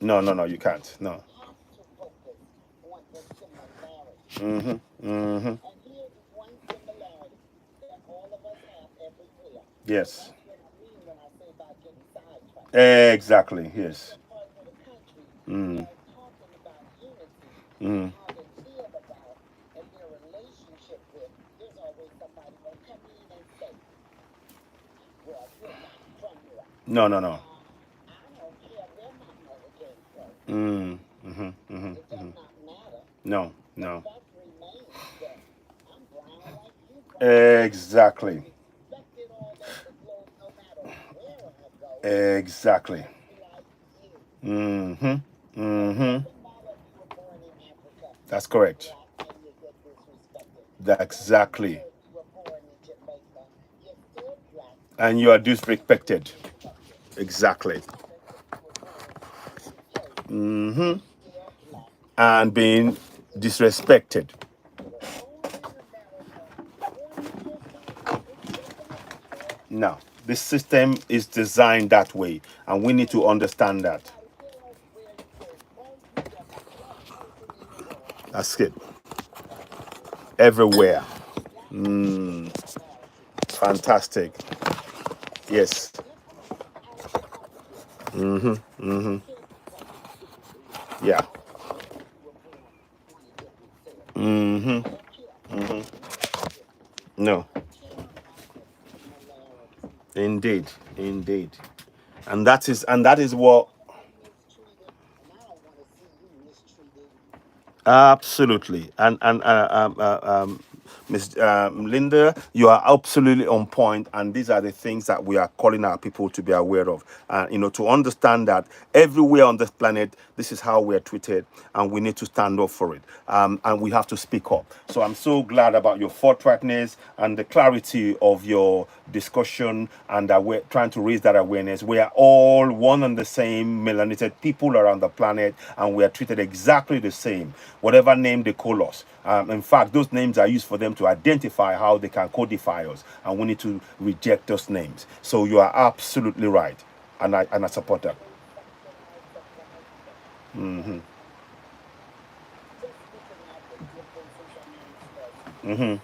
No, no, no, you can't. No. Mm-hmm. Mm-hmm. Yes. Exactly. Yes. Mm. Mm. No, no, no. Mm. Mm-hmm. Mm-hmm. Mm-hmm. No, no. Exactly. Exactly. Mm-hmm. Mm-hmm. That's correct. That's exactly. And you are disrespected. Exactly. Mm-hmm. And being disrespected. No. The system is designed that way, and we need to understand that. That's it. Everywhere. Mm, fantastic. Yes. Mm-hmm. Mm-hmm. Yeah. Mm-hmm. Mm-hmm. No. Indeed. Indeed. And that is what absolutely. And Miss Linda, you are absolutely on point, and these are the things that we are calling our people to be aware of. To understand that everywhere on this planet, this is how we are treated, and we need to stand up for it. And we have to speak up. So I'm so glad about your forthrightness and the clarity of your discussion, and that we're trying to raise that awareness. We are all one and the same melanated people around the planet, and we are treated exactly the same, whatever name they call us. In fact, those names are used for them to identify how they can codify us, and we need to reject those names. So you are absolutely right, and I support that. Hmm. Hmm.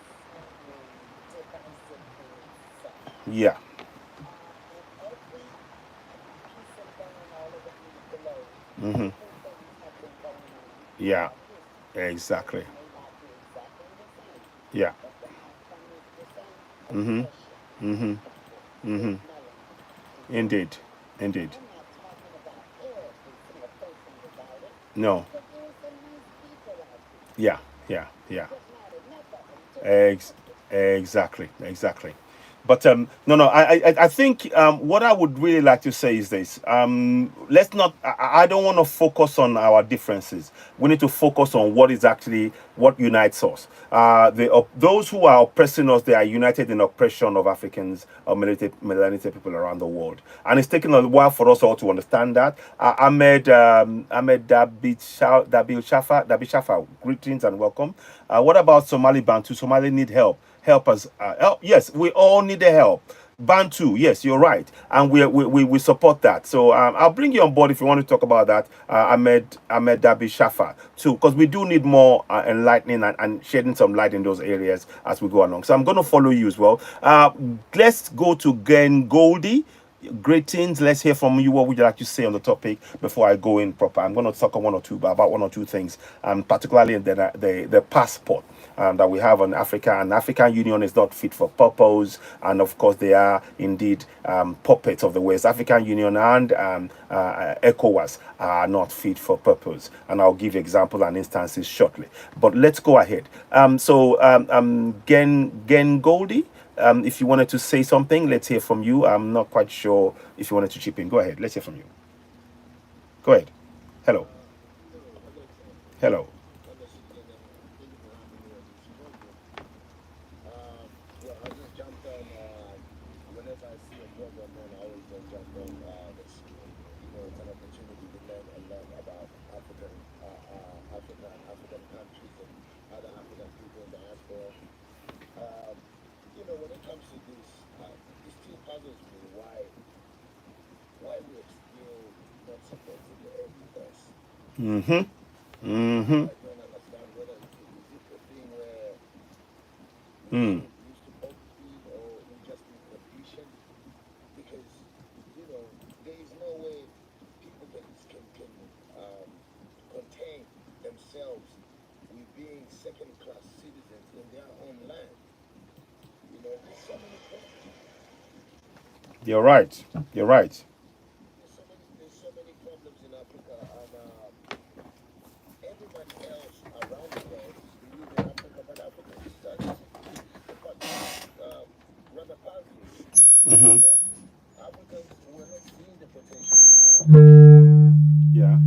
Yeah. Hmm. Yeah. Exactly. Yeah. Hmm. Hmm. Hmm. Indeed. Indeed. No. Yeah. Yeah. Yeah. Ex- exactly, exactly. But no, no. I think what I would really like to say is this. Let's not. I don't want to focus on our differences. We need to focus on what is actually what unites us. Those who are oppressing us, they are united in oppression of Africans or melanated people around the world. And it's taken a while for us all to understand that. Ahmed Dabil Shafa, greetings and welcome. What about Somali Bantu? Somali need help. Help us. Help. Yes, we all need the help. Bantu, yes, you're right, and we support that. So I'll bring you on board if you want to talk about that, Ahmed Dabi Shafa, too, because we do need more enlightening and shedding some light in those areas as we go along. So I'm going to follow you as well. Let's go to Gen Goldie. Greetings. Let's hear from you. What would you like to say on the topic before I go in proper? I'm going to talk on about one or two things, particularly the passport that we have on Africa. And African Union is not fit for purpose, and of course they are indeed puppets of the West African Union, and ECOWAS are not fit for purpose. And I'll give examples and instances shortly. But let's go ahead. Gen Goldie. If you wanted to say something, let's hear from you. I'm not quite sure if you wanted to chip in. Go ahead. Let's hear from you. Go ahead. Hello. Hello. Mm-hmm. Mm-hmm. I don't understand whether is it a thing where we Mm. didn't used to overfeed or we just been conditioned because there is no way people can contain themselves with being second class citizens in their own land. There's so many problems. You're right. You're right. There's so many problems in Africa, and everybody else around the world live in Africa, but Africa is starting to run a palsy. Mm-hmm. You know, Africans we're not seeing the potential in our own. Yeah.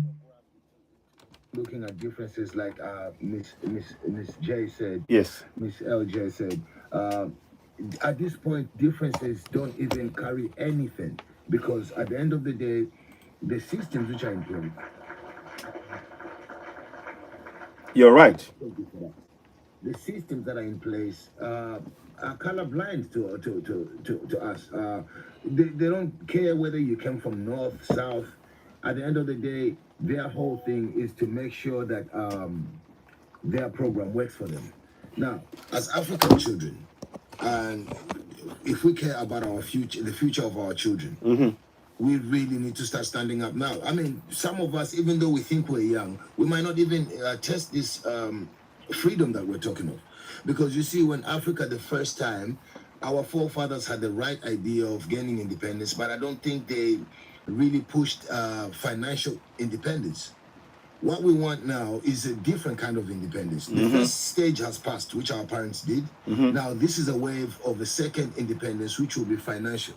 Programmed into looking at differences like Miss J said, Yes. Miss LJ said. Um, at this point, differences don't even carry anything because at the end of the day, the systems which are in place, You're right. the systems that are in place are colorblind to us. They don't care whether you came from north, south. At the end of the day, their whole thing is to make sure that their program works for them. Now, as African children, and if we care about our future, the future of our children, Mm-hmm. we really need to start standing up now. I mean, some of us, even though we think we're young, we might not even test this freedom that we're talking of. Because you see, when Africa, the first time, our forefathers had the right idea of gaining independence, but I don't think they really pushed financial independence. What we want now is a different kind of independence. The Mm-hmm. first stage has passed, which our parents did. Mm-hmm. Now, this is a wave of a second independence, which will be financial.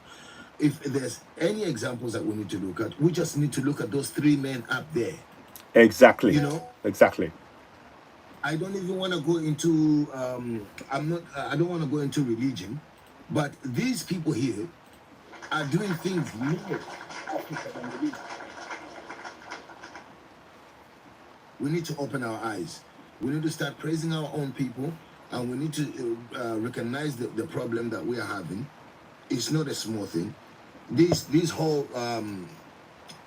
If there's any examples that we need to look at, we just need to look at those three men up there. Exactly. You know, Exactly. I don't even want to go into, I don't want to go into religion, but these people here are doing things more Africa than religion. We need to open our eyes. We need to start praising our own people, and we need to recognize the problem that we are having. It's not a small thing. These whole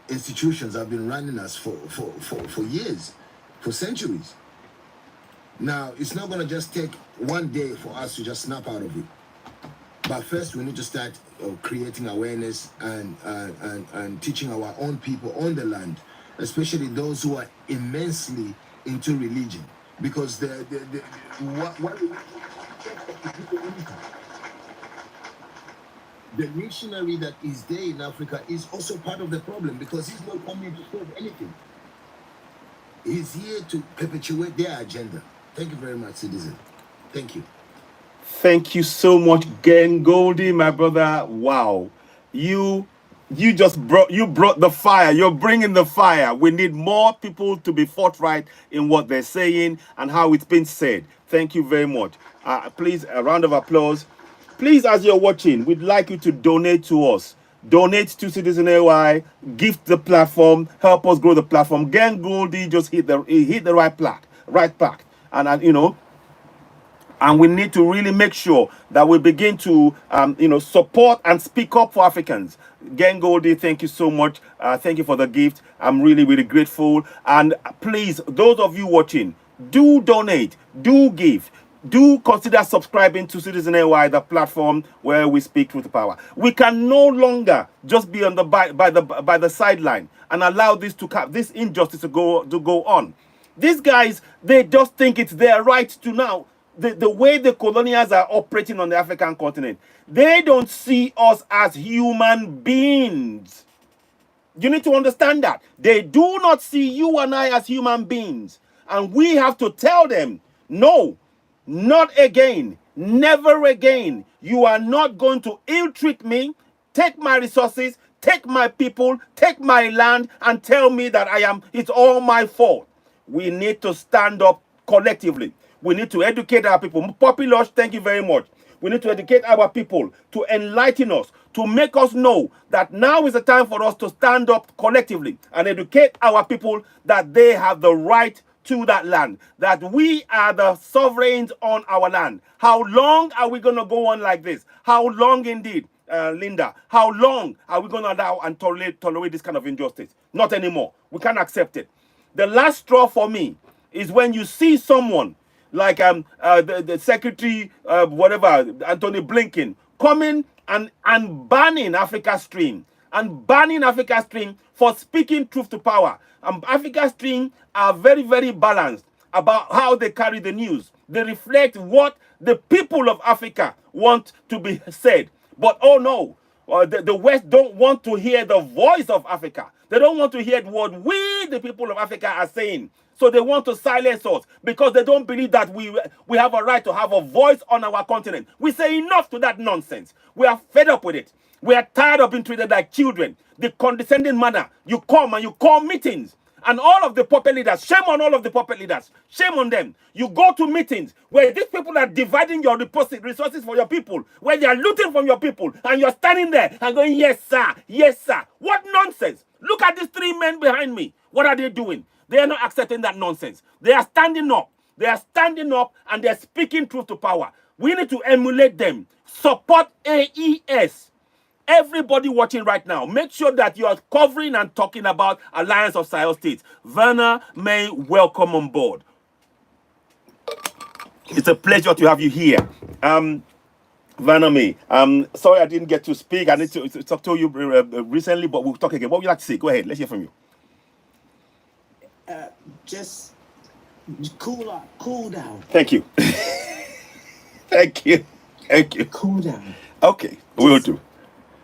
institutions have been running us for years, for centuries. Now, it's not going to just take one day for us to just snap out of it. But first, we need to start creating awareness and teaching our own people on the land, especially those who are immensely into religion. Because what the missionary that is there in Africa is also part of the problem because he's not coming to solve anything. He's here to perpetuate their agenda. Thank you very much, citizen. Thank you. Thank you so much, Gen Goldie, my brother. Wow, you you brought the fire. You're bringing the fire. We need more people to be forthright in what they're saying and how it's been said. Thank you very much. Please, a round of applause. Please, as you're watching, we'd like you to donate to us. Donate to Citizen AY, gift the platform, help us grow the platform. Gen Goldie just hit the right plaque, and and we need to really make sure that we begin to support and speak up for Africans. Gang Goldie, thank you so much. Thank you for the gift. I'm really, really grateful. And please, those of you watching, do donate, do give, do consider subscribing to Citizen AY, the platform where we speak truth to power. We can no longer just be on the by the sideline and allow this injustice to go on. These guys, they just think it's their right to now. The way the colonials are operating on the African continent, they don't see us as human beings. You need to understand that. They do not see you and I as human beings. And we have to tell them, no, not again, never again. You are not going to ill treat me, take my resources, take my people, take my land, and tell me that it's all my fault. We need to stand up collectively. We need to educate our people. Populous, thank you very much. We need to educate our people, to enlighten us, to make us know that now is the time for us to stand up collectively and educate our people that they have the right to that land, that we are the sovereigns on our land. How long are we going to go on like this? How long indeed, Linda? How long are we going to allow and tolerate this kind of injustice? Not anymore. We can't accept it. The last straw for me is when you see someone like the secretary, whatever, Anthony Blinken, coming and banning Africa Stream for speaking truth to power. Africa Stream are very, very balanced about how they carry the news. They reflect what the people of Africa want to be said. But oh no, the West don't want to hear the voice of Africa. They don't want to hear what we, the people of Africa, are saying. So they want to silence us because they don't believe that we have a right to have a voice on our continent. We say enough to that nonsense. We are fed up with it. We are tired of being treated like children. The condescending manner. You come and you call meetings. And all of the puppet leaders, shame on all of the puppet leaders. Shame on them. You go to meetings where these people are dividing your resources for your people, where they are looting from your people, and you're standing there and going, yes, sir, yes, sir. What nonsense. Look at these three men behind me. What are they doing? They are not accepting that nonsense. They are standing up. They are standing up and they're speaking truth to power. We need to emulate them. Support AES. Everybody watching right now, make sure that you are covering and talking about Alliance of Sahel States. Verna May, welcome on board. It's a pleasure to have you here. Verna May, sorry I didn't get to speak. I need to talk to you recently, but we'll talk again. What would you like to say? Go ahead. Let's hear from you. Just cool down. Thank you. Thank you. Thank you. Cool down. Okay, we'll do.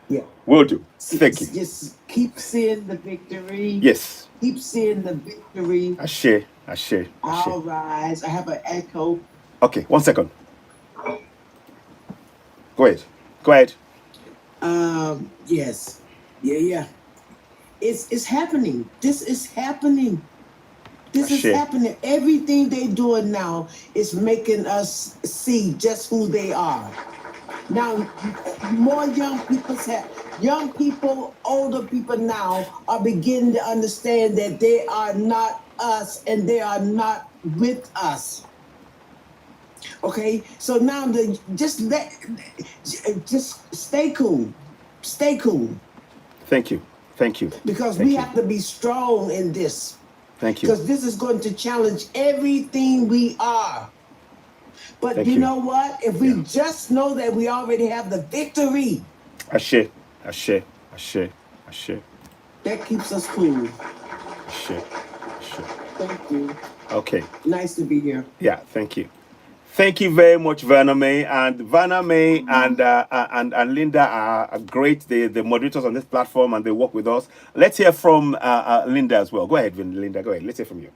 Yeah. Will do. Thank you. Just keep seeing the victory. Yes. Keep seeing the victory. I share. I'll rise. I have an echo. Okay, 1 second. Go ahead. Yes. Yeah. It's happening. This is happening. This is happening. Everything they're doing now is making us see just who they are. Now, more young people, older people now are beginning to understand that they are not us and they are not with us. Okay, so now just stay cool. Stay cool. Thank you. Because we have to be strong in this. Thank you. Because this is going to challenge everything we are. But you know what? If we just know that we already have the victory. I share. That keeps us cool. I share. Thank you. Okay. Nice to be here. Yeah, thank you. Thank you very much, Verna May. And Verna May and Linda are great. They're the moderators on this platform and they work with us. Let's hear from Linda as well. Go ahead, Linda. Go ahead. Let's hear from you.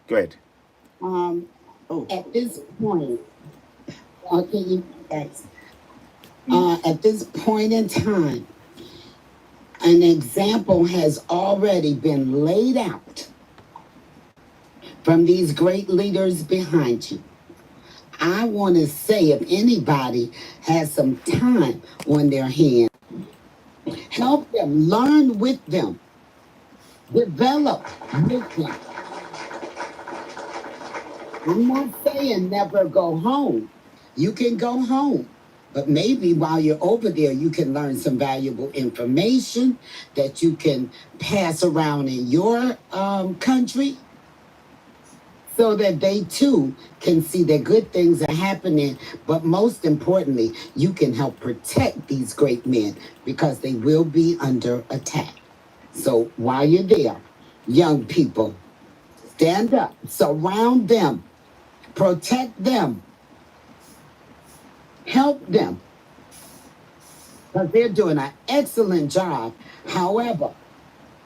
Go ahead. At this point, at this point in time, an example has already been laid out from these great leaders behind you. I want to say, if anybody has some time on their hand, help them, learn with them, develop with them. I'm not saying never go home. You can go home, but maybe while you're over there, you can learn some valuable information that you can pass around in your country so that they too can see that good things are happening. But most importantly, you can help protect these great men because they will be under attack. So while you're there, young people, stand up, surround them, protect them, help them, because they're doing an excellent job. However,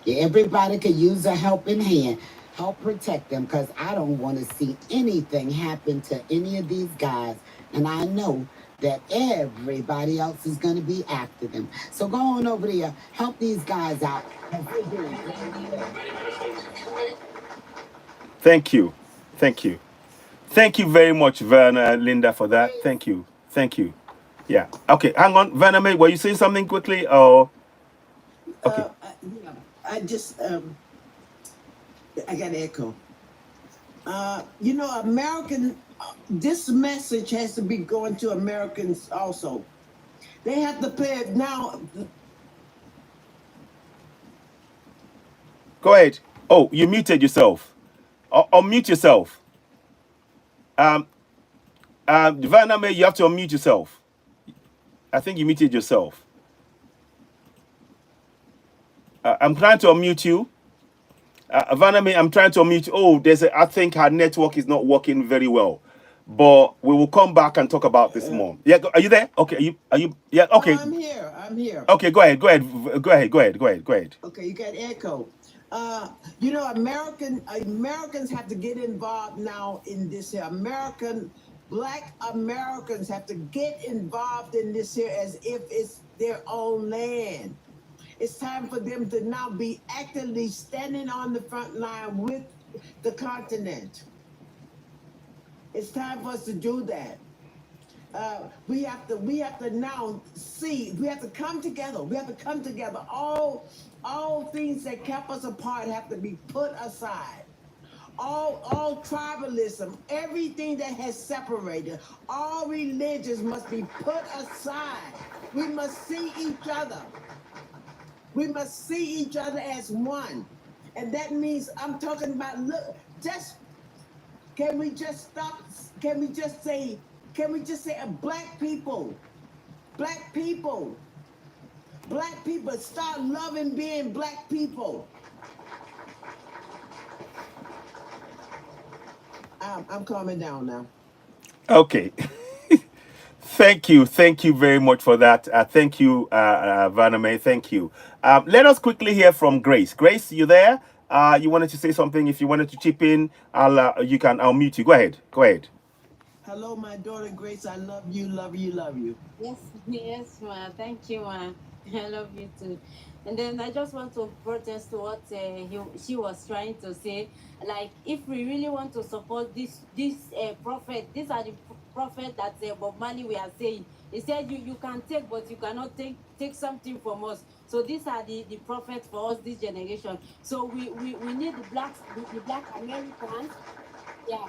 everybody could use a helping hand. Help protect them, because I don't want to see anything happen to any of these guys. And I know that everybody else is going to be after them. So go on over there, help these guys out. Thank you. Thank you very much, Verna and Linda, for that. Thank you. Yeah. Okay, hang on. Verna May, were you saying something quickly? Or okay. I just I got an echo. American. This message has to be going to Americans also. They have to play it now. Go ahead. Oh, you muted yourself. Unmute yourself. Um, Vaname, you have to unmute yourself. I think you muted yourself. I'm trying to unmute you. Vaname, I'm trying to unmute you. Oh, I think her network is not working very well. But we will come back and talk about this more. Yeah, are you there? Okay, are you yeah, No, okay. I'm here. I'm here. Okay, go ahead. Go ahead. Okay, you got echo. Americans have to get involved now in this here. Black Americans have to get involved in this here as if it's their own land. It's time for them to now be actively standing on the front line with the continent. It's time for us to do that. We have to now see. We have to come together. We have to come together. All things that kept us apart have to be put aside. All tribalism, everything that has separated, all religions must be put aside. We must see each other. We must see each other as one. And that means I'm talking about can we just stop? Can we just say black people? Black people. Black people start loving being black people. I'm calming down now. Okay. Thank you very much for that. Thank you, Vaname. Thank you. Let us quickly hear from Grace. Grace, you there? You wanted to say something? If you wanted to chip in, I'll mute you. Go ahead. Go ahead. Hello, my daughter Grace. I love you, love you, love you. Yes, yes, ma. Thank you, ma. I love you too. And then I just want to protest what she was trying to say. Like, if we really want to support this prophet, these are the prophet that Bob Marley we are saying. He said you can take, but you cannot take something from us. So these are the prophets for us, this generation. So we need the black Americans. Yeah.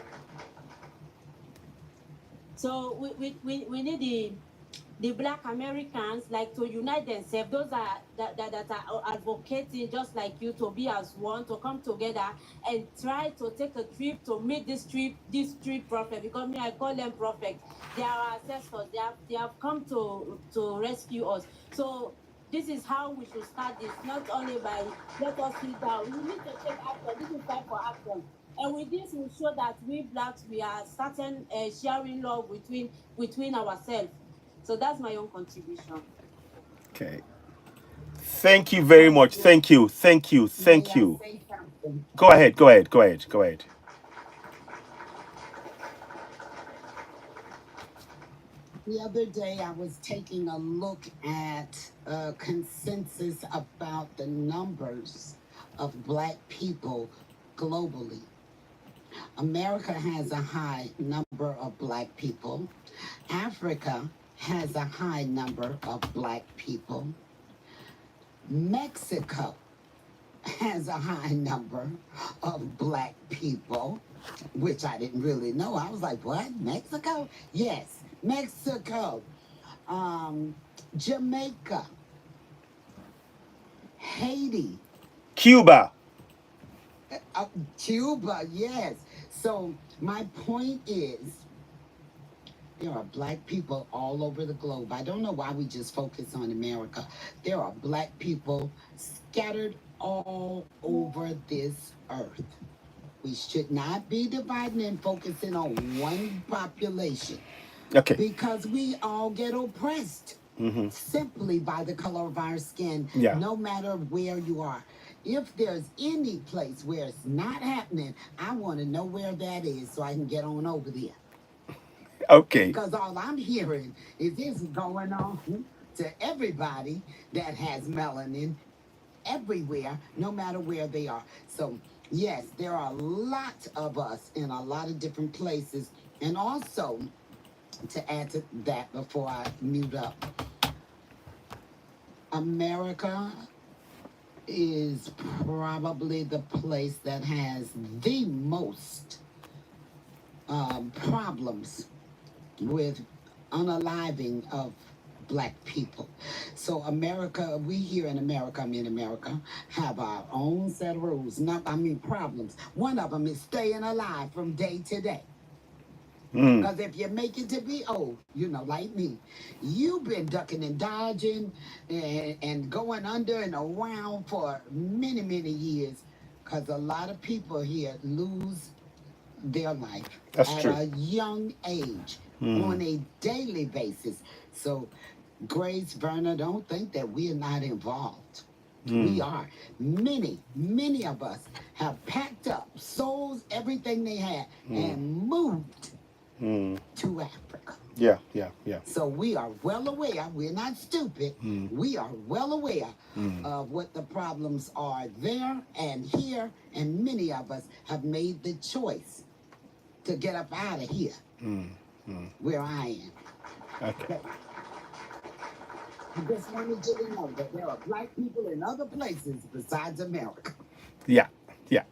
So we need the black Americans like to unite themselves. Those that are advocating just like you to be as one, to come together and try to take a trip to meet this street prophet, because me, I call them prophets. They are our ancestors. They have come to rescue us. So this is how we should start this, not only by let us sit down. We need to take action. This is time for action. And with this, we show that we blacks, we are starting sharing love between ourselves. So that's my own contribution. Okay. Thank you very much. Thank you. Go ahead. The other day, I was taking a look at a consensus about the numbers of black people globally. America has a high number of black people. Africa has a high number of black people. Mexico has a high number of black people, which I didn't really know. I was like, what? Mexico? Yes, Mexico. Jamaica. Haiti. Cuba. Cuba, yes. So my point is, there are black people all over the globe. I don't know why we just focus on America. There are black people scattered all over this earth. We should not be dividing and focusing on one population. Okay. Because we all get oppressed simply by the color of our skin, Yeah. no matter where you are. If there's any place where it's not happening, I want to know where that is so I can get on over there. Okay. Because all I'm hearing is this going on to everybody that has melanin everywhere, no matter where they are. So, yes, there are a lot of us in a lot of different places. And also, to add to that before I mute up, America is probably the place that has the most problems with unaliving of black people. So America, we here in America, have our own set of rules. Problems. One of them is staying alive from day to day. Because if you make it to be old, like me, you've been ducking and dodging and going under and around for many, many years. Because a lot of people here lose their life That's at true. a young age on a daily basis. So, Grace, Verna, don't think that we are not involved. We are. Many of us have packed up, sold everything they had, and moved to Africa. Yeah. So we are well aware, we're not stupid, we are well aware of what the problems are there and here, and many of us have made the choice to get up out of here, where I am. Okay. I just wanted you to know that there are black people in other places besides America. Yeah.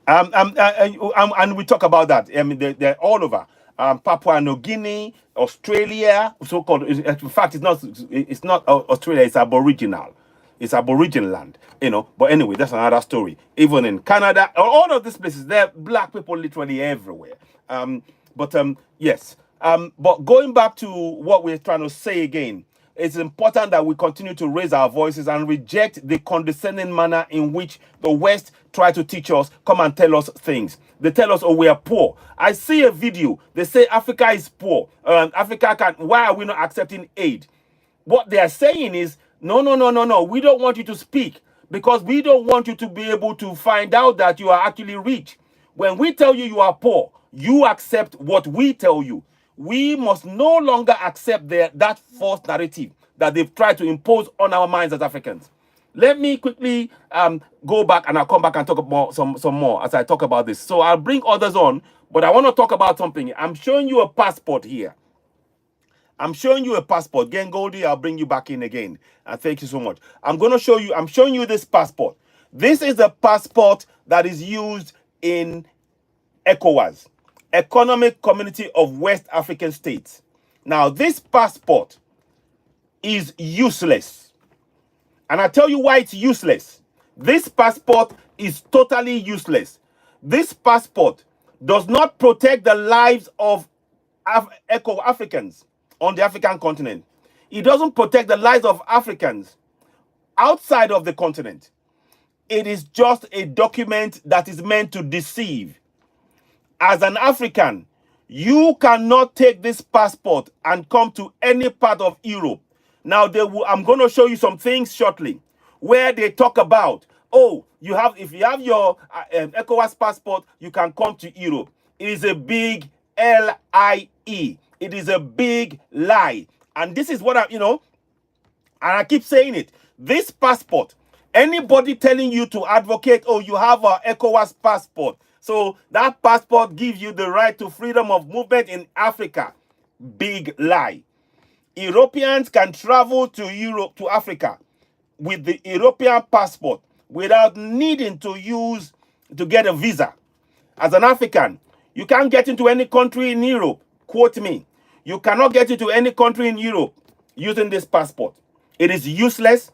And we talk about that. I mean, they're all over. Papua New Guinea, Australia, so-called. In fact, it's not Australia. It's Aboriginal. It's Aboriginal land. But anyway, that's another story. Even in Canada, all of these places, there are black people literally everywhere. Yes. But going back to what we're trying to say again, it's important that we continue to raise our voices and reject the condescending manner in which the West try to teach us, come and tell us things. They tell us, oh, we are poor. I see a video. They say Africa is poor. Why are we not accepting aid? What they are saying is, no. We don't want you to speak because we don't want you to be able to find out that you are actually rich. When we tell you you are poor, you accept what we tell you. We must no longer accept that false narrative that they've tried to impose on our minds as Africans. Let me quickly go back, and I'll come back and talk about some more as I talk about this. So I'll bring others on, but I want to talk about something. I'm showing you a passport here. I'm showing you a passport. Again, Goldie, I'll bring you back in again. And thank you so much. I'm showing you this passport. This is the passport that is used in ECOWAS, Economic Community of West African States. Now, this passport is useless. And I tell you why it's useless. This passport is totally useless. This passport does not protect the lives of Africans on the African continent. It doesn't protect the lives of Africans outside of the continent. It is just a document that is meant to deceive. As an African, you cannot take this passport and come to any part of Europe. Now, I'm going to show you some things shortly where they talk about, if you have your ECOWAS passport, you can come to Europe. It is a big LIE. It is a big lie. And this is what and I keep saying it. This passport, anybody telling you to advocate, you have an ECOWAS passport, so that passport gives you the right to freedom of movement in Africa. Big lie. Europeans can travel to Europe, to Africa, with the European passport without needing to get a visa. As an African, you can't get into any country in Europe. Quote me. You cannot get into any country in Europe using this passport. It is useless.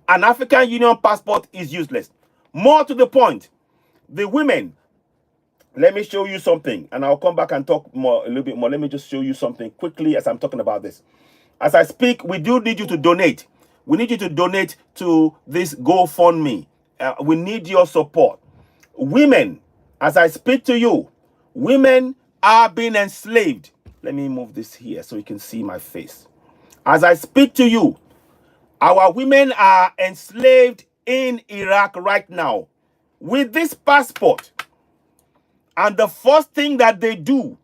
An African Union passport is useless. More to the point, the women. Let me show you something, and I'll come back and talk a little bit more. Let me just show you something quickly as I'm talking about this. As I speak, we do need you to donate. We need you to donate to this GoFundMe. We need your support. Women, as I speak to you, women are being enslaved. Let me move this here so you can see my face. As I speak to you, our women are enslaved in Iraq right now with this passport. And the first thing that they do,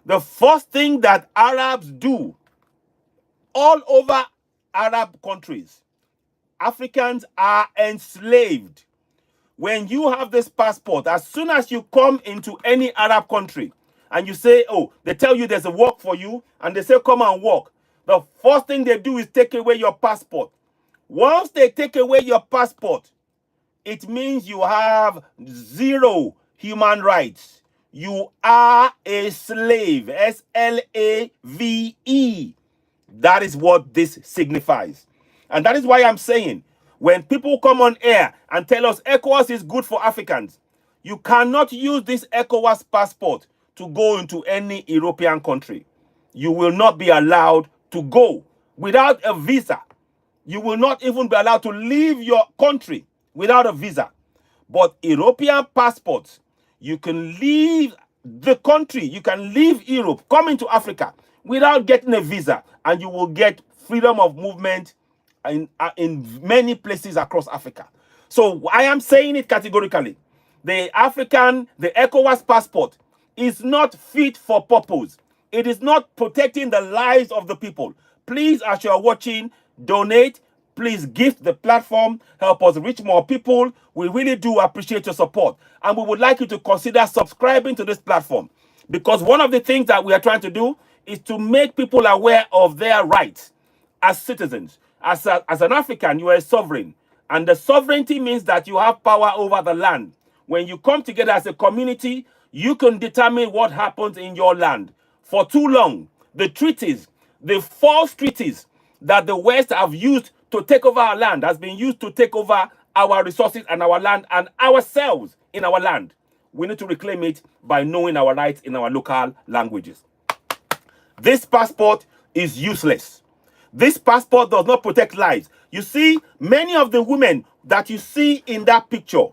the first thing that Arabs do all over Arab countries, Africans are enslaved. When you have this passport, as soon as you come into any Arab country and you say, they tell you there's a work for you, and they say, come and work, the first thing they do is take away your passport. Once they take away your passport, it means you have zero human rights. You are a slave. SLAVE. That is what this signifies. And that is why I'm saying, when people come on air and tell us ECOWAS is good for Africans, you cannot use this ECOWAS passport to go into any European country. You will not be allowed to go without a visa. You will not even be allowed to leave your country without a visa. But European passports, you can leave the country, you can leave Europe, come into Africa without getting a visa, and you will get freedom of movement in many places across Africa. So I am saying it categorically. The ECOWAS passport is not fit for purpose. It is not protecting the lives of the people. Please, as you are watching, donate. Please gift the platform. Help us reach more people. We really do appreciate your support. And we would like you to consider subscribing to this platform. Because one of the things that we are trying to do is to make people aware of their rights as citizens. As an African, you are a sovereign. And the sovereignty means that you have power over the land. When you come together as a community, you can determine what happens in your land. For too long, the treaties, the false treaties that the West have used to take over our land has been used to take over our resources and our land and ourselves in our land. We need to reclaim it by knowing our rights in our local languages. This passport is useless. This passport does not protect lives. You see, many of the women that you see in that picture,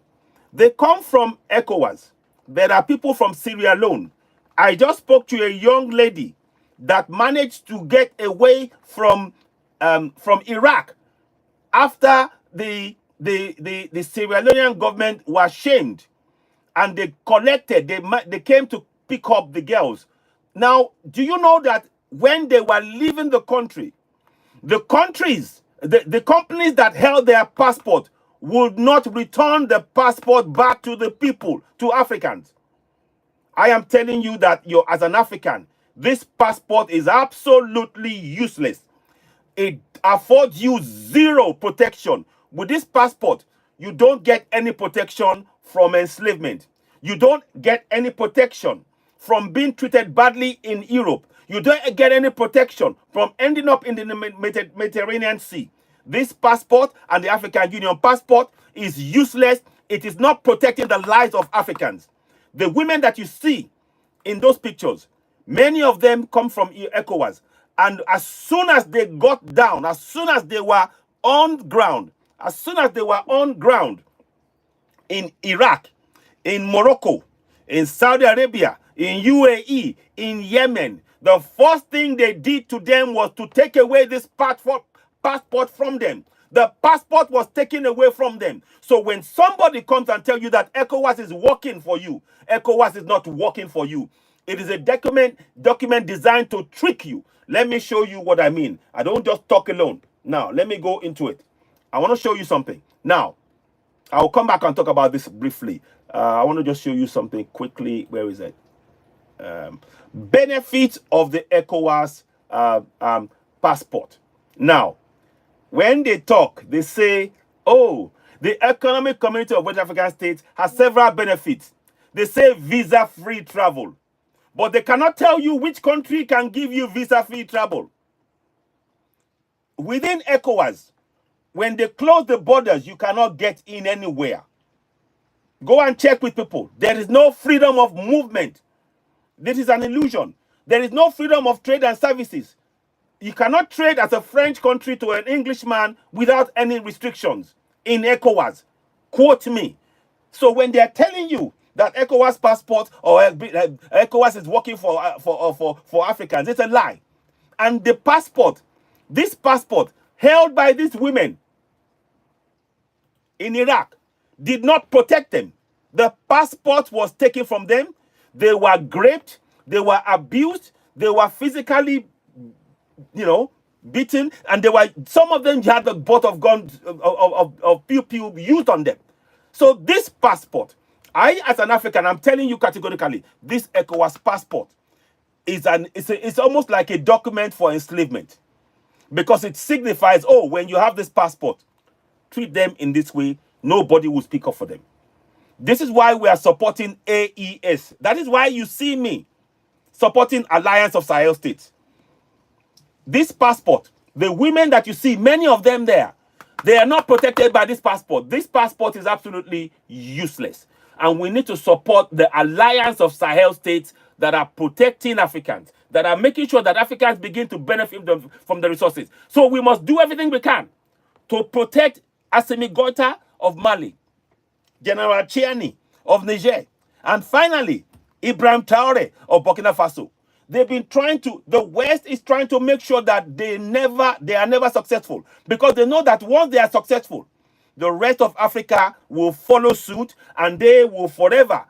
they come from ECOWAS. There are people from Sierra Leone. I just spoke to a young lady that managed to get away from Iraq after the Sierra Leonean government was shamed, and they came to pick up the girls. Now, do you know that when they were leaving the country, the companies that held their passport would not return the passport back to the people, to Africans? I am telling you that as an African, this passport is absolutely useless. It affords you zero protection. With this passport, you don't get any protection from enslavement. You don't get any protection from being treated badly in Europe. You don't get any protection from ending up in the Mediterranean Sea. This passport and the African Union passport is useless. It is not protecting the lives of Africans. The women that you see in those pictures, many of them come from ECOWAS. And as soon as they got down, as soon as they were on ground in Iraq, in Morocco, in Saudi Arabia, in UAE, in Yemen, the first thing they did to them was to take away this passport from them. The passport was taken away from them. So when somebody comes and tells you that ECOWAS is working for you, ECOWAS is not working for you. It is a document designed to trick you. Let me show you what I mean. I don't just talk alone. Now, let me go into it. I want to show you something. Now, I'll come back and talk about this briefly. I want to just show you something quickly. Where is it? Benefits of the ECOWAS passport. Now, when they talk, they say, oh, the Economic Community of West African States has several benefits. They say visa-free travel. But they cannot tell you which country can give you visa-free travel. Within ECOWAS, when they close the borders, you cannot get in anywhere. Go and check with people. There is no freedom of movement. This is an illusion. There is no freedom of trade and services. You cannot trade as a French country to an Englishman without any restrictions in ECOWAS. Quote me. So when they are telling you that ECOWAS passport or ECOWAS is working for Africans, it's a lie. And the passport, this passport held by these women in Iraq, did not protect them. The passport was taken from them. They were raped. They were abused. They were physically, beaten. And some of them had the butt of guns of pew used on them. So this passport, as an African, I'm telling you categorically, this ECOWAS passport it's almost like a document for enslavement, because it signifies, oh, when you have this passport, treat them in this way. Nobody will speak up for them. This is why we are supporting AES. That is why you see me supporting Alliance of Sahel States. This passport, The women that you see, many of them there, they are not protected by this passport. This passport is absolutely useless. And we need to support the alliance of Sahel states that are protecting Africans, that are making sure that Africans begin to benefit from the resources. So we must do everything we can to protect Assimi Goïta of Mali, General Chiani of Niger, and finally, Ibrahim Traore of Burkina Faso. They've been trying to, the West is trying to make sure that they are never successful, because they know that once they are successful, the rest of Africa will follow suit and they will forever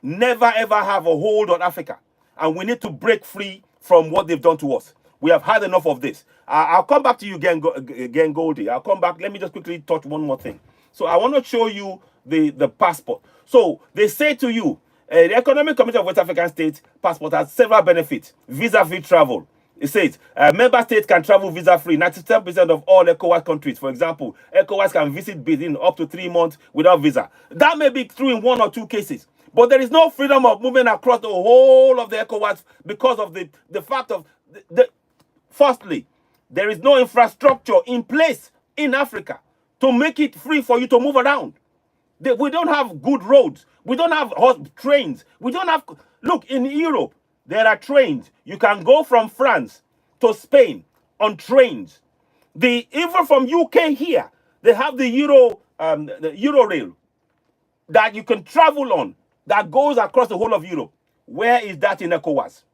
never ever have a hold on Africa. And we need to break free from what they've done to us. We have had enough of this. I'll come back to you again, Goldie. I'll come back. Let me just quickly touch one more thing. So I want to show you the passport. So they say to you, the Economic Community of West African States passport has several benefits. Visa-free travel. It says member states can travel visa-free. 97% of all ECOWAS countries, for example, ECOWAS can visit within up to 3 months without visa. That may be true in 1 or 2 cases. But there is no freedom of movement across the whole of the ECOWAS because of the fact of firstly, there is no infrastructure in place in Africa to make it free for you to move around. We don't have good roads. We don't have trains. We don't have... Look, in Europe, there are trains. You can go from France to Spain on trains. Even from UK here, they have the Eurorail that you can travel on that goes across the whole of Europe. Where is that in ECOWAS?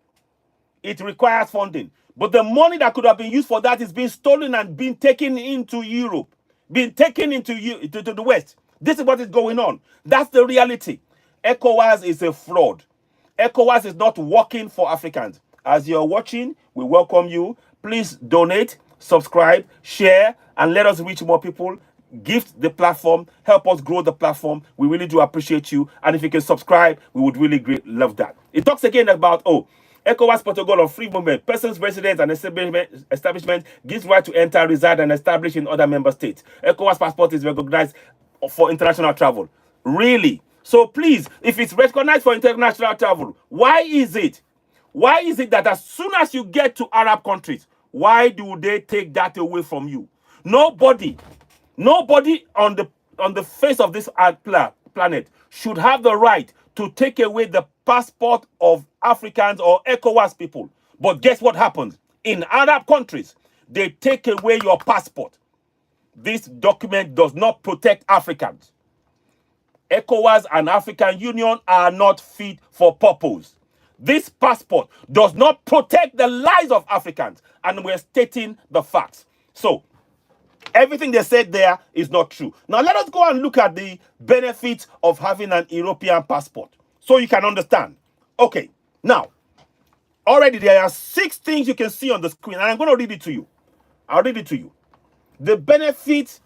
It requires funding. But the money that could have been used for that is being stolen and being taken into Europe, being taken into the West. This is what is going on. That's the reality. ECOWAS is a fraud. ECOWAS is not working for Africans. As you're watching, we welcome you. Please donate, subscribe, share, and let us reach more people. Gift the platform, help us grow the platform. We really do appreciate you. And if you can subscribe, we would really love that. It talks again about, ECOWAS protocol on free movement. Persons, residents, and establishment gives right to enter, reside, and establish in other member states. ECOWAS passport is recognized for international travel. Really? So please, if it's recognized for international travel, why is it that as soon as you get to Arab countries, why do they take that away from you? Nobody on the face of this planet should have the right to take away the passport of Africans or ECOWAS people. But guess what happens? In Arab countries, they take away your passport. This document does not protect Africans. ECOWAS and African Union are not fit for purpose. This passport does not protect the lives of Africans, and we're stating the facts. So, everything they said there is not true. Now, let us go and look at the benefits of having an European passport so you can understand. Okay, now, already there are 6 things you can see on the screen, and I'm going to read it to you. I'll read it to you. The benefits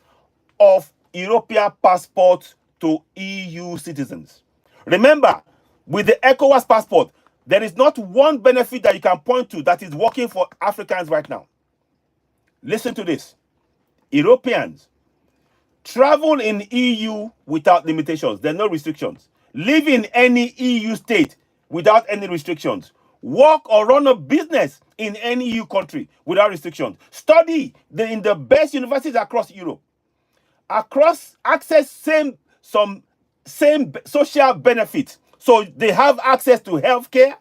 of European passport to EU citizens. Remember, with the ECOWAS passport, there is not one benefit that you can point to that is working for Africans right now. Listen to this. Europeans travel in EU without limitations. There are no restrictions. Live in any EU state without any restrictions. Work or run a business in any EU country without restrictions. Study in the best universities across Europe. Access some social benefits. So they have access to healthcare,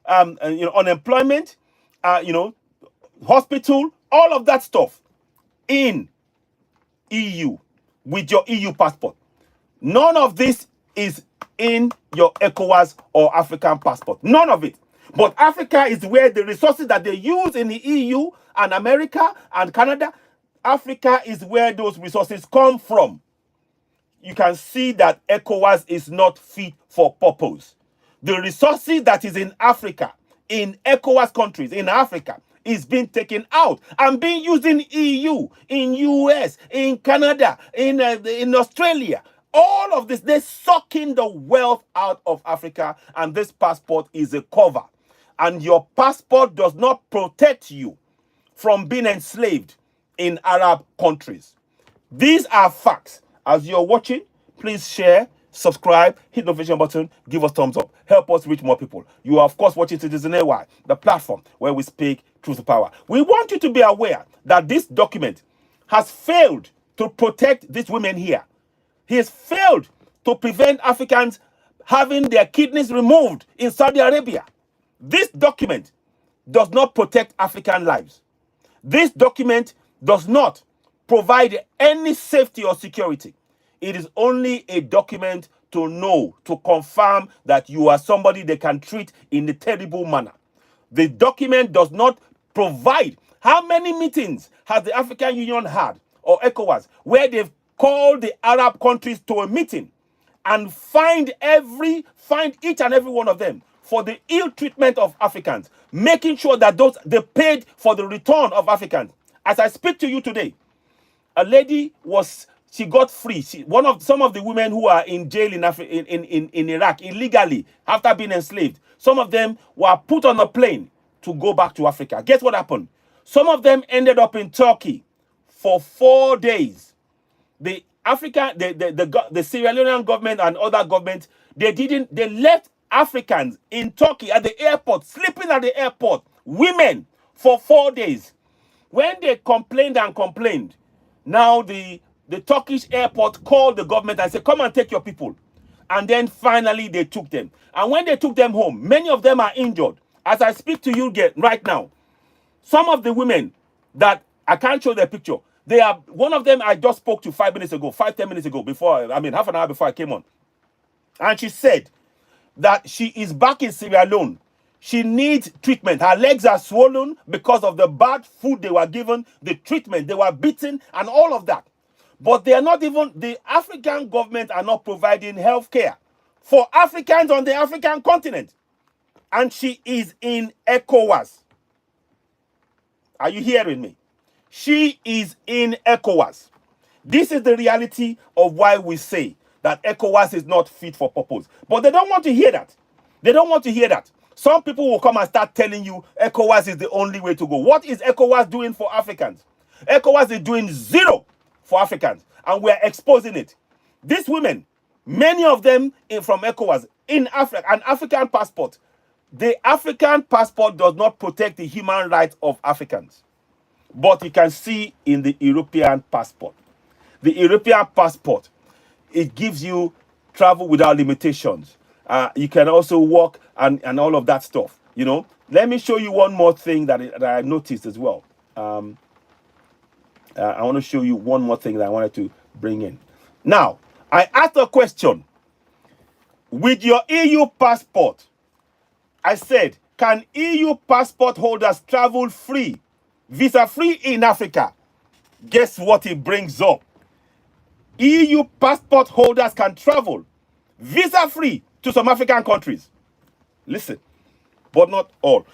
unemployment, hospital, all of that stuff in EU with your EU passport. None of this is in your ECOWAS or African passport. None of it. But Africa is where the resources that they use in the EU and America and Canada, Africa is where those resources come from. You can see that ECOWAS is not fit for purpose. The resources that is in Africa, in ECOWAS countries, in Africa, is being taken out and being used in EU, in US, in Canada, in Australia. All of this, they're sucking the wealth out of Africa, and this passport is a cover. And your passport does not protect you from being enslaved in Arab countries. These are facts. As you're watching, please share, subscribe, hit the notification button, give us thumbs up. Help us reach more people. You are, of course, watching Citizen AY, the platform where we speak truth to power. We want you to be aware that this document has failed to protect these women here. He has failed to prevent Africans having their kidneys removed in Saudi Arabia. This document does not protect African lives. This document does not provide any safety or security. It is only a document to know, to confirm that you are somebody they can treat in a terrible manner. The document does not provide. How many meetings has the African Union had, or ECOWAS, where they've called the Arab countries to a meeting and find each and every one of them for the ill treatment of Africans, making sure that they paid for the return of Africans. As I speak to you today, a lady she got free. Some of the women who are in jail in Iraq illegally after being enslaved, some of them were put on a plane to go back to Africa. Guess what happened? Some of them ended up in Turkey for 4 days. The Sierra Leonean government and other governments, they left Africans in Turkey at the airport, sleeping at the airport, women, for 4 days. When they complained, now the Turkish airport called the government and said, come and take your people. And then finally they took them. And when they took them home, many of them are injured. As I speak to you right now, some of the women that I can't show their picture, one of them I just spoke to 10 minutes ago, half an hour before I came on. And she said that she is back in Sierra Leone. She needs treatment. Her legs are swollen because of the bad food they were given, the treatment, they were beaten, and all of that. But the African government are not providing health care for Africans on the African continent. And she is in ECOWAS. Are you hearing me? She is in ECOWAS. This is the reality of why we say that ECOWAS is not fit for purpose. But they don't want to hear that. They don't want to hear that. Some people will come and start telling you ECOWAS is the only way to go. What is ECOWAS doing for Africans? ECOWAS is doing zero for Africans, and we're exposing it. These women, many of them from ECOWAS, in Africa, an African passport. The African passport does not protect the human rights of Africans. But you can see in the European passport. The European passport, it gives you travel without limitations. You can also walk and all of that stuff. You know, let me show you one more thing that I noticed as well. I want to show you one more thing that I wanted to bring in. Now, I asked a question. With your EU passport, I said, can EU passport holders travel free, visa-free in Africa? Guess what it brings up? EU passport holders can travel visa-free to some African countries. Listen, but not all.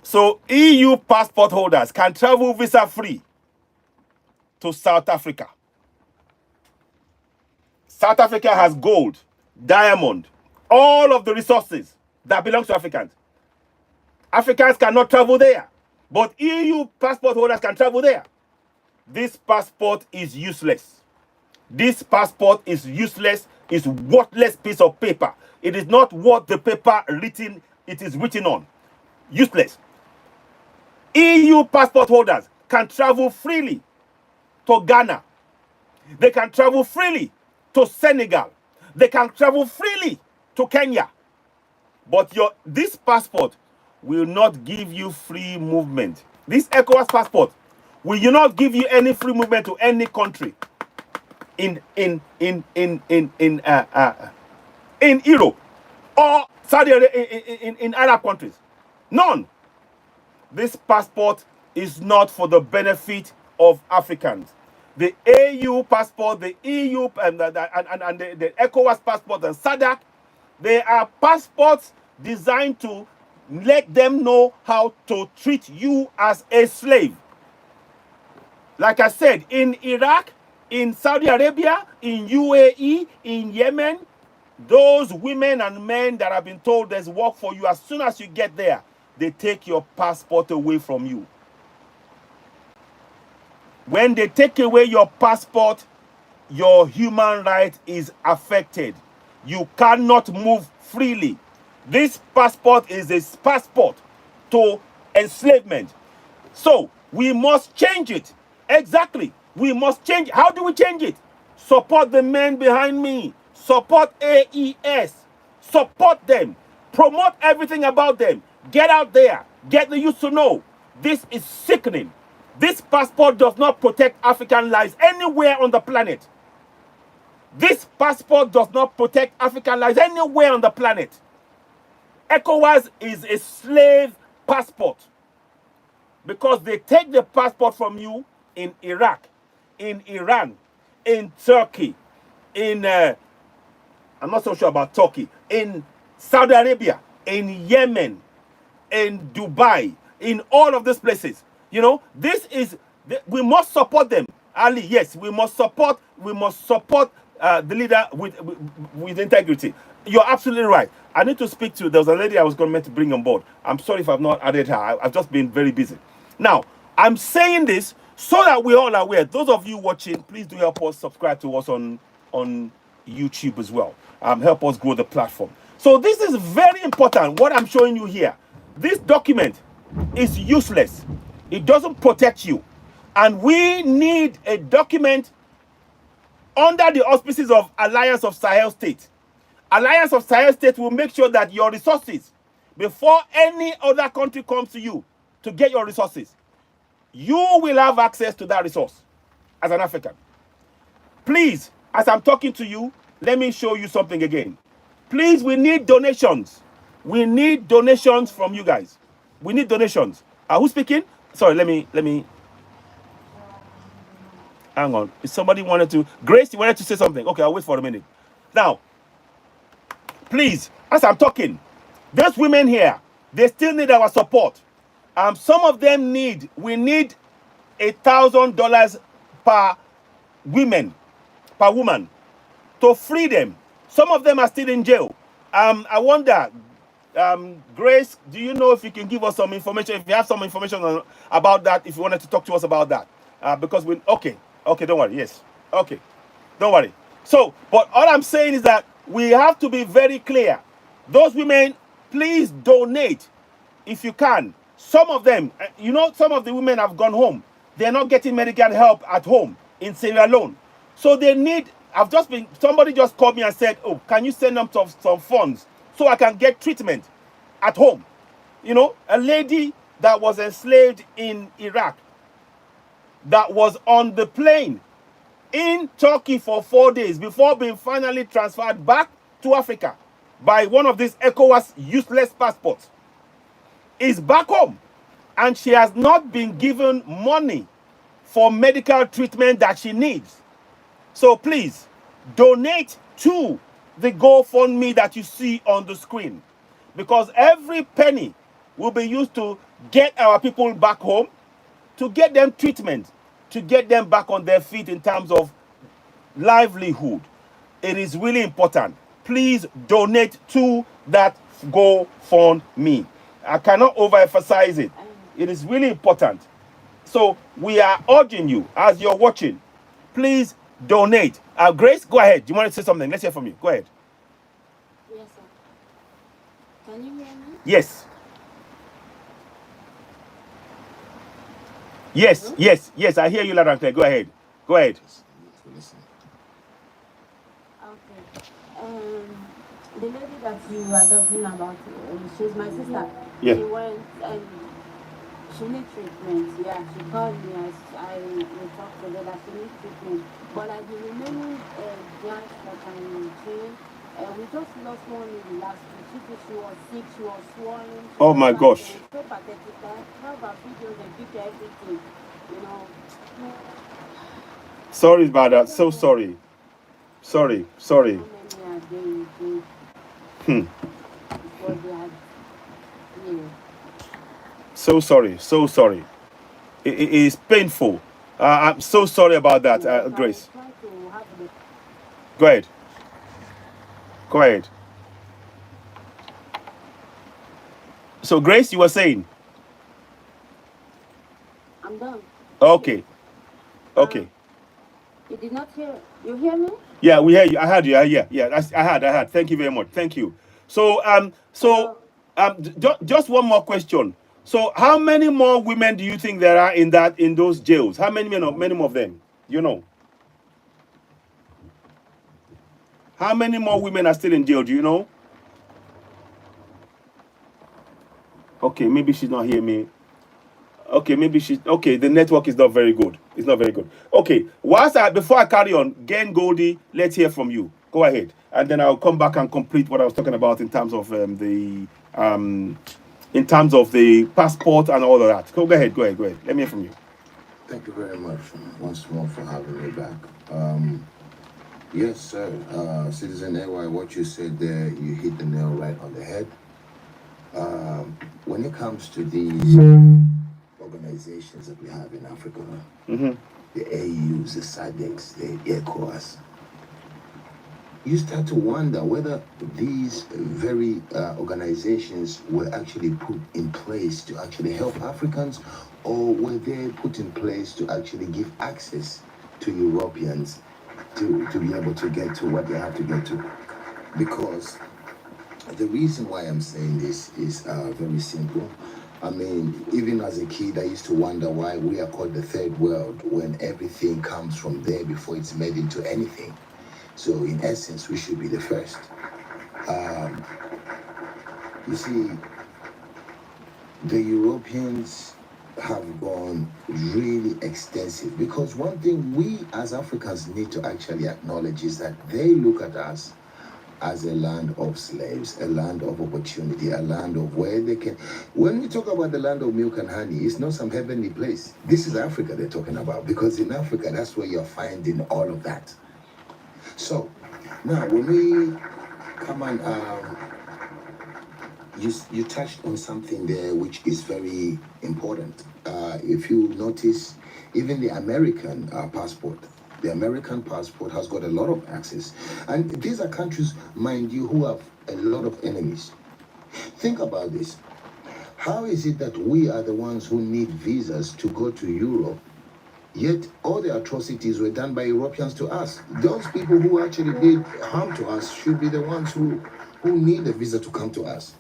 So EU passport holders can travel visa-free to South Africa. South Africa has gold, diamond, all of the resources that belong to Africans. Africans cannot travel there, but EU passport holders can travel there. This passport is useless. This passport is useless. It's worthless piece of paper. It is not what the paper it is written on. Useless. EU passport holders can travel freely to Ghana. They can travel freely to Senegal. They can travel freely to Kenya. But this passport will not give you free movement. This ECOWAS passport will not give you any free movement to any country in Europe or Saudi Arabia, in Arab countries. None. This passport is not for the benefit of Africans. The AU passport, the EU, and the ECOWAS passport and SADC, they are passports designed to let them know how to treat you as a slave. Like I said, in Iraq, in Saudi Arabia, in UAE, in Yemen, those women and men that have been told there's work for you, as soon as you get there, they take your passport away from you. When they take away your passport, your human right is affected. You cannot move freely. This passport is a passport to enslavement. So we must change it. Exactly. We must change. How do we change it? Support the men behind me. Support AES. Support them. Promote everything about them. Get out there. Get the youth to know. This is sickening. This passport does not protect African lives anywhere on the planet. This passport does not protect African lives anywhere on the planet. ECOWAS is a slave passport because they take the passport from you in Iraq, in Iran, in Turkey, in, I'm not so sure about Turkey, in Saudi Arabia, in Yemen, in Dubai, in all of these places. You know, this is, we must support them. Ali, yes, we must support the leader with integrity. You're absolutely right. I need to speak to, there was a lady I was meant to bring on board. I'm sorry if I've not added her. I've just been very busy. Now, I'm saying this so that we're all aware. Those of you watching, please do help us subscribe to us on YouTube as well. Help us grow the platform. So this is very important, what I'm showing you here. This document is useless. It doesn't protect you. And we need a document under the auspices of Alliance of Sahel States. Alliance of Sahel States will make sure that your resources, before any other country comes to you to get your resources, you will have access to that resource as an African. Please, as I'm talking to you, let me show you something again. Please, we need donations. We need donations from you guys. We need donations. Who's speaking? Sorry, let me. Hang on. If somebody wanted to, Grace, you wanted to say something. Okay, I'll wait for a minute. Now, please, as I'm talking, those women here, they still need our support. Some of them we need $1,000 per woman to free them. Some of them are still in jail. I wonder, Grace, do you know if you can give us some information? If you have some information about that, if you wanted to talk to us about that, because okay, don't worry. Yes, okay, don't worry. So, but all I'm saying is that we have to be very clear. Those women, please donate if you can. Some of them, you know, some of the women have gone home. They're not getting medical help at home in Sierra Leone. So they need, somebody just called me and said, oh, can you send them some funds so I can get treatment at home? You know, a lady that was enslaved in Iraq, that was on the plane in Turkey for 4 days before being finally transferred back to Africa by one of these ECOWAS useless passports, is back home, and she has not been given money for medical treatment that she needs. So please donate to the GoFundMe that you see on the screen, because every penny will be used to get our people back home, to get them treatment, to get them back on their feet in terms of livelihood. It is really important. Please donate to that GoFundMe. I cannot overemphasize it. It is really important. So we are urging you, as you're watching, please donate. Grace, go ahead. Do you want to say something? Let's hear from you. Go ahead. Yes, sir. Can you hear me? Yes. Yes, yes, I hear you loud and clear. Go ahead. Go ahead. Okay. The lady that you are talking about, she's my sister. Yeah. She went and she needs treatment. Yeah, she called me as we talked to her that she needs treatment. But like the remaining branch that I'm doing, we just lost one lady last week. She was sick, she was swollen. Oh my gosh. So pathetic. I have her videos and picture everything, you know. Sorry about that. So sorry. Sorry. How many are they? What they had, yeah. So sorry. It is painful. I'm so sorry about that, Grace. Go ahead. So, Grace, you were saying? I'm done. Okay. You did not hear. You hear me? Yeah, we hear you. I heard you. Yeah. I had. Thank you very much. Thank you. So, just one more question. So, how many more women do you think there are in those jails? How many more of them? You know, how many more women are still in jail? Do you know? Okay, maybe she's not hearing me. Okay, maybe she's okay. The network is not very good. It's not very good. Okay, before I carry on, Gen Goldie, let's hear from you. Go ahead, and then I'll come back and complete what I was talking about in terms of the passport and all of that. Go ahead. Let me hear from you. Thank you very much once more for having me back. Yes, sir. Citizen AY, what you said there, you hit the nail right on the head. When it comes to these organizations that we have in Africa, the AUs, the SADCs, the ECOWAS, you start to wonder whether these very organizations were actually put in place to actually help Africans, or were they put in place to actually give access to Europeans to be able to get to what they have to get to? Because the reason why I'm saying this is very simple. I mean, even as a kid, I used to wonder why we are called the third world when everything comes from there before it's made into anything. So in essence, we should be the first. You see, the Europeans have gone really extensive, because one thing we as Africans need to actually acknowledge is that they look at us as a land of slaves, a land of opportunity, a land of where they can. When we talk about the land of milk and honey, it's not some heavenly place. This is Africa they're talking about, because in Africa, that's where you're finding all of that. So now when we come on, you touched on something there which is very important. If you notice, even the American passport, the American passport has got a lot of access. And these are countries, mind you, who have a lot of enemies. Think about this. How is it that we are the ones who need visas to go to Europe, yet all the atrocities were done by Europeans to us? Those people who actually did harm to us should be the ones who need a visa to come to us.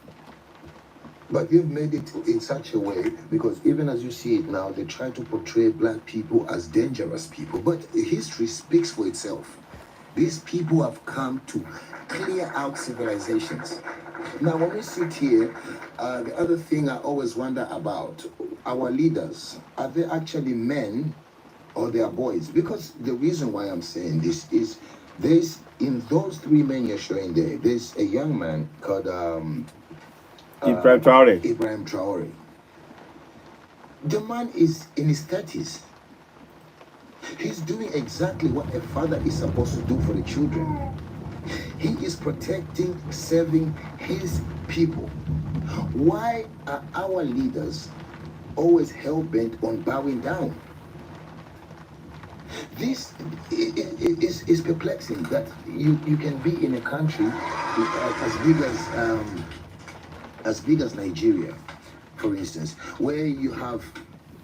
But you've made it in such a way, because even as you see it now, they try to portray black people as dangerous people. But history speaks for itself. These people have come to clear out civilizations. Now, when we sit here, the other thing I always wonder about, our leaders, are they actually men or they are boys? Because the reason why I'm saying this is, in those three men you're showing there, there's a young man called Ibrahim Traore. Ibrahim Traore. The man is in his 30s. He's doing exactly what a father is supposed to do for the children. He is protecting, serving his people. Why are our leaders always hell-bent on bowing down? This is perplexing, that you can be in a country as big as Nigeria, for instance, where you have,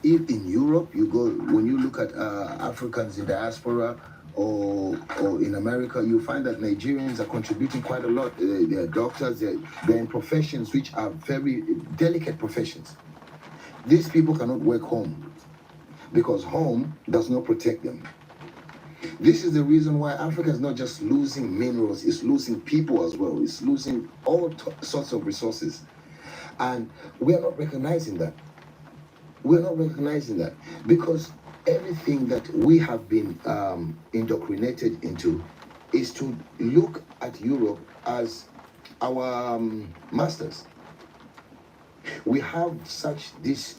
in Europe, you go, when you look at Africans in diaspora or in America, you find that Nigerians are contributing quite a lot. They're doctors, they're in professions which are very delicate professions. These people cannot work home, because home does not protect them. This is the reason why Africa is not just losing minerals, it's losing people as well. It's losing all sorts of resources. And we are not recognizing that. We're not recognizing that, because everything that we have been indoctrinated into is to look at Europe as our masters. We have this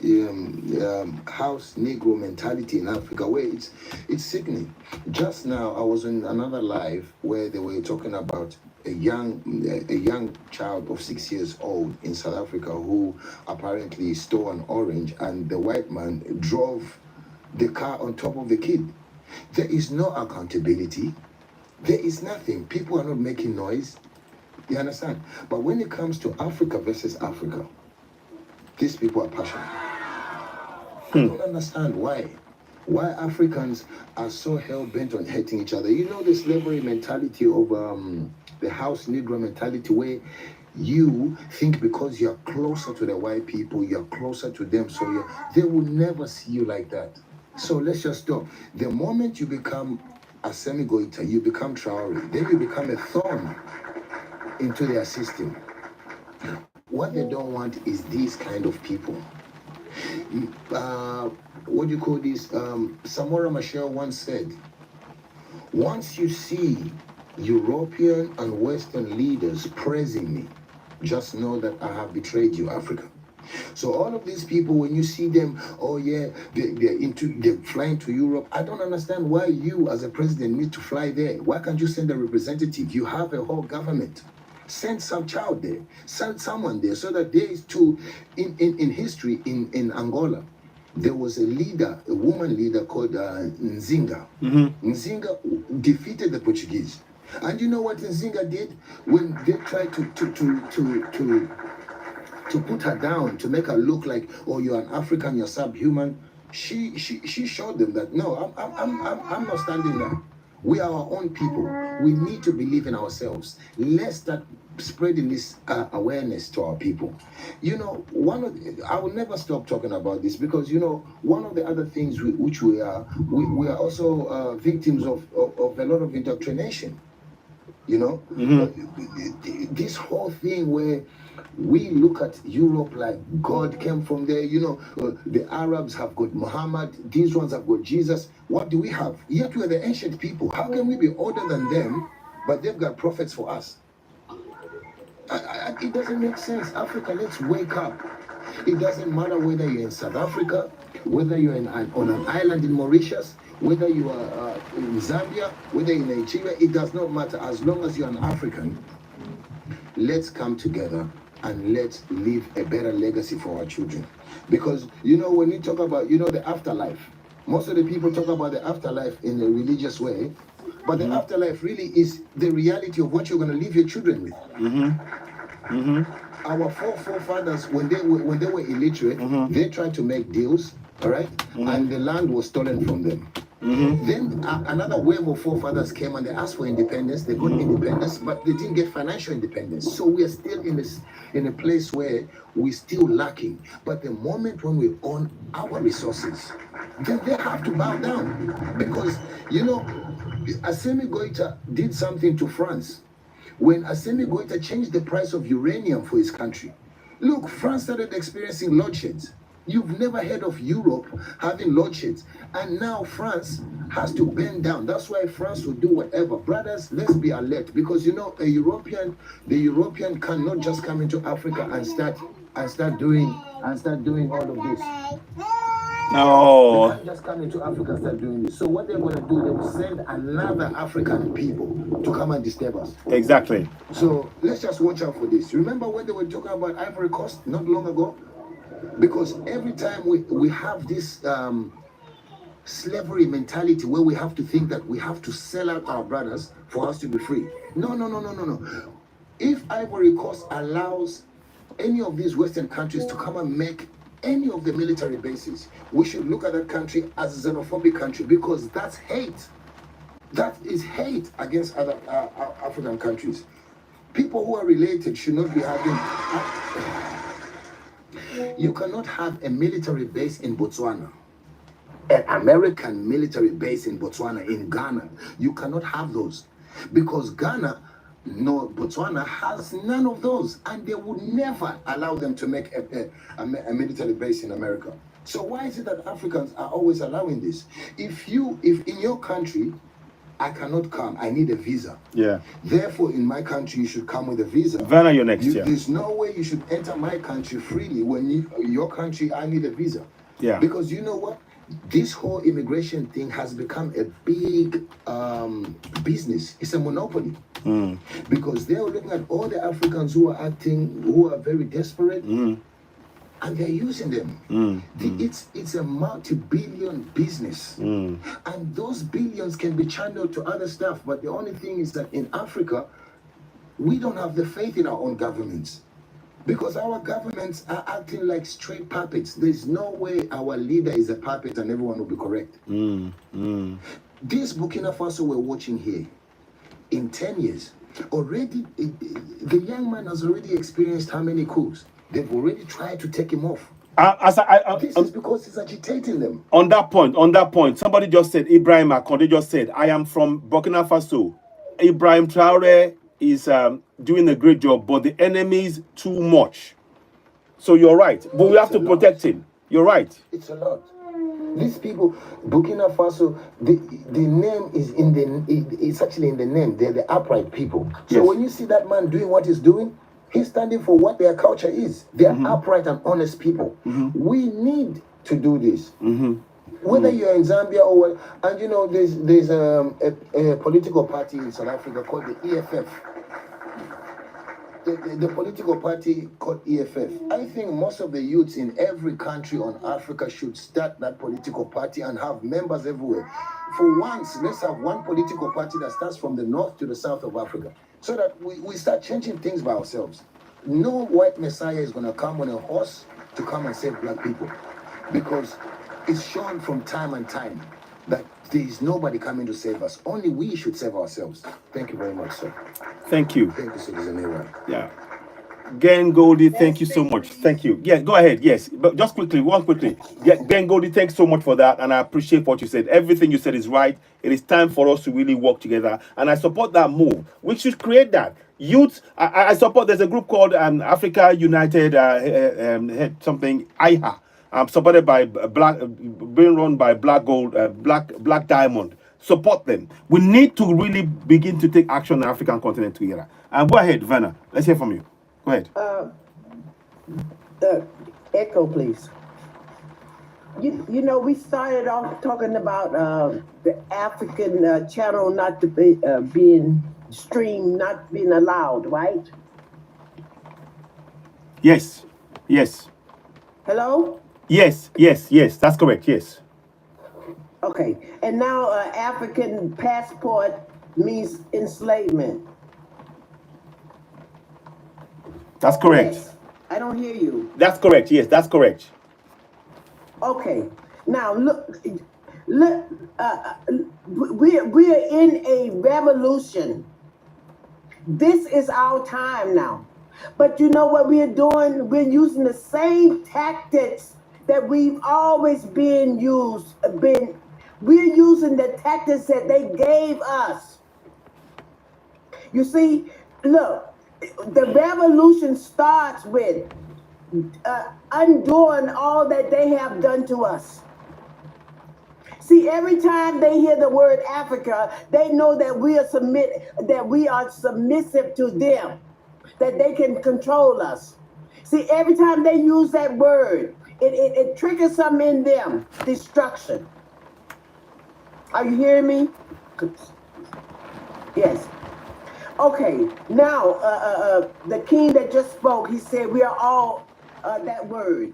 house Negro mentality in Africa, where it's sickening. Just now, I was in another live where they were talking about a young child of 6 years old in South Africa who apparently stole an orange, and the white man drove the car on top of the kid. There is no accountability. There is nothing. People are not making noise. You understand? But when it comes to Africa versus Africa, these people are passionate. I don't understand why. Why Africans are so hell-bent on hating each other. You know the slavery mentality of the house Negro mentality, where you think because you're closer to the white people, you're closer to them, so they will never see you like that. So let's just stop. The moment you become a semi-goiter, you become Traore, then you become a thorn into their system. What they don't want is these kind of people. What do you call this? Samora Machel once said, once you see European and Western leaders praising me, just know that I have betrayed you, Africa. So all of these people, when you see them, oh yeah, they're flying to Europe. I don't understand why you, as a president, need to fly there. Why can't you send a representative? You have a whole government. Send some child there. Send someone there, so that there is too. In history in Angola, there was a leader, a woman leader called Nzinga. Nzinga defeated the Portuguese. And you know what Nzinga did when they tried to put her down, to make her look like, oh, you're an African, you're subhuman. She showed them that no, I'm not standing there. We are our own people. We need to believe in ourselves. Let's start spreading this awareness to our people. You know, I will never stop talking about this, because you know, one of the other things which we are also victims of a lot of indoctrination. You know, this whole thing where we look at Europe like God came from there. You know, the Arabs have got Muhammad, these ones have got Jesus. What do we have? Yet we're the ancient people. How can we be older than them, but they've got prophets for us? It doesn't make sense. Africa, let's wake up. It doesn't matter whether you're in South Africa, whether you're on an island in Mauritius, whether you are in Zambia, whether in Nigeria, it does not matter. As long as you're an African, let's come together and let's leave a better legacy for our children. Because, you know, when you talk about, you know, the afterlife, most of the people talk about the afterlife in a religious way, but the afterlife really is the reality of what you're going to leave your children with. Our forefathers, when they were illiterate, they tried to make deals, all right? And the land was stolen from them. Then another wave of forefathers came and they asked for independence. They got independence, but they didn't get financial independence. So we are still in a place where we're still lacking. But the moment when we own our resources, then they have to bow down. Because, you know, Assimi Goïta did something to France. When Assimi Goïta changed the price of uranium for his country, look, France started experiencing loadsheds. You've never heard of Europe having loadsheds. And now France has to bend down. That's why France will do whatever. Brothers, let's be alert. Because, you know, the European cannot just come into Africa and start doing all of this. No. They can't just come into Africa and start doing this. So what they're going to do, they will send another African people to come and disturb us. Exactly. So let's just watch out for this. Remember when they were talking about Ivory Coast not long ago? Because every time we have this slavery mentality where we have to think that we have to sell out our brothers for us to be free. No. If Ivory Coast allows any of these Western countries to come and make any of the military bases, we should look at that country as a xenophobic country, because that's hate. That is hate against other African countries. People who are related should not be having... You cannot have a military base in Botswana, an American military base in Botswana, in Ghana. You cannot have those, because Botswana has none of those, and they would never allow them to make a military base in America. So why is it that Africans are always allowing this? If in your country, I cannot come, I need a visa. Yeah. Therefore, in my country, you should come with a visa. When are you next year? There's no way you should enter my country freely when your country, I need a visa. Yeah. Because you know what? This whole immigration thing has become a big business. It's a monopoly. Because they are looking at all the Africans who are very desperate, and they're using them. It's a multi-billion business. And those billions can be channeled to other stuff. But the only thing is that in Africa, we don't have the faith in our own governments. Because our governments are acting like straight puppets. There's no way our leader is a puppet and everyone will be correct. This Burkina Faso we're watching here, in 10 years, already, the young man has already experienced how many coups? They've already tried to take him off. This is because he's agitating them. On that point, somebody just said, Ibrahim Akonde just said, I am from Burkina Faso. Ibrahim Traore is doing a great job, but the enemy is too much. So you're right, but we have to protect him. You're right. It's a lot. These people, Burkina Faso, the name is in it's actually in the name. They're the upright people. So Yes. when you see that man doing what he's doing, he's standing for what their culture is. They are upright and honest people. We need to do this. Whether you're in Zambia or what, and you know, there's a political party in South Africa called the EFF. The political party called EFF. I think most of the youths in every country on Africa should start that political party and have members everywhere. For once, let's have one political party that starts from the north to the south of Africa, so that we start changing things by ourselves. No white messiah is going to come on a horse to come and save black people, because it's shown from time and time that there is nobody coming to save us. Only we should save ourselves. Thank you very much, sir. Thank you. Thank you, Citizen Aaron. Yeah. Ben Goldie, thank you so much. Thank you. Yeah, go ahead. Yes, but just quickly, quickly. Yeah, Ben Goldie, thanks so much for that, and I appreciate what you said. Everything you said is right. It is time for us to really work together, and I support that move. We should create that. Youth, I support. There's a group called Africa United, something IHA, supported by being run by Black Diamond. Support them. We need to really begin to take action on the African continent together. And go ahead, Vanna. Let's hear from you. Go ahead. Echo, please. You know, we started off talking about the African channel not to be being streamed, not being allowed, right? Yes. Yes. Hello? Yes. That's correct. Yes. Okay. And now African passport means enslavement. That's correct. Yes. I don't hear you. That's correct. Yes, that's correct. Okay. Now look. We're in a revolution. This is our time now. But you know what we're doing? We're using the same tactics that we've always we're using the tactics that they gave us. You see, look, the revolution starts with undoing all that they have done to us. See, every time they hear the word Africa, they know that we are submissive to them, that they can control us. See, every time they use that word, it triggers something in them, destruction. Are you hearing me? Yes. Okay, now the king that just spoke, he said we are all that word.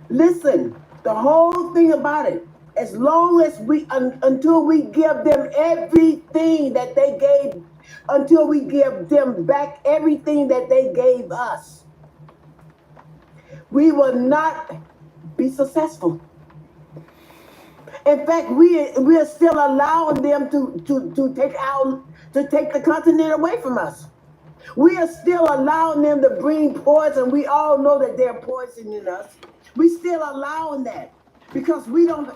Listen, the whole thing about it, as long as until we give them everything that they gave, until we give them back everything that they gave us, we will not be successful. In fact, we are still allowing them to take the continent away from us. We are still allowing them to bring poison. We all know that they're poisoning us. We still allowing that because we don't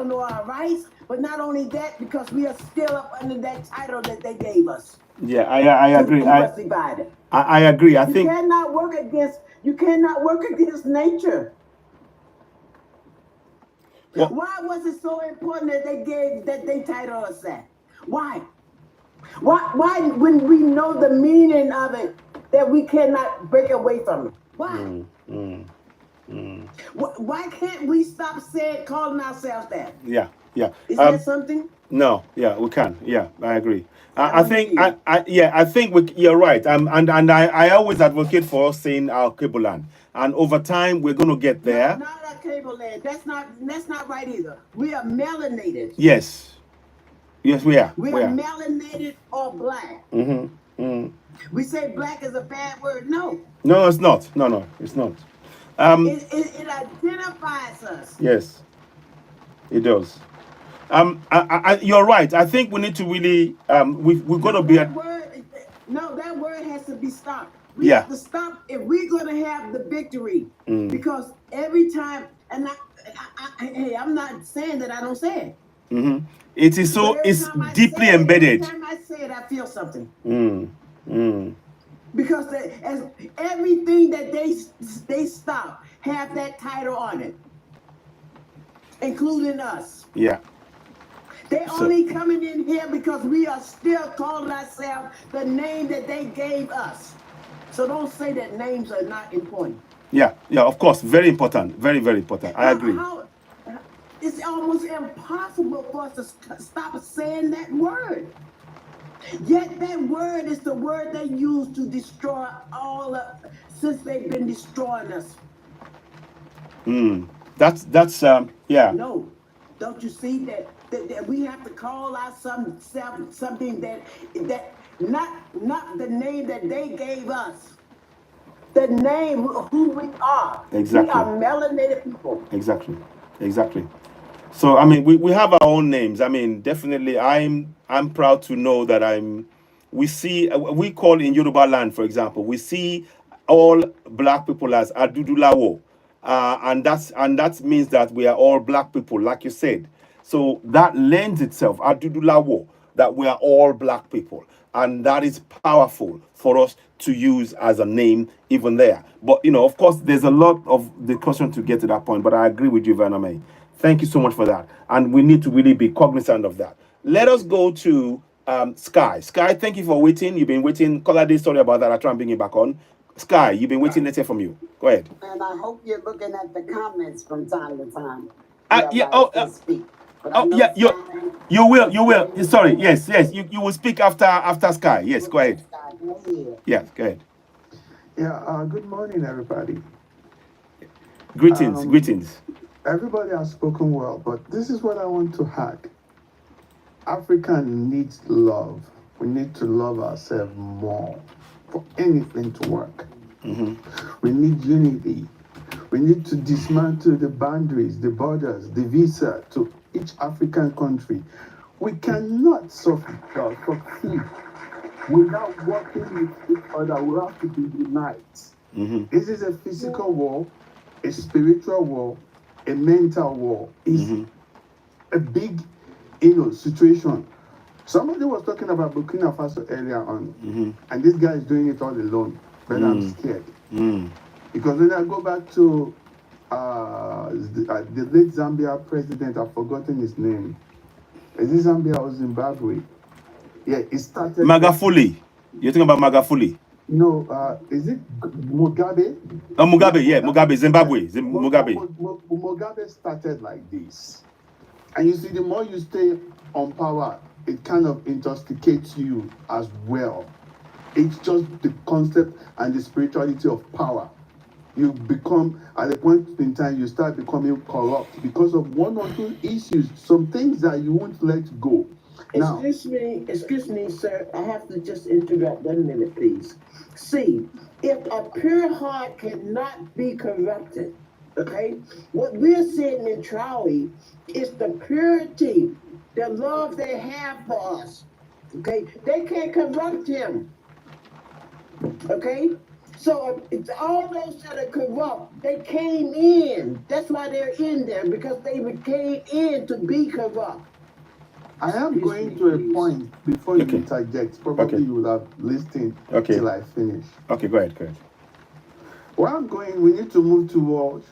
know our rights. But not only that, because we are still up under that title that they gave us. Yeah, I agree. I agree. I think you cannot work against nature. Well, why was it so important that they titled us that? Why? Why when we know the meaning of it, that we cannot break away from it? Why? Why can't we stop calling ourselves that? Yeah. Is that something? No, yeah, we can. Yeah, I agree. I think you're right. And I always advocate for us saying our Cable Land. And over time, we're going to get there. No, not our Cable Land. That's not right either. We are melanated. Yes, we are. We are melanated or black. We say black is a bad word. No, No, it's not. No, it's not. it identifies us. Yes, it does. You're right. I think we need to really we've got to be at That word has to be stopped. We Yeah. have to stop if we're going to have the victory. Mm. Because every time, and hey, I'm not saying that I don't say it. Mhm. It is But so every it's time I deeply say it, embedded. Every time I say it, I feel something. Mm. Because as everything that they stop have that title on it, including us. Yeah. They So- only coming in here because we are still calling ourselves the name that they gave us. So don't say that names are not important. Yeah, of course, very important, very important. I agree. It's almost impossible for us to stop saying that word. Yet that word is the word they use to destroy since they've been destroying us. That's yeah. No, don't you see that we have to call out something that not the name that they gave us, the name who we are. Exactly. We are melanated people. Exactly. So I mean, we have our own names. I mean, definitely, I'm proud to know that we call in Yoruba land, for example, we see all black people as Adudulawo, and that means that we are all black people, like you said. So that lends itself Adudulawo, that we are all black people, and that is powerful for us to use as a name even there. But of course, there's a lot of discussion to get to that point. But I agree with you, Vanna May. Thank you so much for that. And we need to really be cognizant of that. Let us go to Sky. Sky, thank you for waiting. You've been waiting. Colade, sorry about that. I'll try and bring you back on. Sky, you've been waiting. Let's hear from you. Go ahead. And I hope you're looking at the comments from time to time. Speak. Yeah. You will. Sorry. Yes. You will speak after Sky. Yes. Go ahead. Yes. Go ahead. Yeah, good morning, everybody. Greetings. Everybody has spoken well, but this is what I want to add. Africa needs love. We need to love ourselves more for anything to work. Mm-hmm. We need unity. We need to dismantle the boundaries, the borders, the visa to each African country. We cannot succeed without working with each other. We have to be united. Mm-hmm. This is a physical war, a spiritual war, a mental war. It's a big, situation. Somebody was talking about Burkina Faso earlier on, and this guy is doing it all alone. But I'm scared because when I go back to the late Zambia president, I've forgotten his name. Is it Zambia or Zimbabwe? Yeah, it started. Magafuli. You're talking about Magafuli? No, is it Mugabe? Oh, Mugabe, yeah, Mugabe, Zimbabwe. Mugabe. Mugabe started like this. And you see, the more you stay on power, it kind of intoxicates you as well. It's just the concept and the spirituality of power. You become, at a point in time, you start becoming corrupt because of one or two issues, some things that you won't let go. Now, Excuse me, sir. I have to just interrupt 1 minute, please. See, if a pure heart cannot be corrupted, okay, what we're seeing in Trolley is the purity, the love they have for us. Okay, they can't corrupt him. Okay, so it's all those that are corrupt. They came in. That's why they're in there, because they came in to be corrupt. I am going to a point before you interject. Probably you will have listened till I finish. Okay, go ahead. Where I'm going, we need to move towards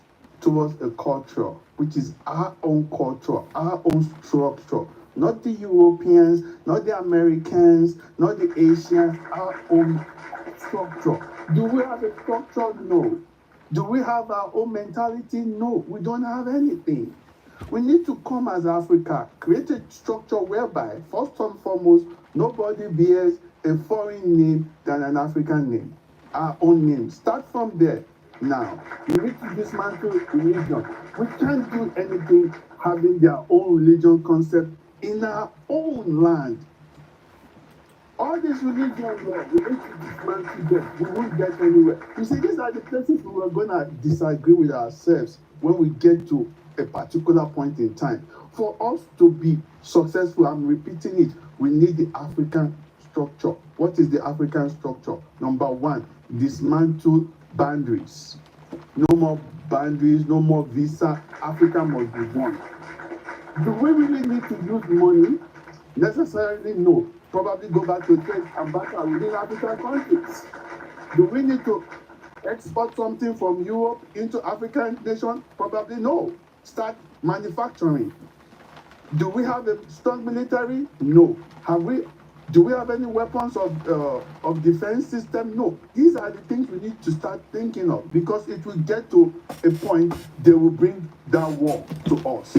a culture, which is our own culture, our own structure. Not the Europeans, not the Americans, not the Asians, our own structure. Do we have a structure? No. Do we have our own mentality? No. We don't have anything. We need to come as Africa, create a structure whereby, first and foremost, nobody bears a foreign name than an African name. Our own name. Start from there. Now, we need to dismantle religion. We can't do anything having their own religion concept in our own land. All these religions, we need to dismantle them. We won't get anywhere. You see, these are the places we were going to disagree with ourselves when we get to a particular point in time. For us to be successful, I'm repeating it, we need the African structure. What is the African structure? Number one, dismantle boundaries. No more boundaries, no more visa. Africa must be one. Do we really need to use money? Necessarily no. Probably go back to trade ambassador within African countries. Do we need to export something from Europe into African nation? Probably no. Start manufacturing. Do we have a strong military? No. Do we have any weapons of defense system? No. These are the things we need to start thinking of, because it will get to a point they will bring that war to us.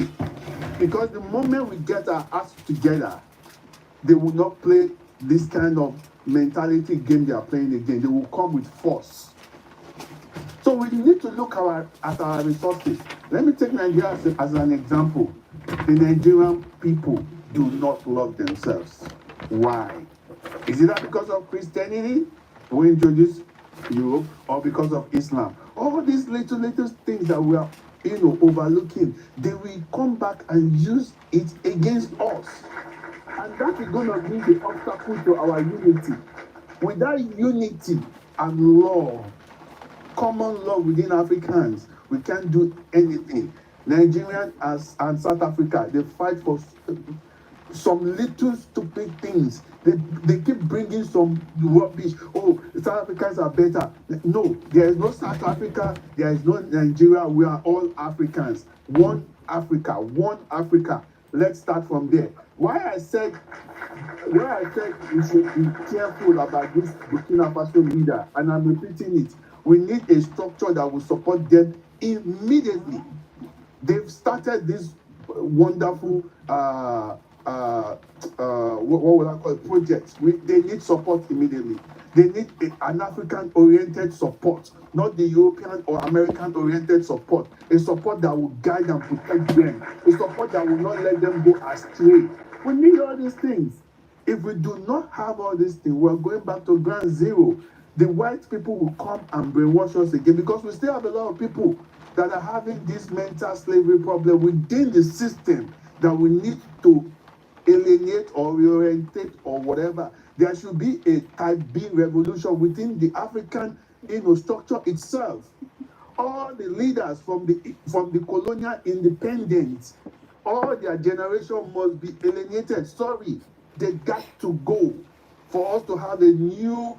Because the moment we get our acts together, they will not play this kind of mentality game they are playing again. They will come with force. So we need to look at our resources. Let me take Nigeria as an example. The Nigerian people do not love themselves. Why? Is it that because of Christianity we introduced Europe, or because of Islam? All these little things that we are overlooking, they will come back and use it against us. And that is going to be the obstacle to our unity. Without unity and law, common law within Africans, we can't do anything. Nigerian and South Africa, they fight for some little stupid things. They keep bringing some rubbish. Oh, South Africans are better. No, there is no South Africa. There is no Nigeria. We are all Africans. One Africa. One Africa. Let's start from there. Why I said we should be careful about this Burkina Faso leader, and I'm repeating it. We need a structure that will support them immediately. They've started this wonderful what would I call it, projects. They need support immediately. They need an African-oriented support, not the European or American-oriented support. A support that will guide and protect them. A support that will not let them go astray. We need all these things. If we do not have all these things, we're going back to ground zero. The white people will come and brainwash us again, because we still have a lot of people that are having this mental slavery problem within the system that we need to alienate or reorientate or whatever. There should be a type B revolution within the African structure itself. All the leaders from the colonial independence, all their generation must be alienated. Sorry, they got to go for us to have a new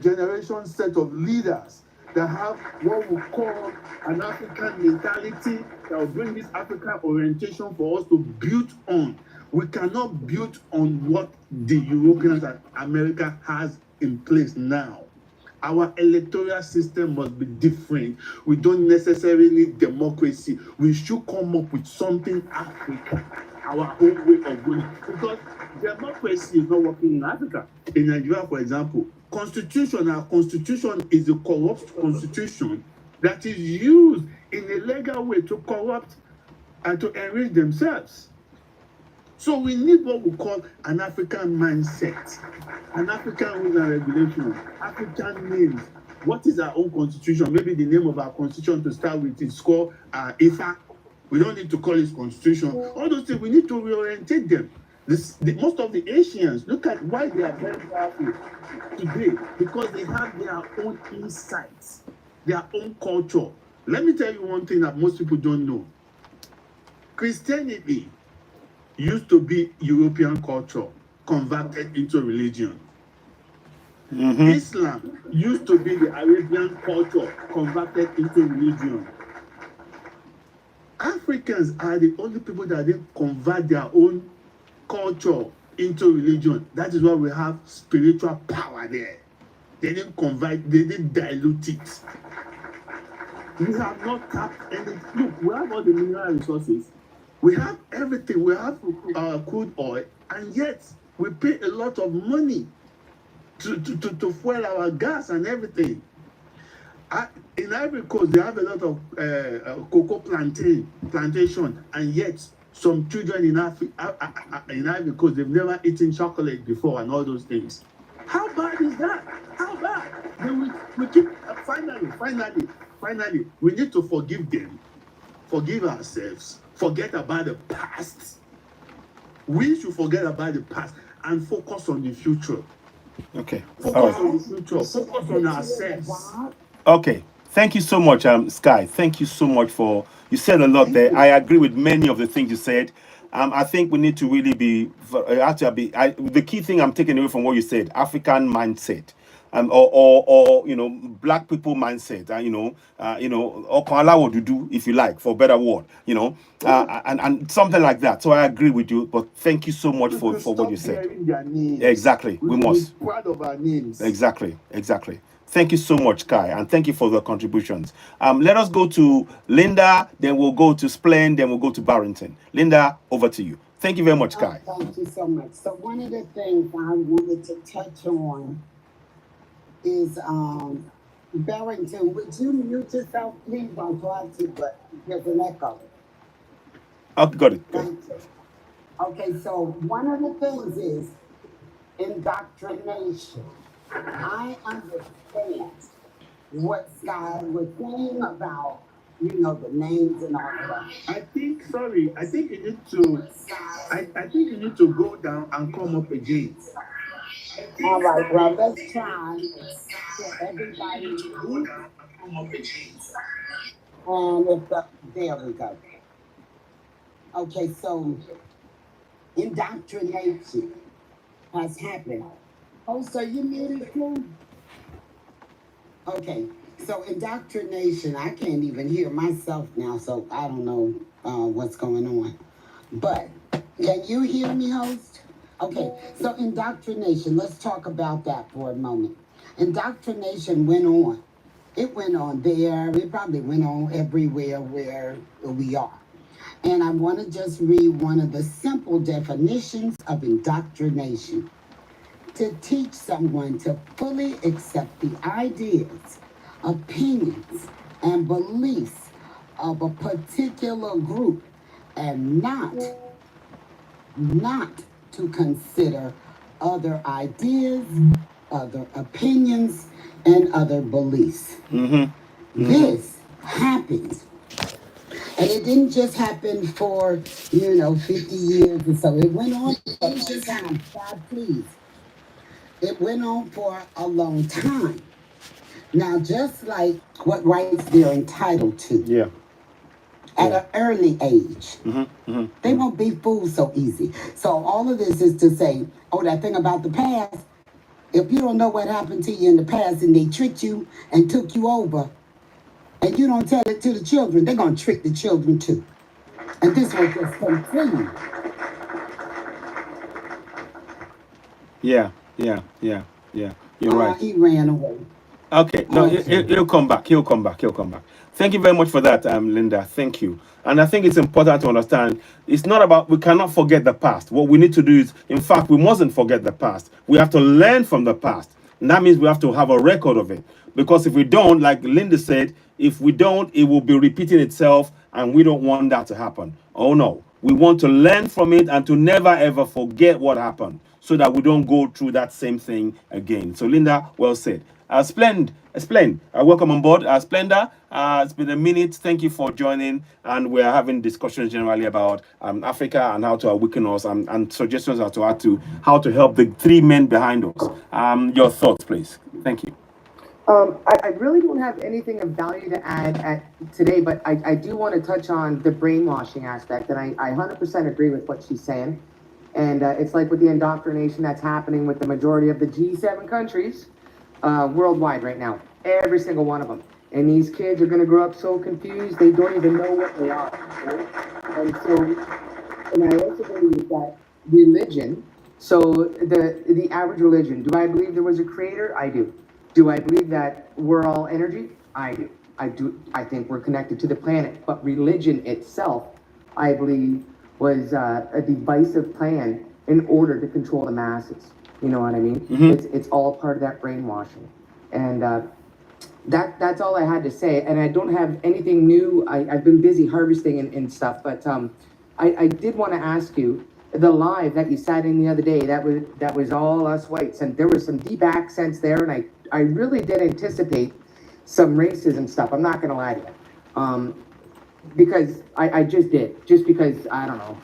generation set of leaders that have what we call an African mentality, that will bring this African orientation for us to build on. We cannot build on what the Europeans and America has in place now. Our electoral system must be different. We don't necessarily need democracy. We should come up with something African, our own way of going. Because democracy is not working in Africa. In Nigeria, for example, our constitution is a corrupt constitution that is used in a legal way to corrupt and to enrich themselves. So we need what we call an African mindset, an African rules and regulations, African names. What is our own constitution? Maybe the name of our constitution to start with is called IFA. We don't need to call it constitution. All those things, we need to reorientate them. Most of the Asians, look at why they are very powerful today, because they have their own insights, their own culture. Let me tell you one thing that most people don't know. Christianity used to be European culture converted into religion. Islam used to be the Arabian culture converted into religion. Africans are the only people that didn't convert their own culture into religion. That is why we have spiritual power there. They didn't convert, they didn't dilute it. We have not tapped anything. Look, we have all the mineral resources. We have everything. We have crude oil, and yet we pay a lot of money to fuel our gas and everything. In Ivory Coast, they have a lot of cocoa plantation, and yet some children in Ivory Coast, they've never eaten chocolate before and all those things. How bad is that? How bad? Then we keep finally, we need to forgive them, forgive ourselves, forget about the past. We should forget about the past and focus on the future. Okay. Focus All right. on the future. Focus on ourselves. Okay. Thank you so much, Sky. Thank you so much for you said a lot there. I agree with many of the things you said. I think we need to really be the key thing I'm taking away from what you said, African mindset. Or black people mindset, or Kwalawo Dudu, if you like, for a better word, and something like that. So I agree with you, but thank you so much for what you said. Their names. Exactly, we must. Be proud of our names. Exactly. Thank you so much, Kai, and thank you for the contributions. Let us go to Linda, then we'll go to Splend, then we'll go to Barrington. Linda, over to you. Thank you very much, Kai. Thank you so much. So one of the things I wanted to touch on is Barrington, would you mute yourself, please? I'm glad to, but there's an echo. Oh, got it. Thank you. Okay, so one of the things is indoctrination. I understand what Sky was saying about, the names and all of that. I think you need to I think you need to go down and come up again. All right, well, let's try for everybody to mute. And there we go. Okay, so indoctrination has happened. Oh, so you muted too? Okay, so indoctrination, I can't even hear myself now, so I don't know what's going on. But can you hear me, host? Okay, so indoctrination, let's talk about that for a moment. Indoctrination went on. It went on there. It probably went on everywhere where we are. And I want to just read one of the simple definitions of indoctrination. To teach someone to fully accept the ideas, opinions, and beliefs of a particular group and not to consider other ideas, other opinions, and other beliefs. This happened. And it didn't just happen for, 50 years or so. It went on for a long time. God, please. It went on for a long time. Now, just like what rights they're entitled to. Yeah. At an early age. They won't be fooled so easy. So all of this is to say, that thing about the past, if you don't know what happened to you in the past and they tricked you and took you over, and you don't tell it to the children, they're going to trick the children too. And this will just continue. Yeah. You're right. He ran away. Okay, no, he'll come back. Thank you very much for that, Linda. Thank you. And I think it's important to understand it's not about, we cannot forget the past. What we need to do is, in fact, we mustn't forget the past. We have to learn from the past. And that means we have to have a record of it. Because if we don't, like Linda said, if we don't, it will be repeating itself, and we don't want that to happen. Oh no, we want to learn from it and to never ever forget what happened, so that we don't go through that same thing again. So Linda, well said. Splend, welcome on board. Splenda, it's been a minute. Thank you for joining, and we're having discussions generally about Africa and how to awaken us, and suggestions as to how to help the three men behind us. Your thoughts, please. Thank you. I really don't have anything of value to add today, but I do want to touch on the brainwashing aspect, and I 100% agree with what she's saying. And it's like with the indoctrination that's happening with the majority of the G7 countries worldwide right now, every single one of them. And these kids are going to grow up so confused, they don't even know what they are. Right? And I also believe that religion, so the average religion, do I believe there was a creator? I do. Do I believe that we're all energy? I do. I think we're connected to the planet. But religion itself, I believe, was a divisive plan in order to control the masses. You know what I mean? It's all part of that brainwashing. And that's all I had to say. And I don't have anything new. I've been busy harvesting and stuff. But I did want to ask you, the live that you sat in the other day, that was all us whites, and there was some deep accents there, and I really did anticipate some racism stuff. I'm not gonna lie to you. Because I just did. Just because, I don't know,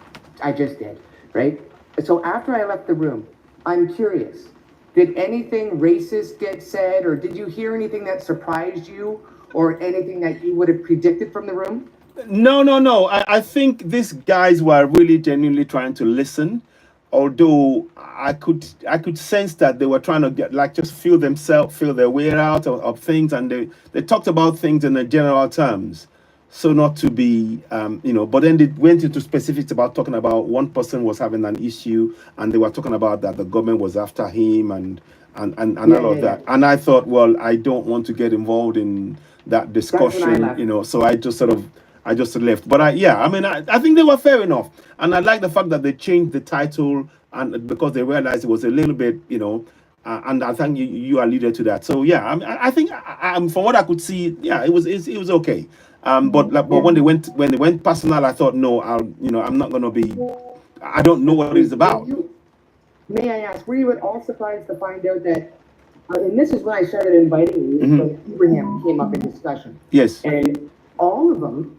I just did, right? So after I left the room, I'm curious, did anything racist get said, or did you hear anything that surprised you, or anything that you would have predicted from the room? No. I think these guys were really genuinely trying to listen, although I could sense that they were trying to get like just feel their way out of things, and they talked about things in the general terms, so not to be But then they went into specifics about talking about one person was having an issue, and they were talking about that the government was after him and Yeah, all of yeah, that. yeah. And I thought, well, I don't want to get involved in that That's when I discussion, left. so I just left. But I think they were fair enough, and I like the fact that they changed the title, and because they realized it was a little bit, and I think you alluded to that. So yeah, I think from what I could see, yeah, it was okay. But Yeah. when they went personal, I thought no, I'm not gonna be. I don't know what it's Were about. you, may I ask, were you at all surprised to find out that, and this is when I started inviting you, Mhm. when Abraham came up in discussion, Yes, and all of them,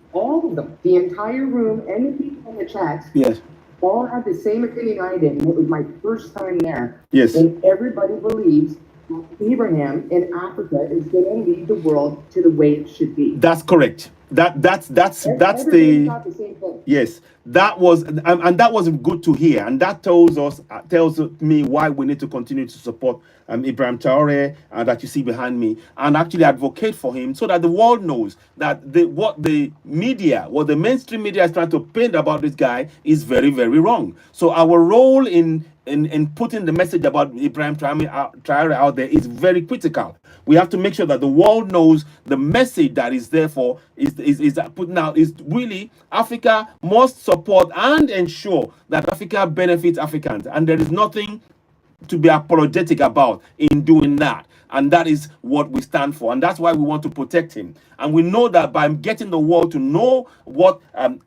the entire room and the people in the chats, yes, all had the same opinion I did, and it was my first time there. yes. And everybody believes that Abraham in Africa is going to lead the world to the way it should be. That's correct. That's Everybody the thought the same thing. yes. That was and that was good to hear, and that tells me why we need to continue to support Ibrahim Traore that you see behind me, and actually advocate for him, so that the world knows that what the mainstream media is trying to paint about this guy is very, very wrong. So our role in putting the message about Ibrahim Traore out there is very critical. We have to make sure that the world knows the message that is therefore is putting out is really Africa must support and ensure that Africa benefits Africans, and there is nothing to be apologetic about in doing that. And that is what we stand for. And that's why we want to protect him. And we know that by getting the world to know what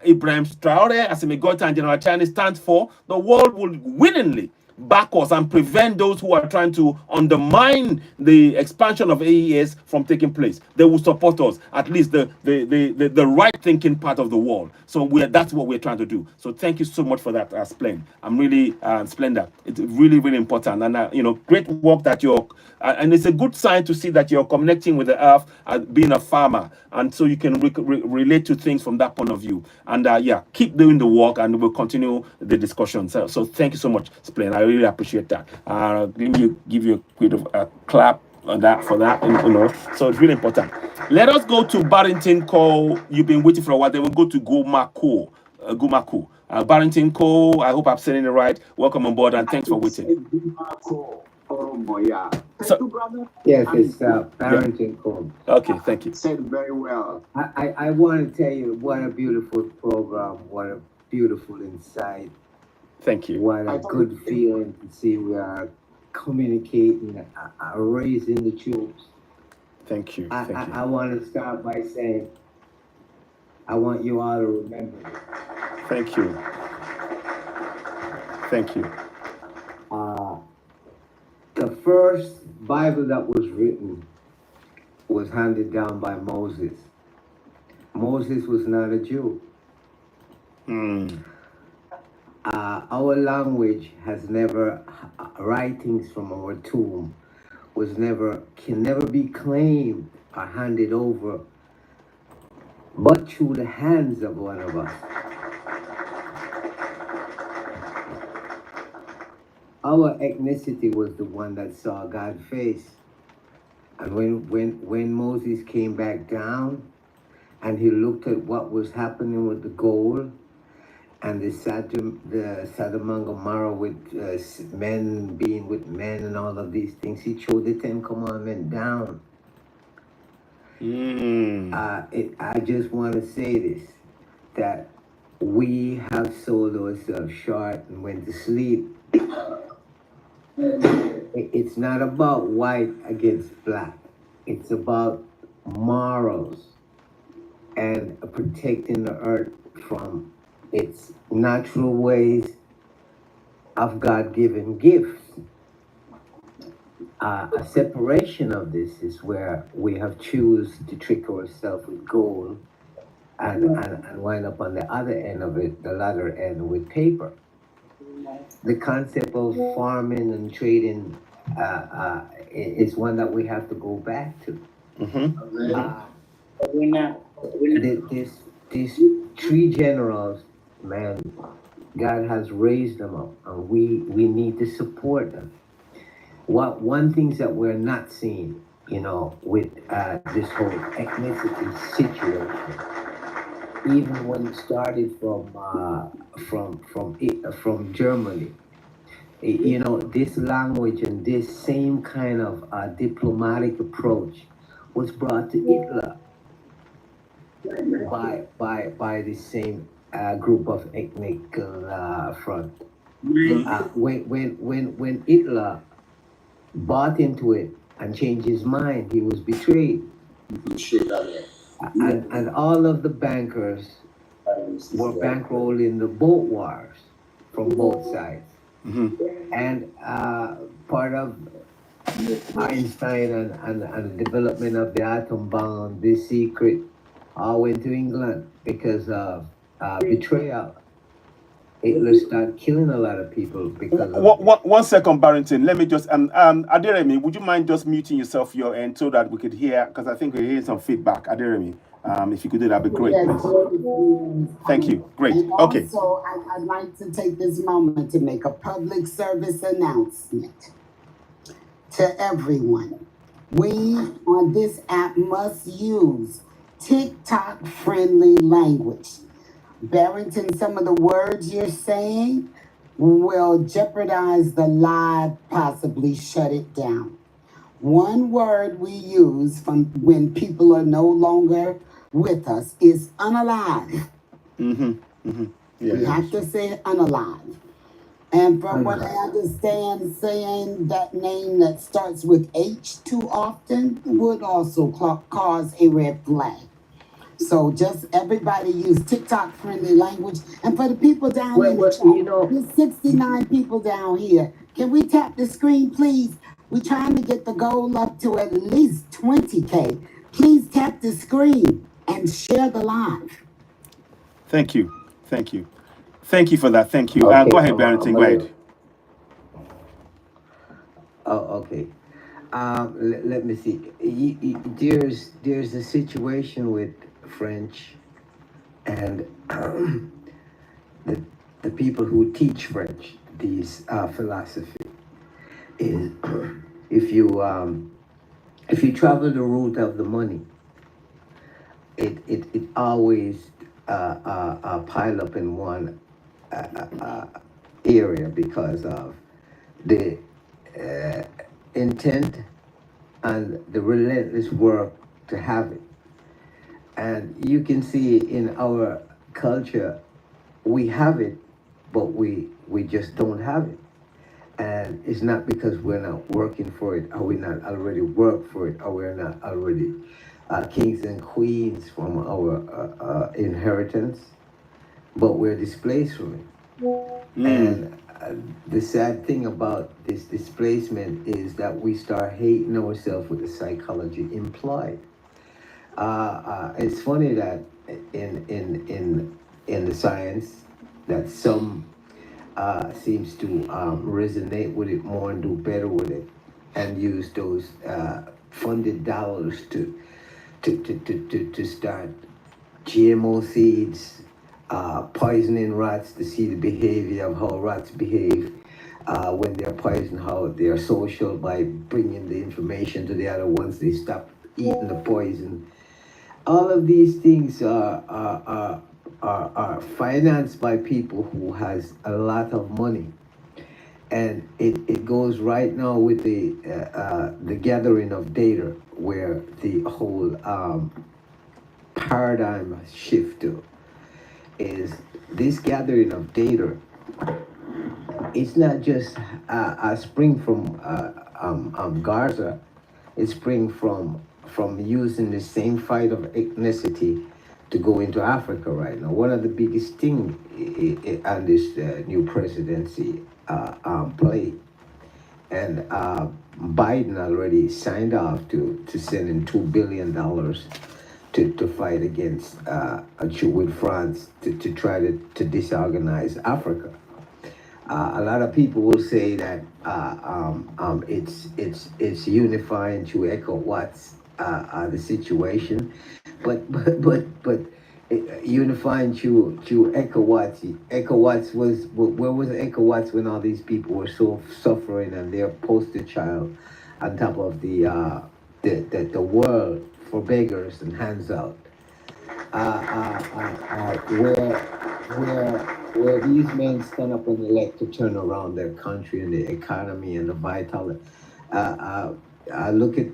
Ibrahim Traore, Assimi Goïta, and General Chani stands for, the world will willingly back us and prevent those who are trying to undermine the expansion of AES from taking place. They will support us, at least the right thinking part of the world. So that's what we're trying to do. So thank you so much for that, Splen. I'm really Splendor. It's really, really important, and great work that you're. And it's a good sign to see that you're connecting with the earth, being a farmer, and so you can relate to things from that point of view. And keep doing the work, and we'll continue the discussion. So thank you so much, Splen. I really appreciate that. Give you a bit of a clap on that for that. So it's really important. Let us go to Barrington Cole. You've been waiting for a while. Then we'll go to Gumaku. Barrington Cole, I hope I'm saying it right. Welcome on board, and thanks for waiting. So, Yes, it's Barrington Cole. okay, thank you. Said very well. I want to tell you what a beautiful program, what a beautiful insight, Thank you. what a good feeling to see we are communicating, raising the troops. Thank you. Thank you. I want to start by saying, I want you all to remember this. Thank you. Thank you. The first Bible that was written was handed down by Moses. Moses was not a Jew. Our language has never, writings from our tomb can never be claimed or handed over, but through the hands of one of us. Our ethnicity was the one that saw God's face. And when Moses came back down and he looked at what was happening with the gold and the Sodom and Gomorrah with men being with men and all of these things, he threw the 10 Commandments down. I just want to say this, that we have sold ourselves short and went to sleep. It's not about white against black. It's about morals and protecting the earth from It's natural ways of God-given gifts. A separation of this is where we have chosen to trick ourselves with gold and wind up on the other end of it, the latter end, with paper. The concept of farming and trading is one that we have to go back to. Mm-hmm. These three generals, man, God has raised them up, and we need to support them. One things that we're not seeing, with this whole ethnicity situation, even when it started from Germany, this language and this same kind of diplomatic approach was brought to Hitler by the same group of ethnic front. When Hitler bought into it and changed his mind, he was betrayed. And all of the bankers were bankrolling the boat wars from both sides. Mm-hmm. And part of Einstein and the development of the atom bomb, this secret, all went to England because of betrayal. Hitler started killing a lot of people because of... One second, Barrington. Let me just Aderemi, would you mind just muting yourself your end so that we could hear, because I think we're hearing some feedback. Aderemi, if you could do that, would be great, please. Thank you. Great. And Okay. also, I'd like to take this moment to make a public service announcement to everyone. We on this app must use TikTok-friendly language. Barrington, some of the words you're saying will jeopardize the live, possibly shut it down. One word we use from when people are no longer with us is unalive. Mm-hmm. Mm-hmm. Yeah. We have to say unalive. And from what I understand, saying that name that starts with H too often would also cause a red flag. So just everybody use TikTok friendly language. And for the people down in the chat, there's 69 people down here. Can we tap the screen, please? We're trying to get the goal up to at least 20K. Please tap the screen and share the live. Thank you. Thank you. Thank you for that. Thank you. Okay, Go ahead, Barrington. Go ahead. Oh, okay. Let me see. There's a situation with French and the people who teach French, these philosophy, is if you travel the route of the money, it always pile up in one area because of the intent and the relentless work to have it. And you can see in our culture, we have it, but we just don't have it. And it's not because we're not working for it, or we're not already work for it, or we're not already kings and queens from our inheritance, but we're displaced from it. And the sad thing about this displacement is that we start hating ourselves with the psychology implied. It's funny that in the science that some seems to resonate with it more and do better with it, and use those funded dollars to start GMO seeds, poisoning rats to see the behavior of how rats behave when they're poisoned, how they're social by bringing the information to the other ones. They stop eating the poison. All of these things are financed by people who has a lot of money, and it goes right now with the gathering of data, where the whole paradigm shift to is this gathering of data. It's not just a spring from Gaza. It spring from using the same fight of ethnicity to go into Africa right now. One of the biggest thing on this new presidency play, and Biden already signed off to send in $2 billion to fight against with France to try to disorganize Africa. A lot of people will say that it's unifying to ECOWAS the situation, but unifying to ECOWAS. ECOWAS was where was ECOWAS when all these people were so suffering and their poster child on top of the world for beggars and hands out. Where these men stand up and elect to turn around their country and the economy and the vitality. Look at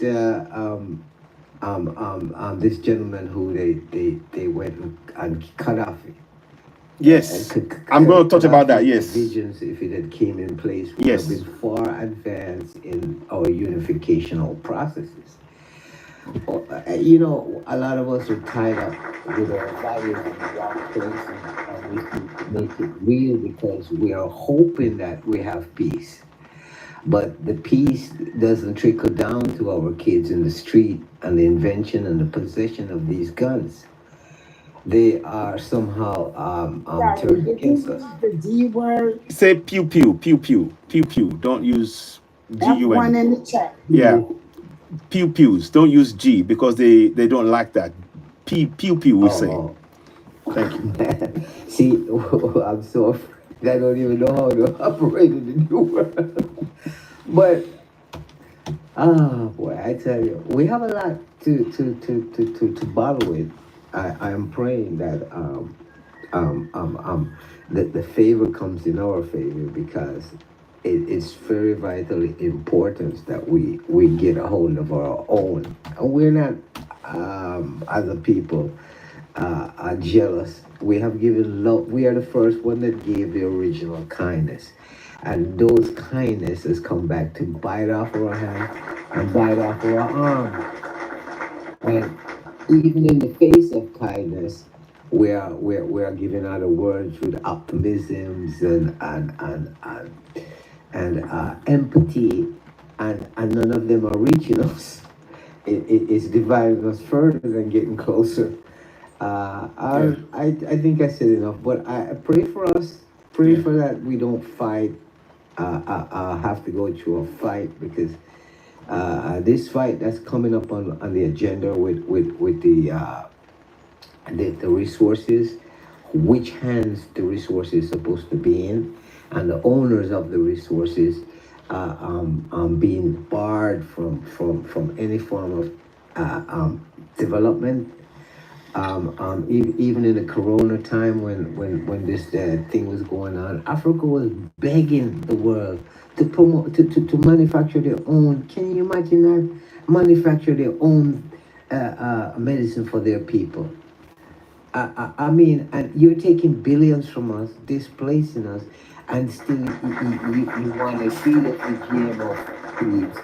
this gentleman who they went and Gaddafi. Yes, I'm going to talk about that. Yes, Visions, if it had came in place, would yes. have been far advanced in our unificational processes. You know, a lot of us are tied up with our values in the wrong place, and we need to make it real because we are hoping that we have peace. But the peace doesn't trickle down to our kids in the street and the invention and the possession of these guns. They are somehow turned against us. The D word. Say pew pew pew pew pew pew. Don't use F1 GUN. in the chat. Yeah, pew pews. Don't use G because they don't like that. Pew pew. We say. Oh, Thank you. see, I'm so afraid. I don't even know how to operate in the new world. But boy, I tell you, we have a lot to battle with. I am praying that the favor comes in our favor because it's very vitally important that we get a hold of our own. And we're not as a people are jealous. We have given love. We are the first one that gave the original kindness. And those kindness has come back to bite off our hand and bite off our arm. And even in the face of kindness, we are giving other words with optimisms and empathy, and none of them are reaching us. It's dividing us further than getting closer. I think I said enough, but I pray for us. Pray for that we don't fight. Have to go through a fight because this fight that's coming up on the agenda with the resources, which hands the resources supposed to be in, and the owners of the resources being barred from any form of development. Even in the Corona time when this thing was going on, Africa was begging the world to promote to manufacture their own. Can you imagine that? Manufacture their own medicine for their people. I mean, and you're taking billions from us, displacing us, and still you want to feed us with GMO foods.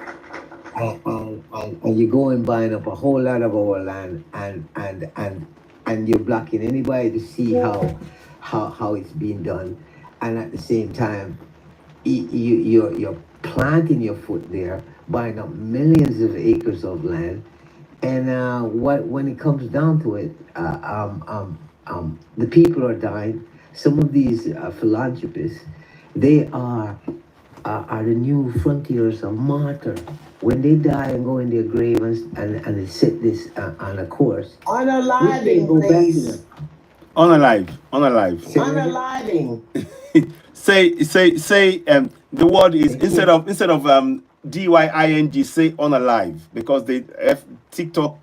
And you go and buying up a whole lot of our land, and you're blocking anybody to see how it's being done, and at the same time, you're planting your foot there, buying up millions of acres of land, and when it comes down to it, the people are dying. Some of these philanthropists, they are the new frontiers of martyr. When they die and go in their grave and they set this on a course, Unaliving, please. Unalive. Unaliving. Say the word is instead of DYING, say unalive, because TikTok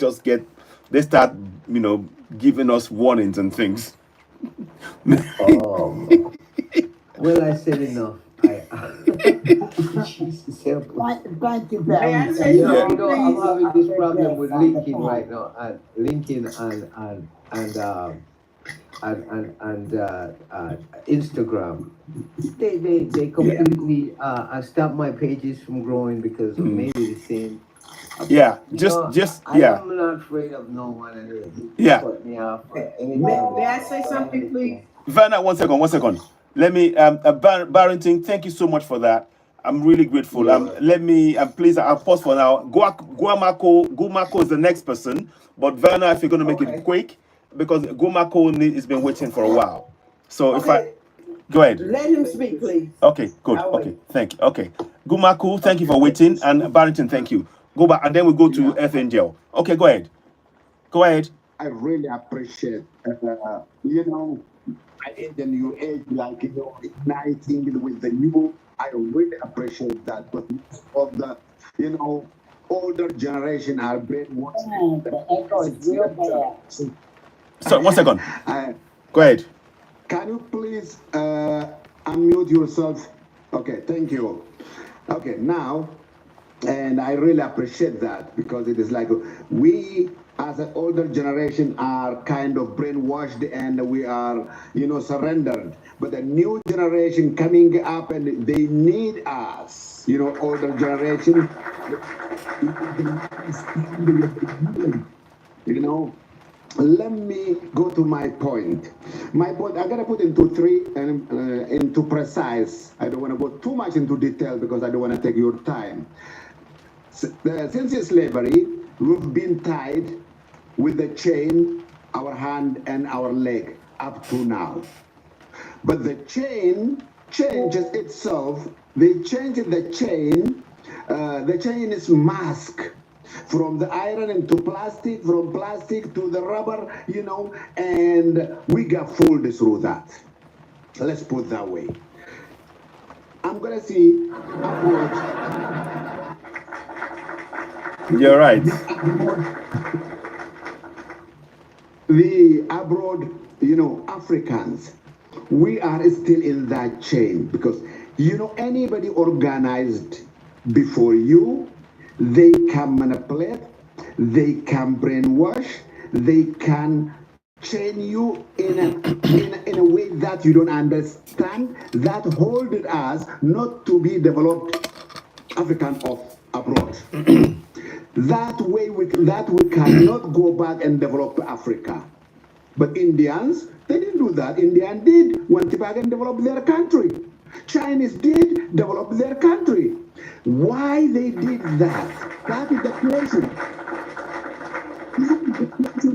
they start giving us warnings and things. Oh, well, I said enough. Jesus help us. Thank you, May I Barry. say You something, know, I'm please? having this problem with LinkedIn right now, and LinkedIn and Instagram. They completely stopped my pages from growing because of maybe the same Yeah, No, I yeah, am not afraid of no one, and it yeah. put me off May I anytime. say something, please? Vanna, one second. Let me, Barrington, thank you so much for that. I'm really grateful. Yeah. Let me, please, I'll pause for now. Guamako is the next person, but Vanna, if you're going to make it Okay. quick, because Guamako has been waiting for a while. So if I, Okay. go ahead. Let him speak, please. Okay, good. I'll Okay, wait. thank you. Okay, Gumaku, thank you for waiting, and Barrington, thank you. Go back, and then we go to Yeah. F Angel. Okay, go ahead. Go ahead. I really appreciate, in the new age, like, igniting with the new. I really appreciate that. But most of the, older generation are brainwashed. Oh, the echo is real bad. So, one second. I, Go ahead. Can you please unmute yourself? Okay, thank you. Okay, now, and I really appreciate that, because it is like we as an older generation are kind of brainwashed, and we are, surrendered. But the new generation coming up, and they need us, older generation. Let me go to my point. My point, I gotta put into three and into precise. I don't want to go too much into detail because I don't want to take your time. Since slavery, we've been tied with the chain, our hand and our leg, up to now. But the chain changes itself. They change the chain. The chain is masked. From the iron into plastic, from plastic to the rubber, and we got fooled through that. Let's put it that way. I'm gonna see abroad. You're right. The abroad, Africans, we are still in that chain, because, anybody organized before you, they can manipulate, they can brainwash, they can chain you in a way that you don't understand, that holded us not to be developed African of abroad. That way we cannot go back and develop Africa. But Indians, they didn't do that. Indians did went back and develop their country. Chinese did develop their country. Why they did that? That is the question.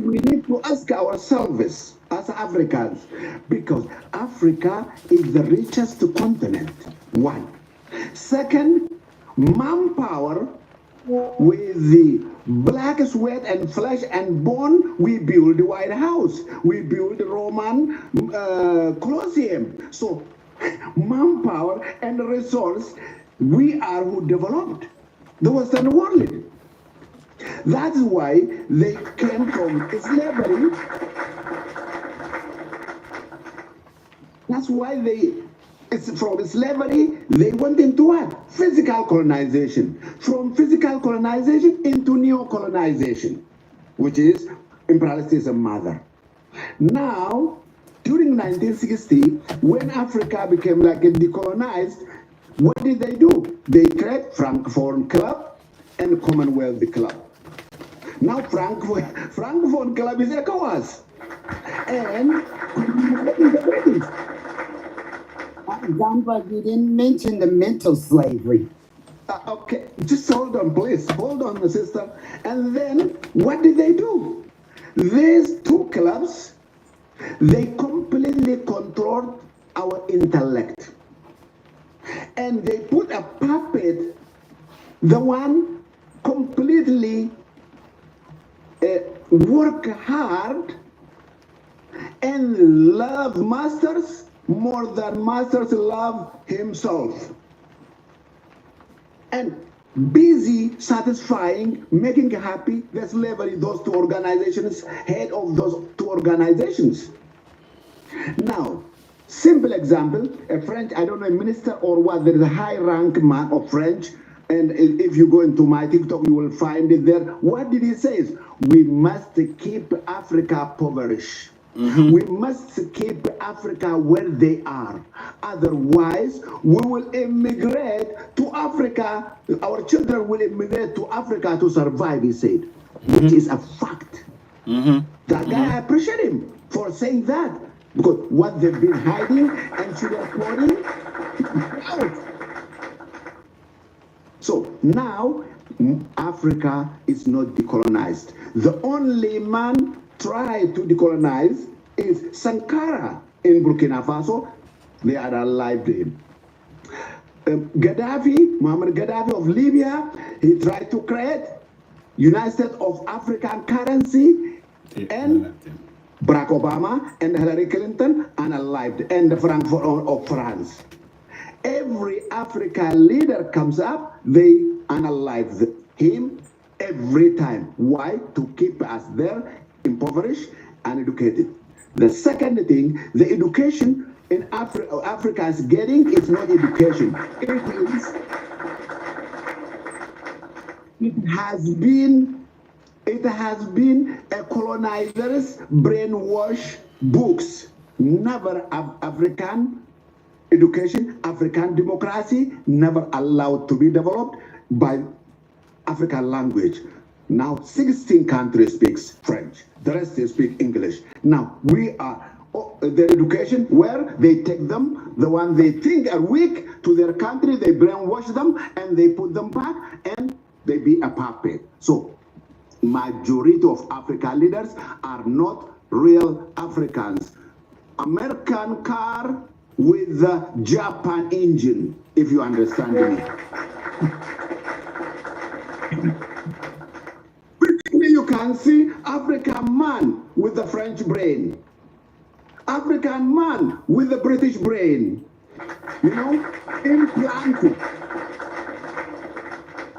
We need to ask ourselves as Africans, because Africa is the richest continent. One. Second, manpower. With the black sweat and flesh and bone, we build the White House. We build the Roman Colosseum. So, manpower and resource, we are who developed the Western world. That's why they came from slavery. That's why from slavery, they went into what? Physical colonization. From physical colonization into neo-colonization, which is imperialism mother. Now, during 1960, when Africa became like a decolonized, what did they do? They created Francophone Club and Commonwealth Club. Now Francophone Club is ECOWAS. And the British. But you didn't mention the mental slavery. Okay, just hold on, please. Hold on, sister. And then, what did they do? These two clubs, they completely controlled our intellect. And they put a puppet, the one completely work hard and love masters more than masters love himself. And busy satisfying, making happy the slavery, those two organizations, head of those two organizations. Now, simple example, a French, I don't know, a minister or what, there is a high rank man of French, and if you go into my TikTok, you will find it there. What did he say? We must keep Africa impoverished. We must keep Africa where they are. Otherwise, we will immigrate to Africa. Our children will immigrate to Africa to survive, he said, which is a fact. That guy, I appreciate him for saying that. Because what they've been hiding and sugarcoating out. So now, Africa is not decolonized. The only man tried to decolonize is Sankara in Burkina Faso. They are alive to him. Gaddafi, Muammar Gaddafi of Libya, he tried to create United States of African currency, and Barack Obama and Hillary Clinton unalived, and the Frankfurt of France. Every African leader comes up, they unalive him every time. Why? To keep us there, impoverished and educated. The second thing, the education in Africa is getting is not education. It has been a colonizer's brainwash books. Never African education, African democracy, never allowed to be developed by African language. Now 16 countries speaks French, the rest they speak English. Now we are the education where they take them, the one they think are weak, to their country, they brainwash them and they put them back and they be a puppet. So majority of African leaders are not real Africans. American car with the Japan engine, if you understand me. You can see African man with the French brain, African man with the British brain, you know, implanted.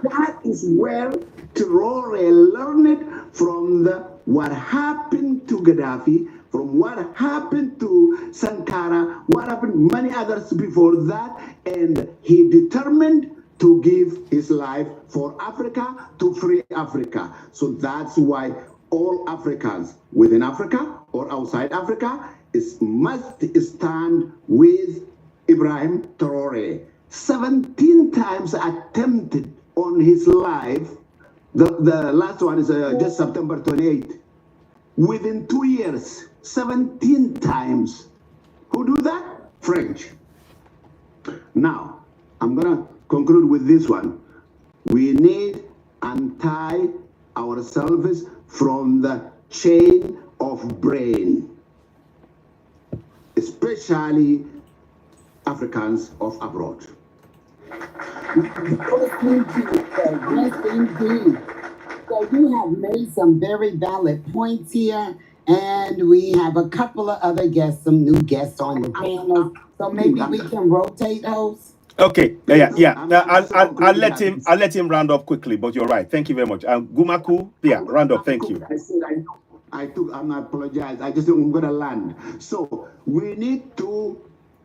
That is where Traore learned from what happened to Gaddafi, from what happened to Sankara, what happened many others before that, and he determined to give his life for Africa, to free Africa. So that's why all Africans within Africa or outside Africa must stand with Ibrahim Traore. 17 times attempted on his life. The last one is just September 28. Within 2 years, 17 times. Who do that? French. Now, I'm gonna conclude with this one. We need untie ourselves from the chain of brain, especially Africans of abroad. Yes, indeed. So you have made some very valid points here, and we have a couple of other guests, some new guests on the panel. So maybe we can rotate hosts. Okay, yeah. I'll let him round up quickly, but you're right. Thank you very much. Gumaku, yeah, round up. Thank you. I'm not apologize. I just I'm gonna land. So we need to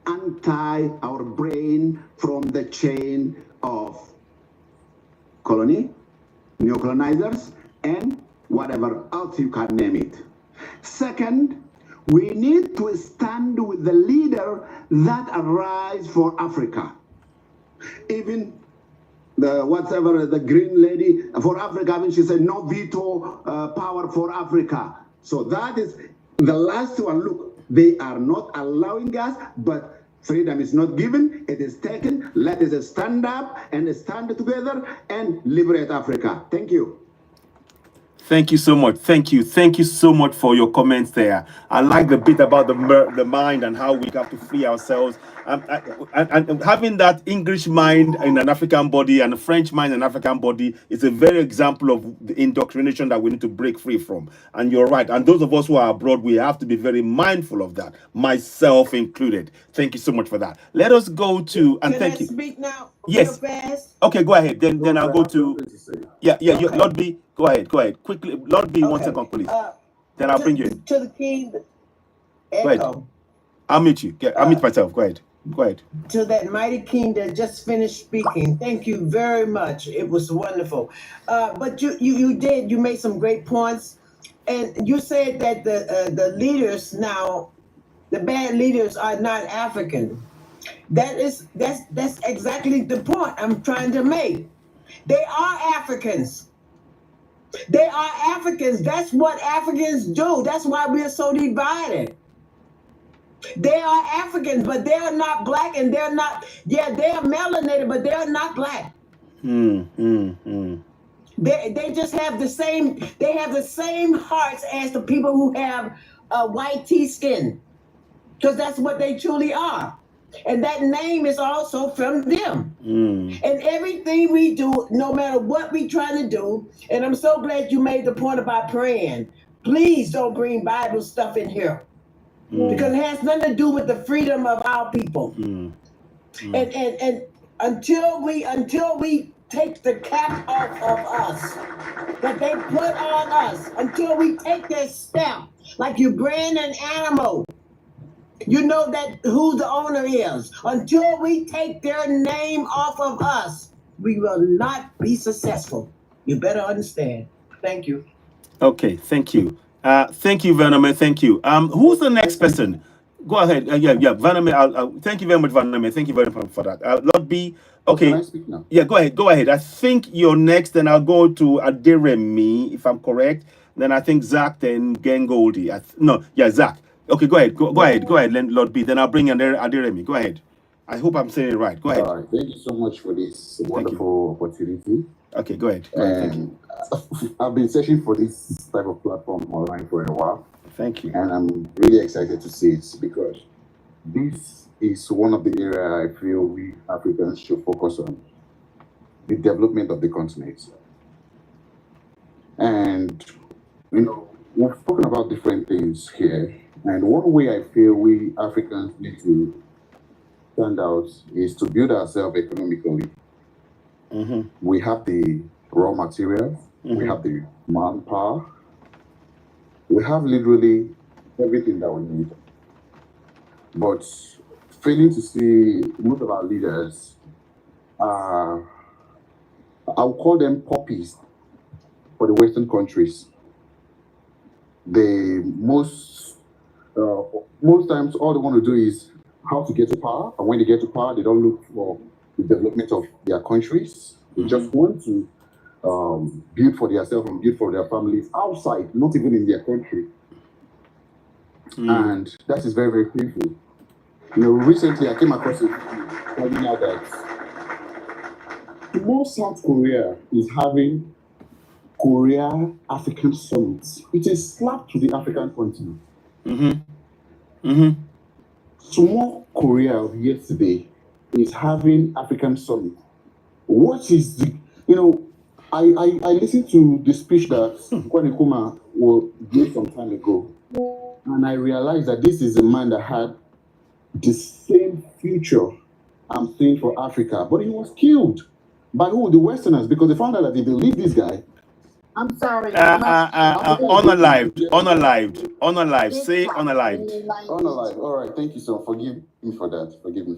untie our brain from the chain of colony, neocolonizers, and whatever else you can name it. Second, we need to stand with the leader that arise for Africa. Even the green lady for Africa, I mean, she said no veto power for Africa. So that is the last one. Look, they are not allowing us, but freedom is not given, it is taken. Let us stand up and stand together and liberate Africa. Thank you. Thank you so much. Thank you so much for your comments there. I like the bit about the mind and how we have to free ourselves. And having that English mind in an African body and a French mind in an African body is a very example of the indoctrination that we need to break free from. And you're right. And those of us who are abroad, we have to be very mindful of that, myself included. Thank you so much for that. Let us go to and thank you. Speak now? Yes. Real fast? Okay, go ahead. Then I'll go to Okay. Lord B. Go ahead. Quickly, Lord B. 1 second, please. Then I'll bring you in. To the king. Go ahead. Echo. I'll meet you. I'll meet myself. Go ahead. To that mighty king that just finished speaking. Thank you very much. It was wonderful. But you made some great points. And you said that the leaders now, the bad leaders are not African. That's exactly the point I'm trying to make. They are Africans. They are Africans. That's what Africans do. That's why we're so divided. They are Africans, but they are not black, and they're not. Yeah, they are melanated, but they're not black. They just have the same. They have the same hearts as the people who have white tea skin, because that's what they truly are. And that name is also from them. And everything we do, no matter what we trying to do, and I'm so glad you made the point about praying. Please don't bring Bible stuff in here, because it has nothing to do with the freedom of our people. And until we take the cap off of us that they put on us, until we take their stamp, like you brand an animal, you know that who the owner is. Until we take their name off of us, we will not be successful. You better understand. Thank you. Okay, thank you. Thank you, Vaname. Thank you. Who's the next person? Go ahead. Yeah, Vaname. Thank you very much, Vaname. Thank you very much for that. Lord B. Okay. Can I speak now? Yeah, go ahead. Go ahead. I think you're next, then I'll go to Adiremi, if I'm correct. Then I think Zach, then Gengoldi. Zach. Okay, go ahead. Go ahead. Go ahead, Lord B. Then I'll bring in Adiremi. Go ahead. I hope I'm saying it right. Go ahead. All right. Thank you so much for this wonderful opportunity. Okay, go ahead. Go ahead. Thank you. I've been searching for this type of platform online for a while. Thank you. And I'm really excited to see it, because this is one of the areas I feel we Africans should focus on: the development of the continent. And, we've spoken about different things here. And one way I feel we Africans need to stand out is to build ourselves economically. We have the raw materials, we have the manpower, we have literally everything that we need. But failing to see most of our leaders, I'll call them puppies for the Western countries. They most times all they want to do is how to get to power, and when they get to power, they don't look for the development of their countries. They just want to build for themselves and build for their families outside, not even in their country. And that is very, very painful. Recently I came across a video pointing out that tomorrow South Korea is having Korea African Summit. It is slap to the African continent. Tomorrow Korea of yesterday is having African Summit. What is the, I listened to the speech that Kwame Nkrumah gave some time ago, and I realized that this is a man that had the same future I'm seeing for Africa, but he was killed by who? The Westerners, because they found out that if they leave this guy. I'm sorry. Unalived. Say unalived. Unalived. All right. Thank you, sir. Forgive me for that. Forgive me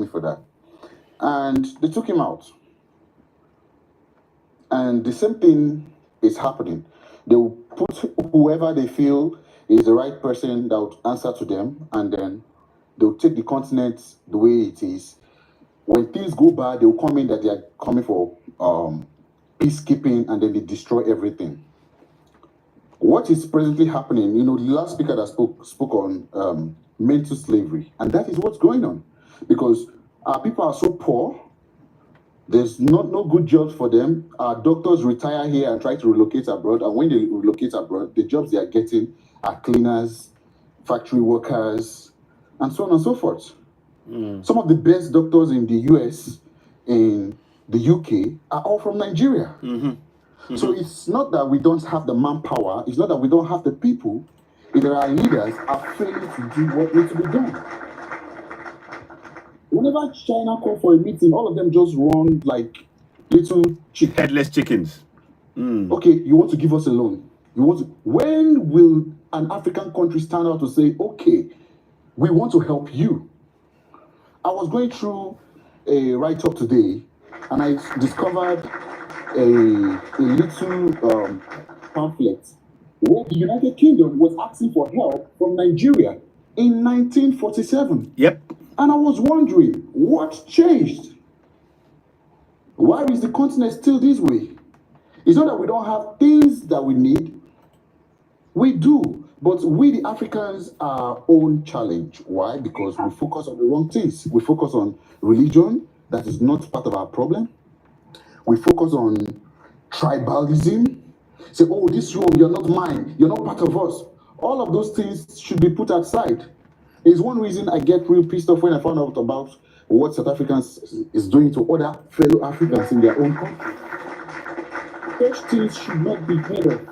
for that. And they took him out. And the same thing is happening. They will put whoever they feel is the right person that would answer to them, and then they'll take the continent the way it is. When things go bad, they'll come in that they are coming for peacekeeping, and then they destroy everything. What is presently happening, the last speaker that spoke on mental slavery, and that is what's going on, because our people are so poor. There's no good jobs for them. Our doctors retire here and try to relocate abroad, and when they relocate abroad, the jobs they are getting are cleaners, factory workers, and so on and so forth. Some of the best doctors in the US, in the UK, are all from Nigeria. So it's not that we don't have the manpower, it's not that we don't have the people, it's that our leaders are failing to do what needs to be done. Whenever China call for a meeting, all of them just run like little chickens. Headless chickens. Okay, you want to give us a loan? When will an African country stand out to say, okay, we want to help you? I was going through a write-up today, and I discovered a little pamphlet where the United Kingdom was asking for help from Nigeria in 1947. Yep. And I was wondering, what changed? Why is the continent still this way? It's not that we don't have things that we need. We do. But we, the Africans, are our own challenge. Why? Because we focus on the wrong things. We focus on religion. That is not part of our problem. We focus on tribalism. Say, oh, this room, you're not mine. You're not part of us. All of those things should be put aside. It's one reason I get real pissed off when I found out about what South Africans is doing to other fellow Africans in their own country. Such things should not be heard of.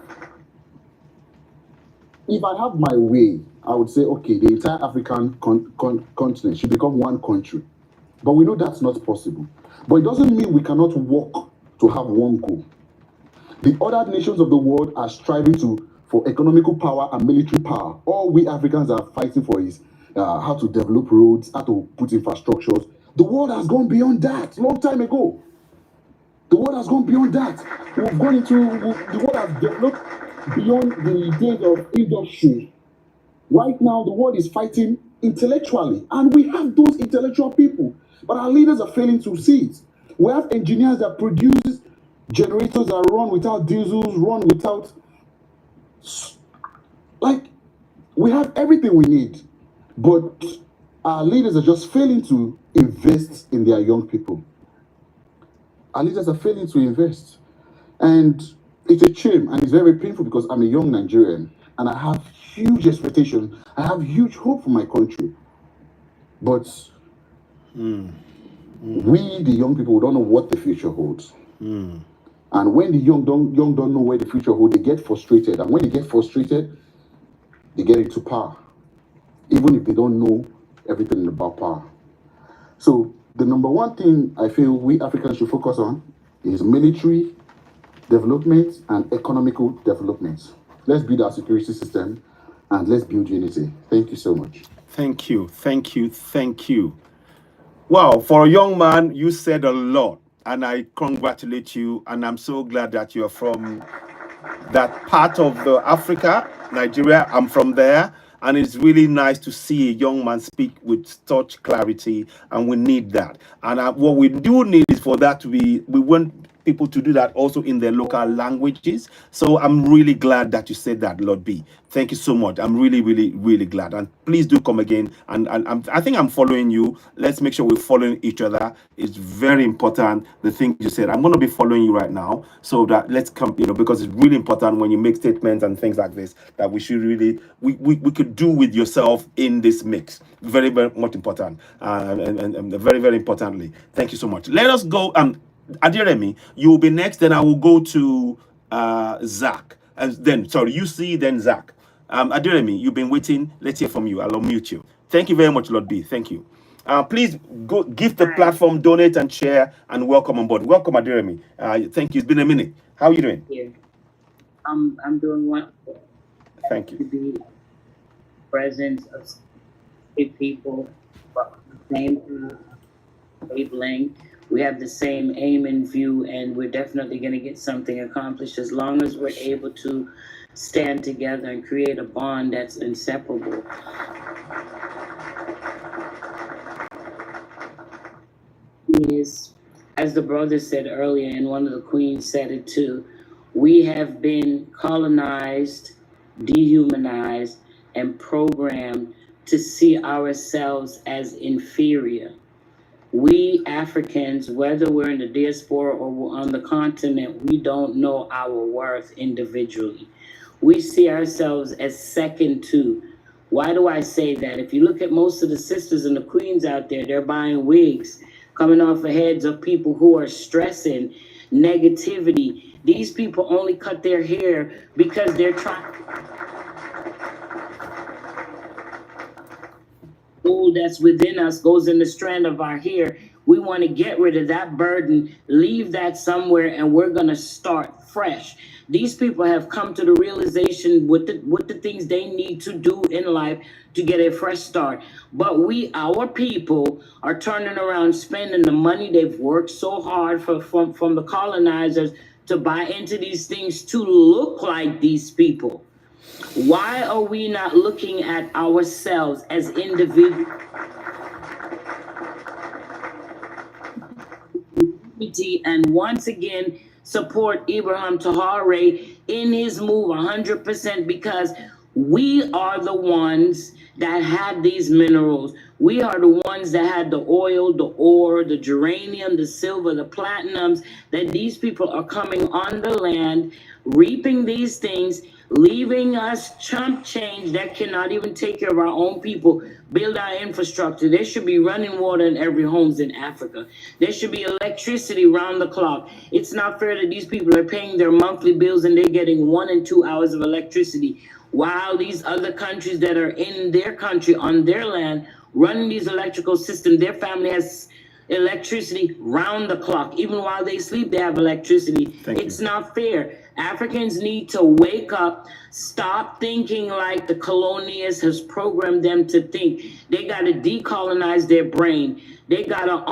If I have my way, I would say, okay, the entire African continent should become one country. But we know that's not possible. But it doesn't mean we cannot work to have one goal. The other nations of the world are striving for economical power and military power. All we Africans are fighting for is how to develop roads, how to put infrastructures. The world has gone beyond that long time ago. The world has gone beyond that. The world has developed beyond the days of industry. Right now, the world is fighting intellectually, and we have those intellectual people, but our leaders are failing to see it. We have engineers that produce generators that run without diesels, run without... Like, we have everything we need, but our leaders are just failing to invest in their young people. Our leaders are failing to invest. And it's a shame, and it's very painful because I'm a young Nigerian, and I have huge expectation. I have huge hope for my country. But we, the young people, don't know what the future holds. And when the young don't know where the future holds, they get frustrated. And when they get frustrated, they get into power, even if they don't know everything about power. So the number one thing I feel we Africans should focus on is military development and economical development. Let's build our security system and let's build unity. Thank you so much. Thank you. Thank you. Thank you. Wow, for a young man, you said a lot, and I congratulate you, and I'm so glad that you're from that part of the Africa, Nigeria. I'm from there, and it's really nice to see a young man speak with such clarity, and we need that. And what we do need is for that to be, we want people to do that also in their local languages. So I'm really glad that you said that, Lord B. Thank you so much. I'm really, really, really glad. And please do come again. And I think I'm following you. Let's make sure we're following each other. It's very important, the thing you said. I'm going to be following you right now. So that let's come, because it's really important when you make statements and things like this, that we should really, we could do with yourself in this mix. Very, very much important. And very, very importantly, thank you so much. Let us go. Adiremi, you will be next, then I will go to Zach. And then, sorry, you see, then Zach. Adiremi, you've been waiting. Let's hear from you. I'll unmute you. Thank you very much, Lord B. Thank you. Please go give the platform, donate and share, and welcome on board. Welcome, Adiremi. Thank you. It's been a minute. How are you doing? Thank you. I'm doing wonderful. Thank you. To be present of people, the same wavelength. We have the same aim in view, and we're definitely going to get something accomplished as long as we're able to stand together and create a bond that's inseparable. Is, as the brother said earlier, and one of the queens said it too, we have been colonized, dehumanized, and programmed to see ourselves as inferior. We Africans, whether we're in the diaspora or we're on the continent, we don't know our worth individually. We see ourselves as second to. Why do I say that? If you look at most of the sisters and the queens out there, they're buying wigs, coming off the heads of people who are stressing, negativity. These people only cut their hair because they're trying. All that's within us goes in the strand of our hair. We want to get rid of that burden, leave that somewhere, and we're going to start fresh. These people have come to the realization with the things they need to do in life to get a fresh start. But our people, are turning around spending the money they've worked so hard from the colonizers to buy into these things to look like these people. Why are we not looking at ourselves as individuals and once again support Ibrahim Traore in his move 100%, because we are the ones that had these minerals. We are the ones that had the oil, the ore, the geranium, the silver, the platinums, that these people are coming on the land, reaping these things, leaving us chump change that cannot even take care of our own people, build our infrastructure. There should be running water in every homes in Africa. There should be electricity round the clock. It's not fair that these people are paying their monthly bills and they're getting 1 and 2 hours of electricity, while these other countries that are in their country, on their land, running these electrical systems, their family has electricity round the clock. Even while they sleep, they have electricity. It's not fair. Africans need to wake up, stop thinking like the colonialists has programmed them to think. They got to decolonize their brain. They got to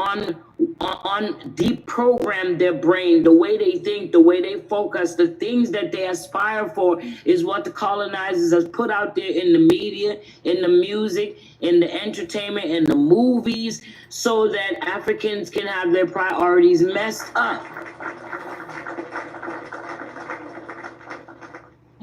deprogram their brain. The way they think, the way they focus, the things that they aspire for is what the colonizers has put out there in the media, in the music, in the entertainment, in the movies, so that Africans can have their priorities messed up.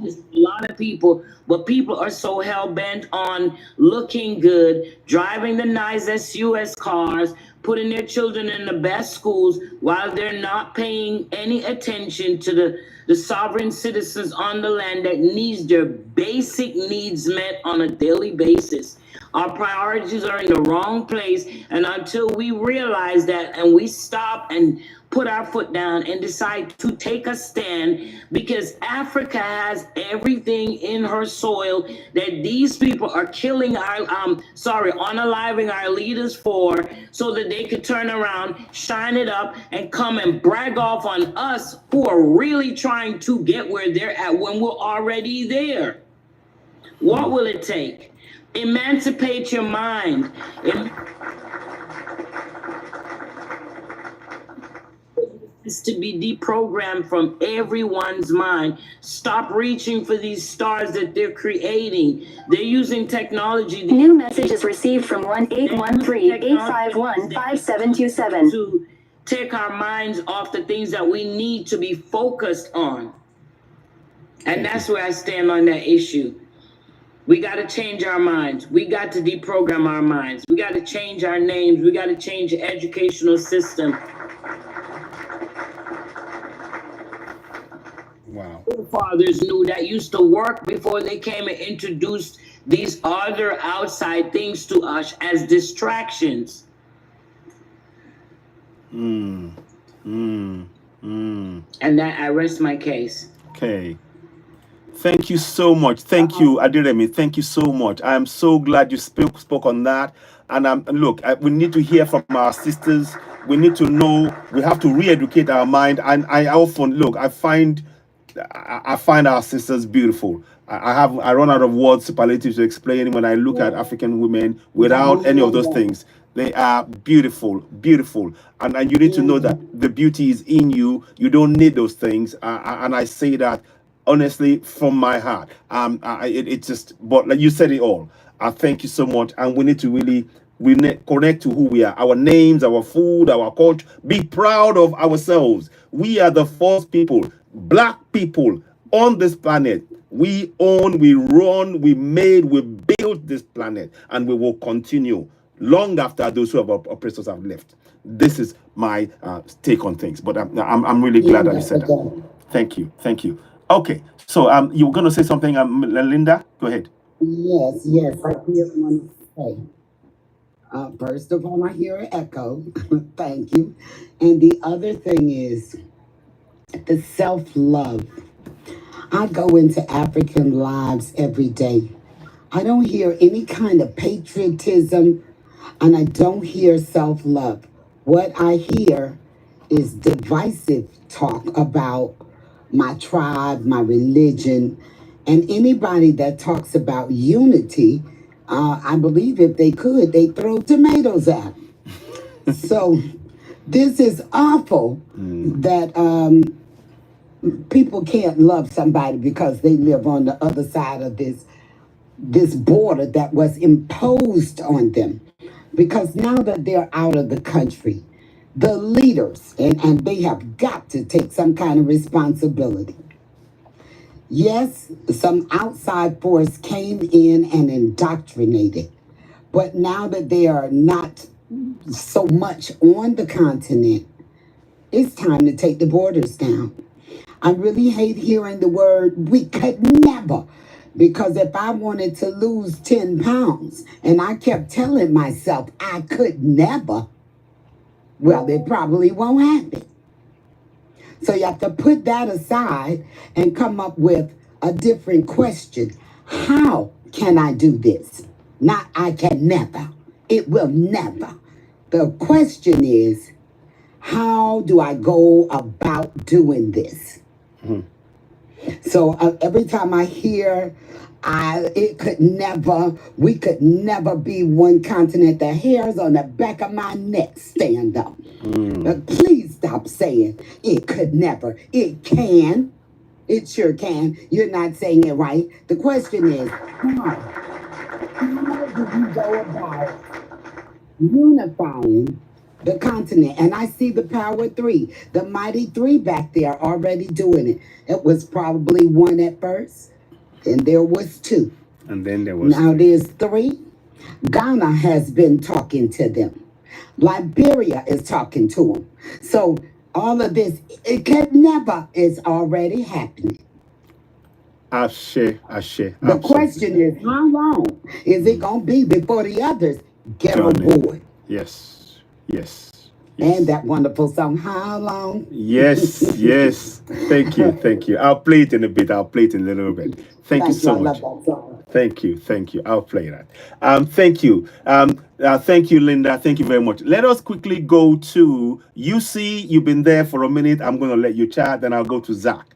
There's a lot of people, but people are so hell-bent on looking good, driving the nicest US cars, putting their children in the best schools, while they're not paying any attention to the sovereign citizens on the land that needs their basic needs met on a daily basis. Our priorities are in the wrong place, and until we realize that and we stop and put our foot down and decide to take a stand, because Africa has everything in her soil that these people are killing our, unaliving our leaders for, so that they could turn around, shine it up, and come and brag off on us who are really trying to get where they're at when we're already there. What will it take? Emancipate your mind. Is to be deprogrammed from everyone's mind. Stop reaching for these stars that they're creating. They're using technology. New message is received from 1-813-851-5727. To take our minds off the things that we need to be focused on. And that's where I stand on that issue. We got to change our minds. We got to deprogram our minds. We got to change our names. We got to change the educational system. Wow. Fathers knew that used to work before they came and introduced these other outside things to us as distractions. And that I rest my case. Okay. Thank you so much. Thank you, Adiremi. Thank you so much. I am so glad you spoke on that. And look, we need to hear from our sisters. We need to know. We have to re-educate our mind. And I often look. I find our sisters beautiful. I run out of words, superlatives to explain when I look at African women without any of those things. They are beautiful, beautiful. And you need to know that the beauty is in you. You don't need those things. And I say that honestly from my heart. It's just, but like you said it all. I thank you so much. And we need to really connect to who we are, our names, our food, our culture. Be proud of ourselves. We are the first people, Black people on this planet. We own, we run, we made, we built this planet, and we will continue long after those who have oppressors have left. This is my take on things. But I'm really glad that you said that. Thank you, thank you. Okay, so you were going to say something, Linda? Go ahead. Yes, I just want to say. First of all, I hear an echo. Thank you. And the other thing is the self-love. I go into African lives every day. I don't hear any kind of patriotism, and I don't hear self-love. What I hear is divisive talk about my tribe, my religion, and anybody that talks about unity. I believe if they could, they'd throw tomatoes at them. So this is awful that people can't love somebody because they live on the other side of this border that was imposed on them. Because now that they're out of the country, the leaders, and they have got to take some kind of responsibility. Yes, some outside force came in and indoctrinated, but now that they are not so much on the continent, it's time to take the borders down. I really hate hearing the word we could never, because if I wanted to lose 10 pounds and I kept telling myself I could never, well, it probably won't happen. So you have to put that aside and come up with a different question. How can I do this? Not I can never. It will never. The question is, how do I go about doing this? Mhm. So every time I hear, we could never be one continent, the hairs on the back of my neck stand up. Please stop saying it could never. It can. It sure can. You're not saying it right. The question is, how do you go about unifying the continent? And I see the Power Three, the Mighty Three back there already doing it. It was probably one at first, and there was two. And then there was Now there's three. Ghana has been talking to them. Liberia is talking to them. So all of this, it could never, is already happening. Ashe. The Absolutely. question is, how long is it going to be before the others get Johnny. on board? Yes. And that wonderful song, How Long? Yes. Thank you. I'll play it in a bit. I'll play it in a little bit. Thank you so I much. love that song. Thank you. I'll play that. Thank you. Thank you, Linda. Thank you very much. Let us quickly go to UC. You've been there for a minute. I'm going to let you chat, then I'll go to Zach.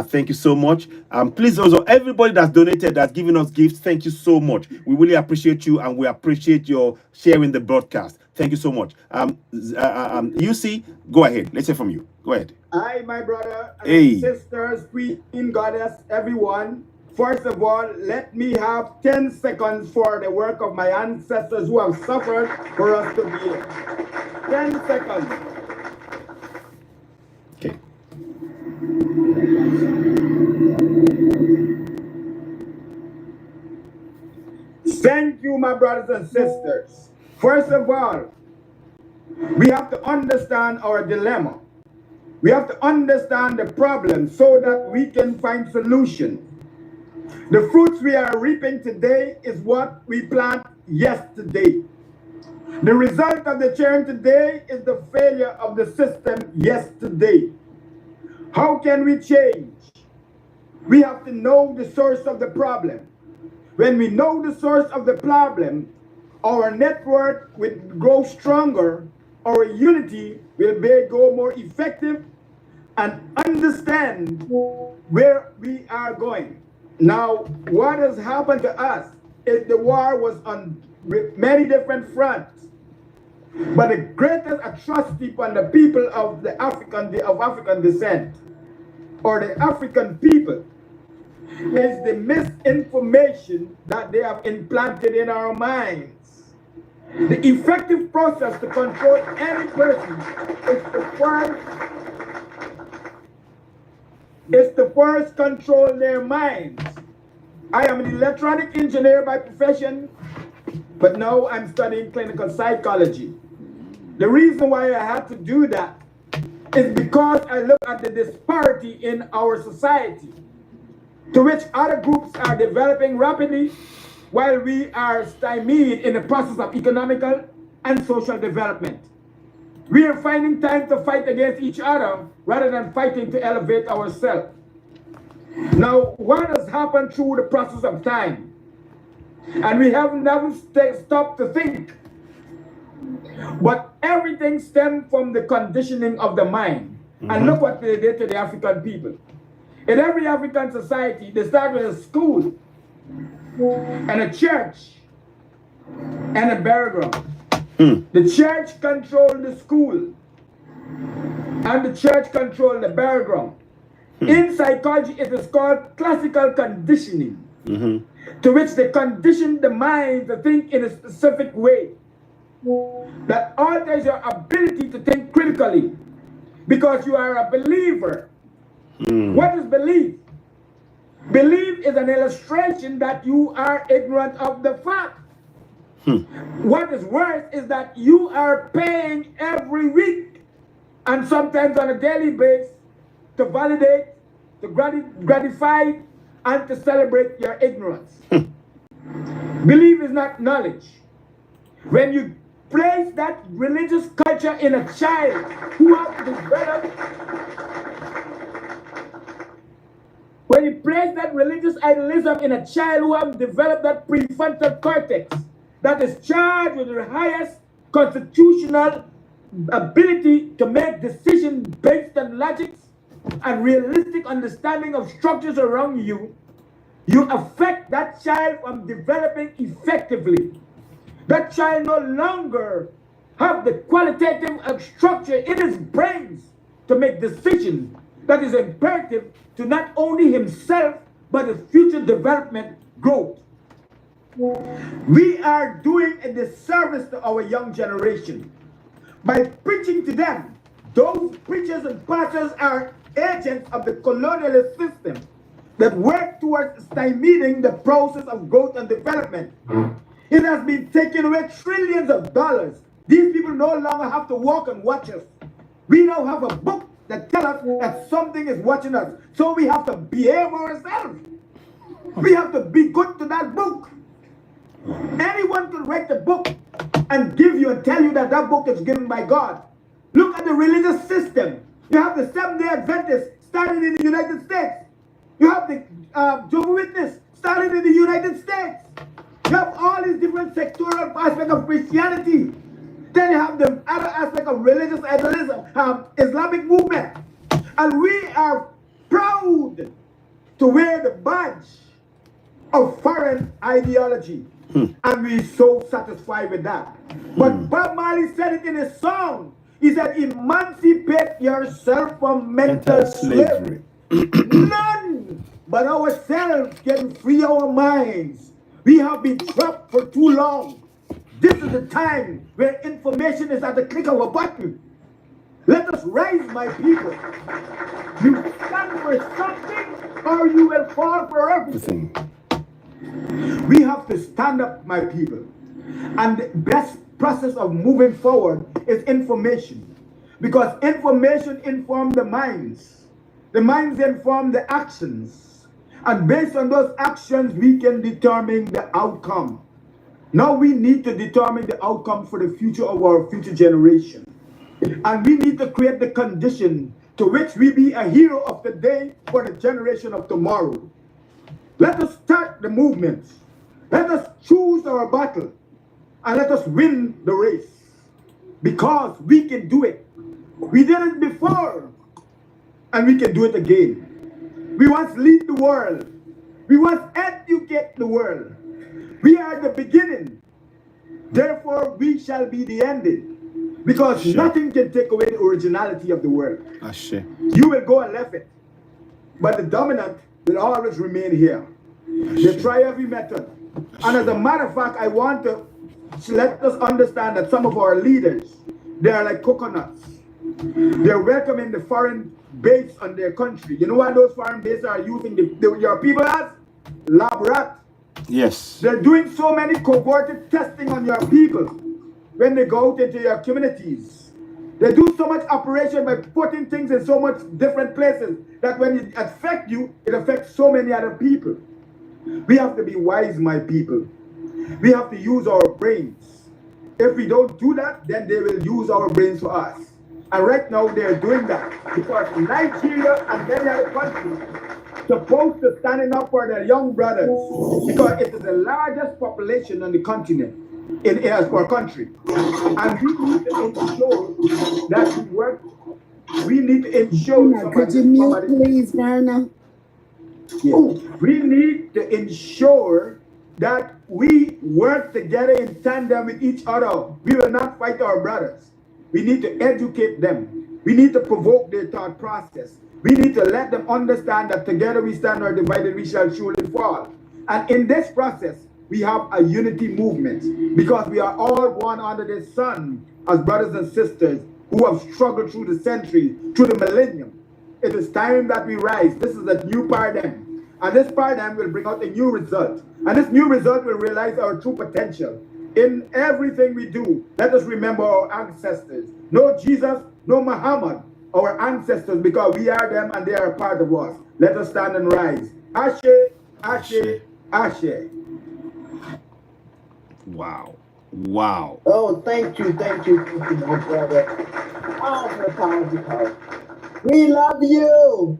Thank you so much. Please also, everybody that's donated, that's given us gifts, thank you so much. We really appreciate you, and we appreciate your sharing the broadcast. Thank you so much. UC, go ahead. Let's hear from you. Go ahead. Hi, my brother and Hey. sisters, Queen Goddess, everyone. First of all, let me have 10 seconds for the work of my ancestors who have suffered for us to be here. 10 seconds. Okay. Thank you, my brothers and sisters. First of all, we have to understand our dilemma. We have to understand the problem so that we can find solution. The fruits we are reaping today is what we plant yesterday. The result of the change today is the failure of the system yesterday. How can we change? We have to know the source of the problem. When we know the source of the problem, our network will grow stronger, our unity will go more effective, and understand where we are going. Now, what has happened to us is the war was on many different fronts. But the greatest atrocity upon the people of African descent, or the African people, is the misinformation that they have implanted in our minds. The effective process to control any person is to first control their minds. I am an electronic engineer by profession, but now I'm studying clinical psychology. The reason why I had to do that is because I look at the disparity in our society, to which other groups are developing rapidly, while we are stymied in the process of economical and social development. We are finding time to fight against each other rather than fighting to elevate ourselves. Now, what has happened through the process of time? And we have never stopped to think. But everything stemmed from the conditioning of the mind. And look what they did to the African people. In every African society, they start with a school, and a church, and a burial ground. The church controlled the school, and the church controlled the burial ground. In psychology, it is called classical conditioning, to which they condition the mind to think in a specific way that alters your ability to think critically because you are a believer. What is belief? Belief is an illustration that you are ignorant of the fact. What is worse is that you are paying every week and sometimes on a daily basis to validate, to gratify, and to celebrate your ignorance. Belief is not knowledge. When you place that religious culture in a child who has developed, when you place that religious idealism in a child who has developed that prefrontal cortex that is charged with the highest constitutional ability to make decisions based on logic and realistic understanding of structures around you, you affect that child from developing effectively. That child no longer have the qualitative structure in his brains to make decisions that is imperative to not only himself, but his future development growth. We are doing a disservice to our young generation by preaching to them. Those preachers and pastors are agents of the colonialist system that work towards stymieing the process of growth and development. It has been taking away trillions of dollars. These people no longer have to walk and watch us. We now have a book that tells us that something is watching us. So we have to behave ourselves. We have to be good to that book. Anyone can write the book and give you and tell you that that book is given by God. Look at the religious system. You have the Seventh-day Adventists started in the United States. You have the Jehovah's Witness started in the United States. You have all these different sectoral aspects of Christianity. Then you have the other aspect of religious idealism, Islamic movement. And we are proud to wear the badge of foreign ideology. And we're so satisfied with that. But Bob Marley said it in his song. He said, emancipate yourself from mental slavery. None but ourselves can free our minds. We have been trapped for too long. This is the time where information is at the click of a button. Let us rise, my people. You stand for something or you will fall for everything. We have to stand up, my people. And the best process of moving forward is information. Because information informs the minds. The minds inform the actions. And based on those actions, we can determine the outcome. Now we need to determine the outcome for the future of our future generation. And we need to create the condition to which we be a hero of the day for the generation of tomorrow. Let us start the movement. Let us choose our battle. And let us win the race. Because we can do it. We did it before. And we can do it again. We once lead the world. We once educate the world. We are the beginning. Therefore, we shall be the ending. Because nothing can take away the originality of the world. You will go and left it. But the dominant will always remain here. They try every method. And as a matter of fact, I want to let us understand that some of our leaders, they are like coconuts. They're welcoming the foreign base on their country. You know what those foreign bases are using your people as? Lab rat. Yes. They're doing so many cohorted testing on your people when they go out into your communities. They do so much operation by putting things in so much different places that when it affects you, it affects so many other people. We have to be wise, my people. We have to use our brains. If we don't do that, then they will use our brains for us. And right now they're doing that because Nigeria and many other countries supposed to standing up for their young brothers because it is the largest population on the continent in our country. And we need to ensure that we work. We need to ensure. Could you mute, please, Verna? Yes. We need to ensure that we work together in tandem with each other. We will not fight our brothers. We need to educate them. We need to provoke their thought process. We need to let them understand that together we stand, or divided we shall surely fall. And in this process, we have a unity movement, because we are all one under the sun as brothers and sisters who have struggled through the century, through the millennium. It is time that we rise. This is a new paradigm. And this paradigm will bring out a new result. And this new result will realize our true potential. In everything we do, let us remember our ancestors. No Jesus, no Muhammad, our ancestors, because we are them and they are a part of us. Let us stand and rise. Ashe, Ashe, Ashe. Wow. Wow. Oh, thank you, my brother. Powerful. We love you.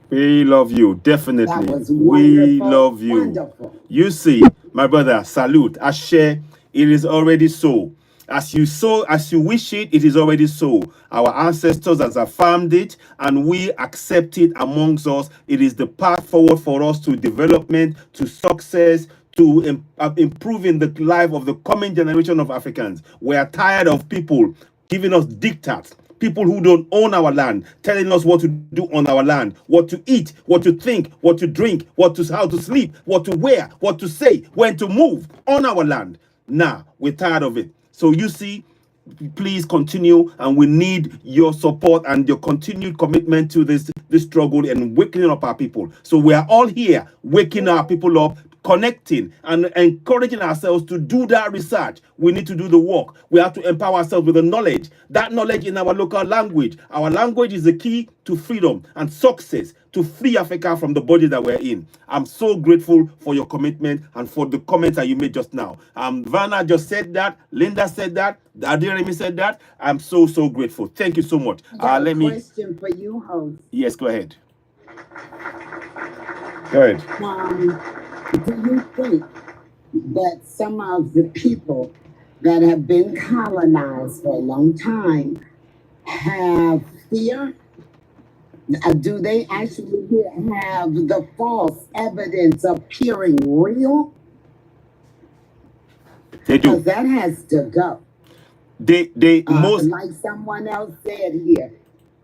We love you, definitely. That was We wonderful, love you. wonderful. You see, my brother, salute. Ashe, it is already so. As you wish it, it is already so. Our ancestors has affirmed it, and we accept it amongst us. It is the path forward for us to development, to success, to improving the life of the coming generation of Africans. We are tired of people giving us diktats. People who don't own our land, telling us what to do on our land, what to eat, what to think, what to drink, how to sleep, what to wear, what to say, when to move on our land. Nah, we're tired of it. So you see, please continue, and we need your support and your continued commitment to this struggle and waking up our people. So we are all here waking our people up, connecting and encouraging ourselves to do that research. We need to do the work. We have to empower ourselves with the knowledge. That knowledge in our local language. Our language is the key to freedom and success, to free Africa from the body that we're in. I'm so grateful for your commitment and for the comments that you made just now. Vanna just said that. Linda said that. Adiremi said that. I'm so grateful. Thank you so much. Got a question for you, host. Yes, go ahead. Go ahead. Do you think that some of the people that have been colonized for a long time have fear? Do they actually have the false evidence appearing real? They do. Because that has to go. Like someone else said here,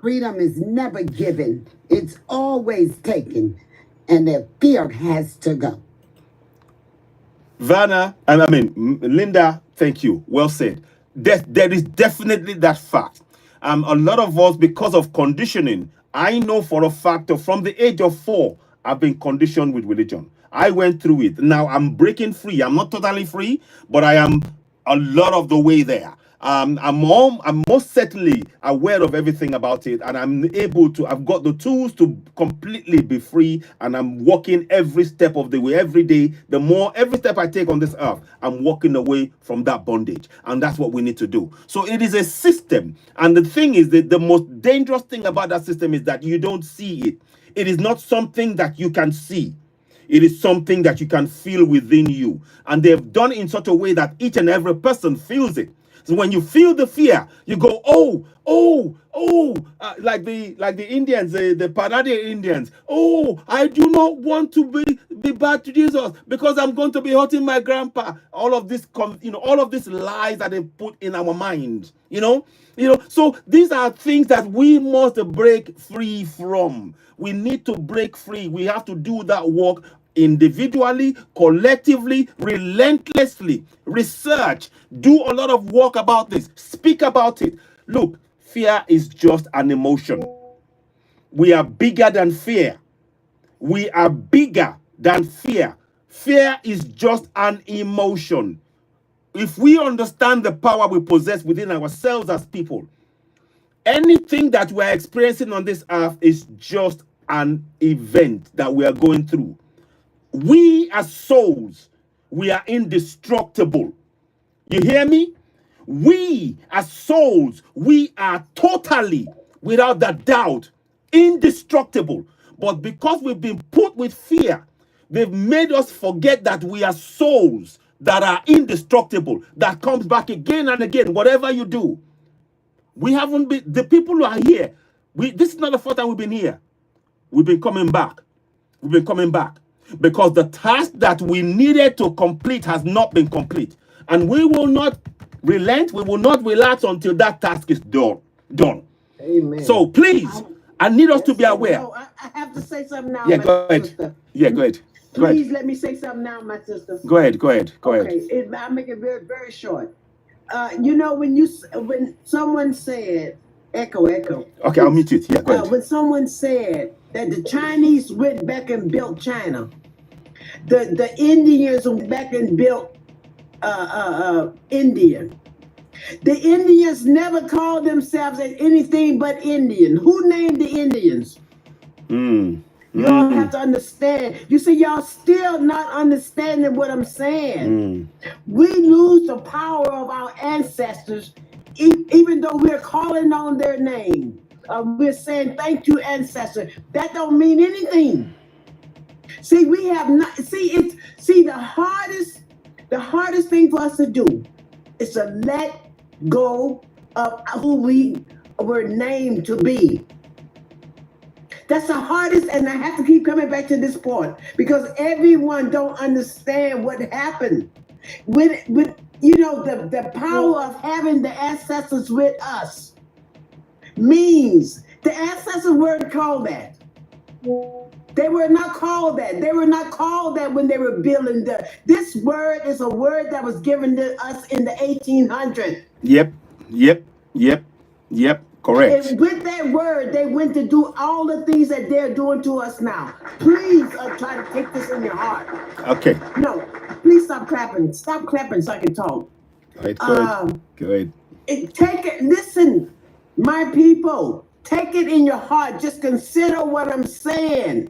freedom is never given. It's always taken. And the fear has to go. Vanna, Linda, thank you. Well said. There is definitely that fact. A lot of us, because of conditioning, I know for a fact that from the age of 4, I've been conditioned with religion. I went through it. Now I'm breaking free. I'm not totally free, but I am a lot of the way there. I'm most certainly aware of everything about it, and I've got the tools to completely be free, and I'm walking every step of the way, every day. Every step I take on this earth, I'm walking away from that bondage, and that's what we need to do. So it is a system, and the thing is that the most dangerous thing about that system is that you don't see it. It is not something that you can see. It is something that you can feel within you, and they've done it in such a way that each and every person feels it. So when you feel the fear, you go, like the Indians, the Panadia Indians. Oh, I do not want to be bad to Jesus because I'm going to be hurting my grandpa. All of this, all of these lies that they put in our mind. So these are things that we must break free from. We need to break free. We have to do that work individually, collectively, relentlessly. Research, do a lot of work about this, speak about it. Look, fear is just an emotion. We are bigger than fear. We are bigger than fear. Fear is just an emotion. If we understand the power we possess within ourselves as people, anything that we're experiencing on this earth is just an event that we are going through. We as souls, we are indestructible. You hear me? We as souls, we are totally, without that doubt, indestructible. But because we've been put with fear, they've made us forget that we are souls that are indestructible, that comes back again and again, whatever you do. We haven't been, the people who are here, this is not the first time we've been here. We've been coming back. We've been coming back. Because the task that we needed to complete has not been complete. And we will not relent, we will not relax until that task is done. Amen. So please, I need us to be aware. No, I have to say something now, Yeah, my go ahead. sister. Yeah, go ahead. Go Please ahead. let me say something now, my sister. Go ahead. Go ahead. Go Okay, ahead. I'll make it very, very short. You know, when someone said, echo. Okay, I'll mute it. Yeah, go ahead. When someone said that the Chinese went back and built China, the Indians went back and built India. The Indians never called themselves anything but Indian. Who named the Indians? Y'all have to understand. You see, y'all still not understanding what I'm saying. We lose the power of our ancestors, even though we're calling on their name. We're saying thank you, ancestor. That don't mean anything. See, we have not. See, the hardest thing for us to do is to let go of who we were named to be. That's the hardest, and I have to keep coming back to this point because everyone don't understand what happened. With you know, the power of having the ancestors with us means the ancestors weren't called that. They were not called that. They were not called that when they were building this word is a word that was given to us in the 1800s. Yep. Correct. And with that word, they went to do all the things that they're doing to us now. Please try to take this in your heart. Okay. No, please stop clapping. Stop clapping so I can talk. Right, go ahead. Take it. Listen, my people. Take it in your heart. Just consider what I'm saying.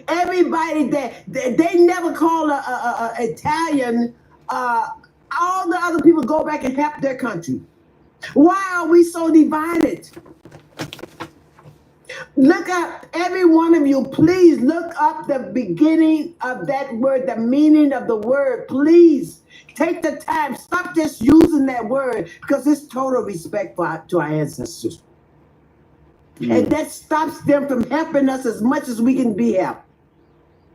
Everybody that they never call a Italian. All the other people go back and help their country. Why are we so divided? Look up, every one of you, please look up the beginning of that word, the meaning of the word. Please take the time. Stop just using that word because it's total respect to our ancestors. And that stops them from helping us as much as we can be helped.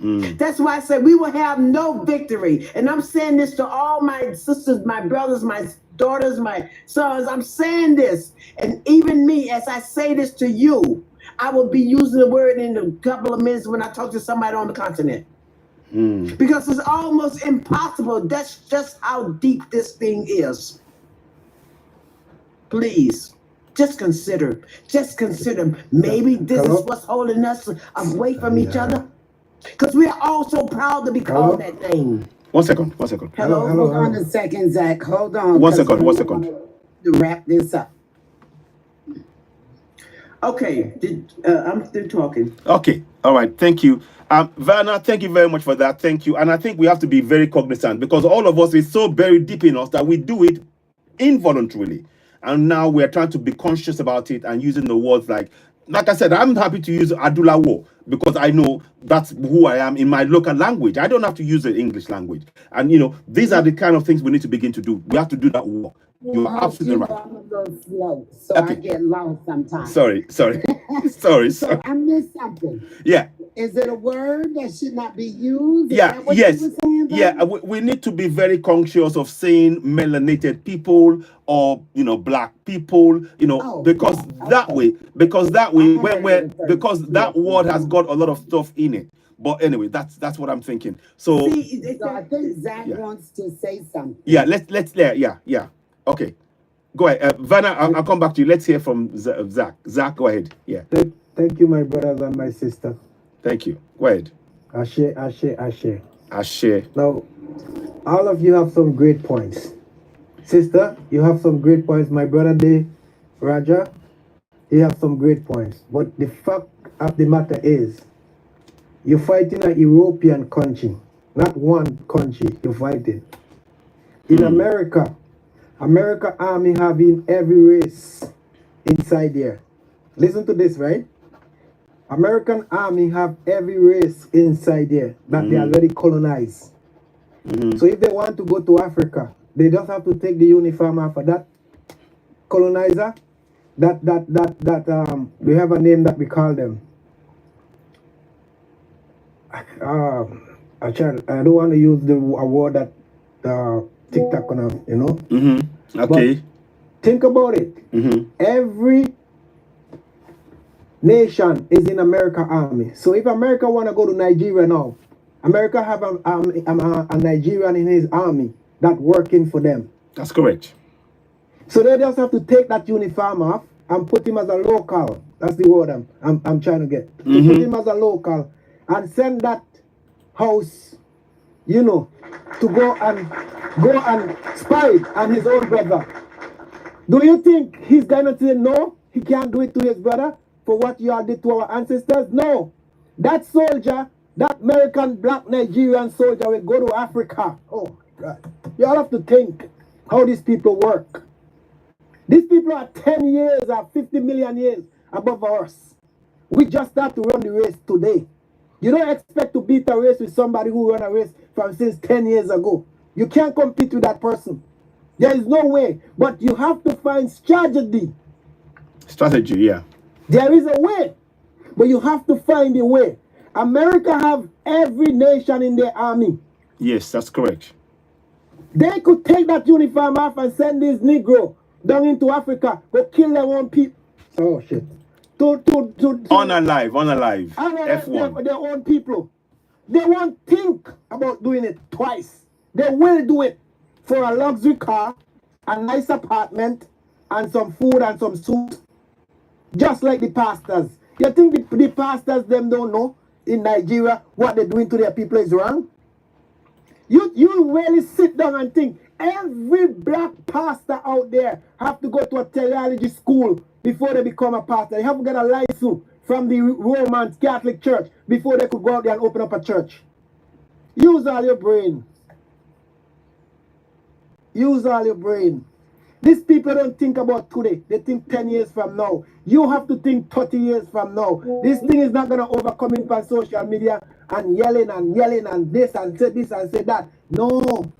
That's why I said we will have no victory. And I'm saying this to all my sisters, my brothers, my daughters, my sons. I'm saying this. And even me, as I say this to you, I will be using the word in a couple of minutes when I talk to somebody on the continent. Because it's almost impossible. That's just how deep this thing is. Please, just consider. Maybe this is what's holding us away from each other. Because we are all so proud to be called that thing. One second. Hello. Hold on a second, Zach. Hold on. One second. To wrap this up. Okay, I'm still talking. Okay, all right, thank you. Vanna, thank you very much for that. Thank you. And I think we have to be very cognizant because all of us is so buried deep in us that we do it involuntarily. And now we're trying to be conscious about it and using the words like I said, I'm happy to use Adulawo because I know that's who I am in my local language. I don't have to use the English language. And, you know, these are the kind of things we need to begin to do. We have to do that work. You're absolutely right. I'm a little slow, so Okay. I get lost sometimes. Sorry. So I missed something. Yeah. Is it a word that should not be used? Is Yeah, that what yes. you were saying, Bob? Yeah, we need to be very conscious of saying melanated people or, you know, black people, you know, because that way, because that word has got a lot of stuff in it. But anyway, that's what I'm thinking. So, So I think Zach wants to say something. yeah, yeah. Okay. Go ahead. Vanna, I'll come back to you. Let's hear from Zach. Zach, go ahead. Yeah. Thank you, my brothers and my sister. Thank you. Go ahead. Ashe. Now, all of you have some great points. Sister, you have some great points. My brother De Raja, he has some great points. But the fact of the matter is, you're fighting a European country, not one country you're fighting. In America army having every race inside there. Listen to this, right? American army have every race inside there that they already colonized. So if they want to go to Africa, they just have to take the uniform off of that colonizer. We have a name that we call them. I don't want to use a word that TikTok gonna, you know. Okay. But think about it. Every nation is in America army. So if America want to go to Nigeria now, America have a Nigerian in his army that working for them. That's correct. So they just have to take that uniform off and put him as a local. That's the word I'm trying to get. To put him as a local and send that house, you know, to go and spy on his own brother. Do you think he's gonna say no? He can't do it to his brother for what you all did to our ancestors? No. That soldier, that American black Nigerian soldier will go to Africa. Oh my God. You all have to think how these people work. These people are 10 years or 50 million years above us. We just start to run the race today. You don't expect to beat a race with somebody who ran a race from since 10 years ago. You can't compete with that person. There is no way. But you have to find strategy. Strategy, yeah. There is a way. But you have to find a way. America have every nation in their army. Yes, that's correct. They could take that uniform off and send these Negro down into Africa, go kill their own people. Oh shit. Unalive. F1. Their own people. They won't think about doing it twice. They will do it for a luxury car, a nice apartment, and some food and some suit. Just like the pastors. You think the pastors them don't know in Nigeria what they're doing to their people is wrong? You really sit down and think every black pastor out there have to go to a theology school before they become a pastor. They have to get a license from the Roman Catholic Church before they could go out there and open up a church. Use all your brain. Use all your brain. These people don't think about today. They think 10 years from now. You have to think 30 years from now. This thing is not going to overcome in on social media and yelling and this and say this and say that. No.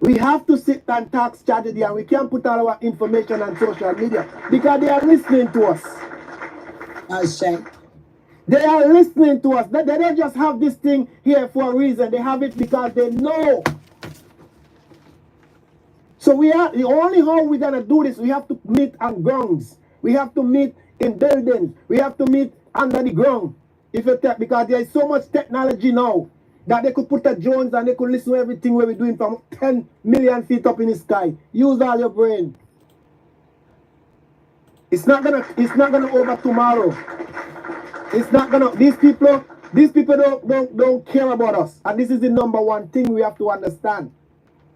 We have to sit and talk strategy, and we can't put all our information on social media because they are listening to us. I say. They are listening to us. They don't just have this thing here for a reason. They have it because they know. So we are the only how we're gonna do this. We have to meet on grounds. We have to meet in buildings. We have to meet under the ground. Because there is so much technology now that they could put a drones and they could listen to everything we're doing from 10 million feet up in the sky. Use all your brain. It's not gonna over tomorrow. It's not gonna. These people don't care about us, and this is the number one thing we have to understand.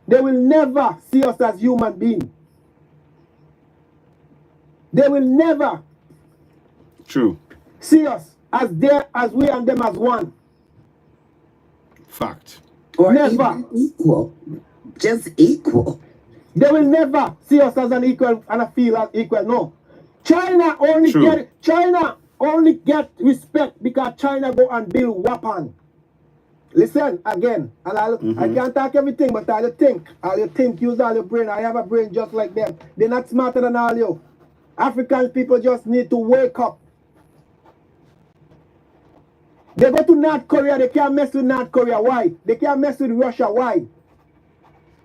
They will never see us as human beings. They will never see us as we and them as one. Fact. Or never. Even equal. Just equal. They will never see us as an equal and a feel as equal. No. China only get respect because China go and build weapon. Listen again, and I can't talk everything, but I'll think, use all your brain. I have a brain just like them. They're not smarter than all you. African people just need to wake up. They go to North Korea, they can't mess with North Korea. Why? They can't mess with Russia. Why?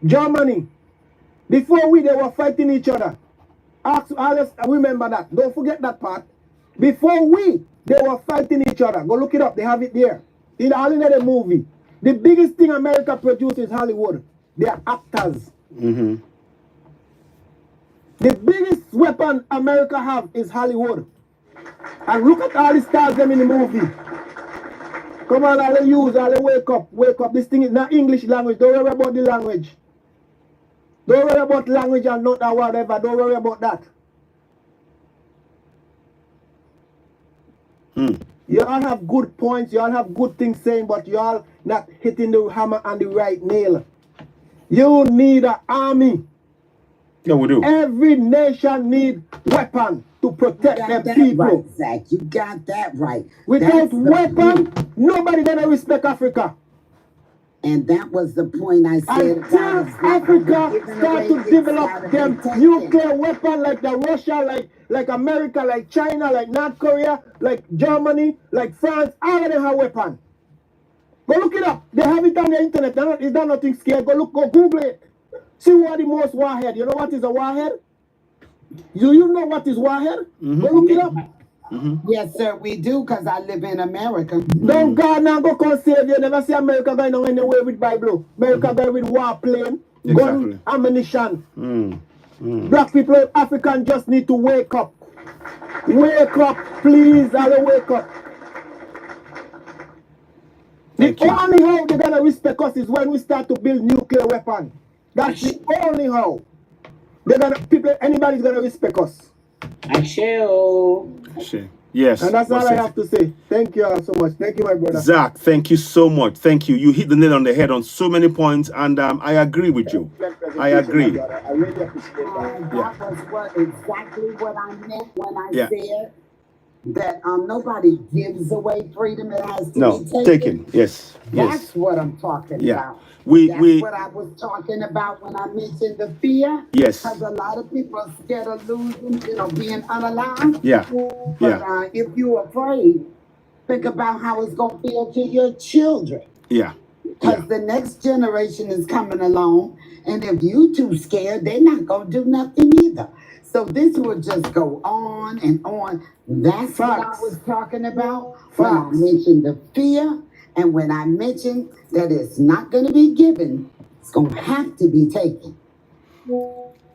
Germany. Before they were fighting each other. Remember that. Don't forget that part. Before they were fighting each other. Go look it up. They have it there. In the movie. The biggest thing America produces is Hollywood. They are actors. The biggest weapon America have is Hollywood. And look at all the stars them in the movie. Come on, all wake up. This thing is not English language. Don't worry about the language. Don't worry about language and not that whatever. Don't worry about that. You all have good points. You all have good things saying, but you all not hitting the hammer on the right nail. You need an army. Yeah, we do. Every nation need weapon to protect their people. Right, Zach. You got that right. Without weapon, nobody gonna respect Africa. And that was the point I said. Until Africa start to develop them nuclear weapon like the Russia, like America, like China, like North Korea, like Germany, like France, all of them have weapon. Go look it up. They have it on the internet. Is that nothing scared? Go Google it. See who are the most warhead. You know what is a warhead? Do you know what is warhead? Go look it up. Yes, sir, we do, because I live in America. Don't God now go come save you. Never see America going on anywhere with Bible. America going with warplane, Exactly. gun, ammunition. Black people, African just need to wake up. Wake up, please, I'll wake up. Thank The you. only how they're gonna respect us is when we start to build nuclear weapon. That's the only how. Anybody's gonna respect us. Shame. Yes. And that's well all I said. have to say. Thank you all so much. Thank you, my brother. Zach, thank you so much. Thank you. You hit the nail on the head on so many points, and I agree with you. I agree. I really appreciate that. That was exactly what I meant when I Yeah. said that nobody gives away freedom. It has to No, be taken. taken. Yes. That's Yes. what I'm talking Yeah. about. We What I was talking about when I mentioned the fear. Yes. Because a lot of people are scared of losing, being unalive. Yeah. But Yeah. if you're afraid, think about how it's going to feel to your children. Yeah. Because the next generation is coming along. And if you too scared, they're not going to do nothing either. So this will just go on and on. That's what I was talking about when I mentioned the fear. And when I mentioned that it's not going to be given, it's going to have to be taken.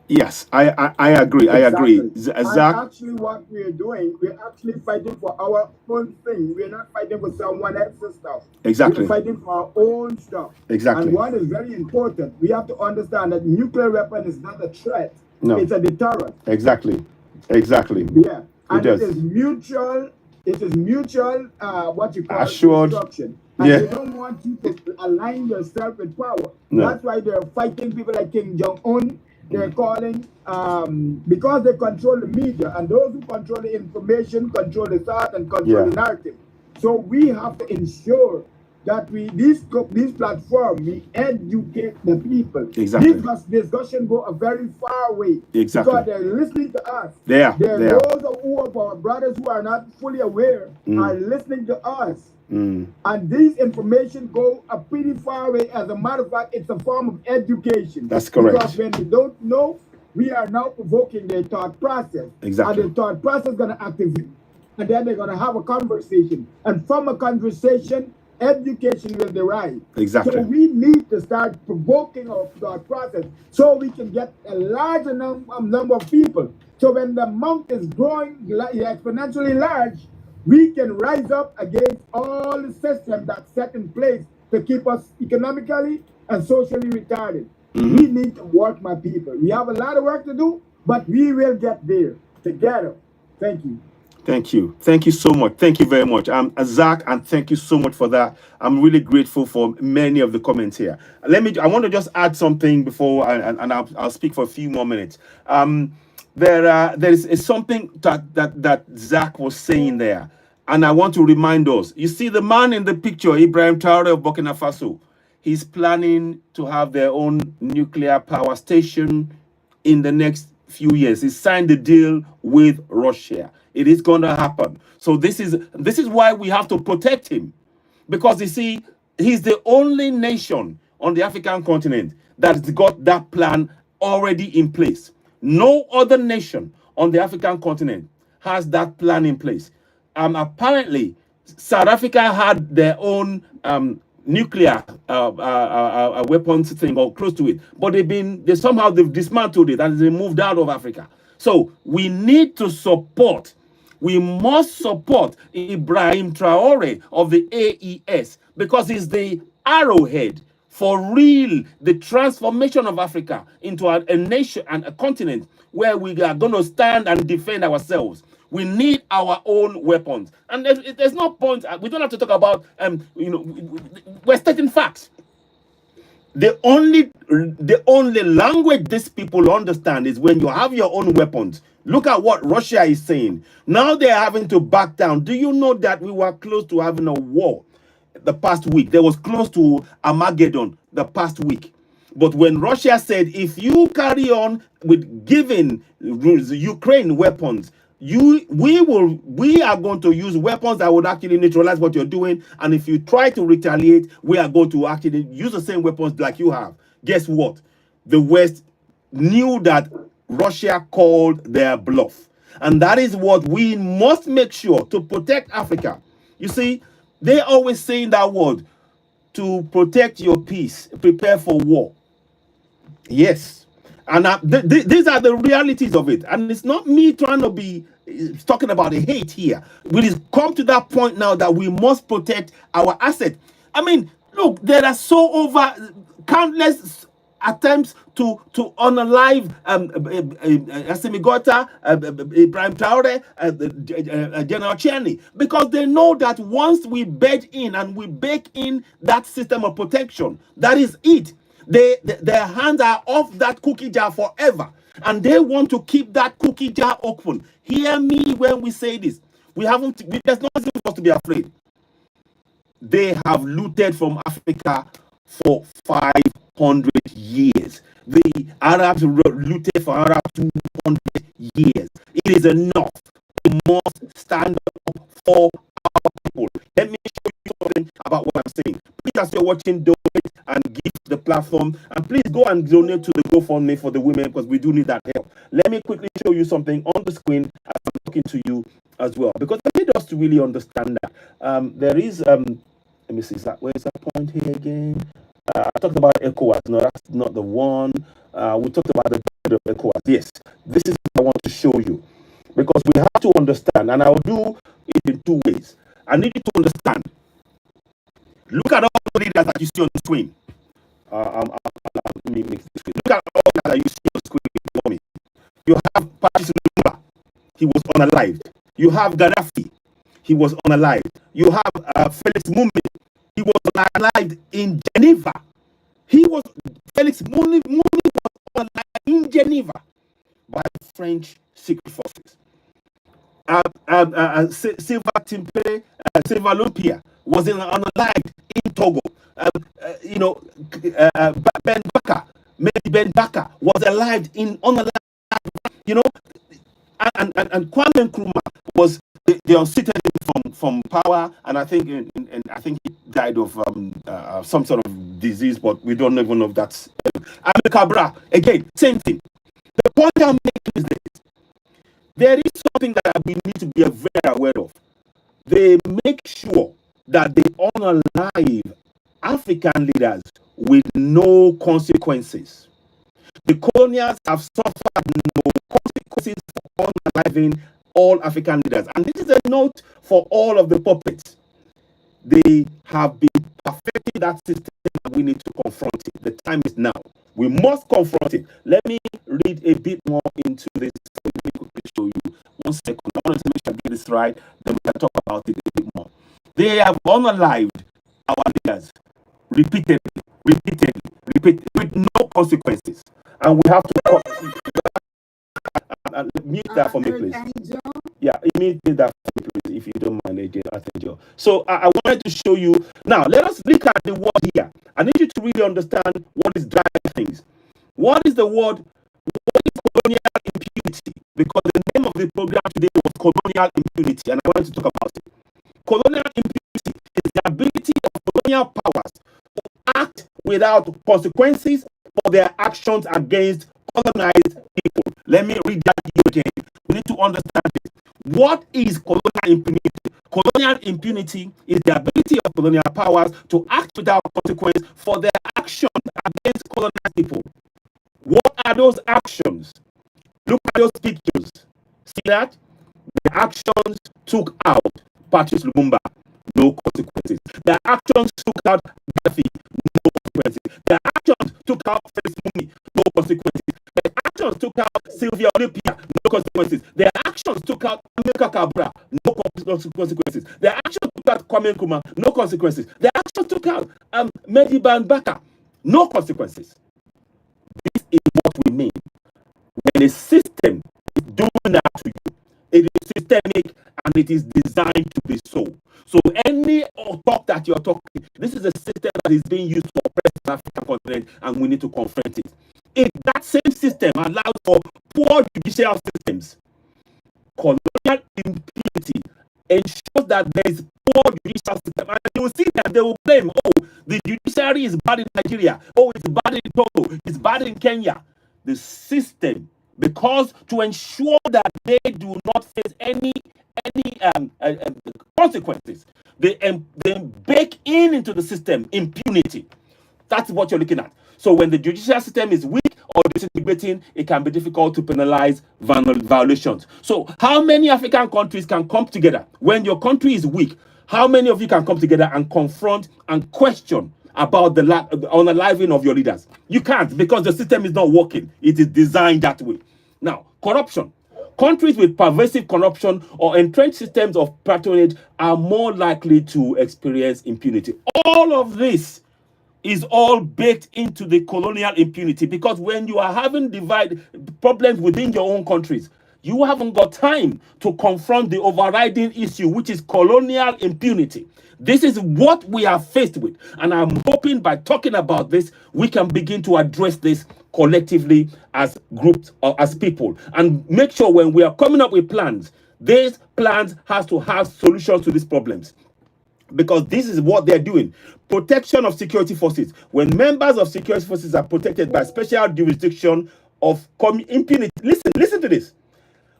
Yes. I agree. I agree. And Zach. actually what we're doing, we're actually fighting for our own thing. We're not fighting for someone else's stuff. Exactly. We're fighting for our own stuff. Exactly. And one is very important. We have to understand that nuclear weapon is not a threat. No. It's a deterrent. Exactly. Exactly. Yeah. And does. it is mutual, what you call Assured. destruction. And Yeah. they don't want you to align yourself with power. No. That's why they're fighting people like Kim Jong-un. They're calling, because they control the media, and those who control the information control the thought and control the narrative. So we have to ensure that these platforms, we educate the people. Exactly. These discussions go a very far way. Exactly. Because they're listening to us. They are. There They are are. those of our brothers who are not fully aware are listening to us. Mm. And these information go a pretty far way. As a matter of fact, it's a form of education. That's correct. Because when they don't know, we are now provoking their thought process. Exactly. And the thought process is going to activate. And then they're going to have a conversation. And from a conversation, education will derive. Exactly. So we need to start provoking our thought process so we can get a larger number of people. So when the amount is growing exponentially large, we can rise up against all the systems that's set in place to keep us economically and socially retarded. We need to work, my people. We have a lot of work to do, but we will get there together. Thank you. Thank you. Thank you so much. Thank you very much. Zach, and thank you so much for that. I'm really grateful for many of the comments here. I want to just add something before, and I'll speak for a few more minutes. There is something that Zach was saying there, and I want to remind us. You see the man in the picture, Ibrahim Traore of Burkina Faso. He's planning to have their own nuclear power station in the next few years. He signed the deal with Russia. It is going to happen. So this is why we have to protect him, because you see, he's the only nation on the African continent that's got that plan already in place. No other nation on the African continent has that plan in place. Apparently, South Africa had their own nuclear weapons thing, or close to it, but they've somehow dismantled it and they moved out of Africa. So we need to support. We must support Ibrahim Traore of the AES, because he's the arrowhead for real, the transformation of Africa into a nation and a continent where we are going to stand and defend ourselves. We need our own weapons. And there's no point, we don't have to talk about, we're stating facts. The only language these people understand is when you have your own weapons. Look at what Russia is saying. Now they're having to back down. Do you know that we were close to having a war the past week? There was close to Armageddon the past week. But when Russia said, if you carry on with giving Ukraine weapons, we are going to use weapons that would actually neutralize what you're doing. And if you try to retaliate, we are going to actually use the same weapons like you have. Guess what? The West knew that Russia called their bluff. And that is what we must make sure to protect Africa. You see, they always saying that word, to protect your peace, prepare for war. Yes. And these are the realities of it. And it's not me trying to be talking about the hate here. We've come to that point now that we must protect our asset. I mean, look, there are so over countless attempts to unalive Assimi Goïta, Ibrahim Traore, General Chiani, because they know that once we bed in and we bake in that system of protection, that is it. Their hands are off that cookie jar forever, and they want to keep that cookie jar open. Hear me when we say this. There's no reason for us to be afraid. They have looted from Africa for 500 years. The Arabs looted for Arabs 200 years. It is enough. We must stand up for our people. Let me show you something about what I'm saying. Please, as you're watching, donate and give the platform. And please go and donate to the GoFundMe for the women, because we do need that help. Let me quickly show you something on the screen as I'm talking to you as well, because I need us to really understand that. There is, let me see, where's that point here again? I talked about ECOWAS. No, that's not the one. We talked about the board of ECOWAS. Yes, this is what I want to show you, because we have to understand, and I'll do it in two ways. I need you to understand. Look at all the leaders that you see on the screen. Let me make this clear. Look at all that you see on the screen before me. You have Patrice Lumumba. He was unalived. You have Gaddafi. He was unalived. You have Felix Mumbi. He was unalived in Geneva. Felix Mumbi was unalived in Geneva by the French secret forces. Silva Lumpia was unalived in Togo. Ben Baka was alive in unalived, and Kwame Nkrumah was they unseated him from power, and I think I think he died of some sort of disease, but we don't even know if that's Amilcar Cabral. Again, same thing. The point I'm making is this: there is something that we need to be very aware of. They make sure that they unalive African leaders with no consequences. The colonials have suffered no consequences for unaliving all African leaders. And this is a note for all of the puppets. They have been perfecting that system, and we need to confront it. The time is now. We must confront it. Let me read a bit more into this. Let me quickly show you. 1 second. I want to make sure I get this right, then we can talk about it a bit more. They have unalived our leaders repeatedly, with no consequences. And we have to mute that for me, please. Yeah, mute that for me, please, if you don't mind, Angel. So I wanted to show you. Now, let us look at the word here. I need you to really understand what is driving things. What is the word? What is colonial impunity? Because the name of the program today was colonial impunity, and I wanted to talk about it. Colonial impunity is the ability of colonial powers to act without consequences for their actions against colonized people. Let me read that here again. We need to understand this. What is colonial impunity? Colonial impunity is the ability of colonial powers to act without consequence for their actions against colonized people. What are those actions? Look at those pictures. See that? The actions took out Patrice Lumumba, no consequences. The actions took out Gaddafi, no consequences. The actions took out Felix Mumbi, no consequences. The actions took out Sylvia Olympia, no consequences. The actions took out Amilcar Cabral, no consequences. The actions took out Kwame Nkrumah, no consequences. The actions took out Mehdi Ben Baka, no consequences. This is what we mean when a system is doing that to you. It is systemic and it is designed to be so. So any talk that you're talking, this is a system that is being used to oppress the African continent, and we need to confront it. If that same system allows for poor judicial systems, colonial impunity ensures that there is poor judicial system, and you will see that they will blame, oh, the judiciary is bad in Nigeria, oh, it's bad in Togo, it's bad in Kenya. The system because to ensure that they do not face any consequences, they bake into the system impunity. That's what you're looking at. So when the judicial system is weak or disintegrating, it can be difficult to penalize violations. So how many African countries can come together when your country is weak? How many of you can come together and confront and question about the unaliving of your leaders? You can't, because the system is not working. It is designed that way. Now, corruption. Countries with pervasive corruption or entrenched systems of patronage are more likely to experience impunity. All of this is all baked into the colonial impunity, because when you are having problems within your own countries, you haven't got time to confront the overriding issue, which is colonial impunity. This is what we are faced with. And I'm hoping by talking about this, we can begin to address this collectively as groups or as people, and make sure when we are coming up with plans, these plans has to have solutions to these problems. Because this is what they're doing. Protection of security forces. When members of security forces are protected by special jurisdiction of impunity. Listen to this.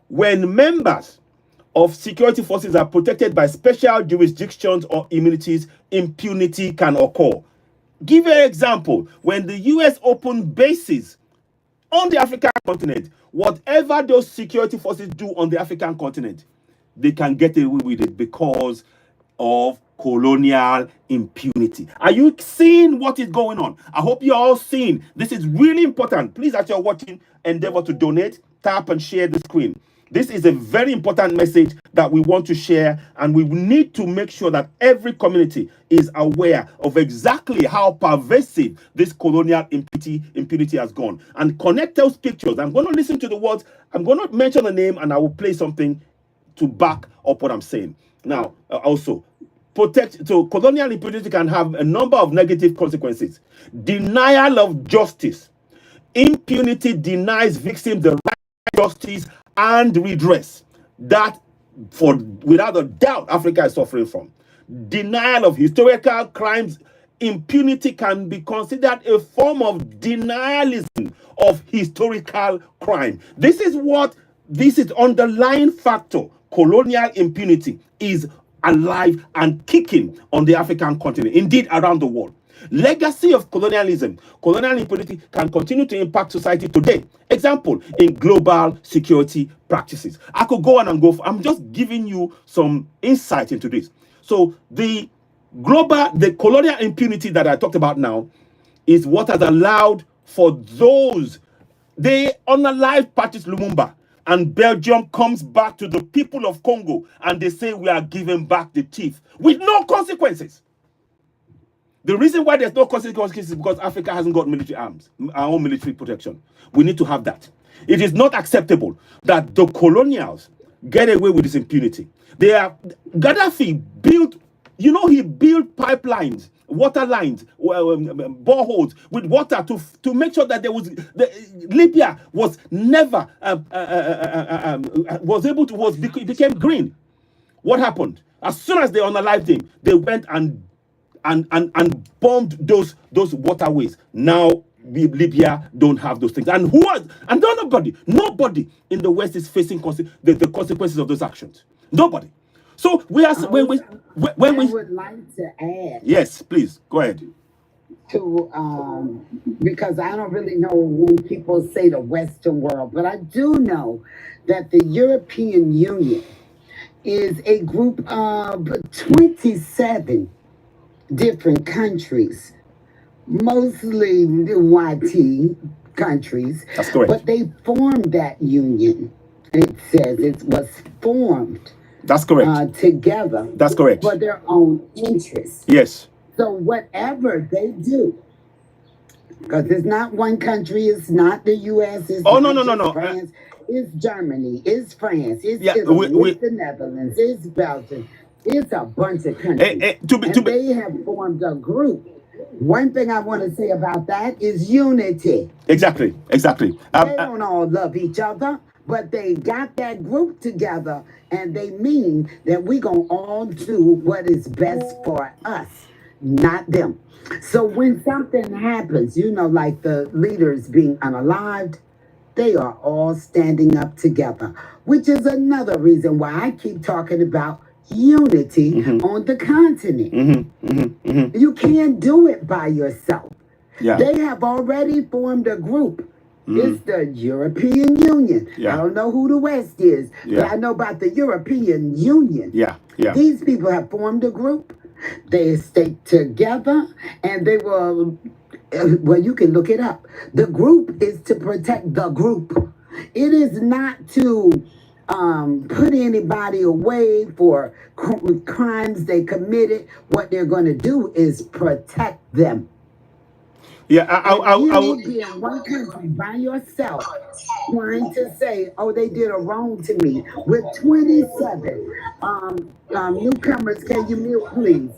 When members of security forces are protected by special jurisdictions or immunities, impunity can occur. Give an example. When the US opened bases on the African continent, whatever those security forces do on the African continent, they can get away with it because of colonial impunity. Are you seeing what is going on? I hope you're all seeing. This is really important. Please, as you're watching, endeavor to donate, tap and share the screen. This is a very important message that we want to share, and we need to make sure that every community is aware of exactly how pervasive this colonial impunity has gone. And connect those pictures. I'm going to listen to the words. I'm going to mention the name, and I will play something to back up what I'm saying. Now, also, colonial impunity can have a number of negative consequences. Denial of justice. Impunity denies victims the right to justice and redress that, without a doubt, Africa is suffering from. Denial of historical crimes. Impunity can be considered a form of denialism of historical crime. This is underlying factor. Colonial impunity is alive and kicking on the African continent, indeed around the world. Legacy of colonialism. Colonial impunity can continue to impact society today. Example, in global security practices. I could go on and go. I'm just giving you some insight into this. So the colonial impunity that I talked about now is what has allowed for those, they unalived Patrice Lumumba, and Belgium comes back to the people of Congo and they say we are giving back the thief with no consequences. The reason why there's no consequences is because Africa hasn't got military arms, our own military protection. We need to have that. It is not acceptable that the colonials get away with this impunity. Gaddafi built, he built pipelines, water lines, boreholes with water to make sure that Libya was never became green. What happened? As soon as they unalived him, they went and bombed those waterways. Now Libya don't have those things. And nobody in the West is facing the consequences of those actions. Nobody. So we are when we would like to add. Yes, please go ahead. To because I don't really know when people say the Western world, but I do know that the European Union is a group of 27 different countries, mostly YT countries. That's correct. But they formed that union. It says it was formed. That's correct. Together. That's correct. For their own interests. Yes. So whatever they do, because it's not one country, it's not the U.S., it's no. France, it's Germany, it's France, it's Italy, it's the Netherlands, it's Belgium. It's a bunch of countries. They have formed a group. One thing I want to say about that is unity. Exactly. They don't all love each other, but they got that group together, and they mean that we're going to all do what is best for us, not them. So when something happens, like the leaders being unalived, They are all standing up together, which is another reason why I keep talking about unity on the continent. You can't do it by yourself. Yeah. They have already formed a group. It's the European Union. Yeah. I don't know who the West is, Yeah. but I know about the European Union. Yeah. Yeah. These people have formed a group. They stay together and they will, well, you can look it up. The group is to protect the group. It is not to put anybody away for crimes they committed. What they're going to do is protect them. Yeah, You be in one country by yourself trying to say, oh, they did a wrong to me. With 27 newcomers, can you mute, please?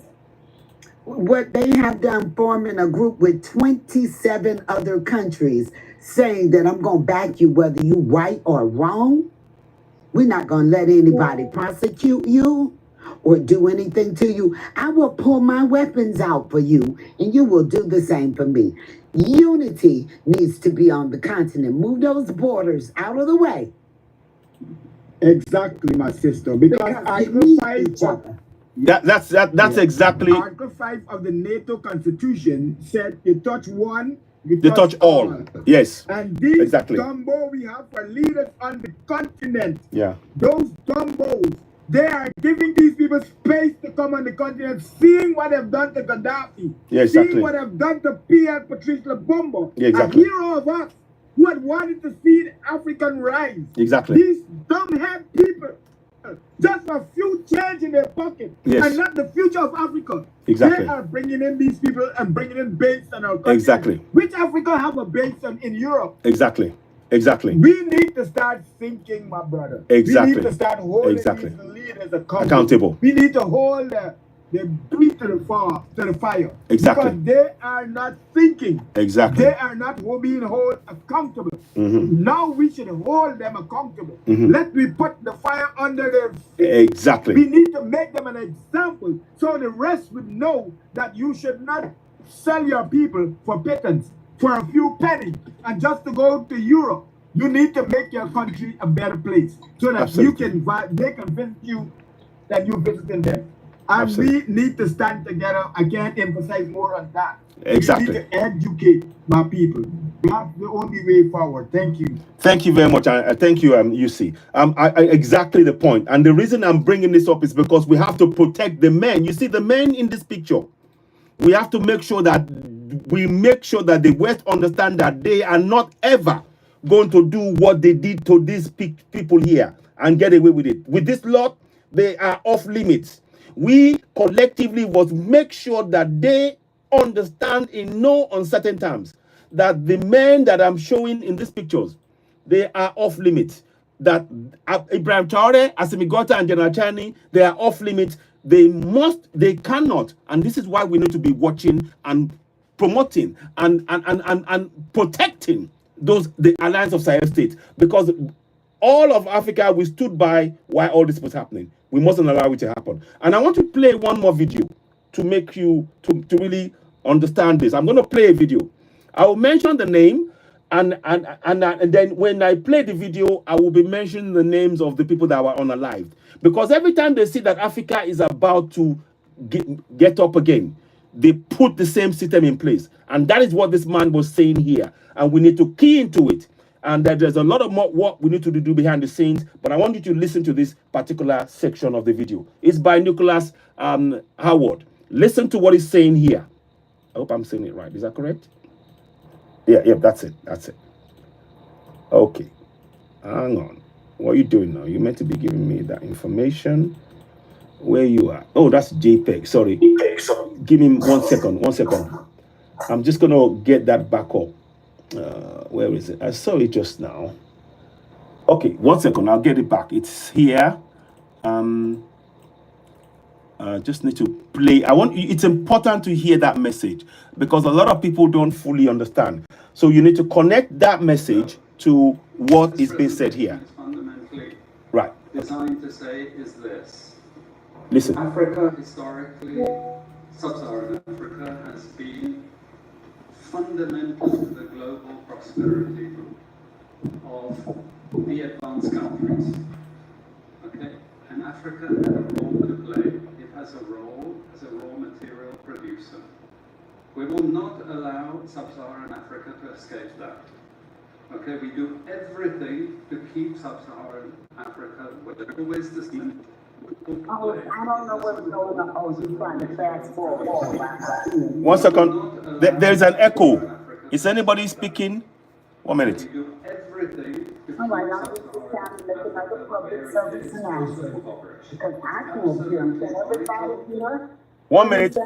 What they have done, forming a group with 27 other countries, saying that I'm going to back you whether you right or wrong. We're not going to let anybody prosecute you or do anything to you. I will pull my weapons out for you, and you will do the same for me. Unity needs to be on the continent. Move those borders out of the way. Exactly, my sister. Because Article 5 that's exactly. Article 5 of the NATO Constitution said you touch one, you touch all. Yes. And these exactly. dumbo we have for leaders on the continent. Yeah. Those dumbos, they are giving these people space to come on the continent, seeing what they've done to Gaddafi, Yeah, exactly. seeing what they've done to Pierre Patrice Lumumba, Yeah, exactly. a hero of us who had wanted to see the African rise. Exactly. These dumbhead people, just a few change in their pocket, Yes. and not the future of Africa. Exactly. They are bringing in these people and bringing in base on our continent. Exactly. Which Africa have a base in Europe? Exactly. Exactly. We need to start thinking, my brother. Exactly. We need to start holding Exactly. these leaders Accountable. We need to hold the feet to the fire. Exactly. Because they are not thinking. Exactly. They are not being held accountable. Now we should hold them accountable. Mhm. Let me put the fire under their feet. Exactly. We need to make them an example so the rest would know that you should not sell your people for pittance, for a few pennies, and just to go to Europe. You need to make your country a better place so that Absolutely. they can visit you that you visiting them. And Absolutely. we need to stand together. I can't emphasize more on that. Exactly. We need to educate my people. That's the only way forward. Thank you. Thank you very much. Thank you, UC. Exactly the point. And the reason I'm bringing this up is because we have to protect the men. You see, the men in this picture, we have to make sure that the West understand that they are not ever going to do what they did to these people here and get away with it. With this lot, they are off limits. We collectively must make sure that they understand in no uncertain terms that the men that I'm showing in these pictures, they are off limits. That Ibrahim Traore, Assimi Goïta, and General Chani, they are off limits. They cannot, and this is why we need to be watching and promoting and protecting the alliance of Sahel states, because all of Africa, we stood by while all this was happening. We mustn't allow it to happen. And I want to play one more video to make you to really understand this. I'm going to play a video. I will mention the name, and then when I play the video, I will be mentioning the names of the people that were unalived. Because every time they see that Africa is about to get up again, they put the same system in place. And that is what this man was saying here. And we need to key into it. And that there's a lot of more work we need to do behind the scenes. But I want you to listen to this particular section of the video. It's by Nicholas Howard. Listen to what he's saying here. I hope I'm saying it right. Is that correct? Yeah, that's it. That's it. Okay. Hang on. What are you doing now? You're meant to be giving me that information. Where you are. Oh, that's JPEG. Sorry. Give me 1 second. 1 second. I'm just going to get that back up. Where is it? I saw it just now. Okay, 1 second. I'll get it back. It's here. Just need to play. It's important to hear that message because a lot of people don't fully understand. So you need to connect that message to what is being said here. Fundamentally right. Designed to say is this. Listen. Africa historically, sub-Saharan Africa has been fundamental to the global prosperity of the advanced countries. Okay? And Africa had a role to play. It has a role as a raw material producer. We will not allow sub-Saharan Africa to escape that. Okay, we do everything to keep sub-Saharan Africa where they're always the same. Oh, I don't know what's going on. Oh, you're trying to fast forward. 1 second. There's an echo. Is anybody speaking? 1 minute. We do everything to All right, I'm just trying to make another public service announcement because I can't hear him. Can everybody hear? 1 minute.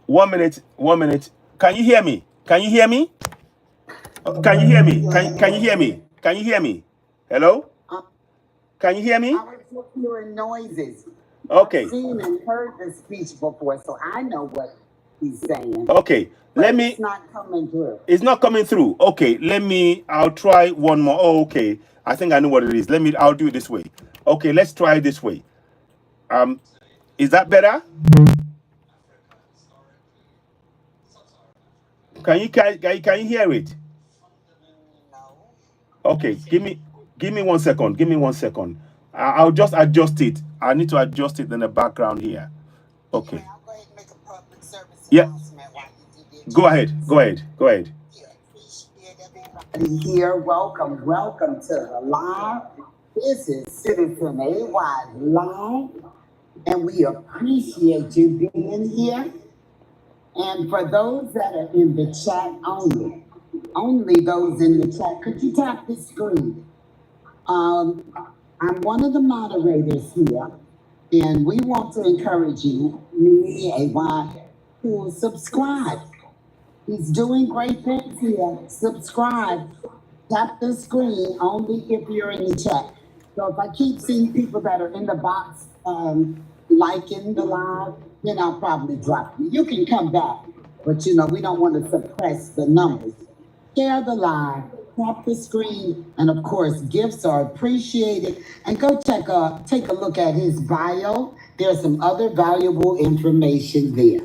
1 minute. 1 minute. Can you hear me? Can you hear me? Can you hear me? Can you hear me? Can you hear me? Hello? Can you hear me? I was just hearing noises. Okay. I've seen and heard the speech before, so I know what he's saying. Okay. But it's not coming through. It's not coming through. Okay. I'll try one more. Oh, okay. I think I know what it is. I'll do it this way. Okay, let's try it this way. Is that better? Can you hear it? Okay, give me 1 second. Give me 1 second. I'll just adjust it. I need to adjust it in the background here. Okay. Yeah. Go ahead. Here, welcome to the live. This is Citizen AY Live, and we appreciate you being here. And for those that are in the chat only those in the chat, could you tap the screen? I'm one of the moderators here, and we want to encourage you, me, AY, to subscribe. He's doing great things here. Subscribe. Tap the screen only if you're in the chat. So if I keep seeing people that are in the box liking the live, then I'll probably drop you. You can come back, but we don't want to suppress the numbers. Share the live, tap the screen, and of course, gifts are appreciated. And go take a look at his bio. There's some other valuable information there.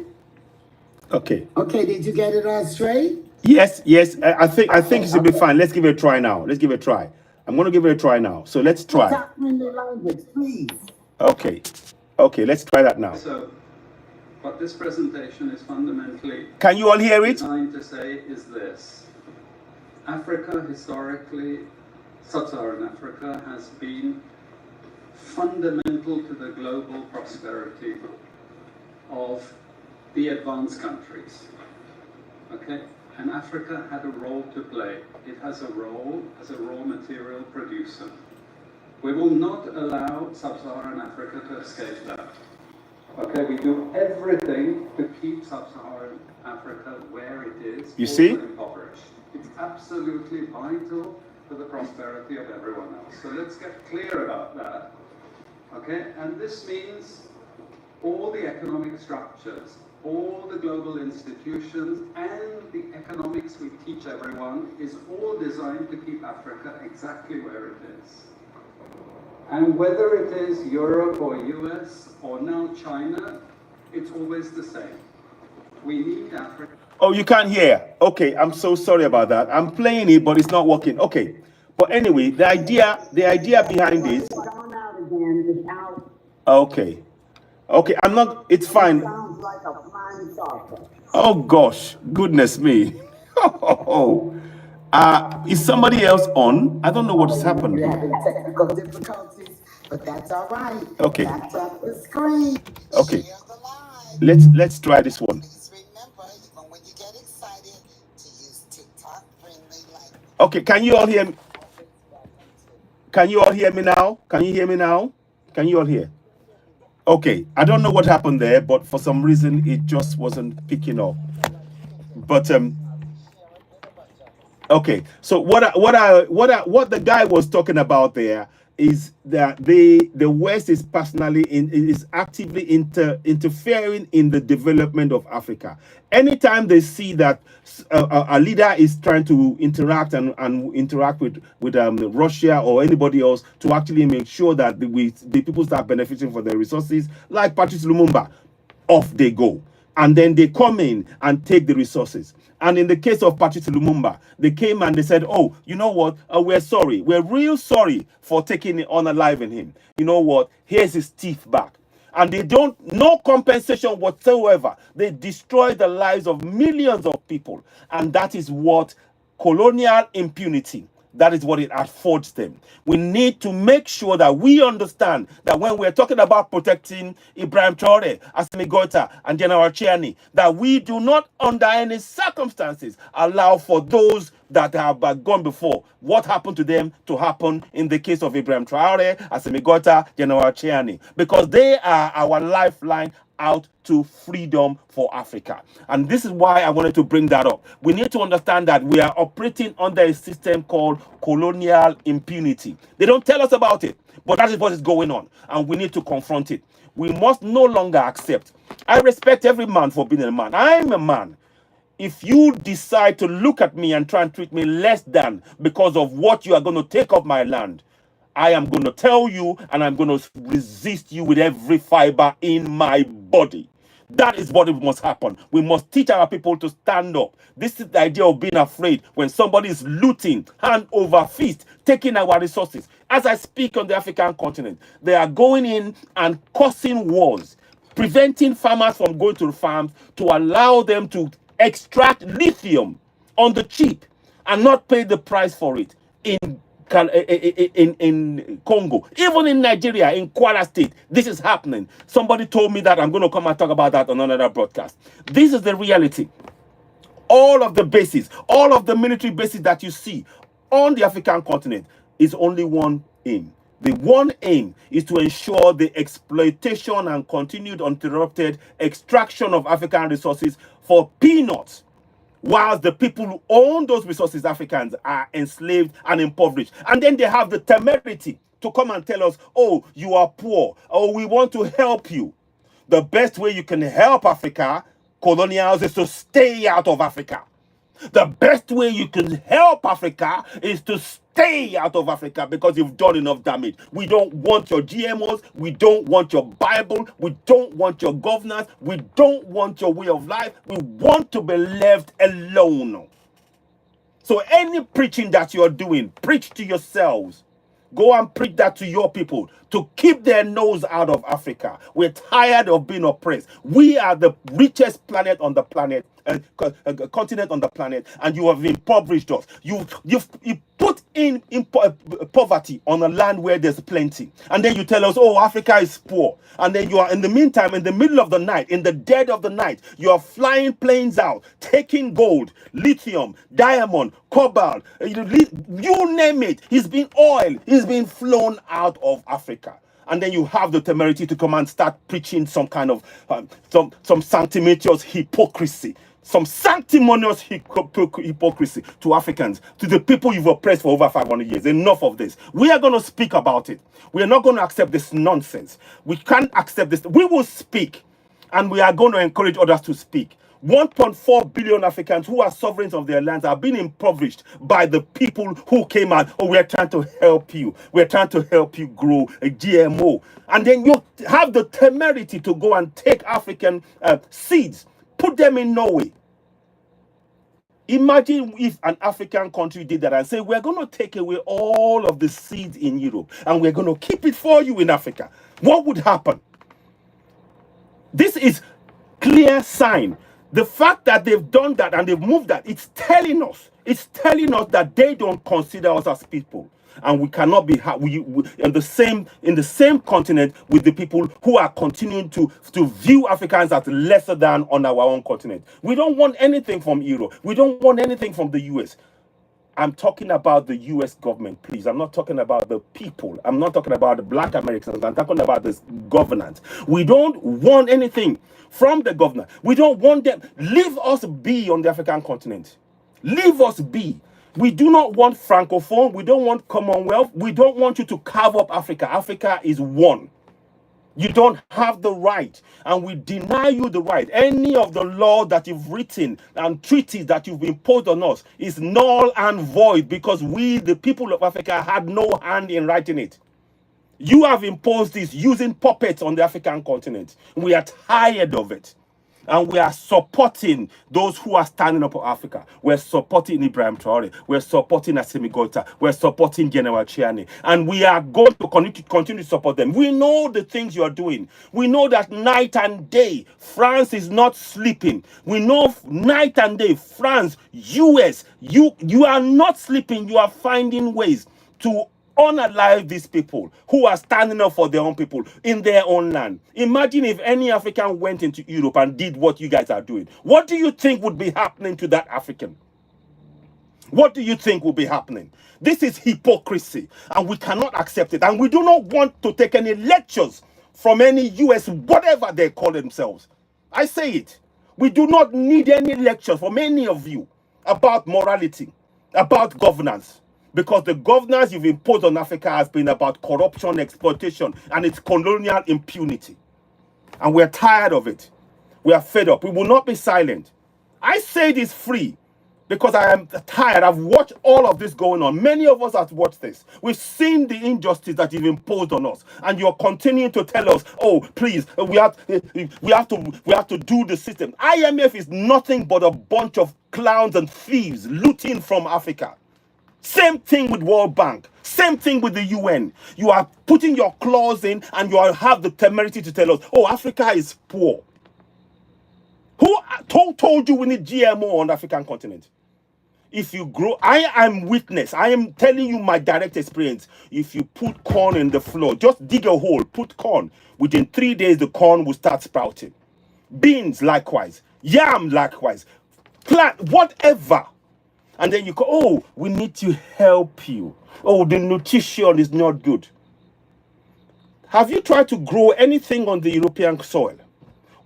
Okay. Okay, did you get it all straight? Yes. I think it should be fine. Let's give it a try now. I'm going to give it a try now. So let's try. Talk in the language, please. Okay, let's try that now. So, what this presentation is fundamentally Can you all hear it? designed to say is this. Africa, historically, sub-Saharan Africa, has been fundamental to the global prosperity of the advanced countries. Okay? And Africa had a role to play. It has a role as a raw material producer. We will not allow sub-Saharan Africa to escape that. Okay, we do everything to keep sub-Saharan Africa where it is. You see? Impoverished. It's absolutely vital for the prosperity of everyone else. So let's get clear about that. Okay, and this means all the economic structures, all the global institutions, and the economics we teach everyone is all designed to keep Africa exactly where it is. And whether it is Europe or US or now China, it's always the same. We need Africa. Oh, you can't hear. Okay, I'm so sorry about that. I'm playing it, but it's not working. Okay. But anyway, the idea behind this. Okay. It's fine. Sounds like a flying saucer. Oh gosh, goodness me. Is somebody else on? I don't know what's happened. We're having technical difficulties, but that's all right. Okay. Tap the screen. Okay. Share the live. Let's try this one. Please remember, even when you get excited, to use TikTok friendly language. Okay, can you all hear me? Can you all hear me now? Can you hear me now? Can you all hear? Okay, I don't know what happened there, but for some reason it just wasn't picking up. But okay, so what the guy was talking about there is that the West is actively interfering in the development of Africa. Anytime they see that a leader is trying to interact and interact with Russia or anybody else to actually make sure that the people start benefiting from their resources, like Patrice Lumumba, off they go. and then they come in and take the resources. And in the case of Patrice Lumumba, they came and they said, oh, you know what? We're sorry. We're real sorry for taking unaliving him. You know what? Here's his teeth back. And they don't, no compensation whatsoever. They destroy the lives of millions of people. And that is what colonial impunity, that is what it affords them. We need to make sure that we understand that when we're talking about protecting Ibrahim Traore, Assimi Goïta, and General Chiani, that we do not under any circumstances allow for those that have gone before what happened to them to happen in the case of Ibrahim Traore, Assimi Goïta, General Chiani, because they are our lifeline out to freedom for Africa. And this is why I wanted to bring that up. We need to understand that we are operating under a system called colonial impunity. They don't tell us about it, but that is what is going on, and we need to confront it. We must no longer accept. I respect every man for being a man. I'm a man. If you decide to look at me and try and treat me less than because of what you are going to take off my land, I am going to tell you, and I'm going to resist you with every fiber in my body. That is what must happen. We must teach our people to stand up. This is the idea of being afraid when somebody is looting, hand over fist, taking our resources. As I speak on the African continent, they are going in and causing wars, preventing farmers from going to the farms to allow them to extract lithium on the cheap and not pay the price for it in Congo, even in Nigeria, in Kwara State. This is happening. Somebody told me that. I'm going to come and talk about that on another broadcast. This is the reality. All of the bases, all of the military bases that you see on the African continent is only one aim. The one aim is to ensure the exploitation and continued uninterrupted extraction of African resources for peanuts, whilst the people who own those resources, Africans, are enslaved and impoverished. And then they have the temerity to come and tell us, oh, you are poor, oh, we want to help you. The best way you can help Africa, colonials, is to stay out of Africa. The best way you can help Africa is to stay out of Africa, because you've done enough damage. We don't want your GMOs. We don't want your Bible. We don't want your governance. We don't want your way of life. We want to be left alone. So any preaching that you're doing, preach to yourselves. Go and preach that to your people to keep their nose out of Africa. We're tired of being oppressed. We are the richest planet on the planet, continent on the planet, and you have impoverished us. You put in poverty on a land where there's plenty, and then you tell us, oh, Africa is poor. And then you are, in the meantime, in the middle of the night, in the dead of the night, you are flying planes out, taking gold, lithium, diamond, cobalt, you name it. It's been oil. It's been flown out of Africa. And then you have the temerity to come and start preaching some kind of some sanctimonious hypocrisy. Some sanctimonious hypocrisy to Africans, to the people you've oppressed for over 500 years. Enough of this. We are going to speak about it. We are not going to accept this nonsense. We can't accept this. We will speak, and we are going to encourage others to speak. 1.4 billion Africans who are sovereigns of their lands are being impoverished by the people who came out. Oh, we're trying to help you. We're trying to help you grow a GMO. And then you have the temerity to go and take African seeds, put them in Norway. Imagine if an African country did that and say, we're going to take away all of the seeds in Europe and we're going to keep it for you in Africa. What would happen? This is clear sign. The fact that they've done that and they've moved that, it's telling us that they don't consider us as people. And we cannot be in the same continent with the people who are continuing to view Africans as lesser than on our own continent. We don't want anything from Europe. We don't want anything from the US. I'm talking about the US government, please. I'm not talking about the people. I'm not talking about the Black Americans. I'm talking about this governance. We don't want anything from the government. We don't want them. Leave us be on the African continent. Leave us be. We do not want Francophone. We don't want Commonwealth. We don't want you to carve up Africa. Africa is one. You don't have the right, and we deny you the right. Any of the law that you've written and treaties that you've imposed on us is null and void, because we, the people of Africa, had no hand in writing it. You have imposed this using puppets on the African continent. We are tired of it. And we are supporting those who are standing up for Africa. We're supporting Ibrahim Traore. We're supporting Assimi Goïta. We're supporting General Chiani. And we are going to continue to support them. We know the things you are doing. We know that night and day, France is not sleeping. We know night and day, France, US, you are not sleeping. You are finding ways to unalive these people who are standing up for their own people in their own land. Imagine if any African went into Europe and did what you guys are doing. What do you think would be happening to that African? What do you think will be happening? This is hypocrisy, and we cannot accept it. And we do not want to take any lectures from any US, whatever they call themselves. I say it. We do not need any lectures from any of you about morality, about governance. Because the governance you've imposed on Africa has been about corruption, exploitation, and its colonial impunity. And we're tired of it. We are fed up. We will not be silent. I say this free because I am tired. I've watched all of this going on. Many of us have watched this. We've seen the injustice that you've imposed on us. And you're continuing to tell us, oh, please, we have to do the system. IMF is nothing but a bunch of clowns and thieves looting from Africa. Same thing with World Bank. Same thing with the UN. You are putting your claws in and you have the temerity to tell us, oh, Africa is poor. Who told you we need GMO on the African continent? If you grow, I am witness. I am telling you my direct experience. If you put corn in the floor, just dig a hole, put corn. Within 3 days, the corn will start sprouting. Beans, likewise. Yam, likewise. Plant, whatever. And then you go, oh, we need to help you. Oh, the nutrition is not good. Have you tried to grow anything on the European soil?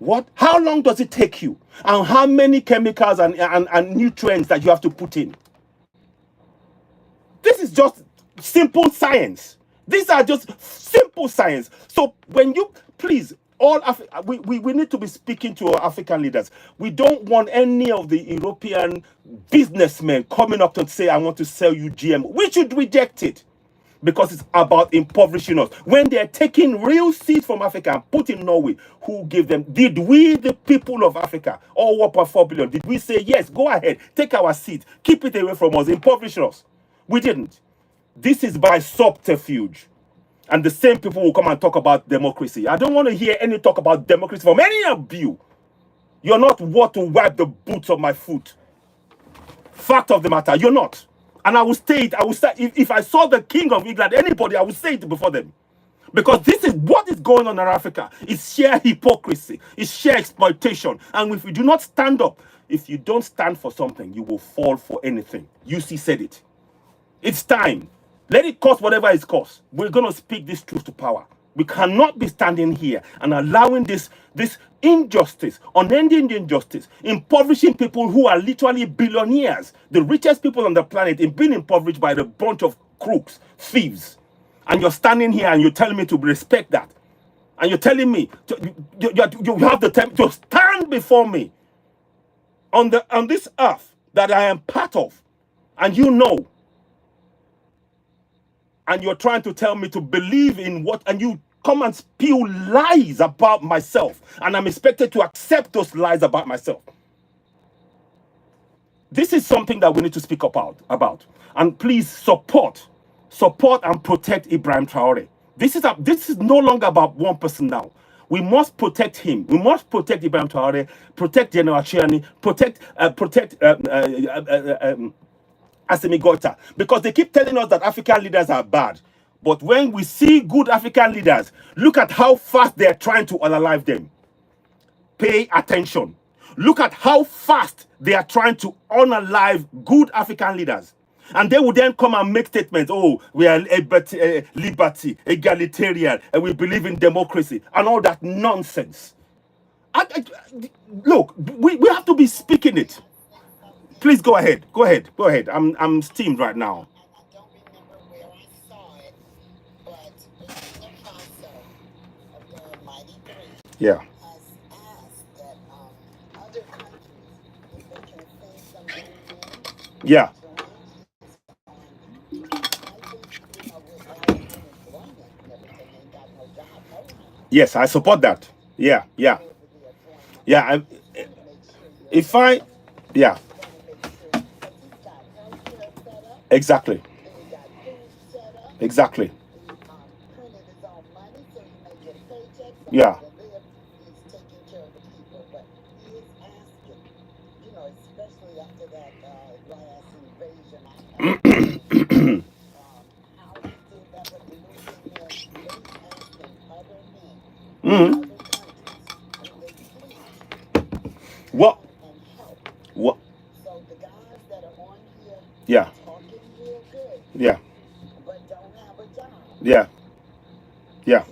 What? How long does it take you? And how many chemicals and nutrients that you have to put in? This is just simple science. These are just simple science. So when you, please, we need to be speaking to our African leaders. We don't want any of the European businessmen coming up to say, I want to sell you GMO. We should reject it because it's about impoverishing us. When they're taking real seeds from Africa and put in Norway, who gave them? Did we, the people of Africa, all 1.4 billion, did we say, yes, go ahead, take our seed, keep it away from us, impoverish us? We didn't. This is by subterfuge. And the same people will come and talk about democracy. I don't want to hear any talk about democracy from any of you. You're not worth to wipe the boots of my foot. Fact of the matter, you're not. And I will say it. I will say, if I saw the King of England, anybody, I would say it before them. Because this is what is going on in Africa. It's sheer hypocrisy. It's sheer exploitation. And if you do not stand up, if you don't stand for something, you will fall for anything. UC said it. It's time. Let it cost whatever it costs. We're going to speak this truth to power. We cannot be standing here and allowing this injustice, unending injustice, impoverishing people who are literally billionaires, the richest people on the planet, in being impoverished by the bunch of crooks, thieves. And you're standing here and you're telling me to respect that. And you're telling me you have the time to stand before me on this earth that I am part of. And you know. And you're trying to tell me to believe in what, and you come and spew lies about myself. And I'm expected to accept those lies about myself. This is something that we need to speak about. And please support and protect Ibrahim Traore. This is no longer about one person now. We must protect him. We must protect Ibrahim Traore, protect General Chiani, protect Assimi Goïta, because they keep telling us that African leaders are bad. But when we see good African leaders, look at how fast they're trying to unalive them. Pay attention. Look at how fast they are trying to unalive good African leaders. And they would then come and make statements, oh, we are liberty, egalitarian, and we believe in democracy, and all that nonsense. Look, we have to be speaking it. Please go ahead. Go ahead. I'm steamed right now. Yeah. Yeah. Yes, I support that. Yeah. If I, yeah, exactly, exactly, yeah. Mm. What? What? Yeah. Yeah. Yeah. Yeah.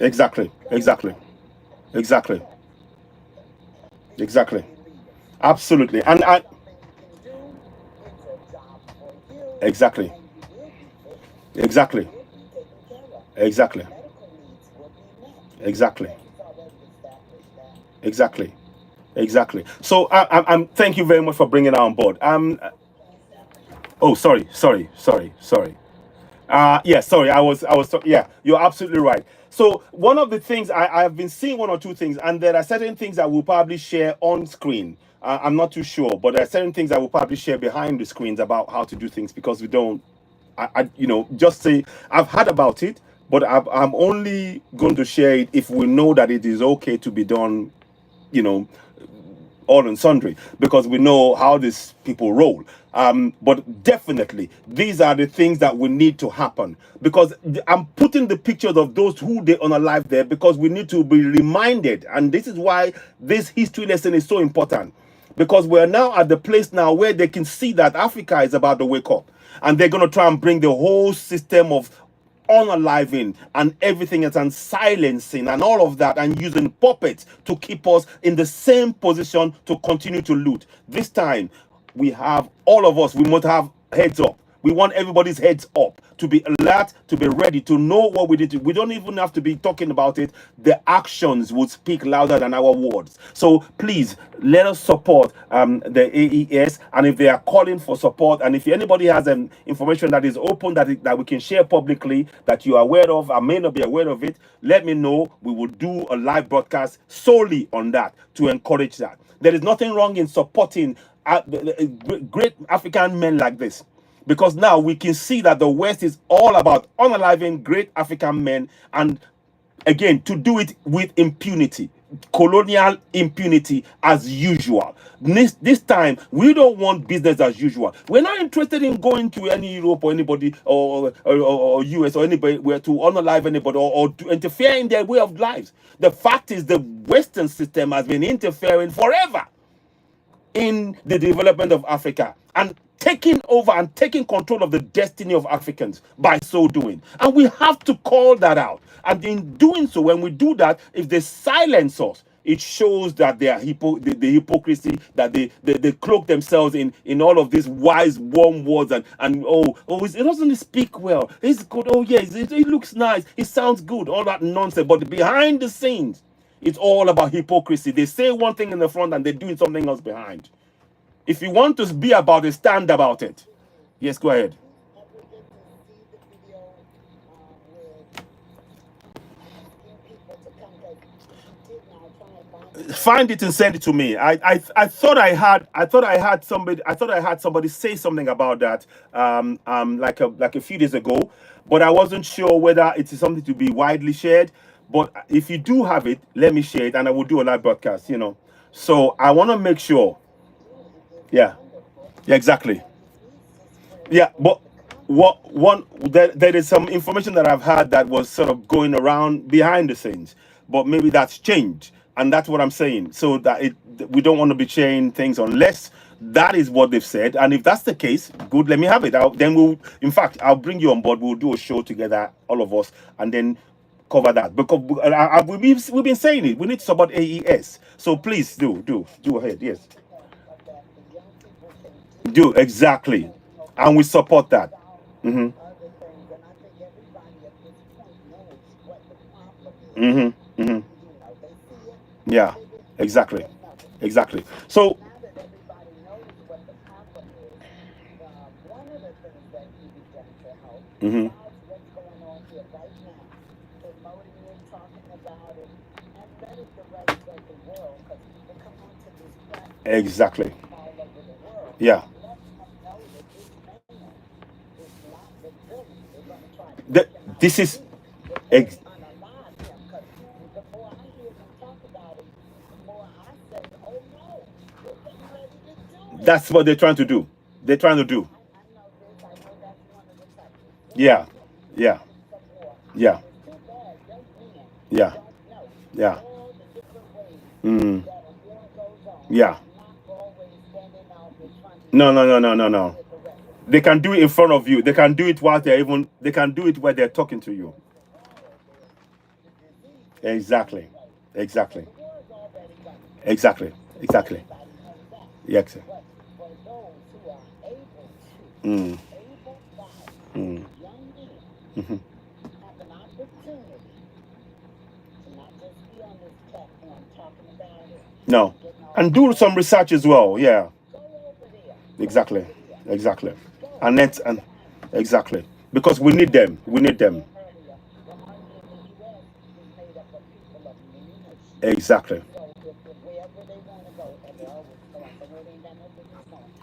Exactly. Exactly. Exactly. Exactly. Absolutely. And I exactly. Exactly. Exactly. Exactly. Exactly. Exactly. So I'm thank you very much for bringing that on board. Oh, sorry. Yeah, sorry. Yeah, you're absolutely right. So one of the things I've been seeing one or two things, and there are certain things that we'll probably share on screen. I'm not too sure, but there are certain things I will probably share behind the screens about how to do things because we don't. Just say I've heard about it, but I'm only going to share it if we know that it is okay to be done. You know, all and sundry because we know how these people roll. But definitely, these are the things that we need to happen because I'm putting the pictures of those who they unalive there because we need to be reminded, and this is why this history lesson is so important because we're now at the place now where they can see that Africa is about to wake up, and they're going to try and bring the whole system of unaliving and everything else and silencing and all of that and using puppets to keep us in the same position to continue to loot. This time we have all of us, we must have heads up. We want everybody's heads up to be alert, to be ready, to know what we did. We don't even have to be talking about it. The actions would speak louder than our words. So please let us support the AES. And if they are calling for support, and if anybody has information that is open that we can share publicly that you are aware of, I may not be aware of it, let me know. We will do a live broadcast solely on that to encourage that. There is nothing wrong in supporting great African men like this because now we can see that the West is all about unaliving great African men and again to do it with impunity, colonial impunity as usual. This time we don't want business as usual. We're not interested in going to any Europe or anybody or US or anybody where to unalive anybody or to interfere in their way of lives. The fact is the Western system has been interfering forever in the development of Africa and taking over and taking control of the destiny of Africans by so doing. And we have to call that out. And in doing so, when we do that, if they silence us, it shows that they are the hypocrisy, that they cloak themselves in all of these wise, warm words and it doesn't speak well. It's good. Oh, yes, it looks nice. It sounds good. All that nonsense. But behind the scenes, it's all about hypocrisy. They say one thing in the front and they're doing something else behind. If you want to be about it, stand about it. Yes, go ahead. Find it and send it to me. I thought I had somebody say something about that like a few days ago, but I wasn't sure whether it is something to be widely shared. But if you do have it, let me share it and I will do a live broadcast, So I want to make sure. Yeah. Yeah, exactly. Yeah, but there is some information that I've had that was sort of going around behind the scenes, but maybe that's changed, and that's what I'm saying. So that we don't want to be sharing things unless that is what they've said, and if that's the case, good. Let me have it. In fact, I'll bring you on board. We'll do a show together, all of us, and then cover that because we've been saying it. We need to support AES. So please do ahead. Yes, do exactly. And we support that. Mm-hmm. Mm-hmm. Mm-hmm. Yeah, exactly. Exactly. So mm-hmm. Exactly. Yeah. This is ex- that's what they're trying to do. They're trying to do. Yeah. Yeah. Yeah. Yeah. Yeah. Mm. Yeah. No, no, no, no, no, no. They can do it in front of you. They can do it while they can do it while they're talking to you. Exactly. Exactly. Exactly. Exactly. Yes. Mm. Mm. Mhm. No. And do some research as well. Yeah. Exactly. Exactly. And exactly. Because we need them. We need them. Exactly.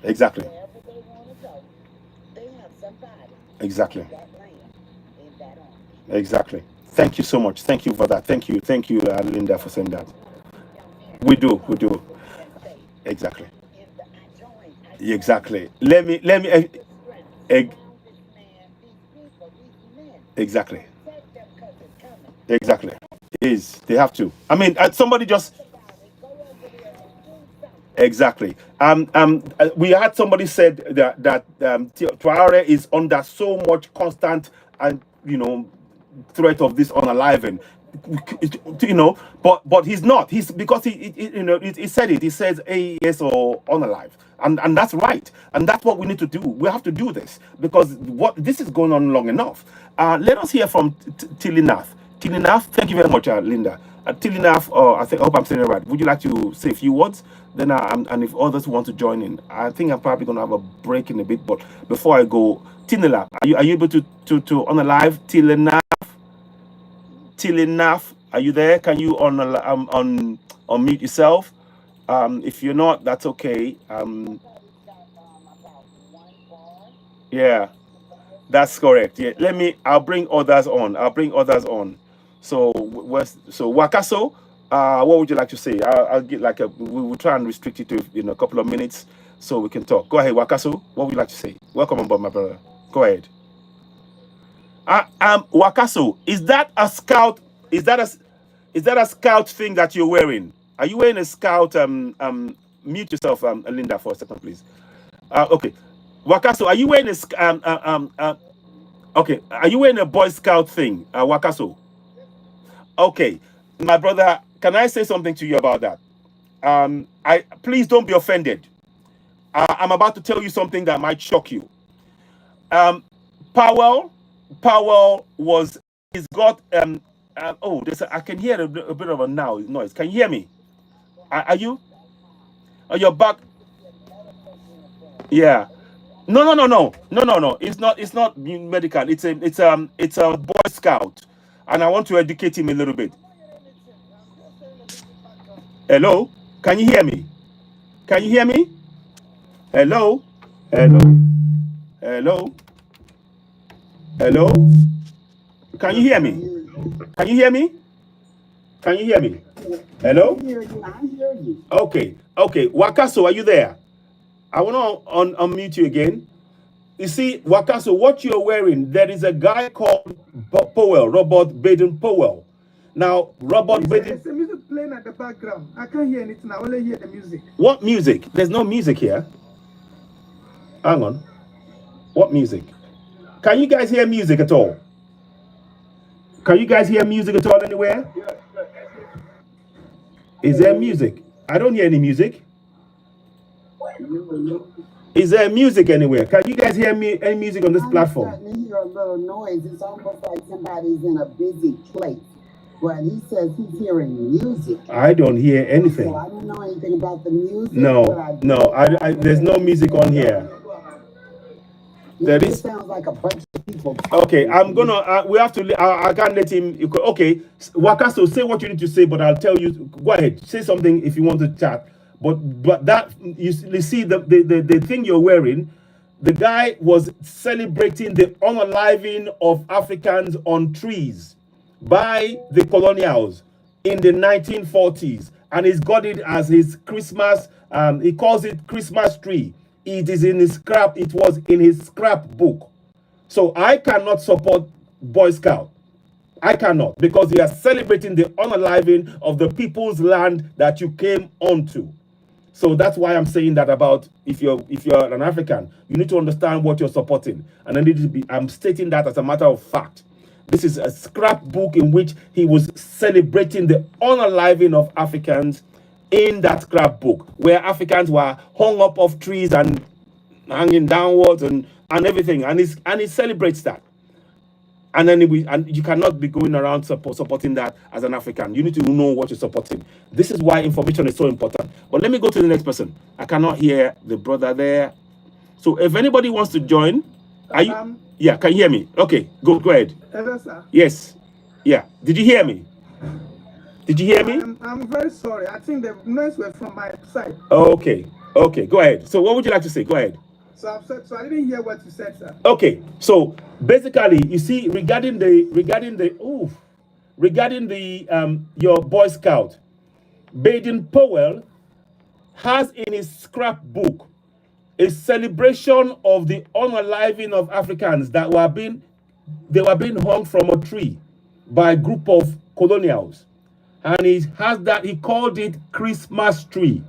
Exactly. Exactly. Exactly. Thank you so much. Thank you for that. Thank you. Thank you, Linda, for saying that. We do. We do. Exactly. Exactly. Let me. Exactly. Exactly. Is they have to. I mean, somebody just exactly. We had somebody said that Traore is under so much constant and threat of this unaliving. But he's not. He's because he said it. He says AES or unalive, and that's right, and that's what we need to do. We have to do this because what this is going on long enough. Let us hear from Tilinath. Tilinath, thank you very much, Linda. Tilinath, I hope I'm saying it right. Would you like to say a few words? Then, and if others want to join in, I think I'm probably going to have a break in a bit. But before I go, Tinila, are you able to unalive Tilinath? Tilinath, are you there? Can you unmute yourself? If you're not, that's okay. Yeah, that's correct. Yeah, I'll bring others on. So Wakaso, what would you like to say? I'll get we will try and restrict it to a couple of minutes so we can talk. Go ahead, Wakaso. What would you like to say? Welcome on board, my brother. Go ahead. Wakaso, is that a scout? Is that a scout thing that you're wearing? Are you wearing a scout? Mute yourself, Linda, for a second, please. Okay, Wakaso, are you wearing a okay, are you wearing a Boy Scout thing, Wakaso? Okay, my brother, can I say something to you about that? Please don't be offended. I'm about to tell you something that might shock you. Powell he's got I can hear a bit of a noise. Can you hear me? Are you? Are you back? Yeah. No. It's not medical. It's a Boy Scout, and I want to educate him a little bit. Hello? Can you hear me? Can you hear me? Hello? Hello? Hello? Hello? Can you hear me? Can you hear me? Can you hear me? Hello? I hear you. Okay. Wakaso, are you there? I want to unmute you again. You see, Wakaso, what you're wearing, there is a guy called Powell, Robert Baden Powell. Now, Robert Baden... There's a music playing at the background. I can't hear anything. I only hear the music. What music? There's no music here. Hang on. What music? Can you guys hear music at all? Can you guys hear music at all anywhere? Is there music? I don't hear any music. Is there music anywhere? Can you guys hear any music on this platform? I'm starting to hear a little noise. It's almost like somebody's in a busy place. But he says he's hearing music. I don't hear anything. So I don't know anything about the music. No. There's no music on here. There It is. sounds like a bunch of people. Okay, I'm gonna. We have to. I can't let him. Okay, Wakaso, say what you need to say, but I'll tell you. Go ahead, say something if you want to chat. But that you see the thing you're wearing. The guy was celebrating the unaliving of Africans on trees by the colonials in the 1940s, and he's got it as his Christmas. He calls it Christmas tree. It is in his scrap. It was in his scrapbook. So I cannot support Boy Scout. I cannot, because you are celebrating the unaliving of the people's land that you came onto. So that's why I'm saying that about if you're an African, you need to understand what you're supporting. And I need to be, I'm stating that as a matter of fact. This is a scrapbook in which he was celebrating the unaliving of Africans in that scrapbook, where Africans were hung up off trees and hanging downwards and everything. And he celebrates that. And then you cannot be going around supporting that as an African. You need to know what you're supporting. This is why information is so important. But let me go to the next person. I cannot hear the brother there. So if anybody wants to join, are you? Yeah, can you hear me? Okay, go ahead. Hello, sir. Yes. Yeah. Did you hear me? Did you hear me? I'm very sorry. I think the noise were from my side. Okay. Okay, go ahead. So what would you like to say? Go ahead. So I didn't hear what you said, sir. Okay, so basically, you see, regarding your Boy Scout, Baden Powell has in his scrapbook a celebration of the unaliving of Africans that were being hung from a tree by a group of colonials, and he called it Christmas tree.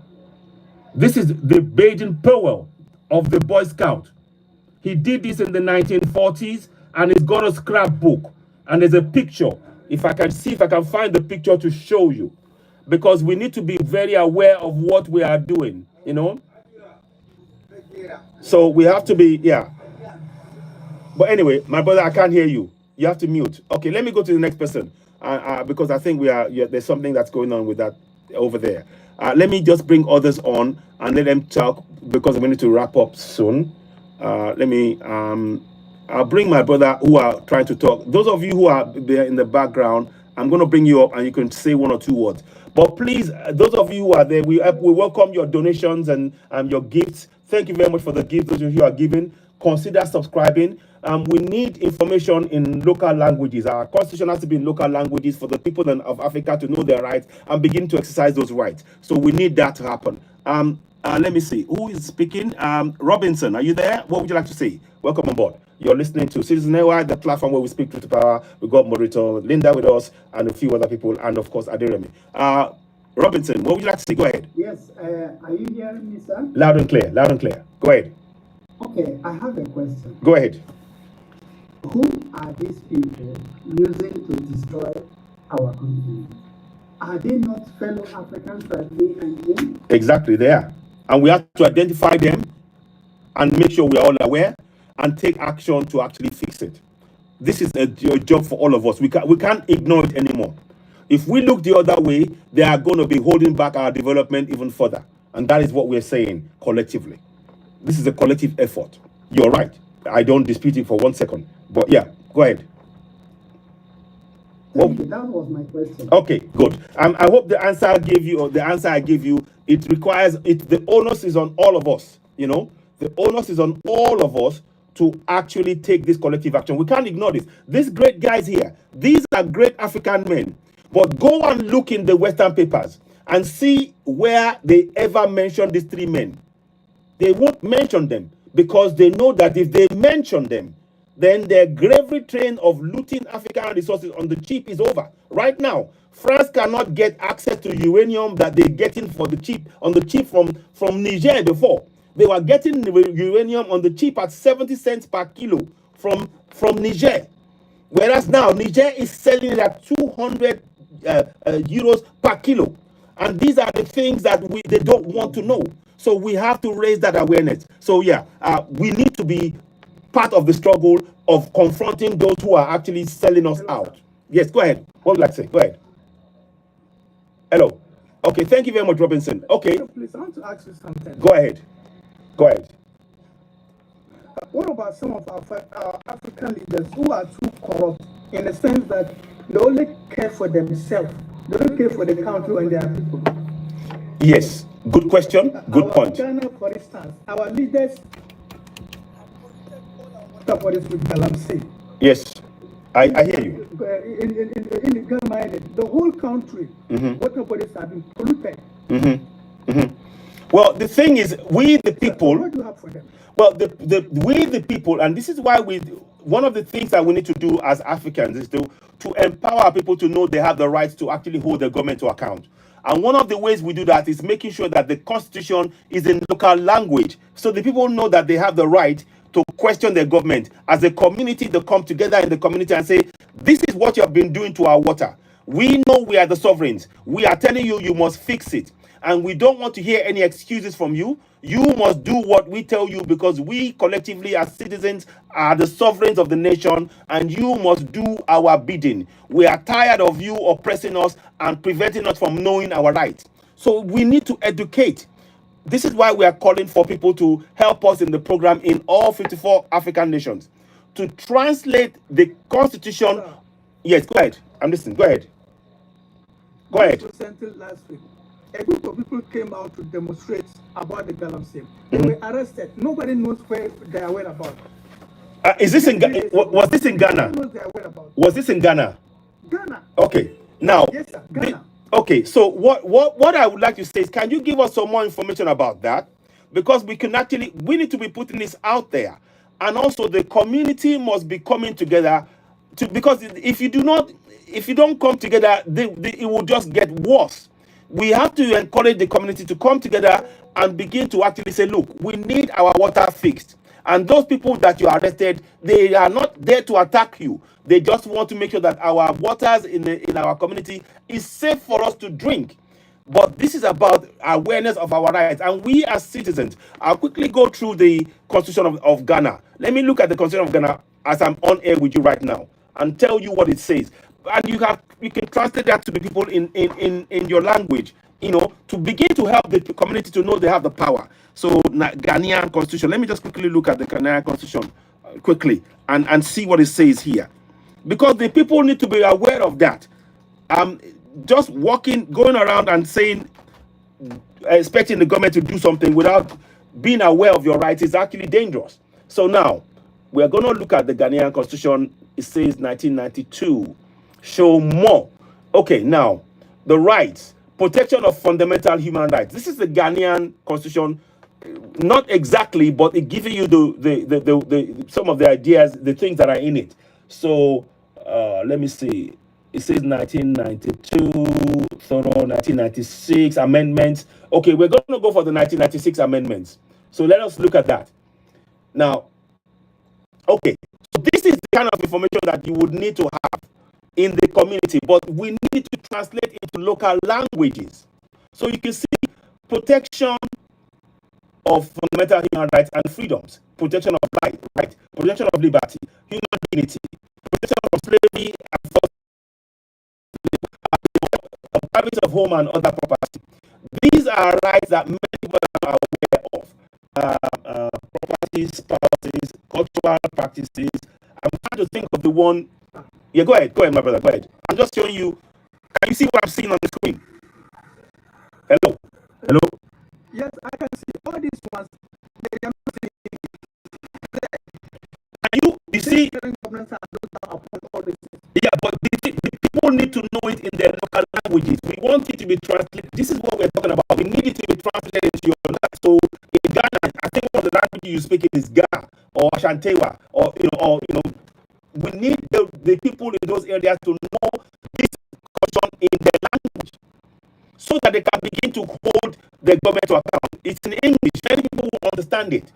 This is the Baden Powell of the Boy Scout. He did this in the 1940s, and he's got a scrapbook, and there's a picture. If I can find the picture to show you, because we need to be very aware of what we are doing, you know. So we have to be, yeah. But anyway, my brother, I can't hear you. You have to mute. Okay, let me go to the next person, because I think there's something that's going on with that over there. Let me just bring others on and let them talk, because we need to wrap up soon. I'll bring my brother who are trying to talk. Those of you who are there in the background, I'm going to bring you up and you can say one or two words. But please, those of you who are there, we welcome your donations and your gifts. Thank you very much for the gifts those of you are giving. Consider subscribing. We need information in local languages. Our constitution has to be in local languages for the people of Africa to know their rights and begin to exercise those rights. So we need that to happen. Let me see. Who is speaking? Robinson, are you there? What would you like to say? Welcome on board. You're listening to Citizen Network, the platform where we speak truth to power. We got moderator Linda with us and a few other people, and of course, Aderemi. Robinson, what would you like to say? Go ahead. Yes, are you hearing me, sir? Loud and clear, loud and clear. Go ahead. Okay, I have a question. Go ahead. Who are these people using to destroy our country? Are they not fellow Africans like me and you? Exactly, they are. And we have to identify them and make sure we are all aware and take action to actually fix it. This is a job for all of us. We can't ignore it anymore. If we look the other way, they are going to be holding back our development even further. And that is what we're saying collectively. This is a collective effort. You're right. I don't dispute it for 1 second. But yeah, go ahead. Thank you. That was my question. Okay, good. I hope the answer I gave you, or the answer I gave you, it requires it. The onus is on all of us. You know, the onus is on all of us to actually take this collective action. We can't ignore this. These great guys here, these are great African men. But go and look in the Western papers and see where they ever mention these three men. They won't mention them because they know that if they mention them, then their gravely train of looting African resources on the cheap is over. Right now, France cannot get access to uranium that they're getting for the cheap from Niger before. They were getting uranium on the cheap at 70 cents per kilo from Niger. Whereas now, Niger is selling it at 200 euros per kilo. And these are the things that they don't want to know. So we have to raise that awareness. So yeah, we need to be part of the struggle of confronting those who are actually selling us out. Yes, go ahead. What would you like to say? Go ahead. Hello. Okay, thank you very much, Robinson. Okay. Please, I want to ask you something. Go ahead. Go ahead. what about some of our African leaders who are too corrupt in the sense that they only care for themselves? They don't care for the country and their people. Yes, good question, good point. Ghana, for instance, our leaders talk about this with Galamsey. Yes, I hear you. In Ghana, the whole country, water bodies have been polluted. Well, the thing is, we the people. What do you have for them? Well, we the people, and this is why one of the things that we need to do as Africans is to empower people to know they have the right to actually hold the government to account. And one of the ways we do that is making sure that the constitution is in local language, so the people know that they have the right to question their government. As a community, they come together in the community and say, this is what you have been doing to our water. We know we are the sovereigns. We are telling you, you must fix it. And we don't want to hear any excuses from you. You must do what we tell you, because we collectively as citizens are the sovereigns of the nation, and you must do our bidding. We are tired of you oppressing us and preventing us from knowing our rights. So we need to educate. This is why we are calling for people to help us in the program in all 54 African nations to translate the constitution. Yes, go ahead. I'm listening. Go ahead. Go ahead. Last week, a group of people came out to demonstrate about the Galamsey. They were arrested. Nobody knows where they are whereabouts. Is this in was this in Ghana? Nobody knows their whereabouts. Was this in Ghana? Ghana. Okay. Now, Yes, sir. Ghana. okay. So what I would like to say is, can you give us some more information about that? Because we need to be putting this out there, and also the community must be coming together because if you don't come together, it will just get worse. We have to encourage the community to come together and begin to actually say, look, we need our water fixed. And those people that you arrested, they are not there to attack you. They just want to make sure that our waters in our community is safe for us to drink. But this is about awareness of our rights. And we as citizens, I'll quickly go through the Constitution of Ghana. Let me look at the Constitution of Ghana as I'm on air with you right now and tell you what it says. And you can translate that to the people in your language, to begin to help the community to know they have the power. So Ghanaian Constitution. Let me just quickly look at the Ghanaian Constitution quickly and see what it says here, because the people need to be aware of that. Just going around and saying, expecting the government to do something without being aware of your rights is actually dangerous. So now we are going to look at the Ghanaian Constitution. It says 1992. Show more. Okay, now the rights, protection of fundamental human rights. This is the Ghanaian Constitution, not exactly, but it gives you the some of the ideas, the things that are in it. So let me see. It says 1992, thorough 1996 amendments. Okay, we're going to go for the 1996 amendments. So let us look at that. Now, okay, so this is the kind of information that you would need to have in the community, but we need to translate into local languages. So you can see protection of fundamental human rights and freedoms, protection of life, right? Protection of liberty, human dignity, protection from slavery and forced labor, privacy of home and other property. These are rights that many people are aware of. Property, spouses, cultural practices. I'm trying to think of the one. Yeah, go ahead, my brother, go ahead. I'm just showing you. Can you see what I'm seeing on the screen? Hello? Yes, I can see all these ones. They are not saying. You see? Yeah, but the people need to know it in their local languages. We want it to be translated. This is what we're talking about. We need it to be translated into your language. So in Ghana, I think one of the languages you speak is Ga or Ashantewa, or we need the people in those areas to know this constitution in their language, so that they can begin to hold the government to account. It's in English. Many people will understand it.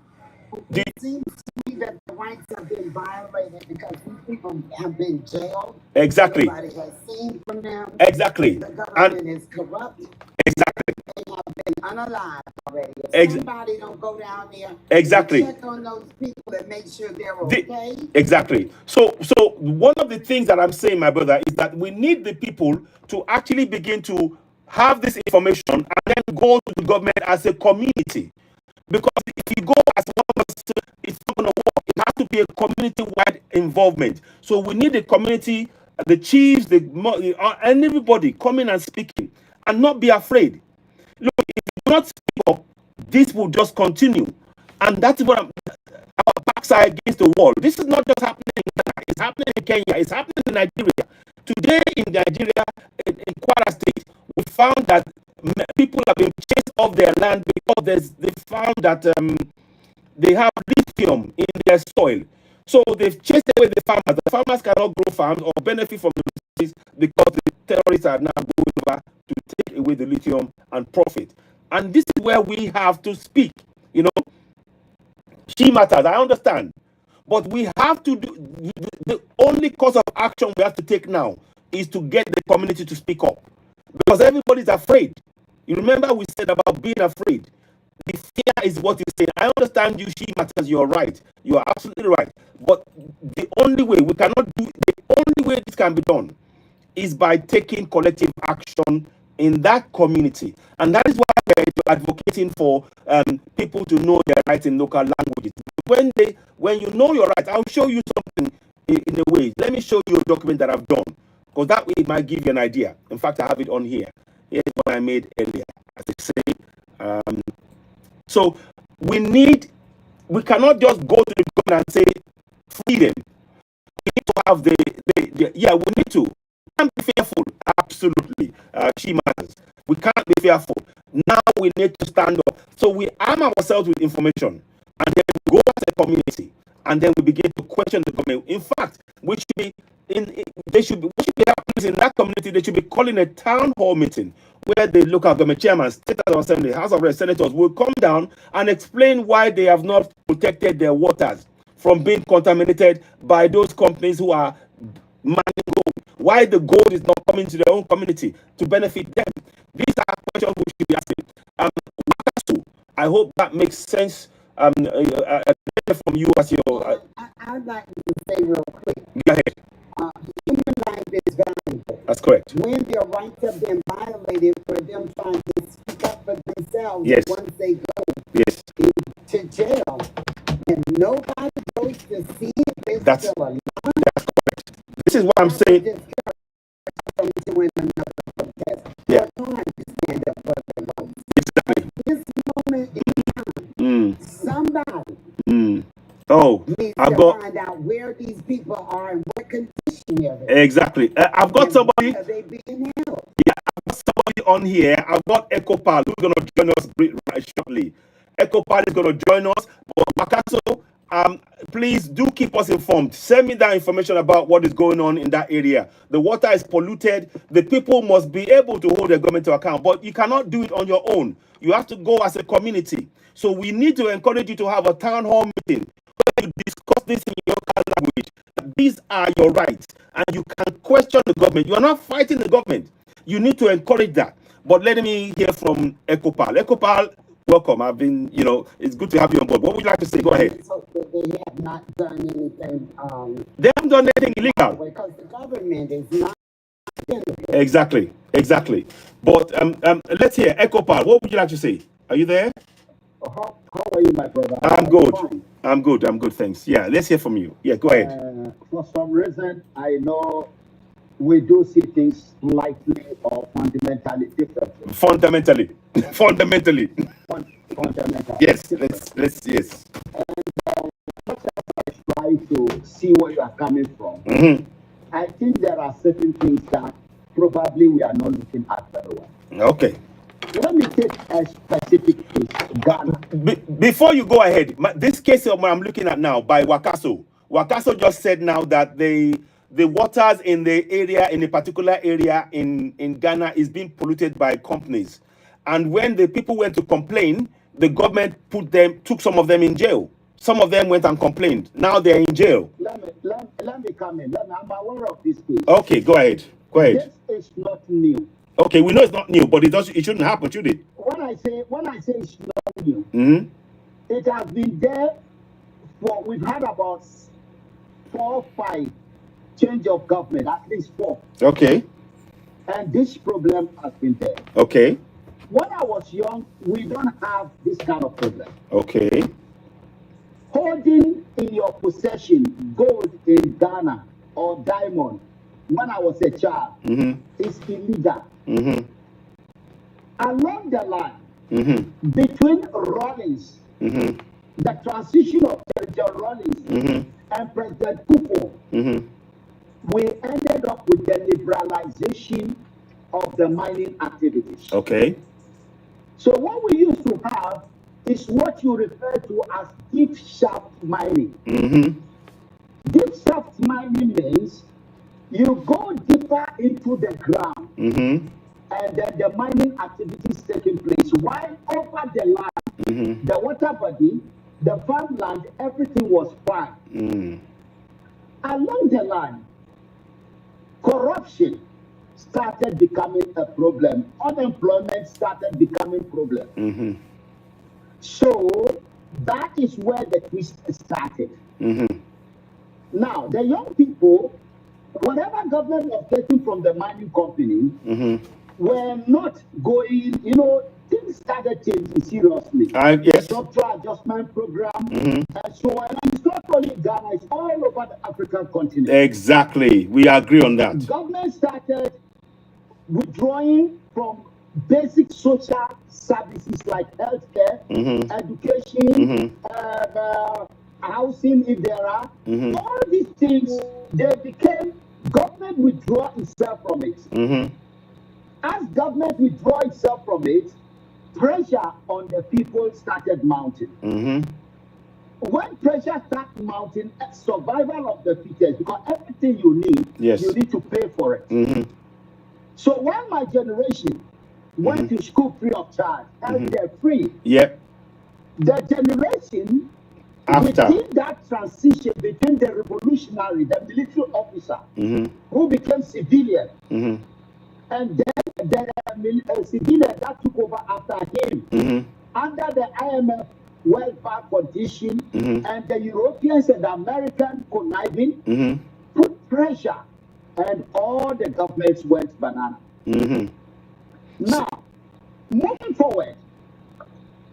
It seems to me that the rights have been violated because these people have been jailed. Exactly. Nobody has seen from them. Exactly. The government is corrupt. Exactly. They have been unalived already. If somebody don't go down there exactly. and check on those people and make sure they're okay. Exactly. So one of the things that I'm saying, my brother, is that we need the people to actually begin to have this information and then go to the government as a community. Because if you go as one person, it's not going to work. be a community-wide involvement. So we need the community, the chiefs, and everybody coming and speaking, and not be afraid. Look, if you do not speak up, this will just continue, and that's what our backside against the wall. This is not just happening in Ghana, it's happening in Kenya, it's happening in Nigeria. Today in Nigeria, in Kwara State, we found that people have been chased off their land because they found that they have lithium in their soil. So they've chased away the farmers. The farmers cannot grow farms or benefit from the resources because the terrorists are now going over to take away the lithium and profit. And this is where we have to speak. You know, she matters, I understand. But we have to do, the only course of action we have to take now is to get the community to speak up. Because everybody's afraid. You remember we said about being afraid. The fear is what you say. I understand you, she matters, you're right. You are absolutely right. But the only way this can be done is by taking collective action in that community. And that is why we're advocating for people to know their rights in local languages. When you know your rights, I'll show you something in a way. Let me show you a document that I've done, because that way it might give you an idea. In fact, I have it on here. Here's what I made earlier. As I say, so we cannot just go to the government and say freedom. We need to have we need to. We can't be fearful. Absolutely. She matters. We can't be fearful. Now we need to stand up. So we arm ourselves with information, and then we go as a community, and then we begin to question the government. In fact, we should be happening in that community. They should be calling a town hall meeting where the local government chairman, state assembly, House of Reps, senators will come down and explain why they have not protected their waters from being contaminated by those companies who are mining gold. Why the gold is not coming to their own community to benefit them. These are questions we should be asking. I hope that makes sense. From you as your. I'd like to say real quick. Go ahead. Human life is valuable. That's correct. When their rights have been violated for them trying to speak up for themselves, yes. Once they go yes. to jail, and nobody goes to see if they're still alive. That's correct. This is what I'm saying. Yeah. Exactly. This moment in time, somebody needs to find out where these people are and what condition they're in. Exactly. I've got somebody. Are they being held? Yeah, I've got somebody on here. I've got EcoPal who's going to join us right shortly. EcoPal is going to join us. But Wakaso, please do keep us informed. Send me that information about what is going on in that area. The water is polluted. The people must be able to hold their government to account, but you cannot do it on your own. You have to go as a community. So we need to encourage you to have a town hall meeting where you discuss this in your local language. These are your rights, and you can question the government. You are not fighting the government. You need to encourage that. But let me hear from EcoPal. EcoPal, welcome. It's good to have you on board. What would you like to say? Go ahead. So they have not done anything. They haven't done anything illegal. Because the government is not. Exactly. But let's hear EcoPal. What would you like to say? Are you there? How are you, my brother? I'm good. I'm good. Thanks. Yeah, let's hear from you. Yeah, go ahead. For some reason, I know we do see things slightly or fundamentally differently. Fundamentally. Yes. Let's. Yes. And I try to see where you are coming from. I think there are certain things that probably we are not looking at very well. Okay. Let me take a specific case, Ghana. Before you go ahead, this case I'm looking at now by Wakaso. Wakaso just said now that the waters in the area, in a particular area in Ghana, is being polluted by companies. And when the people went to complain, the government took some of them in jail. Some of them went and complained. Now they're in jail. Let me come in. I'm aware of this case. Okay, go ahead. This is not new. Okay, we know it's not new, but it shouldn't happen, should it? When I say it's not new, it has been there we've had about 4 or 5 change of government, at least 4. Okay. And this problem has been there. Okay. When I was young, we don't have this kind of problem. Okay. Holding in your possession possession, gold in Ghana or diamond, when I was a child, is illegal. Along the line, between Rawlings, the transition of President Rawlings and President Kufuor, we ended up with the liberalization of the mining activities. Okay. So what we used to have is what you refer to as deep shaft mining. Deep shaft mining means you go deeper into the ground, and then the mining activities taking place. While over the land, the water body, the farmland, everything was fine. Along the line, corruption started becoming a problem. Unemployment started becoming a problem. So that is where the twist started. Now, the young people, whatever government was getting from the mining company, were not going, things started changing seriously. Yes. Structural adjustment program, and so on. And it's not only Ghana, it's all over the African continent. Exactly. We agree on that. Government started withdrawing from basic social services like healthcare, education, housing, if there are. All these things, they became, government withdraw itself from it. As government withdraw itself from it, pressure on the people started mounting. When pressure starts mounting, survival of the fittest, because everything you need, you need to pay for it. So when my generation went to school free of charge, and they're free, the generation within that transition between the revolutionary, the military officer, who became civilian, and then the civilian that took over after him, under the IMF welfare condition, and the Europeans and the American conniving, put pressure, and all the governments went banana. Now, moving forward,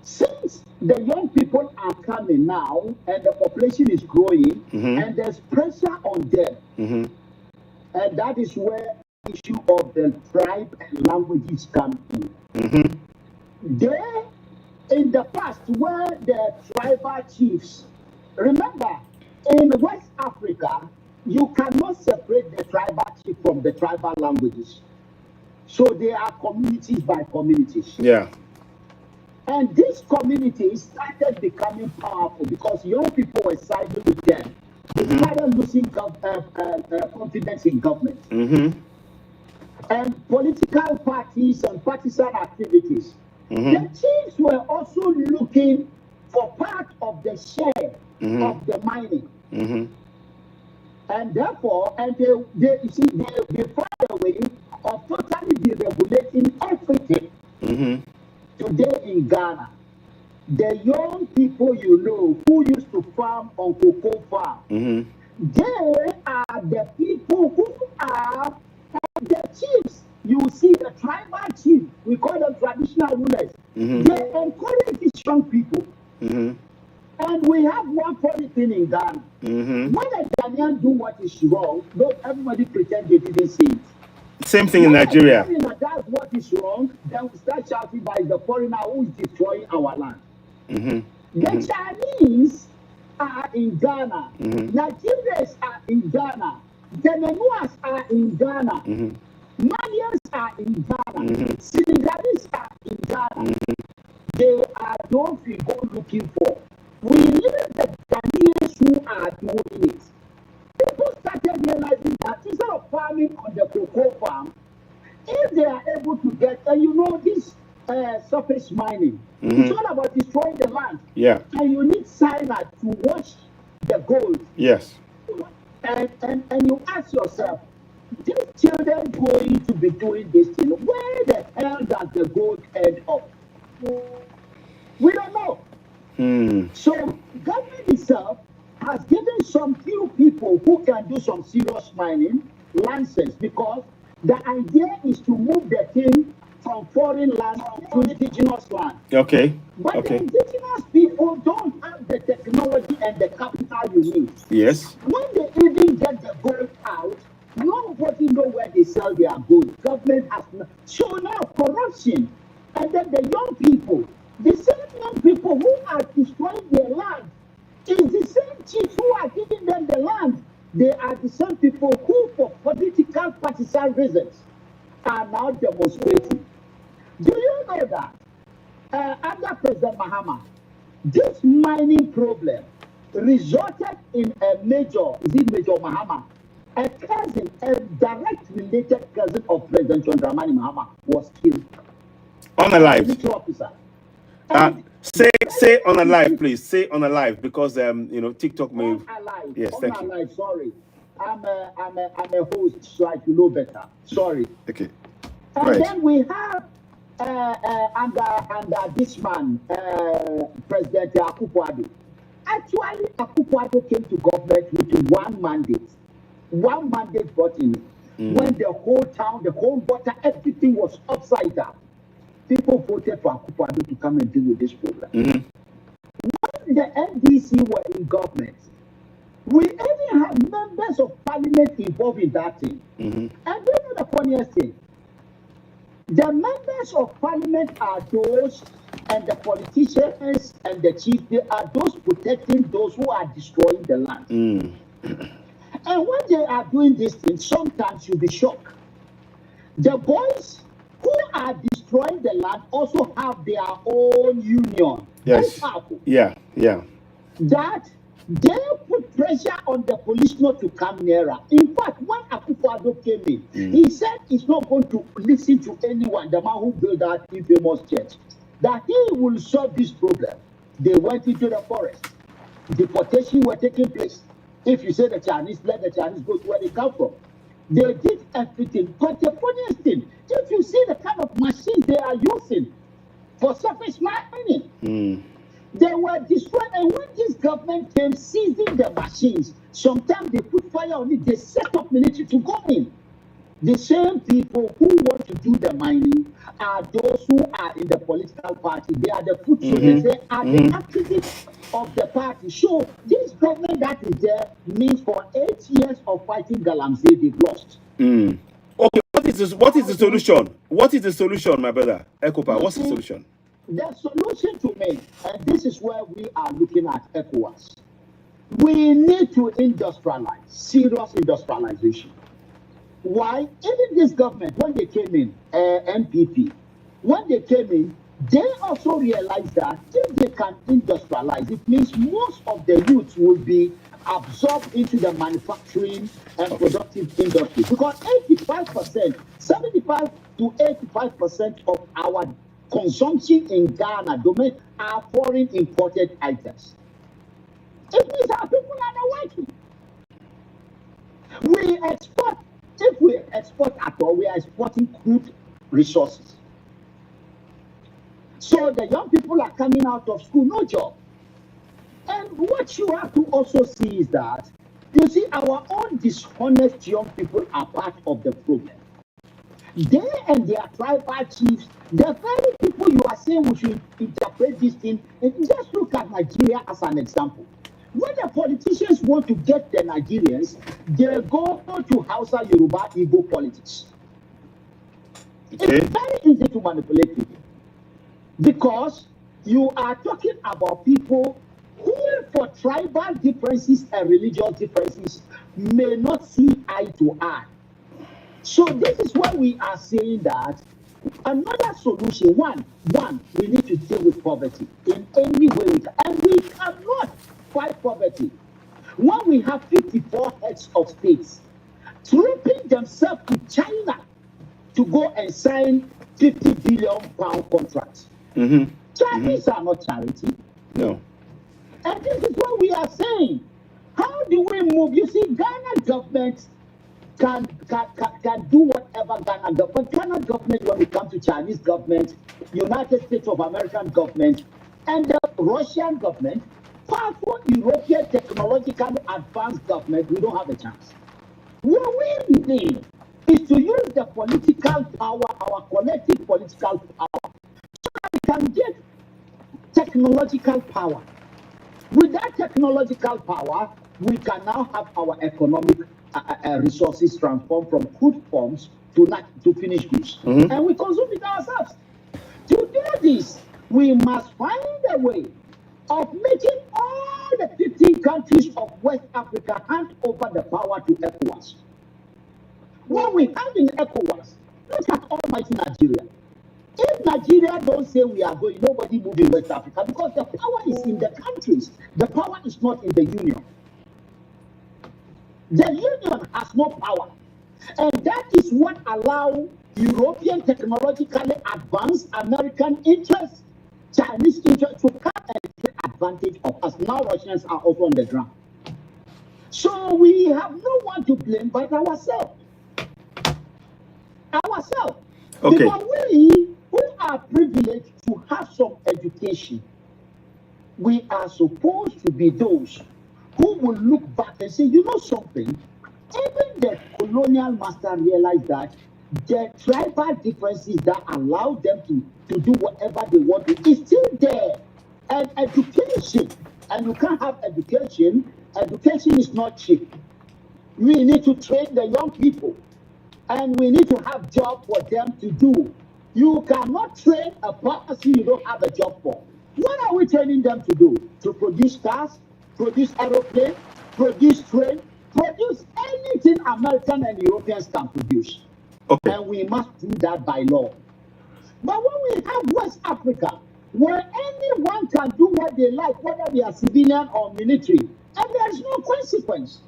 since the young people are coming now, and the population is growing, and there's pressure on them, and that is where the issue of the tribe and languages come in. There, in the past, where the tribal chiefs, remember, in West Africa, you cannot separate the tribal chief from the tribal languages. So they are communities by communities. And these communities started becoming powerful because young people were siding with them. They started losing confidence in government. And political parties and partisan activities. The chiefs were also looking for part of the share of the mining. And therefore, they found a way of totally deregulating everything. Today in Ghana, the young people who used to farm on cocoa farm, they are the people who are the chiefs. You see the tribal chief, we call them traditional rulers. They encourage these young people. And we have one funny thing in Ghana. When a Ghanaian do what is wrong, don't everybody pretend they didn't see it. Same thing in Nigeria. When a foreigner does what is wrong, then we start shouting by the foreigner who is destroying our land. The Chinese are in Ghana. Nigerians are in Ghana. The Nenuas are in Ghana. Malians are in Ghana. Senegalese are in Ghana. They are those we go looking for. We need the Ghanaians who are doing it. People started realizing that instead of farming on the cocoa farm, if they are able to get, this surface mining, it's all about destroying the land. And you need cyanide to wash the gold. And you ask yourself, these children going to be doing this thing, where the hell does the gold end up? We don't know. So government itself has given some few people who can do some serious mining license, because the idea is to move the thing from foreign land to indigenous land. Okay. But the Okay. indigenous people don't have the technology and the capital you need. Yes. When they even get the gold out, nobody know where they sell their gold. Government has not. So now corruption, and then the young people, the same young people who are destroying their land, is the same chiefs who are giving them the land. They are the same people who, for political partisan reasons, are now demonstrating. Do you know that under President Mahama, this mining problem resulted in a Major Mahama, a cousin, a direct related cousin of President John Dramani Mahama, was killed. Unalive. Military officer. Say unalive, please. Say unalive, because TikTok may. Unalive. Yes, thank you. Unalive, sorry. I'm a host, so I should know better. Sorry. Okay. And Right. then we have under this man, President Akufo-Addo. Actually, Akufo-Addo came to government with one mandate. One mandate brought in. When the whole town, the whole water, everything was upside down. People voted for Akufo-Addo to come and deal with this problem. When the NDC were in government, we even had members of parliament involved in that thing. And you know the funniest thing? The members of parliament are those, and the politicians and the chiefs, they are those protecting those who are destroying the land. And when they are doing this thing, sometimes you'll be shocked. The boys who are destroying the land also have their own union. Yes. Very powerful. Yeah. That they put pressure on the police not to come nearer. In fact, when Akufo-Addo came in, he said he's not going to listen to anyone, the man who built that infamous church, that he will solve this problem. They went into the forest. Deportation were taking place. If you say the Chinese, let the Chinese go to where they come from. They did everything. But the funniest thing, if you see the kind of machines they are using for surface mining, they were destroyed. And when this government came seizing the machines, sometimes they put fire on it, they set up military to go in. The same people who want to do the mining are those who are in the political party. They are the foot soldiers. They are the activists of the party. So this government that is there means for 8 years of fighting Galamsey, they've lost. Okay, what is the solution? What is the solution, my brother? Ekopa, what's the solution? The solution to me, and this is where we are looking at ECOWAS, we need to industrialize, serious industrialization. Why? Even this government, when they came in, NPP, when they came in, they also realized that if they can industrialize, it means most of the youth will be absorbed into the manufacturing and productive industry. Because 85%, 75 to 85% of our consumption in Ghana domain are foreign imported items. It means our people are not working. We export. If we export at all, we are exporting crude resources. So the young people are coming out of school, no job. And what you have to also see is that, you see, our own dishonest young people are part of the problem. They and their tribal chiefs, the very people you are saying we should interpret this thing, and just look at Nigeria as an example. When the politicians want to get the Nigerians, they go to Hausa, Yoruba, Igbo politics. Okay. It's very easy to manipulate people because you are talking about people who, for tribal differences and religious differences, may not see eye to eye. So this is why we are saying that another solution, one, we need to deal with poverty in any way, and we cannot fight poverty when we have 54 heads of states trooping themselves to China to go and sign 50 billion pound contracts. Chinese are not charity. No. And this is what we are saying. How do we move? You see, Ghana government can do whatever Ghana government. Ghana government, when we come to Chinese government, United States of American government, and the Russian government, powerful European technologically advanced government, we don't have a chance. What we need is to use the political power, our collective political power, so that we can get technological power. With that technological power, we can now have our economic resources transformed from crude forms to finished goods. And we consume it ourselves. To do this, we must find a way of making all the 15 countries of West Africa hand over the power to ECOWAS. What we have in ECOWAS, look at almighty Nigeria. If Nigeria don't say we are going, nobody move in West Africa because the power is in the countries. The power is not in the union. The union has no power. And that is what allows European technologically advanced American interests, Chinese interests to come and take advantage of us. Now Russians are also on the ground. So we have no one to blame but ourselves. Ourselves. Okay. Because we who are privileged to have some education, we are supposed to be those who will look back and say, you know something, even the colonial master realized that the tribal differences that allow them to do whatever they want to is still there. And education, and you can't have education is not cheap. We need to train the young people, and we need to have jobs for them to do. You cannot train a person you don't have a job for. What are we training them to do? To produce cars, produce aeroplanes, produce train, produce anything American and Europeans can produce. Okay. And we must do that by law. But when we have West Africa, where anyone can do what they like, whether they are civilian or military, and there is no consequence.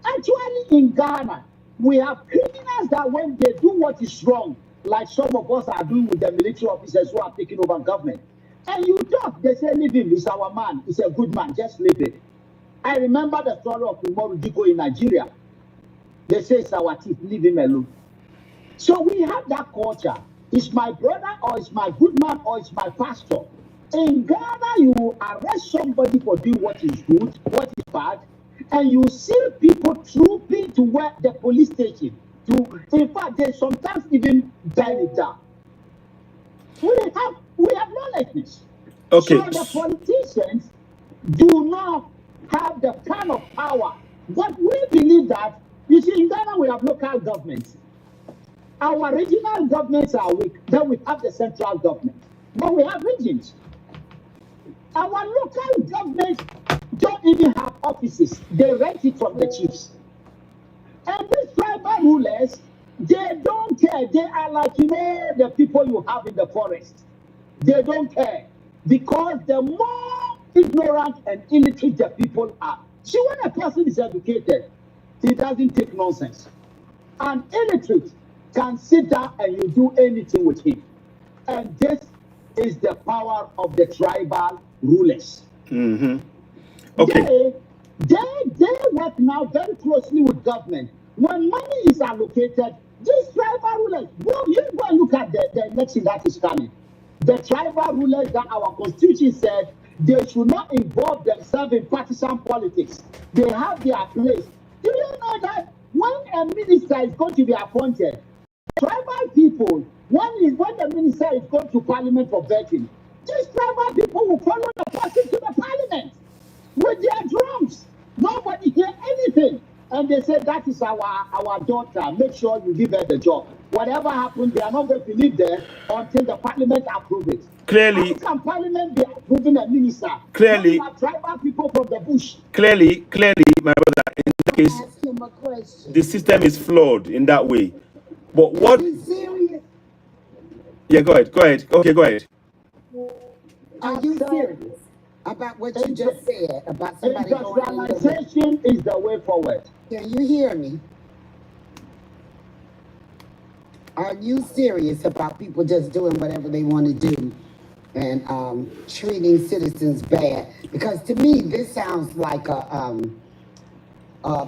Actually, in Ghana, we have criminals that when they do what is wrong, like some of us are doing with the military officers who are taking over government, and you talk, they say, leave him, he's our man, he's a good man, just leave it. I remember the story of Umaru Diko in Nigeria. They say it's our thief, leave him alone. So we have that culture. It's my brother, or it's my good man, or it's my pastor. In Ghana, you arrest somebody for doing what is good, what is bad, and you see people trooping to where the police station. In fact, they sometimes even burn it down. We have knowledge. Okay. So the politicians do not have the kind of power. But we believe that, you see, in Ghana we have local governments. Our regional governments are weak. Then we have the central government. But we have regions. Our local governments don't even have offices. They rent it from the chiefs. And these tribal rulers, they don't care. They are like, the people you have in the forest. They don't care. Because the more ignorant and illiterate the people are. See, when a person is educated, he doesn't take nonsense. An illiterate can sit down and you do anything with him. And this is the power of the tribal rulers. Okay. They work now very closely with government. When money is allocated, these tribal rulers, you go and look at the election that is coming. The tribal rulers that our constitution said they should not involve themselves in partisan politics. They have their place. Do you know that when a minister is going to be appointed, tribal people, when the minister is going to parliament for vetting, these tribal people will follow the person to the parliament with their drums. Nobody hear anything. And they say, that is our daughter. Make sure you give her the job. Whatever happens, they are not going to live there until the parliament approves it. Clearly, how can parliament be approving a minister? Clearly, tribal people from the bush. Clearly, my brother, in that case, Ask him a question. the system is flawed in that way. But what? Are you serious? Yeah, go ahead. Okay, go ahead. Are you serious about what you just said about somebody going in? Industrialization is the way forward. Can you hear me? Are you serious about people just doing whatever they want to do and treating citizens bad? Because to me, this sounds like a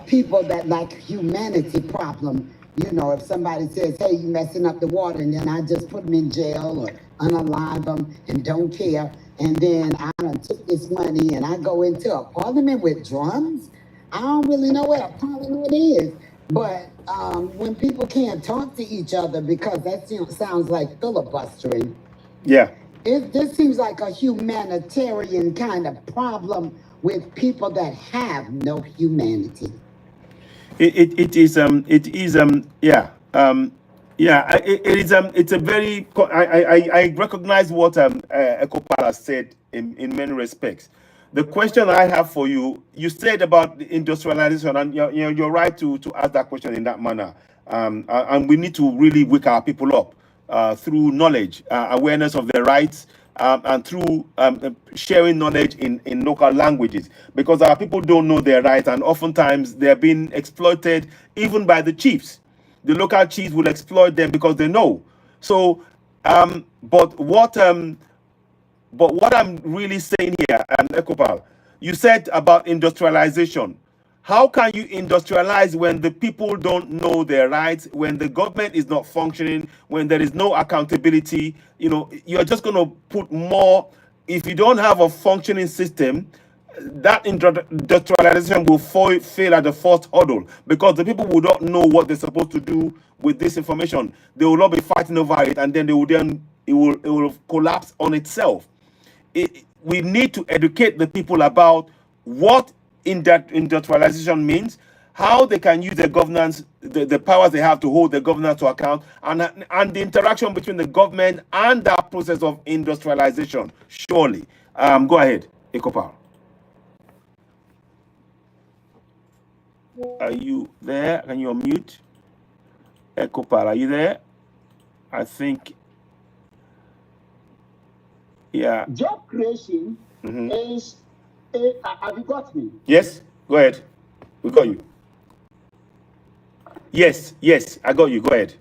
people that like humanity problem. You know, if somebody says, hey, you messing up the water, and then I just put them in jail or unalive them and don't care, and then I done took this money and I go into a parliament with drums? I don't really know what a parliament is. But when people can't talk to each other because that sounds like filibustering, Yeah. this seems like a humanitarian kind of problem with people that have no humanity. It is yeah it's a very I recognize what Ekopala said in many respects. The question I have for you, you said about the industrialization, and you're right to ask that question in that manner. And we need to really wake our people up through knowledge, awareness of their rights, and through sharing knowledge in local languages, because our people don't know their rights, and oftentimes they're being exploited even by the chiefs. The local chiefs will exploit them because they know. So, but what I'm really saying here, Ekopal, you said about industrialization. How can you industrialize when the people don't know their rights, when the government is not functioning, when there is no accountability? You know, you're just going to put more. If you don't have a functioning system, that industrialization will fail at the first hurdle, because the people will not know what they're supposed to do with this information. They will not be fighting over it, and then it will collapse on itself. We need to educate the people about what industrialization means, how they can use their governance, the powers they have to hold the governance to account, and the interaction between the government and that process of industrialization. Surely. Go ahead, Ekopal. Are you there? Can you unmute? Ekopal, are you there? I think, yeah. Job creation is, have you got me? Yes, go ahead. We got you. Yes, I got you. Go ahead.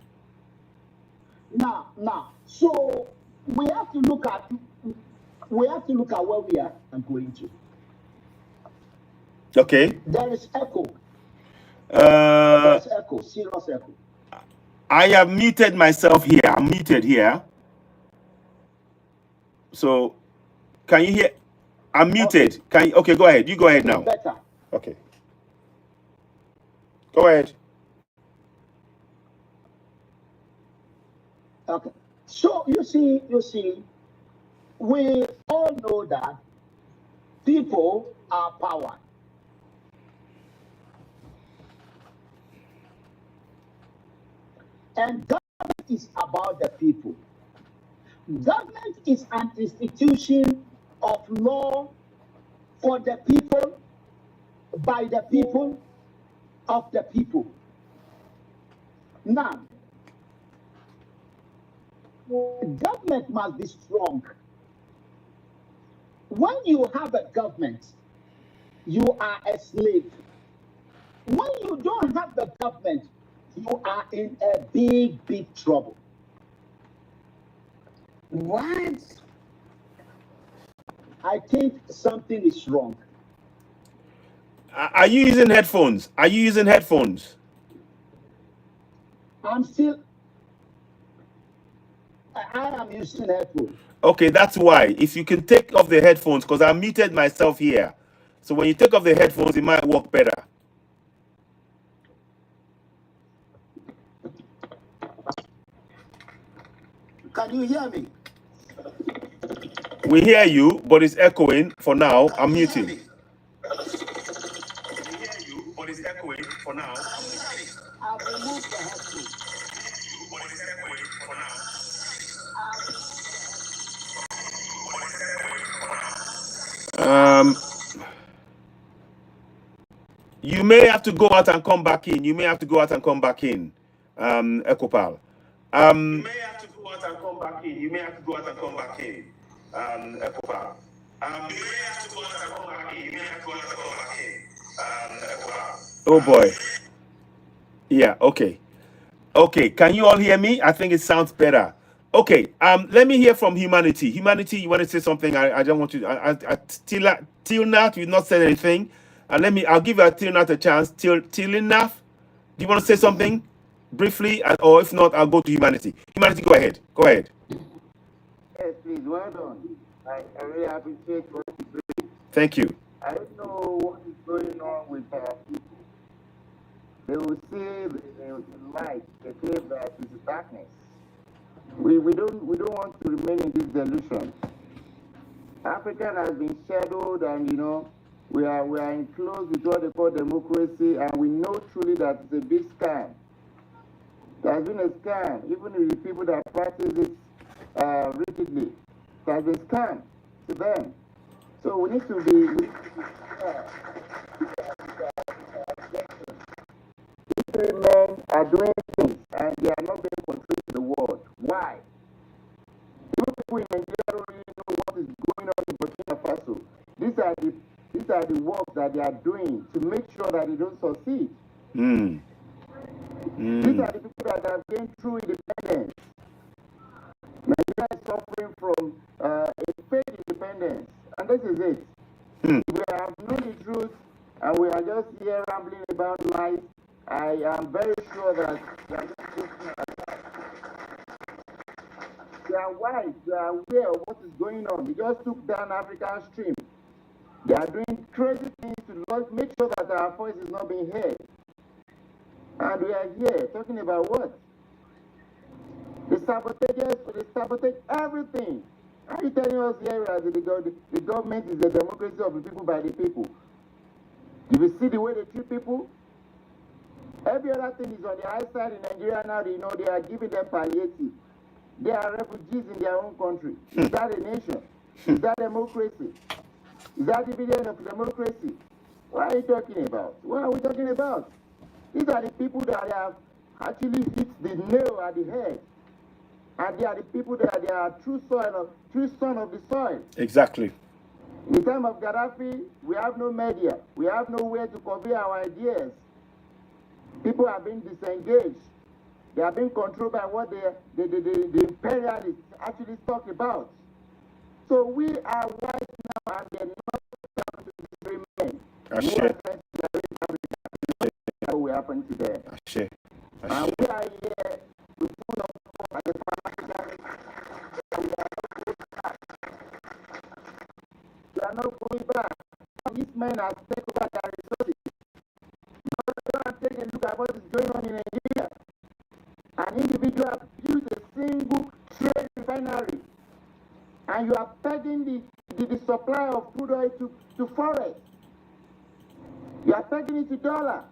Now, so we have to look at where we are and going to. Okay. There is echo. There's echo, serious echo. I have muted myself here. I'm muted here. So, can you hear? I'm muted. Can you? Okay, go ahead. You go ahead now. Better. Okay. Go ahead. Okay. So you see, we all know that people are power. And government is about the people. Government is an institution of law for the people, by the people, of the people. Now, government must be strong. When you have a government, you are a slave. When you don't have the government, you are in a big trouble. What? I think something is wrong. Are you using headphones? Are you using headphones? I am using headphones. Okay, that's why. If you can take off the headphones, because I muted myself here. So when you take off the headphones, it might work better. Can you hear me? We hear you, but it's echoing for now. I'm muting. We hear you, but it's echoing for now. I've removed the headphones. But it's echoing for now. You may have to go out and come back in. Ekopal. You may have to go out and come back in. Ekopal. Oh boy. Yeah, okay. Okay, can you all hear me? I think it sounds better. Okay, let me hear from Humanity. Humanity, you want to say something? I don't want to. Till now, you've not said anything. I'll give Till Nat a chance. Till enough. Do you want to say something briefly, or if not, I'll go to Humanity. Humanity, go ahead. Yes, please, well done. I really appreciate what you do. Thank you. I don't know what is going on with our people. they will see the light, they feel that it's darkness. We don't want to remain in this delusion. Africa has been shadowed, and we are enclosed with what they call democracy, and we know truly that it's a big scam. There has been a scam, even with the people that practice it rigidly. It has been scam to them. So we need to be These men are doing things, and they are not being portrayed to the world. Why? Even people in Nigeria don't really know what is going on in Burkina Faso. These are the works that they are doing to make sure that they don't succeed. These are the people that have gained true independence. Nigeria is suffering from a fake independence, and this is it. We have known the truth, and we are just here rambling about lies. I am very sure that they are wise, they are aware of what is going on. They just took down African Stream. They are doing crazy things to make sure that our voice is not being heard. And we are here talking about what? The sabotagers, they sabotage everything. Are you telling us here that the government is the democracy of the people by the people? Do you see the way they treat people? Every other thing is on the high side in Nigeria now. They are giving them palliative. They are refugees in their own country. Is that a nation? Is that democracy? Is that dividend of democracy? What are you talking about? What are we talking about? These are the people that have actually hit the nail at the head. And they are the people that they are true son of the soil. Exactly. In the time of Gaddafi, we have no media. We have nowhere to convey our ideas. People are being disengaged. They are being controlled by what the imperialists actually talk about. So we are wise now, and they are not down to these remain. What will happen to them? And we are here to put up at the we are not going back. These men are taking over their resources. Go and take a look at what is going on in Nigeria. An individual built a single trade refinery, and you are pegging the supply of crude oil to forex. You are pegging it to dollar.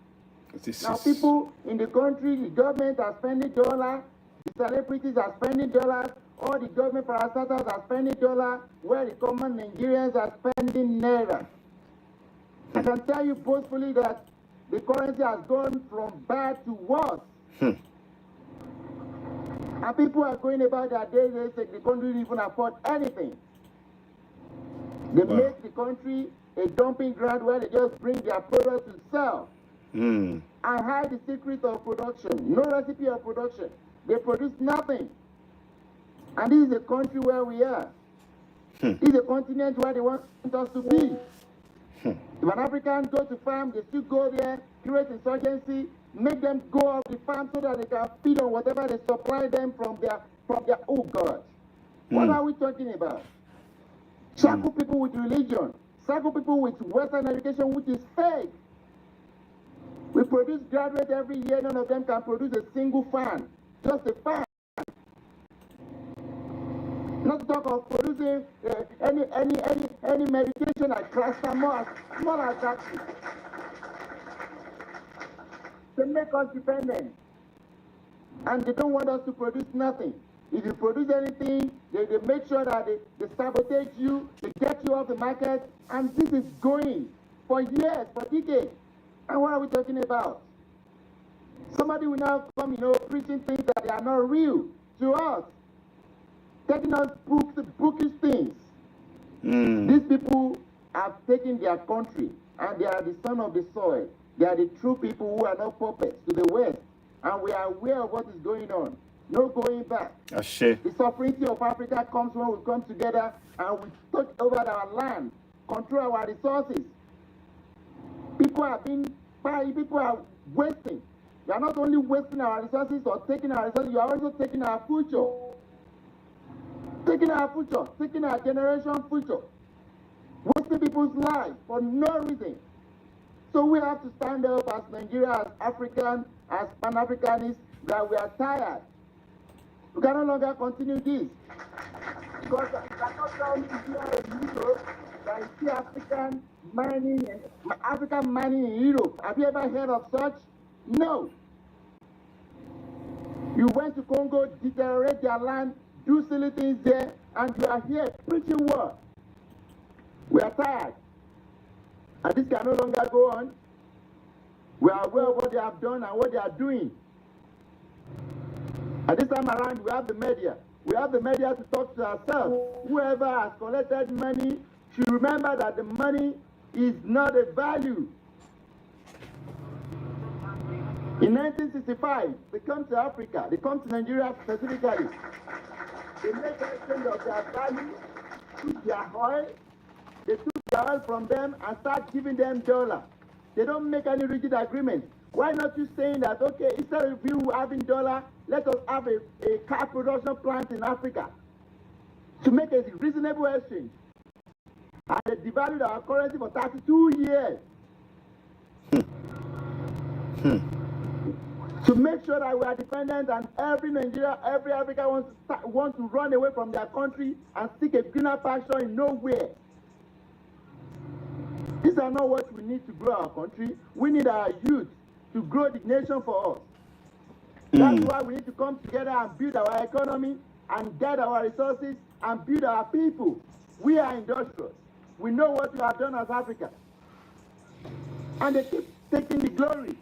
Now people in the country, the government are spending dollar, the celebrities are spending dollars, all the government parastatals are spending dollar, where the common Nigerians are spending naira. I can tell you boastfully that the currency has gone from bad to worse. And people are going about their days like the country didn't even afford anything. They make the country a dumping ground where they just bring their products to sell. And hide the secret of production. No recipe of production. They produce nothing. And this is a country where we are. This is a continent where they want us to be. If an African goes to farm, they still go there, create insurgency, make them go off the farm so that they can feed on whatever they supply them from their oh God. What are we talking about? Shackle people with religion, shackle people with Western education, which is fake. We produce graduates every year, none of them can produce a single fan, just a fan. Not to talk of producing any medication like Clastamol, small as that. They make us dependent. And they don't want us to produce nothing. If you produce anything, they make sure that they sabotage you, they get you off the market, and this is going for years, for decades. And what are we talking about? Somebody will now come, preaching things that they are not real to us. Taking us bookish things. These people have taken their country, and they are the son of the soil. They are the true people who are not puppets to the West. And we are aware of what is going on. No going back. The sovereignty of Africa comes when we come together and we take over our land, control our resources. People are wasting. You are not only wasting our resources or taking our resources, you are also taking our future. Taking our future, taking our generation future. Wasting people's lives for no reason. So we have to stand up as Nigeria, as African, as Pan-Africanists, that we are tired. We can no longer continue this. Because you cannot tell me here in Europe that you see African mining in Europe. Have you ever heard of such? No. You went to Congo, deteriorate their land, do silly things there, and you are here preaching what? We are tired. And this can no longer go on. We are aware of what they have done and what they are doing. At this time around, we have the media. We have the media to talk to ourselves. Whoever has collected money should remember that the money is not a value. In 1965, they come to Africa, they come to Nigeria specifically. They make exchange of their value, took their oil, they took the oil from them and start giving them dollar. They don't make any rigid agreement. Why not you saying that, okay, instead of you having dollar, let us have a car production plant in Africa to make a reasonable exchange. And they devalued our currency for 32 years. To make sure that we are dependent and every Nigeria, every Africa wants to run away from their country and seek a greener pasture in nowhere. These are not what we need to grow our country. We need our youth to grow the nation for us. That's why we need to come together and build our economy and get our resources and build our people. We are industrious. We know what we have done as Africa. And they keep taking the glory.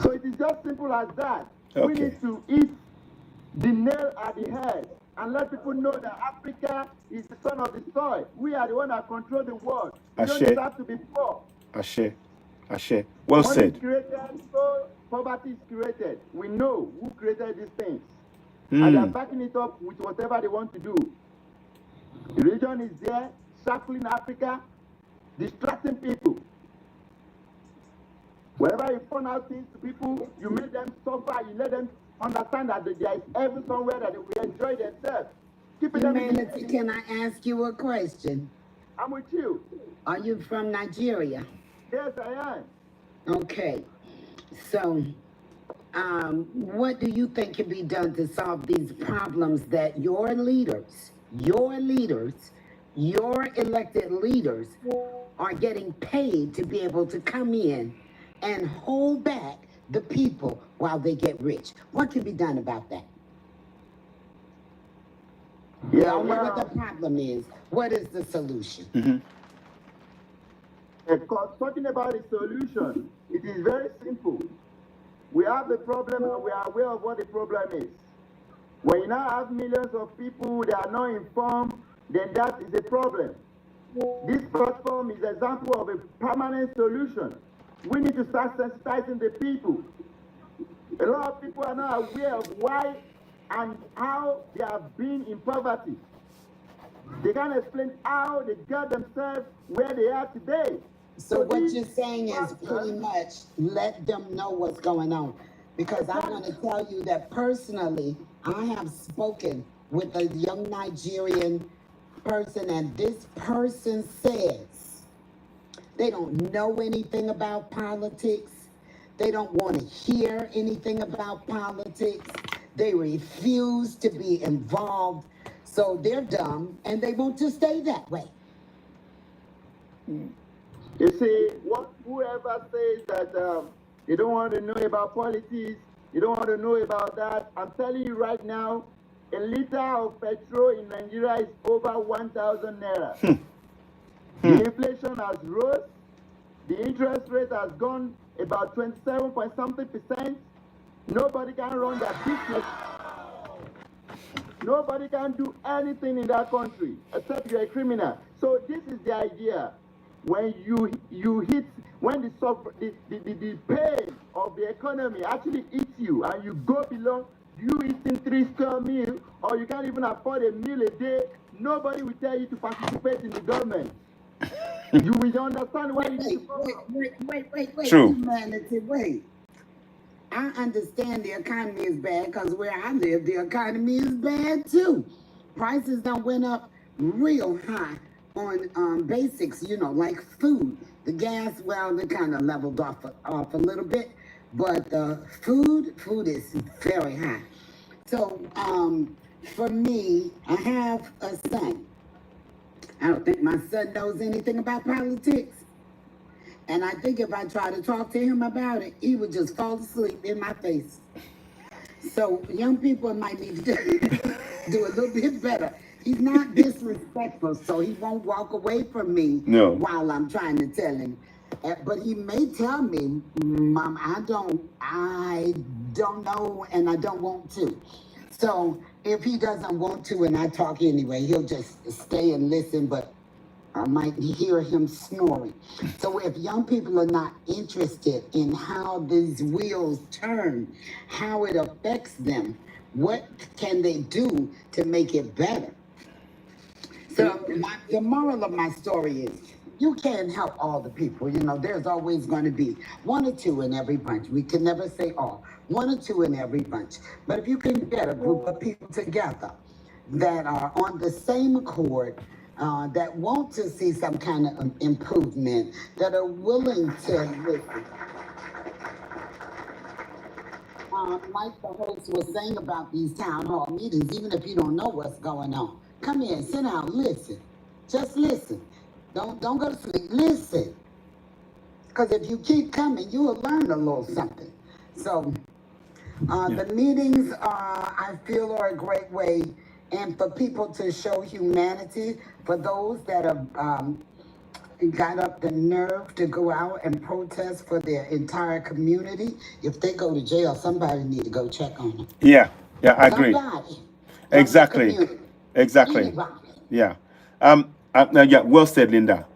So it is just simple as that. Okay. We need to eat the nail at the head and let people know that Africa is the son of the soil. We are the one that control the world. We don't deserve to be poor. Ashe. Ashe. Well Money said. is created, so poverty is created. We know who created these things. Hmm. And they are backing it up with whatever they want to do. The religion is there, circling Africa, distracting people. Wherever you point out things to people, you make them suffer, you let them understand that there is heaven somewhere that they will enjoy themselves. Keeping them in Humanity, can I ask you a question? I'm with you. Are you from Nigeria? Yes, I am. Okay. So, what do you think can be done to solve these problems that your leaders, your elected leaders are getting paid to be able to come in and hold back the people while they get rich? What can be done about that? We all know what the problem is. What is the solution? Talking about the solution, it is very simple. We have the problem and we are aware of what the problem is. When you now have millions of people that are not informed, then that is a problem. This platform is an example of a permanent solution. We need to start sensitizing the people. A lot of people are not aware of why and how they have been in poverty. They can't explain how they got themselves where they are today. So what you're saying is pretty much let them know what's going on. Because I want to tell you that personally, I have spoken with a young Nigerian person, and this person says they don't know anything about politics. They don't want to hear anything about politics. They refuse to be involved. So they're dumb and they want to stay that way. You see, whoever says that they don't want to know about politics, you don't want to know about that, I'm telling you right now, a liter of petrol in Nigeria is over 1,000 naira. The inflation has rose. The interest rate has gone about 27 point something %. Nobody can run their business. Nobody can do anything in that country except you're a criminal. So this is the idea. When when the pain of the economy actually eats you and you go below, you eating 3-star meal, or you can't even afford a meal a day, nobody will tell you to participate in the government. You will understand why you need to Wait. True. Humanity, wait. I understand the economy is bad because where I live, the economy is bad too. Prices done went up real high. on basics, like food. The gas, well, they kind of leveled off a little bit, but food is very high. So for me, I have a son. I don't think my son knows anything about politics. And I think if I try to talk to him about it, he would just fall asleep in my face. So young people might need to do a little bit better. He's not disrespectful, so he won't walk away from me while I'm trying to tell him. But he may tell me, Mom, I don't know, and I don't want to. So if he doesn't want to and I talk anyway, he'll just stay and listen, but I might hear him snoring. So if young people are not interested in how these wheels turn, how it affects them, what can they do to make it better? So the moral of my story is, you can't help all the people. There's always going to be one or two in every bunch. We can never say all. One or two in every bunch. But if you can get a group of people together that are on the same accord, that want to see some kind of improvement, that are willing to listen. Like the host was saying about these town hall meetings, even if you don't know what's going on, come here, sit down, listen. Just listen. Don't go to sleep. Listen. Because if you keep coming, you will learn a little something. So the meetings, I feel, are a great way, and for people to show humanity, for those that have got up the nerve to go out and protest for their entire community. If they go to jail, somebody need to go check on them. Yeah, I agree. Somebody. Exactly. Anybody. Yeah. Yeah, well said, Linda.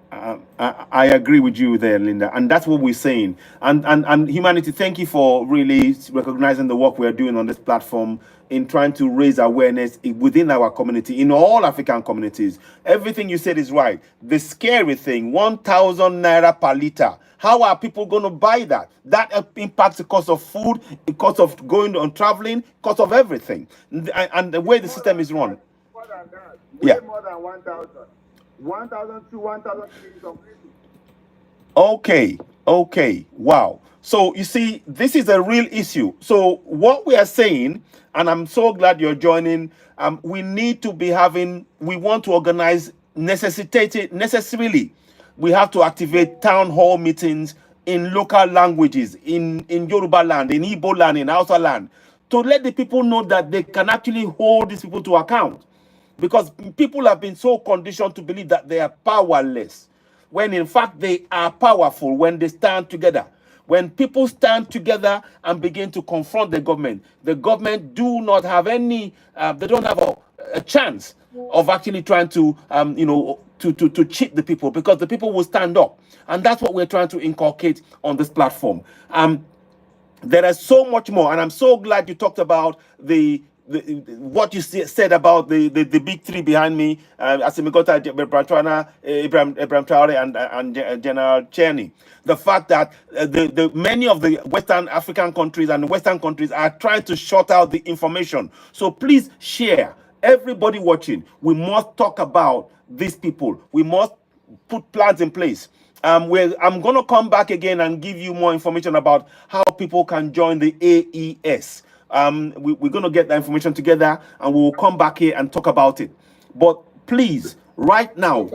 I agree with you there, Linda, and that's what we're saying. And humanity, thank you for really recognizing the work we're doing on this platform in trying to raise awareness within our community, in all African communities. Everything you said is right. The scary thing, 1,000 naira per liter. How are people going to buy that? That impacts the cost of food, the cost of going on traveling, cost of everything, and the way the system is run. More than that. Yeah. More than 1,000. 1,000 to 1,000 Okay. Wow. So you see, this is a real issue. So what we are saying, and I'm so glad you're joining, we need to be we want to organize necessarily. We have to activate town hall meetings in local languages, in Yoruba land, in Igbo land, in Hausa land, to let the people know that they can actually hold these people to account. Because people have been so conditioned to believe that they are powerless, when in fact they are powerful when they stand together. When people stand together and begin to confront the government do not have any, they don't have a chance of actually trying to, to cheat the people, because the people will stand up. And that's what we're trying to inculcate on this platform. There is so much more, and I'm so glad you talked about what you said about the big three behind me, Assimi-Goïta, Ibrahim Traoré, and General Chiani. The fact that many of the Western African countries and Western countries are trying to shut out the information. So please share. Everybody watching, we must talk about these people. We must put plans in place. I'm going to come back again and give you more information about how people can join the AES. We're going to get that information together, and we will come back here and talk about it. But please, right now,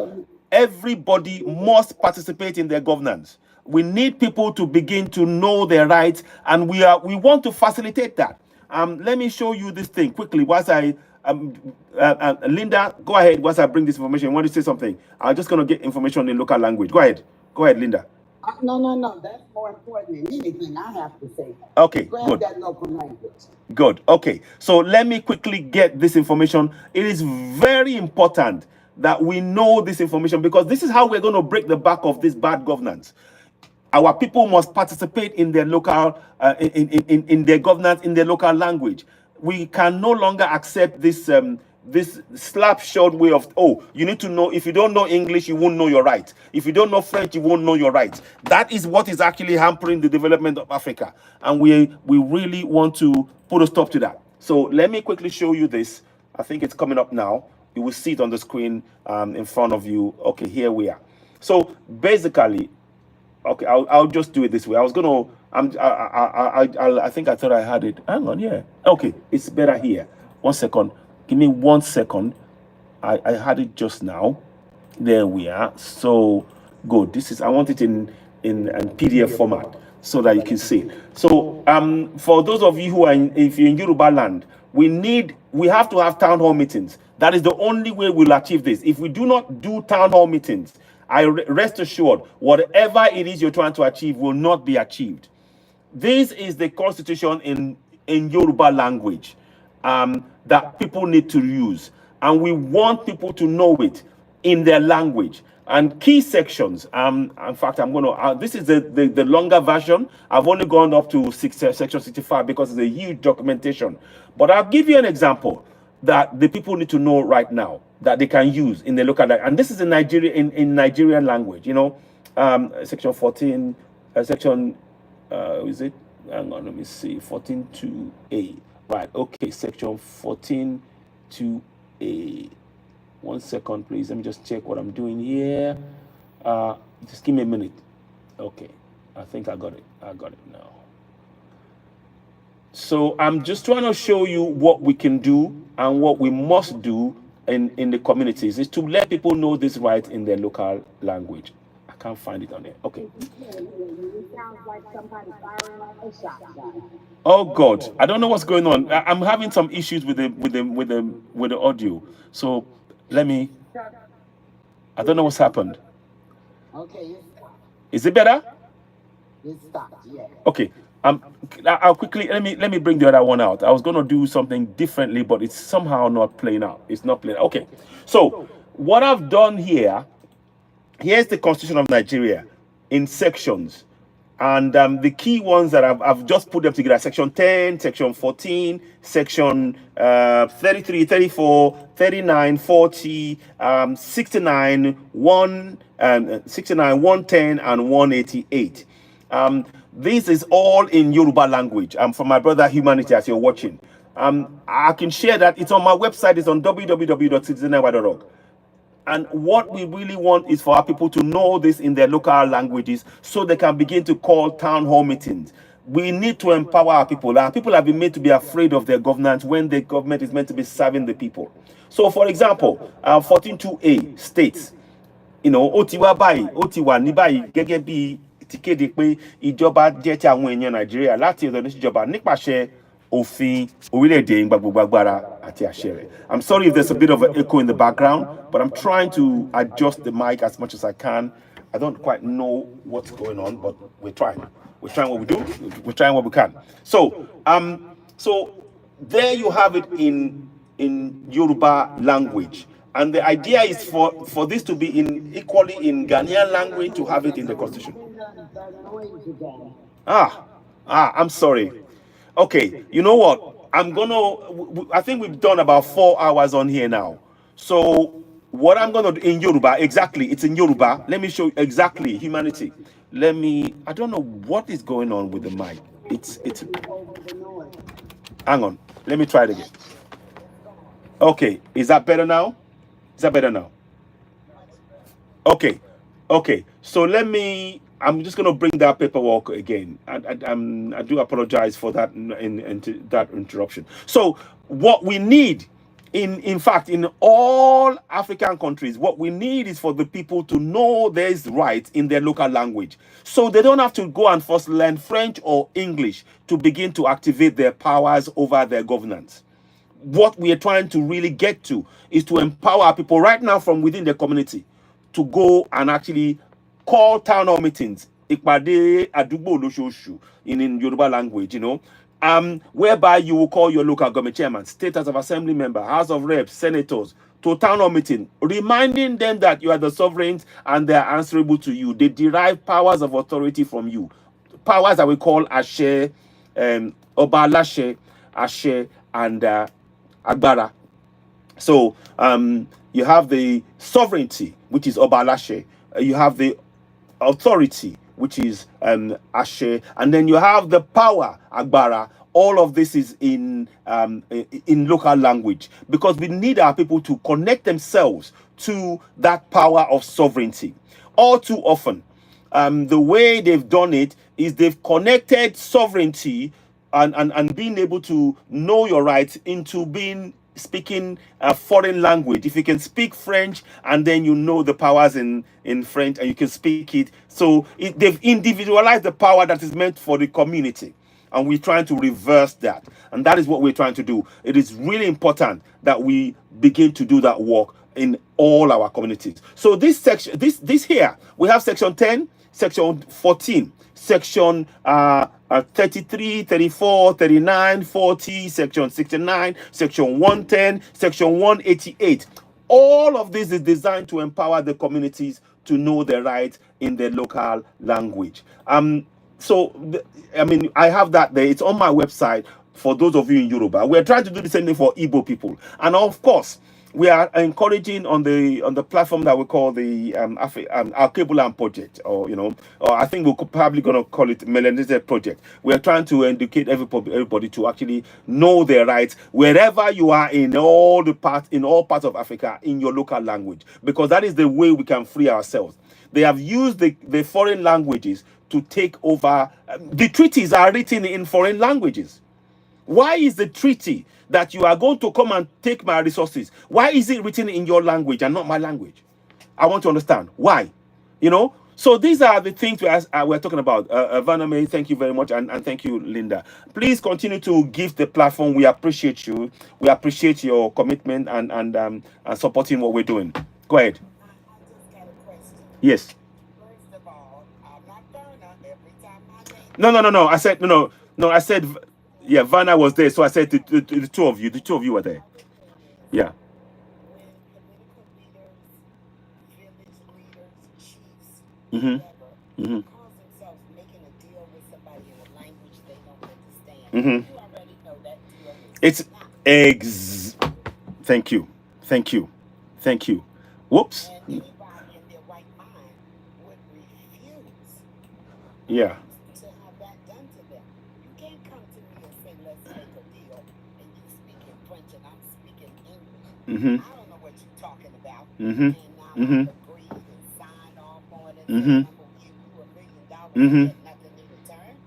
everybody must participate in their governance. We need people to begin to know their rights, and we want to facilitate that. Let me show you this thing quickly. Whilst Linda, go ahead. Whilst I bring this information, I want to say something. I'm just going to get information in local language. Go ahead, Linda. No. That's more important than anything I have to say. Okay, grab good. that local language. Good. Okay. So let me quickly get this information. It is very important that we know this information, because this is how we're going to break the back of this bad governance. Our people must participate in their local, in their governance, in their local language. We can no longer accept this this slap-shot way of, oh, you need to know, if you don't know English, you won't know your rights. If you don't know French, you won't know your rights. That is what is actually hampering the development of Africa. And we really want to put a stop to that. So let me quickly show you this. I think it's coming up now. You will see it on the screen in front of you. Okay, here we are. So basically, okay, I'll just do it this way. I was gonna, I think I thought I had it. Hang on, yeah. Okay, it's better here. 1 second. Give me 1 second. I had it just now. There we are. So good. This is, I want it in PDF format so that you can see it. So for those of you who are if you're in Yoruba land, we have to have town hall meetings. That is the only way we'll achieve this. If we do not do town hall meetings, rest assured, whatever it is you're trying to achieve will not be achieved. This is the constitution in Yoruba language that people need to use. And we want people to know it in their language. And key sections, in fact, I'm going to, this is the longer version. I've only gone up to section 65 because it's a huge documentation. But I'll give you an example that the people need to know right now that they can use in the local language. And this is in Nigeria, in Nigerian language, you know, section 14, section, is it? Hang on, let me see, 14.2a. Right, okay, section 14.2a. 1 second, please. Let me just check what I'm doing here. Just give me a minute. Okay, I think I got it. I got it now. So I'm just trying to show you what we can do and what we must do in the communities is to let people know this right in their local language. I can't find it on there. Okay. Oh God, I don't know what's going on. I'm having some issues with the audio. So let me. I don't know what's happened. Okay. Is it better? It stopped, yeah. Okay. I'll quickly let me bring the other one out. I was gonna do something differently, but it's somehow not playing out. It's not playing. Okay. So what I've done here, here's the Constitution of Nigeria in sections. And the key ones that I've just put them together: section 10, section 14, section 33, 34, 39, 40, 69, 69, 110, and 188. This is all in Yoruba language. From my brother Humanity, as you're watching. I can share that. It's on my website. It's on www.citizenry.org. And what we really want is for our people to know this in their local languages so they can begin to call town hall meetings. We need to empower our people. Our people have been made to be afraid of their governance when the government is meant to be serving the people. So, for example, 14.2a states, you know, Otiwa Bai, Otiwa Nibai, Gegebi, Tikede pé ìjọba jẹ́ ti àwọn èèyàn Nàìjíríà láti ọ̀dọ̀ ìjọba nípasẹ̀ òfin orílẹ̀-èdè gbagbogbàgbára àti àṣẹ rẹ̀. I'm sorry if there's a bit of an echo in the background, but I'm trying to adjust the mic as much as I can. I don't quite know what's going on, but we're trying. We're trying what we do. We're trying what we can. So, so there you have it in Yoruba language. And the idea is for this to be equally in Ghanaian language, to have it in the constitution. I'm sorry. Okay, you know what? I think we've done about 4 hours on here now. So what I'm gonna do in Yoruba, exactly, it's in Yoruba. Let me show you exactly, Humanity. I don't know what is going on with the mic. It's, hang on, let me try it again. Okay, is that better now? Is that better now? Okay, so I'm just going to bring that paperwork again. I do apologize for that that interruption. So what we need, in fact, in all African countries, what we need is for the people to know their rights in their local language. So they don't have to go and first learn French or English to begin to activate their powers over their governance. What we are trying to really get to is to empower people right now from within the community to go and actually call town hall meetings, ìpàdé àdúgbò lóṣooṣù in Yoruba language, you know, whereby you will call your local government chairman, state house of assembly member, house of reps, senators to town hall meeting, reminding them that you are the sovereigns and they are answerable to you. They derive powers of authority from you, powers that we call Ashe, Oba Alashe, Ashe, and Agbara. So you have the sovereignty, which is Oba Alashe. You have the authority, which is Ashe, and then you have the power, Agbara, all of this is in local language, because we need our people to connect themselves to that power of sovereignty. All too often, the way they've done it is they've connected sovereignty and being able to know your rights into speaking a foreign language. If you can speak French and then you know the powers in French and you can speak it, so they've individualized the power that is meant for the community, and we're trying to reverse that, and that is what we're trying to do. It is really important that we begin to do that work in all our communities. So this section, this here, we have section 10, section 14, section 33, 34, 39, 40, section 69, section 110, section 188. All of this is designed to empower the communities to know their rights in their local language. So I mean, I have that there. It's on my website for those of you in Yoruba. We're trying to do the same thing for Igbo people, and of course, we are encouraging on the platform that we call the Alkebulan project, or I think we're probably going to call it Melanese project. We are trying to educate everybody to actually know their rights wherever you are in all parts of Africa in your local language, because that is the way we can free ourselves. They have used the foreign languages to take over. The treaties are written in foreign languages. Why is the treaty that you are going to come and take my resources, why is it written in your language and not my language? I want to understand why. So these are the things we're talking about. Vaname, thank you very much, and thank you, Linda. Please continue to give the platform. We appreciate you. We appreciate your commitment and supporting what we're doing. Go ahead. Yes. No. I said no. I said, yeah, Vanna was there, so I said the two of you were there. Yeah. It's thank you. Whoops. Yeah.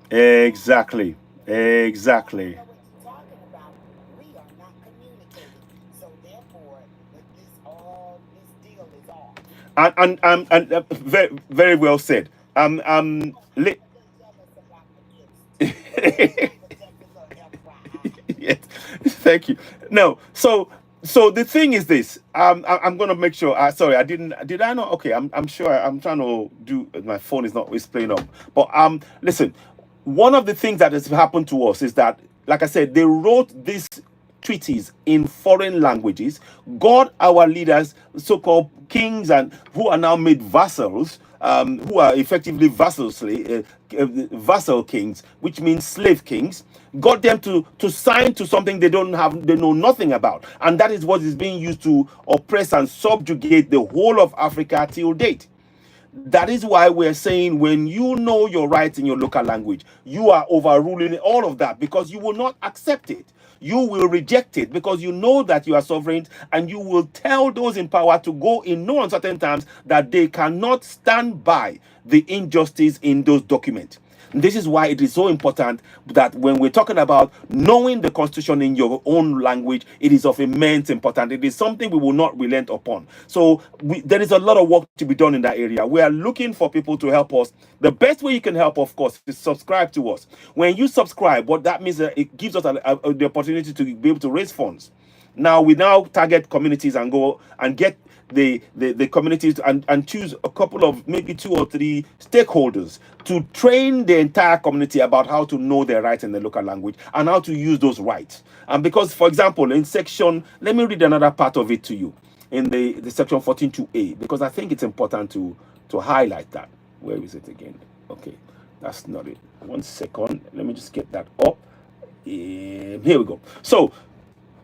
Exactly. And very, very well said. Yes, thank you. No, so the thing is this. I'm gonna make sure. Sorry, Did I not? Okay, I'm sure. I'm trying to do. My phone is not always playing up. But listen. One of the things that has happened to us is that, like I said, they wrote these treaties in foreign languages, got our leaders, so-called kings, and who are now made vassals, who are effectively vassal kings, which means slave kings, got them to sign to something they know nothing about, and that is what is being used to oppress and subjugate the whole of Africa till date. That is why we're saying, when you know your rights in your local language, you are overruling all of that, because you will not accept it. You will reject it because you know that you are sovereign, and you will tell those in power to go in no uncertain terms that they cannot stand by the injustice in those documents. This is why it is so important that when we're talking about knowing the Constitution in your own language, it is of immense importance. It is something we will not relent upon. So there is a lot of work to be done in that area. We are looking for people to help us. The best way you can help, of course, is subscribe to us. When you subscribe, what that means is it gives us the opportunity to be able to raise funds. Now we target communities and go and get the communities and choose a couple of, maybe 2 or 3 stakeholders to train the entire community about how to know their rights in the local language and how to use those rights. And because, for example, in section, let me read another part of it to you, in the section 14.2a, because I think it's important to highlight that. Where is it again? Okay, that's not it. 1 second, let me just get that up. Here we go. So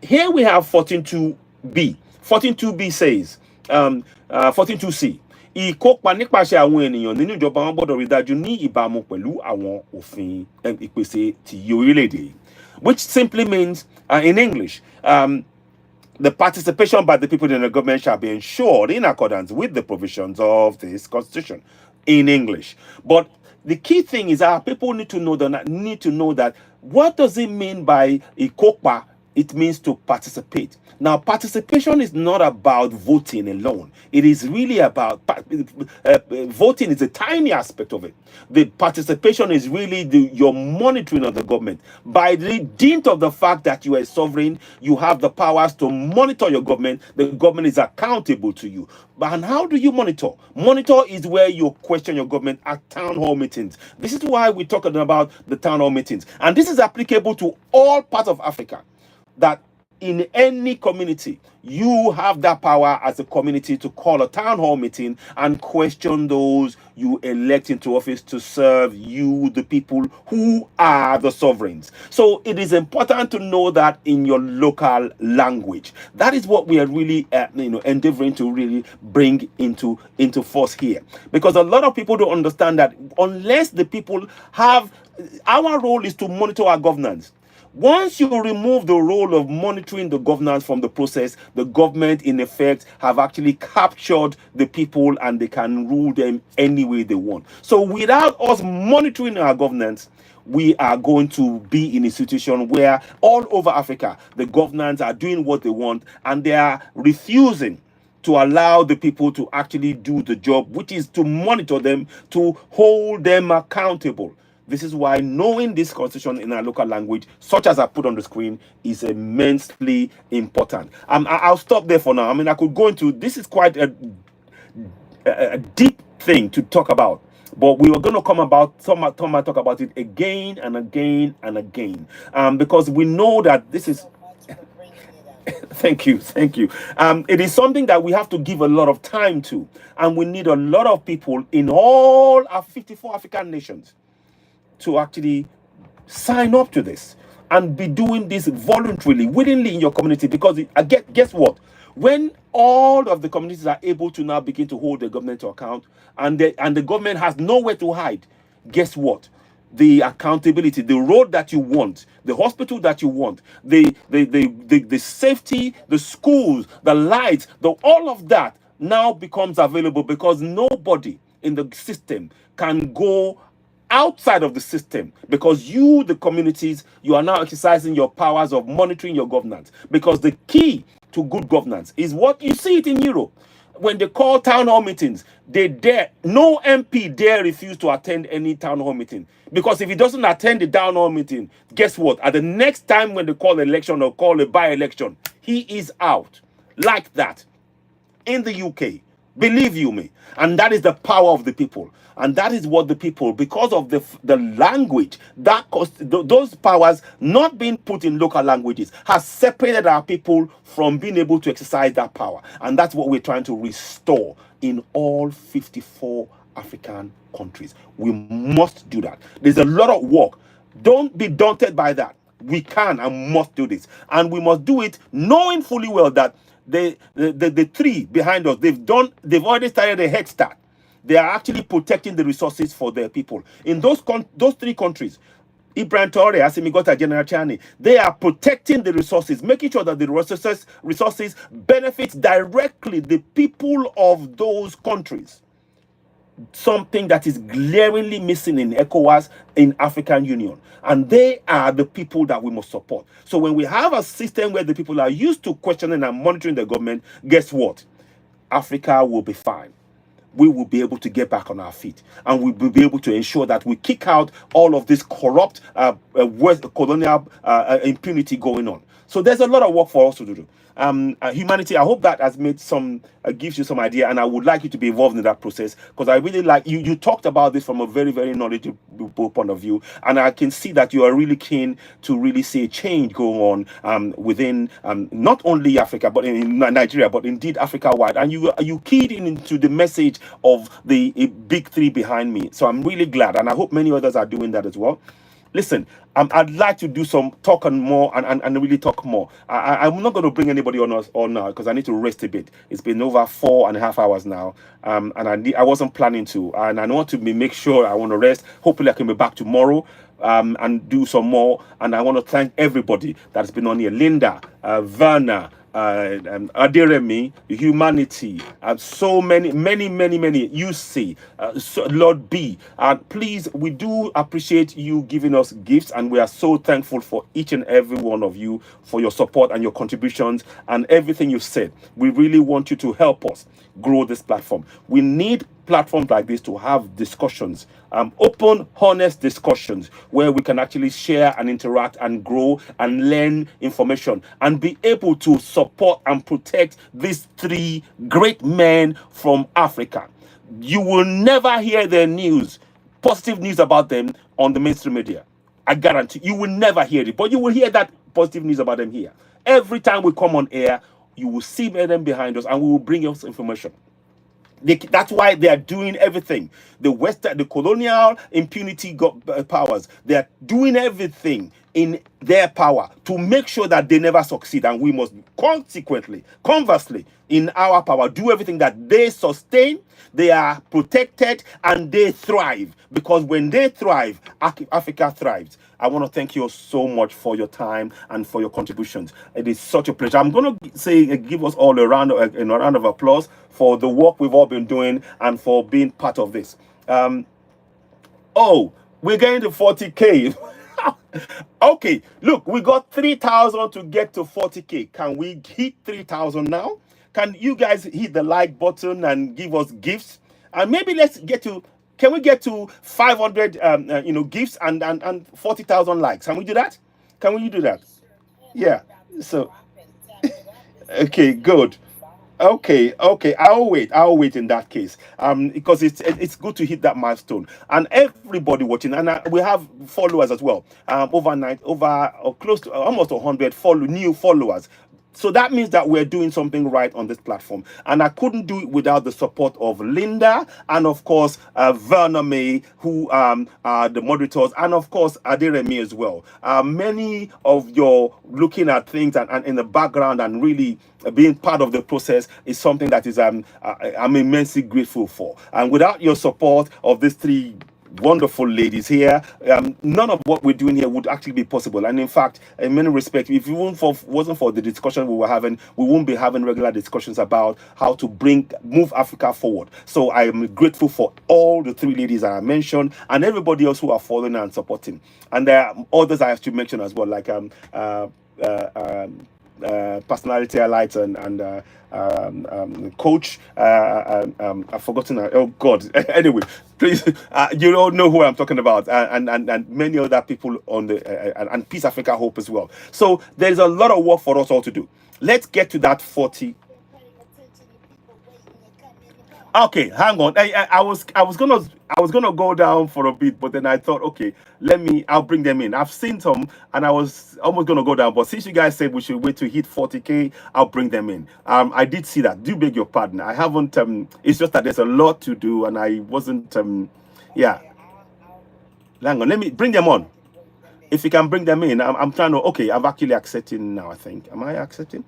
here we have 14.2b. 14.2b says, 14.2c, ìkópa nípasẹ̀ àwọn ènìyàn nínú ìjọba wọn gbọ́dọ̀ rí dájú ní ìbámu pẹ̀lú àwọn òfin ìpèsè ti orílẹ̀-èdè yìí, which simply means in English, the participation by the people in the government shall be ensured in accordance with the provisions of this constitution in English. But the key thing is our people need to know that what does it mean by ikopa? It means to participate. Now, participation is not about voting alone. It is really about voting is a tiny aspect of it. The participation is really your monitoring of the government. By the dint of the fact that you are a sovereign, you have the powers to monitor your government. The government is accountable to you. And how do you monitor? Monitor is where you question your government at town hall meetings. This is why we're talking about the town hall meetings. And this is applicable to all parts of Africa. That in any community, you have that power as a community to call a town hall meeting and question those you elect into office to serve you, the people who are the sovereigns. So it is important to know that in your local language. That is what we are really endeavoring to really bring into force here. Because a lot of people don't understand that unless the people have, our role is to monitor our governance. Once you remove the role of monitoring the governance from the process, the government, in effect, have actually captured the people and they can rule them any way they want. So without us monitoring our governance, we are going to be in a situation where all over Africa, the governments are doing what they want and they are refusing to allow the people to actually do the job, which is to monitor them, to hold them accountable. This is why knowing this constitution in our local language, such as I put on the screen, is immensely important. I'll stop there for now. I mean, I could go into, this is quite a deep thing to talk about, but we were going to talk about it again and again and again, because we know that this is, thank you. It is something that we have to give a lot of time to, and we need a lot of people in all our 54 African nations to actually sign up to this and be doing this voluntarily, willingly in your community. Because guess what? When all of the communities are able to now begin to hold the government to account, and the government has nowhere to hide, guess what? The accountability, the road that you want, the hospital that you want, the safety, the schools, the lights, all of that now becomes available, because nobody in the system can go outside of the system, because you, the communities, you are now exercising your powers of monitoring your governance. Because the key to good governance is what you see it in Europe. When they call town hall meetings, no MP dare refuse to attend any town hall meeting. Because if he doesn't attend the town hall meeting, guess what? At the next time when they call election or call a by-election, he is out. Like that. In the UK. Believe you me. And that is the power of the people. And that is what the people, because of the language, those powers not being put in local languages, has separated our people from being able to exercise that power. And that's what we're trying to restore in all 54 African countries. We must do that. There's a lot of work. Don't be daunted by that. We can and must do this. And we must do it knowing fully well that the three behind us, they've already started a head start. They are actually protecting the resources for their people. In those three countries, Ibrahim Traore, Assimi Goïta, General Tchiani, they are protecting the resources, making sure that the resources benefit directly the people of those countries. Something that is glaringly missing in ECOWAS, in African Union. And they are the people that we must support. So when we have a system where the people are used to questioning and monitoring the government, guess what? Africa will be fine. We will be able to get back on our feet, and we will be able to ensure that we kick out all of this corrupt colonial impunity going on. So there's a lot of work for us to do. Humanity, I hope that has made gives you some idea, and I would like you to be involved in that process, because I really like you talked about this from a very, very knowledgeable point of view, and I can see that you are really keen to really see a change going on within not only Africa, but in Nigeria, but indeed Africa-wide, and you keyed into the message of the big three behind me. So I'm really glad, and I hope many others are doing that as well. listen, I'd like to do some talk and more and really talk more. I'm not going to bring anybody on us all now because I need to rest a bit. It's been over 4.5 hours now, and I wasn't planning to, and I want to make sure I want to rest. Hopefully, I can be back tomorrow. And do some more. And I want to thank everybody that's been on here. Linda, Verna, Adiremi, Humanity, so many, you see, Lord B. Please, we do appreciate you giving us gifts, and we are so thankful for each and every one of you for your support and your contributions and everything you said. We really want you to help us grow this platform. We need platforms like this to have discussions, open, honest discussions where we can actually share and interact and grow and learn information and be able to support and protect these three great men from Africa. You will never hear their news, positive news about them on the mainstream media. I guarantee you will never hear it, but you will hear that positive news about them here. Every time we come on air, you will see them behind us and we will bring us information. That's why they are doing everything. The colonial impunity powers, they are doing everything in their power to make sure that they never succeed. And we must conversely, in our power, do everything that they sustain, they are protected, and they thrive. Because when they thrive, Africa thrives. I want to thank you so much for your time and for your contributions. It is such a pleasure. I'm going to say, give us all a round of applause for the work we've all been doing and for being part of this. Oh, we're getting to 40K. Okay, look, we got 3,000 to get to 40K. Can we hit 3,000 now? Can you guys hit the like button and give us gifts? And maybe let's get to, can we get to 500 gifts and 40,000 likes? Can we do that? Can we do that? Yeah. So okay, good. Okay, I'll wait in that case. Because it's good to hit that milestone. And everybody watching, and we have followers as well. Close to almost 100 new followers. So that means that we're doing something right on this platform. And I couldn't do it without the support of Linda and, of course, Verna May, who are the moderators, and, of course, Adiremi as well. Many of your looking at things and in the background and really being part of the process is something that is I'm immensely grateful for. And without your support of these three wonderful ladies here, none of what we're doing here would actually be possible. And in fact, in many respects, if it wasn't for the discussion we were having, we won't be having regular discussions about how to move Africa forward. So I am grateful for all the three ladies that I mentioned and everybody else who are following and supporting. And there are others I have to mention as well, like Personality Alliance and Coach. I've forgotten. Oh God. Anyway, please, you all know who I'm talking about, and many other people on the and Peace Africa Hope as well. So there's a lot of work for us all to do. Let's get to that 40. Okay, hang on. I was gonna go down for a bit, but then I thought, okay, I'll bring them in. I've seen some, and I was almost gonna go down, but since you guys said we should wait to hit 40K, I'll bring them in. I did see that. Do beg your pardon. I haven't. It's just that there's a lot to do, and I wasn't. Yeah. Hang on. Let me bring them on. If you can bring them in, I'm trying to. Okay, I'm actually accepting now. I think. Am I accepting?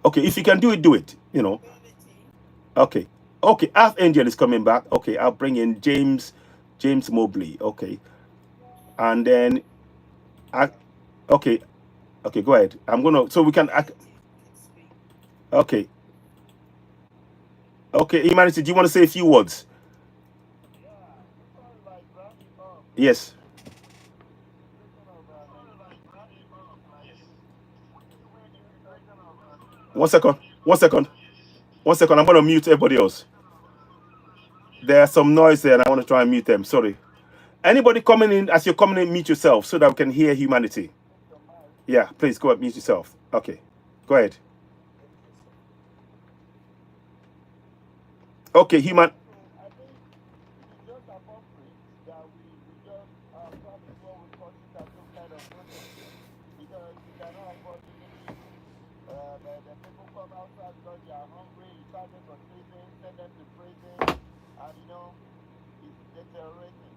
Okay, if you can do it, do it. You know. Okay. Okay, Angel is coming back. Okay, I'll bring in James Mobley. Okay, and then okay, go ahead. I'm gonna so we can. Okay, Humanity, do you want to say a few words? Yes. One second. I'm going to mute everybody else. There's some noise there and I want to try and mute them. Sorry. Anybody coming in, as you're coming in, mute yourself so that we can hear Humanity. Yeah, please go ahead, mute yourself. Okay, go ahead. Okay, Human.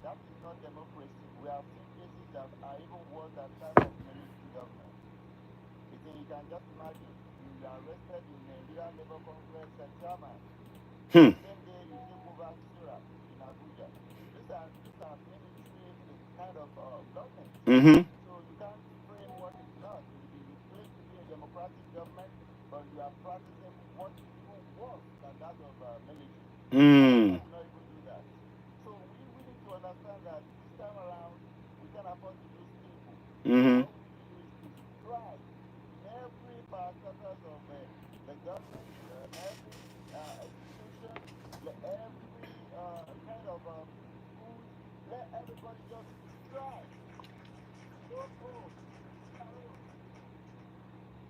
That is not democracy. We have seen cases are even worse than type of military government. Because you can just imagine, you are arrested in Nigeria Labour Congress chairman. Hmm. Same day you see Buba Sura in Abuja. These are military kind of government. Mm-hmm. So you can't frame what is not. You claim to be a democratic government, but you are practicing what is even worse than that of military. Mm. You not even do that. So we need to understand that this time around we can afford to lose people. Mm-hmm. What we need to do is to try in every parastatals of the government, every institution, every kind of schools, let everybody just try. Don't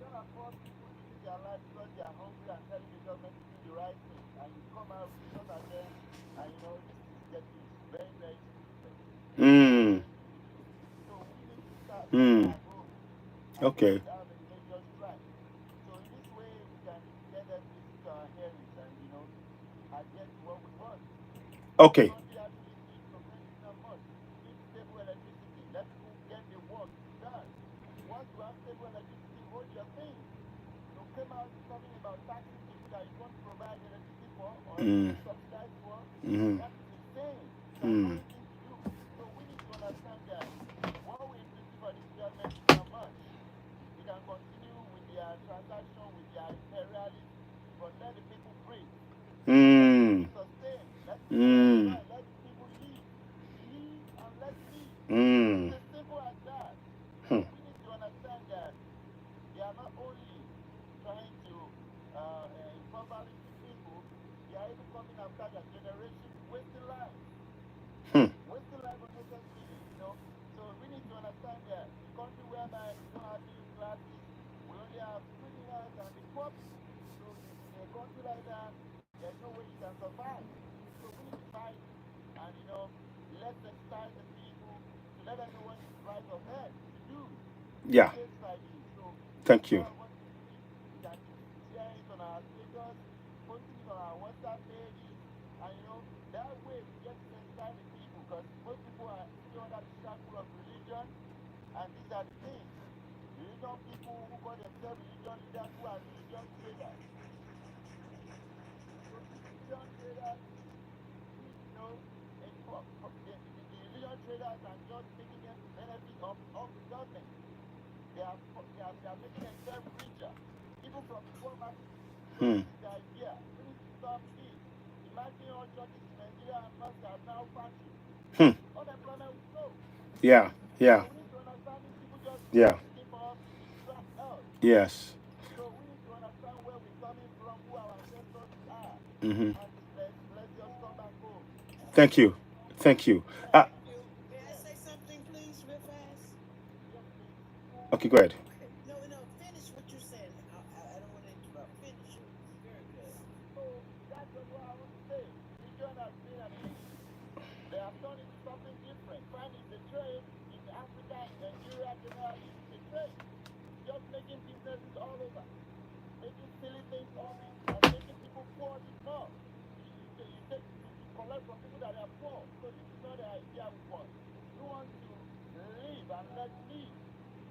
can't afford people living their life because they are hungry and telling the government to do the right thing. And you come out, you look at them, and you know, this is getting very, very stupid. Mm. So we need to start Mm. at home. Okay. Have a major strike. So in this way, we can get them to listen to our hearings and, you know, and get what we want. Okay. Country actually needs progressive not much. Need stable electricity. Let people get the work done. Once you have stable electricity, hold your thing. You came out talking about taxing people that you won't provide electricity for or subsidize for. Mm-hmm. That is insane. It's Mm. annoying thing to do. So we need to understand that what we implement for this government is not much. We can continue with their transaction, with their imperialism, but let the people breathe. Mm. Sustain. Let the Mm. survive. Let the people live. Live and let live. Mm. It's as simple as that. Hmm. We need to understand that they are not only trying to impoverish the people, they are even coming after their generation, wasting lives. Hmm. Wasting life unnecessarily, you know. So we need to understand that the country whereby we don't have middle classes, we only have criminals and the poor people. So in a country like that, there's no way you can survive. So we need to fight and, you know, let's sensitize the people to let them know what is right of them to do. Yeah. Things like this. So Thank you. what we can share it on our status, posting it on our WhatsApp pages, and you know, that way we get to sensitize the people because most people are still under the shackle of religion, and these are the things. Religion people who call themselves religion leaders who are religion traders. So these religion traders, you know, the religion traders are just making them to benefit of the government. They are making themselves richer, even from the poor masses. So Hmm. this is the idea. We need to stop this. Imagine all churches in Nigeria and mosques are now factories. Hmm. Unemployment will grow. Yeah. Yeah. So we need to understand these people just Yeah. looking for us to distract us. Yes. So we need to understand where we're coming from, who our ancestors are, Mm-hmm. and let's just come back home. Thank you. Thank you. May I say something, please, real fast? Okay, go ahead. Okay. No, finish what you're saying. I don't want to interrupt. Finish it. Very good. So that's just what I want to say. Religion has been an issue. They have turned into something different. Fine, it's a trade in Africa, in Nigeria, generally, it's a trade. It's just making businesses all over, making silly things of it, and making people poor the more. You collect from people that are poor. So this is not the idea we want. We want to live and let live.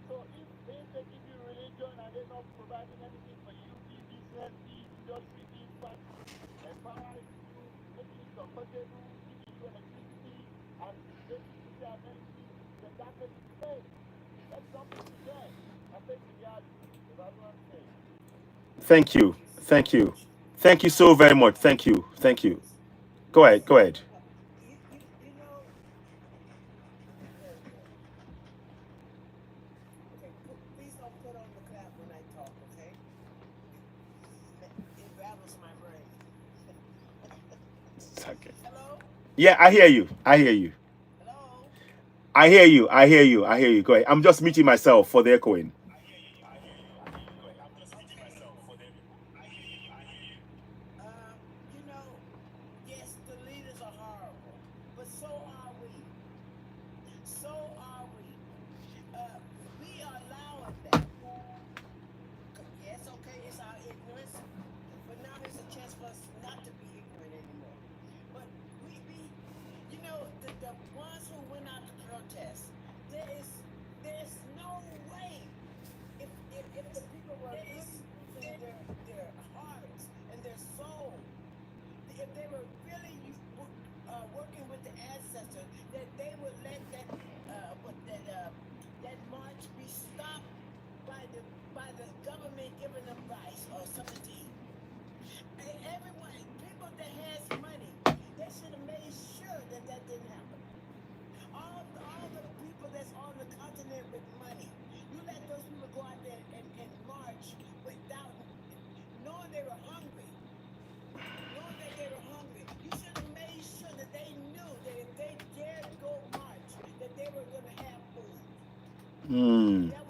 So if they give you religion and they're not providing anything for you, be business, be industry, be factory, empowering you, making it comfortable, giving you electricity and basic social amenities, then that's what you say. Let's jump into them and face the reality. So that's what I'm saying. Thank you. Thank you. Thank you so very much. Thank you. Thank you. Go ahead. Go ahead. You know, very good. Okay, please don't put on the clap when I talk, okay? It rattles my brain. Okay. Hello? Yeah, I hear you. I hear you. Hello? I hear you. I hear you. I hear you. Go ahead. I'm just muting myself for the echoing. You know, yes, the leaders are horrible, but so are we. So are we. We are allowing that. Yes, okay, it's our ignorance, but now there's a chance for us not to be ignorant anymore. But we you know, the ones who went out to protest, there is Mm. That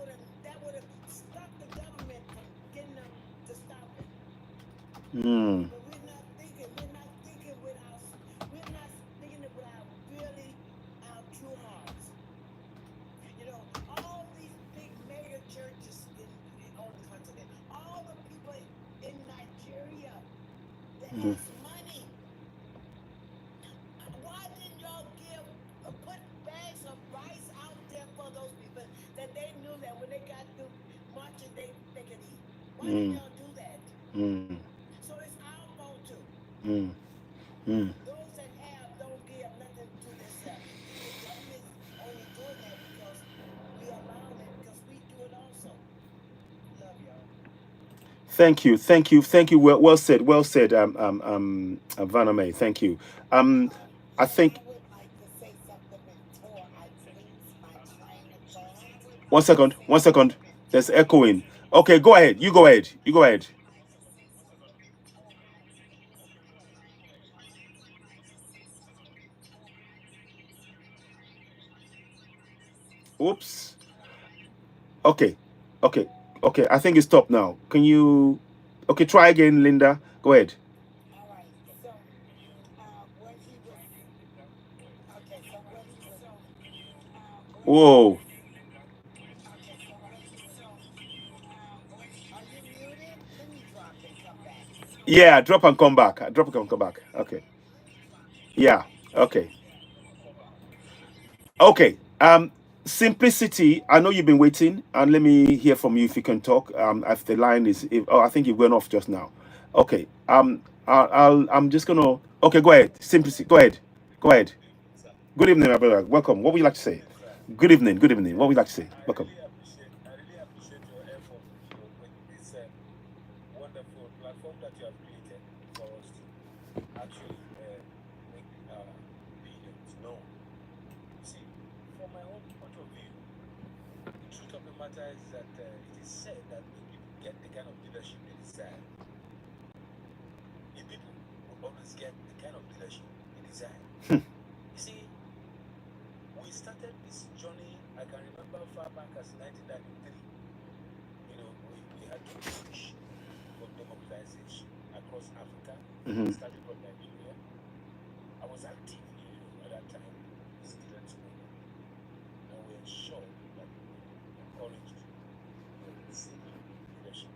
would have stopped the government from getting them to stop it. Mm. But we're not thinking it with our really our true hearts. You know, all these big mega churches on the continent, all the people in Nigeria that Mm. has money. Why didn't y'all put bags of rice out there for those people that they knew that when they got through marching they could eat? Why didn't y'all do that? Mm. So it's our fault too. Mm. Mm. Those that have don't give nothing to themselves. The government only doing that because we allow it because we do it also. Love y'all. Thank you, thank you, thank you. Well said, well said, Vaname. Thank you. I think. I would like to say something before I lose my train of thought. 1 second, 1 second. There's echoing. Okay, go ahead. You go ahead. You go ahead. Oops. Okay, okay, okay. I think it's stopped now. Can you? Okay, try again, Linda. Go ahead. All right. So, what he was. Okay. So what he was. Whoa. Are you muted? Let me drop and come back. Yeah, drop and come back. Drop and come back. Okay. Yeah. Okay. Okay. Simplicity. I know you've been waiting, and let me hear from you if you can talk. If the line is, I think you went off just now. Okay. I'm just gonna. Okay, go ahead. Simplicity. Go ahead. Go ahead. Good evening, my brother. Welcome. What would you like to say? Good evening. Good evening. What would you like to say? Welcome. I really appreciate your effort with this wonderful platform that you have created for us to actually make our opinions known. See, from my own point of view, the truth of the matter is that it is said that when people get the kind of leadership they desire, the people will always get the kind of leadership they desire. You see, we started this journey, I can remember far back as 1993. You know, we had to push for democratization across Africa. Mhm. We started from Nigeria. I was active at that time in students' movement, and we ensured that we encouraged civil leadership.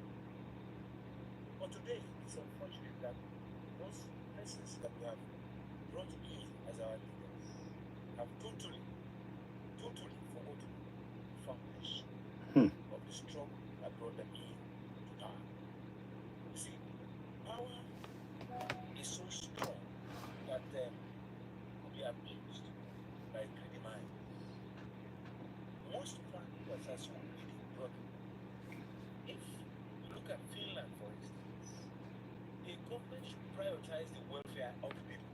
But today, it's unfortunate that those persons that we have brought in as our leaders have totally forgotten the foundation of the struggle that brought them in to power. You see, power is so strong that could be abused by greedy minds. Most families are so greedy, brother. If you look at Finland, for instance, a government should prioritize the welfare of the people.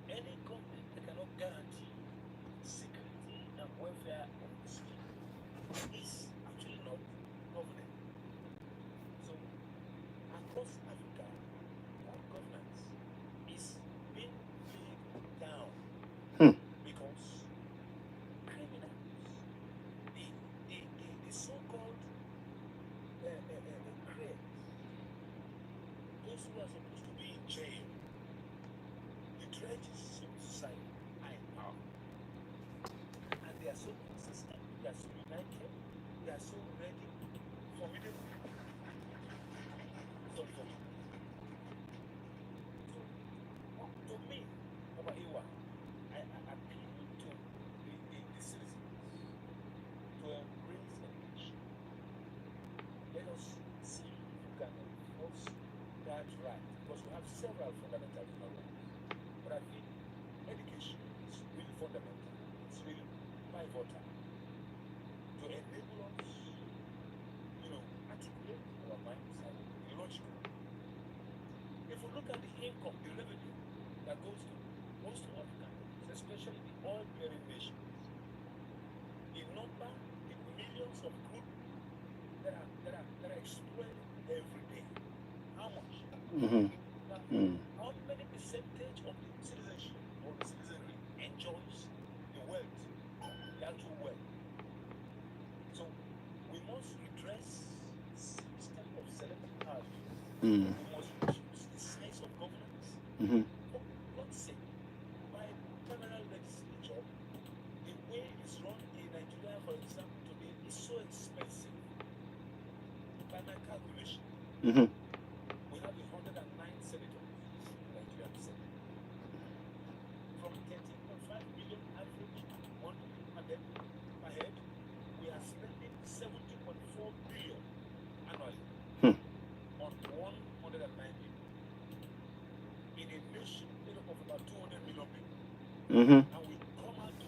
Any government that cannot guarantee security and welfare of its people is actually not government. So, across Africa, good governance is being laid down because criminals, the so-called creds, those who are supposed to be in jail, the dredges of society are in power. And they are so consistent, they are so united, they are so ready, formidable. So for me, to me, Baba Iwa, I appeal to the citizens to embrace education. Let us see if we can enforce that right, because we have several fundamental human rights. But I think education is really fundamental. It's really pivotal to enable us, articulate our minds and be logical. If we look at the income, the revenue that goes to most of Africa, especially the oil-bearing nations, the number, the millions of crude that are exploited every day. How much? How many percentage of the citizenship or the citizenry enjoys the wealth, the actual wealth? this type of selective power, Mm. we must reduce the size of governance. Mm-hmm. For God's sake, my federal legislature, the way it's run in Nigeria, for example, today, is so expensive. By my calculation, Mm-hmm. we have 109 senators in Nigerian Senate. From 13.5 billion average on per head, we are spending 70.4 billion annually on 109 people. In a nation made up of about 200 million people. Mm-hmm. And we come out to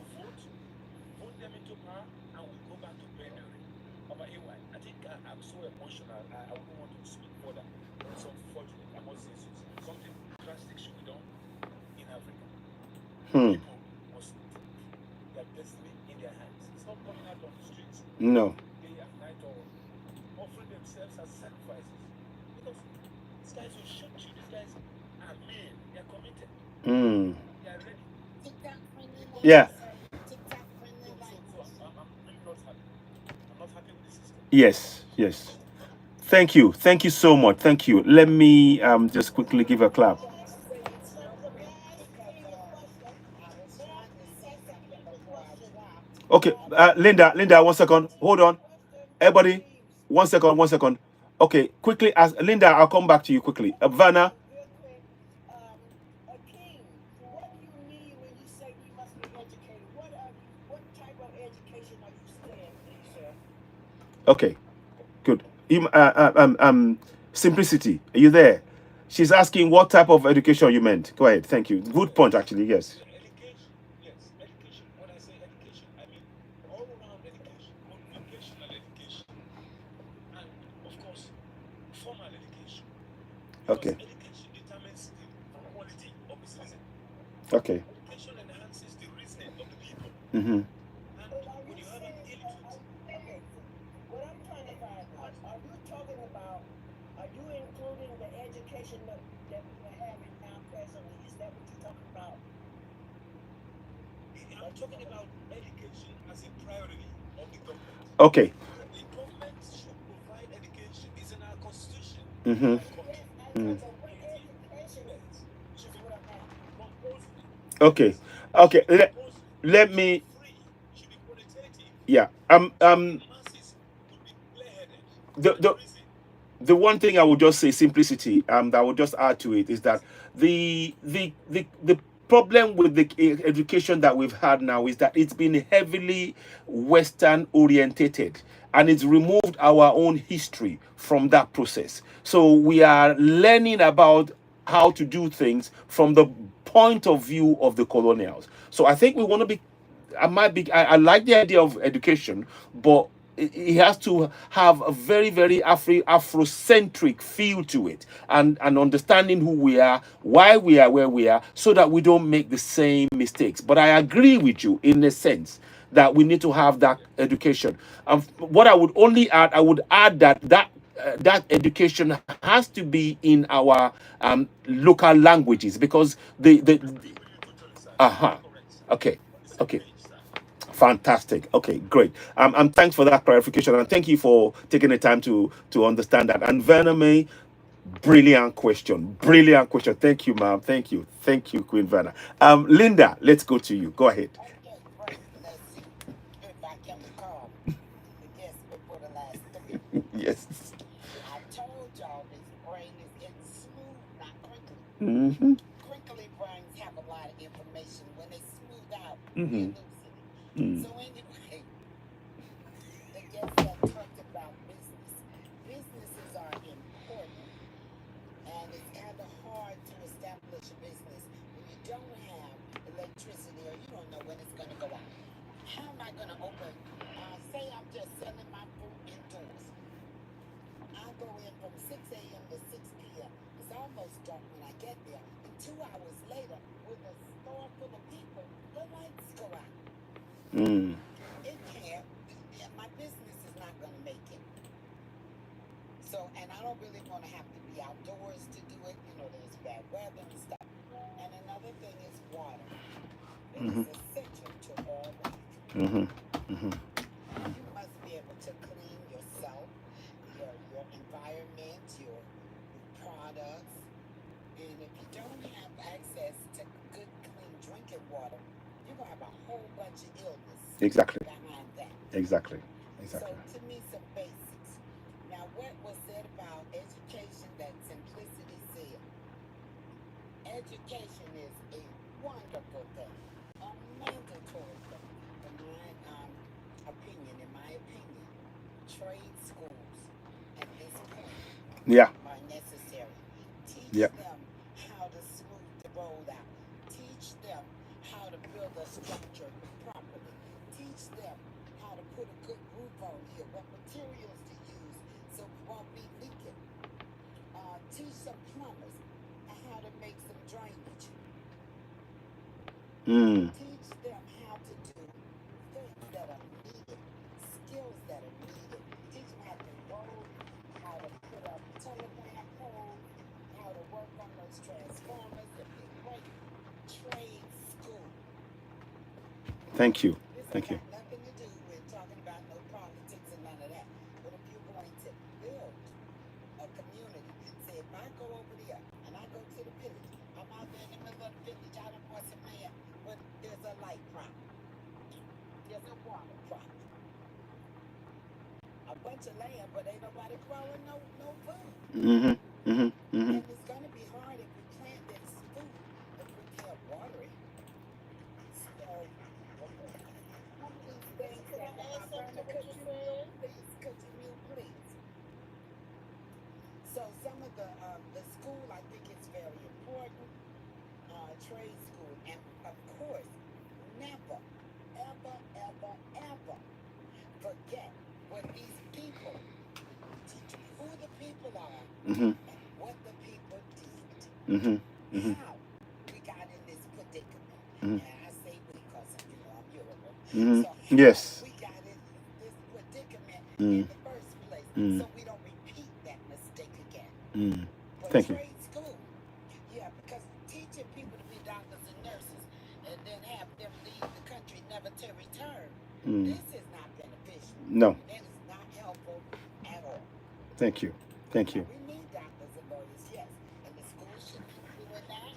vote them into power, and we go back to plenary. But anyway, I think I'm so emotional, I wouldn't want to speak further. It's unfortunate, I must say so. Something drastic should be done in Africa. Hmm. People must take their destiny in their hands. It's not coming out on the streets No. day and night or offering themselves as sacrifices. Because these guys will shoot you, these guys are men, they're committed, Mm. they're ready. Yeah. So I'm really not happy. I'm not happy with the system. Yes. Yes. Thank you. Thank you so much. Thank you. Let me just quickly give a clap. Okay, Linda, 1 second. Hold on. Everybody, 1 second, 1 second. Okay, quickly, as Linda, I'll come back to you quickly. Vanna. Okay, good. Simplicity, are you there? She's asking what type of education you meant. Go ahead. Thank you. Good point, actually. Yes. Education, yes, education. When I say education, I mean all around education, vocational education, and of course, formal education. Because Okay. education determines the quality of the citizen. Okay. Education enhances the reasoning of the people. Mm-hmm. And when you have an illiterate, What I'm trying to find out, are you talking about, are you including the education that we're having now presently? Is that what you're talking about? I'm talking about education as a priority of the government. Okay. The government should provide education. It's in our constitution. Mm-hmm. Okay. Okay. Let me. Yeah. The one thing I would just say, simplicity, that I would just add to it is that the problem with the education that we've had now is that it's been heavily Western orientated, and it's removed our own history from that process. So we are learning about how to do things from the point of view of the colonials. So I think we want to be, I like the idea of education, but it has to have a very, very Afrocentric feel to it, and understanding who we are, why we are where we are, so that we don't make the same mistakes. But I agree with you in a sense that we need to have that education. What I would only add, I would add that education has to be in our local languages, because okay. Fantastic. Okay, great. And thanks for that clarification, and thank you for taking the time to understand that. And Verna May, brilliant question. Brilliant question. Thank you, ma'am. Thank you, Queen Verna. Linda, let's go to you. Go ahead. Yes. I told y'all this brain is getting smooth, not crinkly. Mm-hmm. Crinkly brains have a lot of information. When they smooth out, Mm-hmm. they lose it. So anyway, the guest that talked about business. Businesses are important, and it's kind of hard to establish a business when you don't have electricity or you don't know when it's going to go out. How am I going to open? Say I'm just selling my food indoors. I go in from 6 a.m. to 6 p.m. It's almost dark when I get there. And 2 hours later, with a store full of people, the lights go out. It can't. My business is not going to make it. So, and I don't really want to have to be outdoors to do it. You know, there's bad weather and stuff. And another thing is water. It is essential to all life. You must be able to clean yourself. products, and if you don't have access to good, clean drinking water, you're gonna have a whole bunch of illness Exactly. behind that. Exactly. So Exactly. to me, some basics. Now, what was said about education that Simplicity said? Education is a wonderful thing, a mandatory thing. In my opinion, trade schools at this point Yeah. are necessary. Teach Yeah. them how to smooth the road out. Teach them how to build a structure properly. Teach them how to put a good roof on here, what materials to use so we won't be leaking. Teach some plumbers how to make some drainage. Mm. Teach them how to do things that are needed, skills that are needed. Teach them how to roll, how to put up telegraph poles, how to work on those transformers. It'd be great trade school. Thank you. This Thank you. ain't got nothing to do with talking about no politics and none of that. But if you're going to build a community, say if I go over there and I go to the village, I'm out there in the middle of the village, I don't want some land, but there's a light problem. There's a water problem. A bunch of land, but ain't nobody growing no food. Mm-hmm. Mm-hmm. Mm-hmm. And it's gonna be hard if we plant this food if we can't water it. So some of these things that could you mute, please? So some of the school I think is very important. Trade school, and of course, never, ever, ever, ever forget what these people teach you who the people are Mm-hmm. and what the people did. Mm-hmm. Mm-hmm. How we got in this predicament. Mhm. And I say we because I'm Yoruba. Mm-hmm. So how Yes. we got in this predicament Mm. in the first place, Mm. so we don't repeat that mistake again. Mm. But Thank you. trade school, yeah, because teaching people to be doctors and nurses and then have them leave the country never to return, Mm. this is not beneficial. No. That is not helpful at all. Thank you. Thank Now, you. we need doctors and lawyers, yes, and the school should be doing that,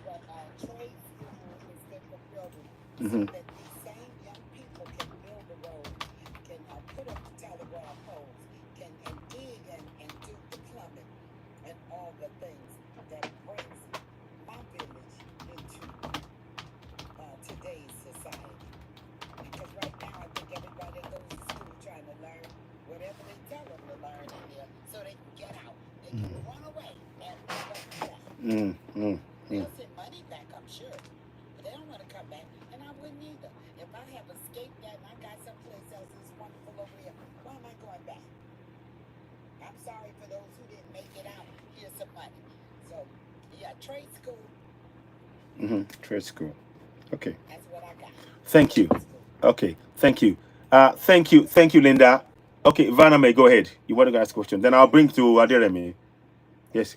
but trade school is good for building so Mm-hmm. that these same young people can build the road, can put up the telegraph poles, can dig and do the plumbing and all the things that brings my village into today's society. Because right now I think everybody goes to school trying to learn whatever they tell them to learn in there so they can get out. They can run away and get out. Mm. Mm. Mm. They'll send money back, I'm sure. But they don't want to come back, and I wouldn't either. If I have escaped that and I got someplace else that's wonderful over here, why am I going back? I'm sorry for those who didn't make it out. Here's some money. So, yeah, trade school, Mm-hmm. Trade school. Okay. that's what I got. Thank you. Trade school. Okay. Thank you. Thank you. Thank you, Linda. Okay, Vaname, go ahead. You want to ask a question? Then I'll bring to Adiremi. Yes.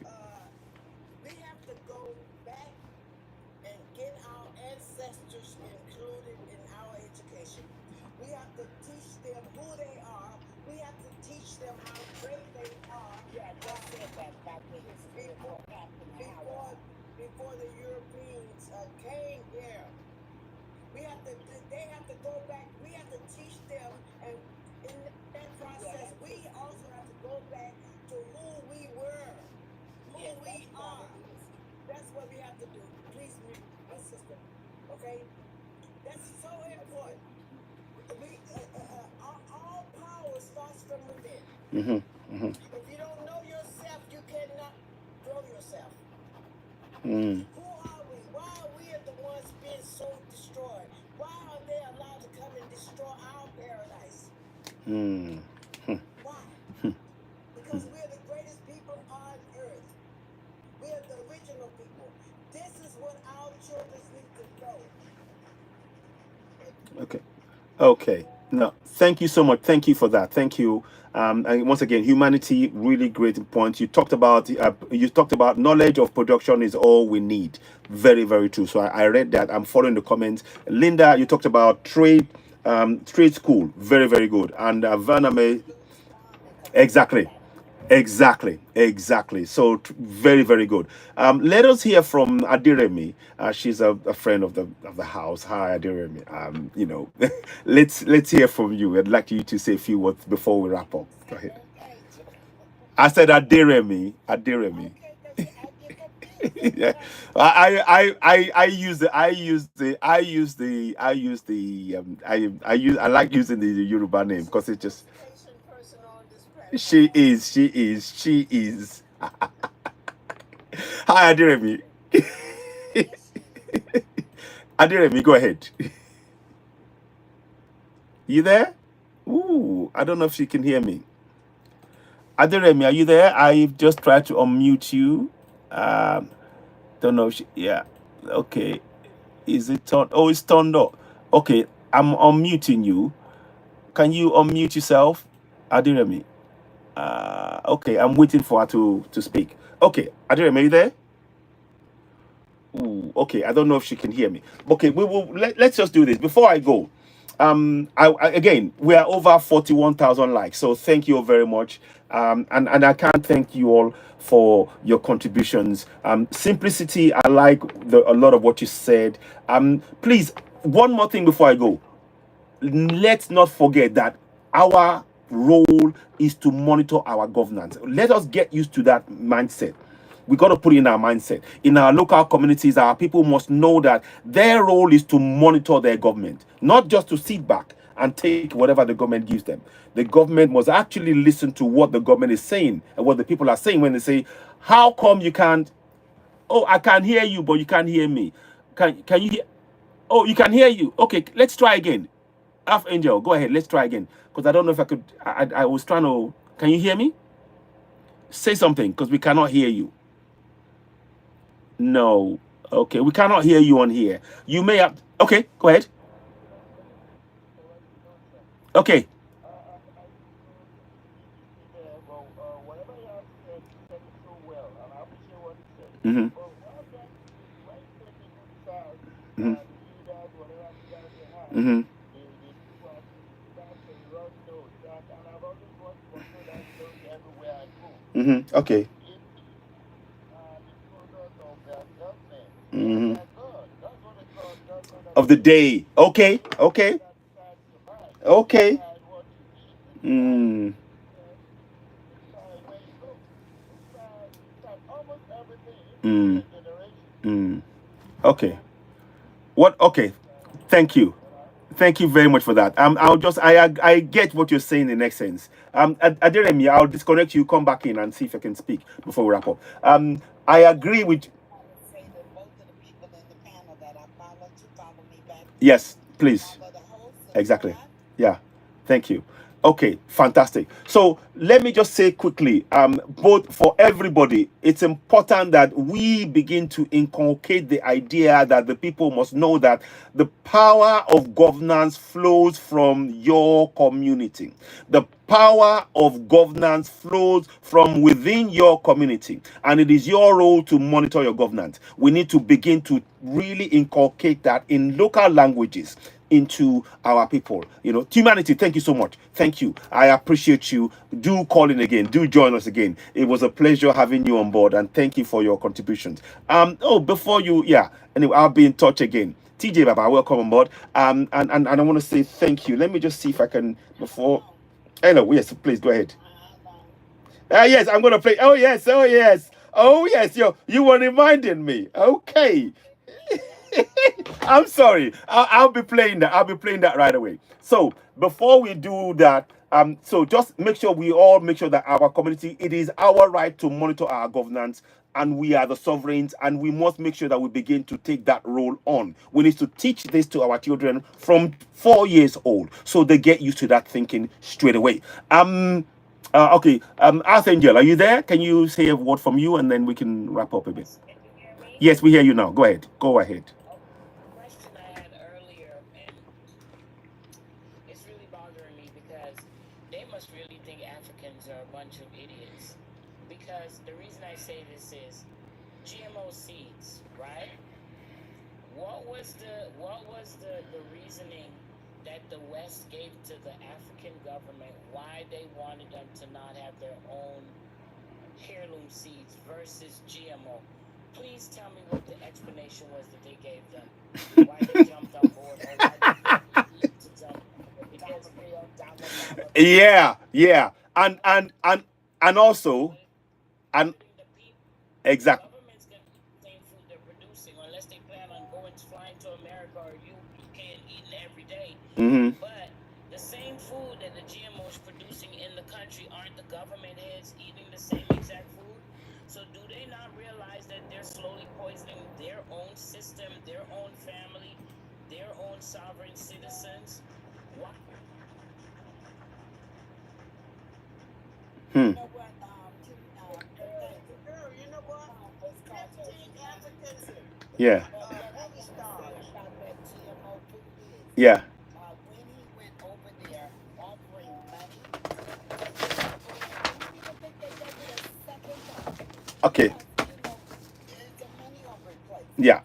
We have to go back and get our ancestors included in our education. We have to teach them who they are. We have to teach them how great they are. Yeah, I just said that about the history of what happened and how it happened. Before the Europeans came here. They have to go back. We have to teach them, and in that process, we also have to go back to who we were, who Yes, we that's are. what it is. That's what we have to do. Please, my sister. Okay, that's so important. All power starts from within. Mm-hmm. Mm-hmm. If you don't know yourself, you cannot grow yourself. Mm. Who are we? Why are we the ones being so destroyed? Why are they allowed to come and destroy our paradise? Mm. Why? Hmm. Because we're the greatest people on earth. We're the original people. This is what our children need to know. Okay. Okay. No, thank you so much. Thank you for that. Thank you. And once again, humanity, really great point. You talked about knowledge of production is all we need. Very, very true. So I read that. I'm following the comments. Linda, you talked about trade school. Very, very good. And Vaname, exactly. Exactly, exactly. So very, very good. Let us hear from Adiremi. She's a friend of the house. Hi, Adiremi. Let's hear from you. I'd like you to say a few words before we wrap up. Go ahead. I said Adiremi. Adiremi. Yeah. I like using the Yoruba name because it just she is. Hi, Adiremi. Adiremi, go ahead. You there? Ooh, I don't know if she can hear me. Adiremi, are you there? I've just tried to unmute you. Don't know if yeah. Okay. Is it turned? Oh, it's turned up. Okay, I'm unmuting you. Can you unmute yourself? Adiremi. Okay, I'm waiting for her to speak. Okay, Adiremi, are you there? Ooh, okay, I don't know if she can hear me. Okay, let's just do this. Before I go, again, we are over 41,000 likes, so thank you all very much. And I can't thank you all for your contributions. Simplicity, I like a lot of what you said. Please, one more thing before I go. Let's not forget that our role is to monitor our governance. Let us get used to that mindset. We got to put it in our mindset. In our local communities, our people must know that their role is to monitor their government, not just to sit back and take whatever the government gives them. The government must actually listen to what the government is saying and what the people are saying when they say, how come you can't? Oh, I can hear you, but you can't hear me. Can you hear? Oh, you can hear you. Okay, let's try again. Half Angel, go ahead. Let's try again. Because I don't know if I could. I was trying to. Can you hear me? Say something, because we cannot hear you. No. Okay, we cannot hear you on here. You may have. Okay, go ahead. Okay. Mm-hmm. Mm-hmm. Mm-hmm. Mm-hmm. Okay. Mm-hmm. Of the day. Okay. Okay. Okay. Mm. Mm. Mm. Okay. What? Okay. Thank you. Thank you very much for that. I get what you're saying in essence. Adiremi, I'll disconnect you. Come back in and see if I can speak before we wrap up. I agree with. Yes, please. Exactly. Yeah. Thank you. Okay, fantastic. So let me just say quickly, both for everybody, it's important that we begin to inculcate the idea that the people must know that the power of governance flows from your community. The power of governance flows from within your community, and it is your role to monitor your governance. We need to begin to really inculcate that in local languages into our people. Humanity, thank you so much. Thank you. I appreciate you. Do call in again. Do join us again. It was a pleasure having you on board, and thank you for your contributions. Before you, anyway, I'll be in touch again. TJ Baba, welcome on board. And I want to say thank you. Let me just see if I can before. Hello, yes, please go ahead. Yes, I'm gonna play. Oh yes, you were reminding me. Okay. I'm sorry. I'll be playing that. I'll be playing that right away. So before we do that, so just make sure that our community, it is our right to monitor our governance, and we are the sovereigns, and we must make sure that we begin to take that role on. We need to teach this to our children from 4 years old, so they get used to that thinking straight away. Okay. Archangel, are you there? Can you say a word from you, and then we can wrap up a bit? Yes, we hear you now. Go ahead. Go ahead. Question I had earlier, and it's really bothering me because they must really think Africans are a bunch of idiots. Because the reason I say this is GMO seeds, right? What was the reasoning that the West gave to the African government why they wanted them to not have their own heirloom seeds versus GMO. Please tell me what the explanation was that they gave them. Why they jumped on board, or why they need to jump on board. Because Yeah. And also, and exactly. government's going to the same food they're producing unless they plan on going flying to America or UK and eating every day. Mm-hmm. But the same food that the GMO is producing in the country, aren't the government heads eating the same exact food? So do they not realize that they're slowly poisoning their own system, their own family, their own sovereign citizens? Why? Hmm. Yeah. Yeah. Okay. Yeah.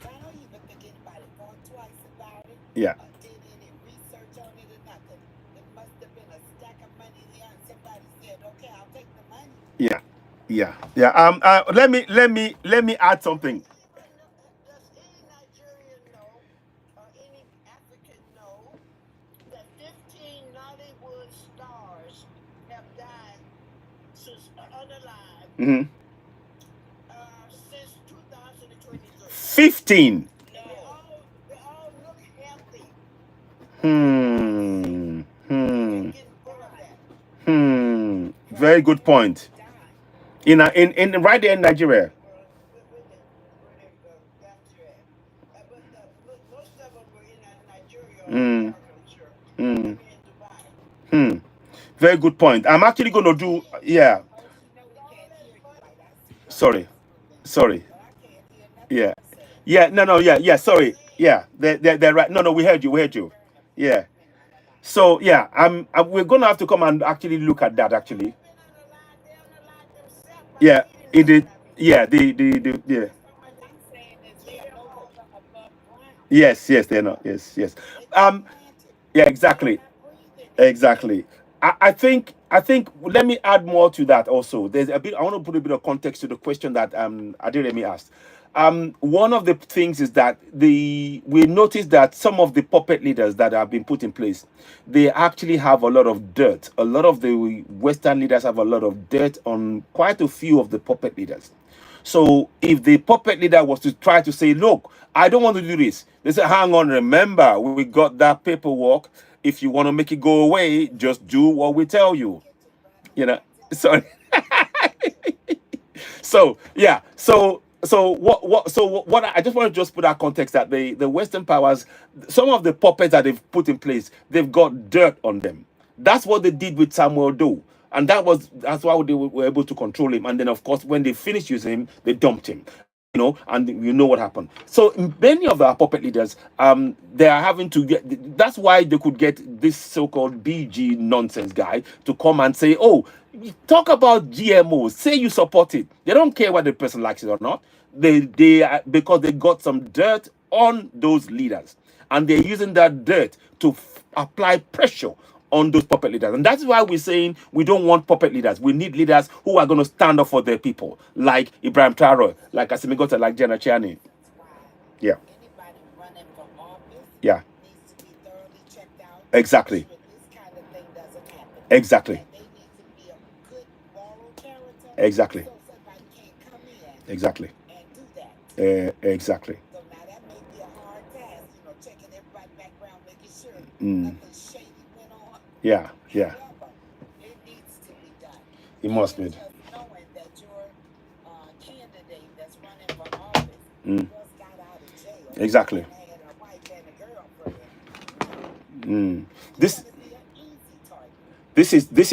Yeah. Yeah. Yeah. Let me add something. Mm-hmm. 15. Very good point. In right there in Nigeria. Very good point. I'm actually going to do, yeah. Sorry. Yeah. No, yeah, sorry. Yeah, they're right. No, we heard you. Yeah. So, yeah, we're going to have to come and actually look at that, actually. Yeah, yeah. Yes, they're not. Yes. Yeah, exactly. I think let me add more to that also. There's a bit, I want to put a bit of context to the question that Adiremi asked. One of the things is that we noticed that some of the puppet leaders that have been put in place, they actually have a lot of dirt. A lot of the Western leaders have a lot of dirt on quite a few of the puppet leaders. So if the puppet leader was to try to say, look, I don't want to do this, they say, hang on, remember, we got that paperwork. If you want to make it go away, just do what we tell you. Sorry. So yeah. So what I just want to just put that context that the Western powers, some of the puppets that they've put in place, they've got dirt on them. That's what they did with Samuel Doe. And that's why they were able to control him. And then of course, when they finished using him, they dumped him. And you know what happened. So many of our puppet leaders, they are having to get. That's why they could get this so-called BG nonsense guy to come and say, "Oh, talk about GMOs. Say you support it." They don't care whether the person likes it or not. Because they got some dirt on those leaders, and they're using that dirt to apply pressure on those puppet leaders. And that's why we're saying we don't want puppet leaders. We need leaders who are going to stand up for their people, like Ibrahim Traore, like Assimi Goïta, like Jenna Chiani. Yeah. Yeah. Exactly. Exactly. Yeah. It must be. Exactly. This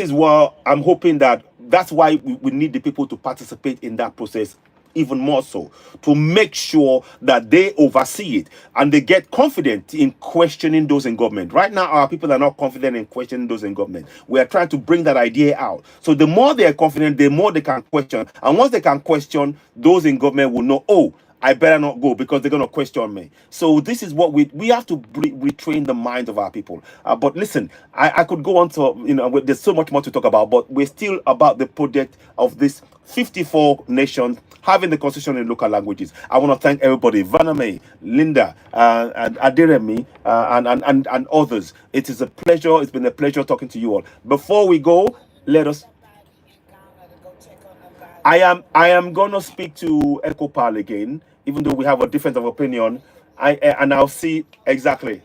is what I'm hoping that's why we need the people to participate in that process even more so, to make sure that they oversee it and they get confident in questioning those in government. Right now, our people are not confident in questioning those in government. We are trying to bring that idea out. So the more they are confident, the more they can question. And once they can question, those in government will know, oh, I better not go because they're going to question me. So this is what we have to retrain the minds of our people. But listen, I could go on to, there's so much more to talk about, but we're still about the project of this 54 nations having the constitution in local languages. I want to thank everybody, Vaname, Linda, and Adiremi, and others. It is a pleasure. It's been a pleasure talking to you all. Before we go, let us. I am gonna speak to EcoPal again, even though we have a difference of opinion. I'll see exactly.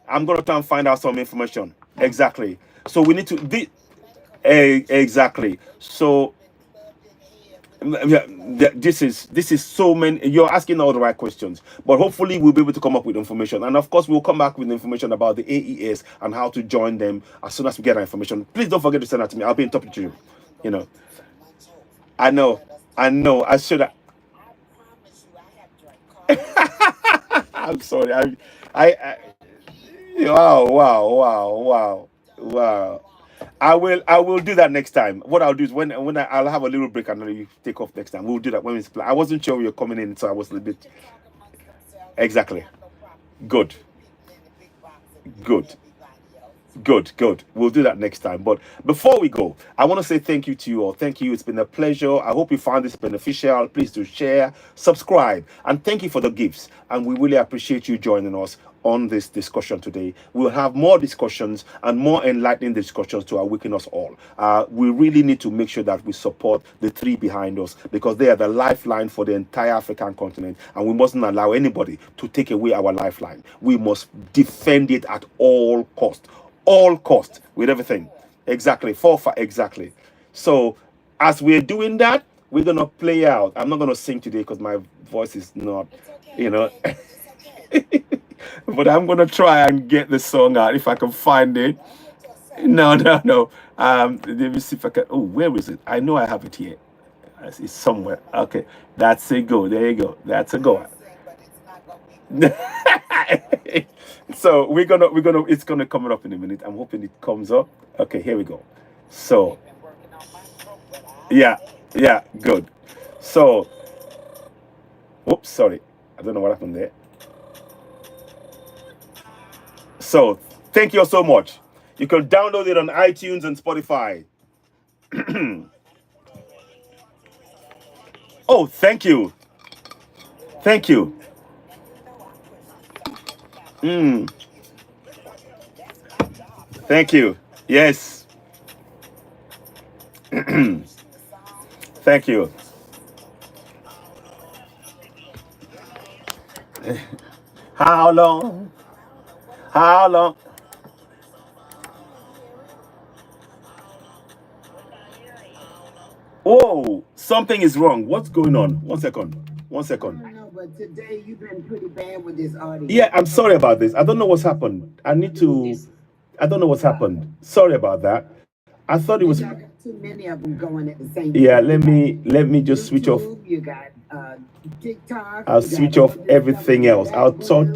I'm gonna try and find out some information. Exactly. So we need to exactly. So yeah, this is so many. You're asking all the right questions, but hopefully we'll be able to come up with information. And of course, we'll come back with information about the AES and how to join them as soon as we get that information. Please don't forget to send that to me. I'll be in touch with you. You know. I know. I should have. I'm sorry. Wow. I will do that next time. What I'll do is when I'll have a little break and then you take off next time. We'll do that when we play. I wasn't sure you're coming in, so I was a little bit. Exactly. Good. We'll do that next time. But before we go, I want to say thank you to you all. Thank you. It's been a pleasure. I hope you found this beneficial. Please do share, subscribe, and thank you for the gifts. And we really appreciate you joining us on this discussion today. We'll have more discussions and more enlightening discussions to awaken us all. We really need to make sure that we support the three behind us, because they are the lifeline for the entire African continent, and we mustn't allow anybody to take away our lifeline. We must defend it at all cost with everything. Exactly. Exactly. So as we're doing that, we're gonna play out. I'm not gonna sing today because my voice is not, but I'm gonna try and get the song out if I can find it. No. Let me see if I can. Oh, where is it? I know I have it here. It's somewhere. Okay, that's a go. There you go. That's a go. So we're gonna it's gonna come up in a minute. I'm hoping it comes up. Okay, here we go. So yeah, good. So oops, sorry, I don't know what happened there. So thank you all so much. You can download it on iTunes and Spotify. Oh, thank you. Thank you. Thank you. Yes. Thank you. How long? How long? Oh, something is wrong. What's going on? One second. I know, but today you've been pretty bad with this audience. Yeah, I'm sorry about this. I don't know what's happened. I don't know what's happened. Sorry about that. I thought it was. You got too many of them going at the same time. Yeah, let me just switch off. You got TikTok. I'll switch off everything else. I'll talk.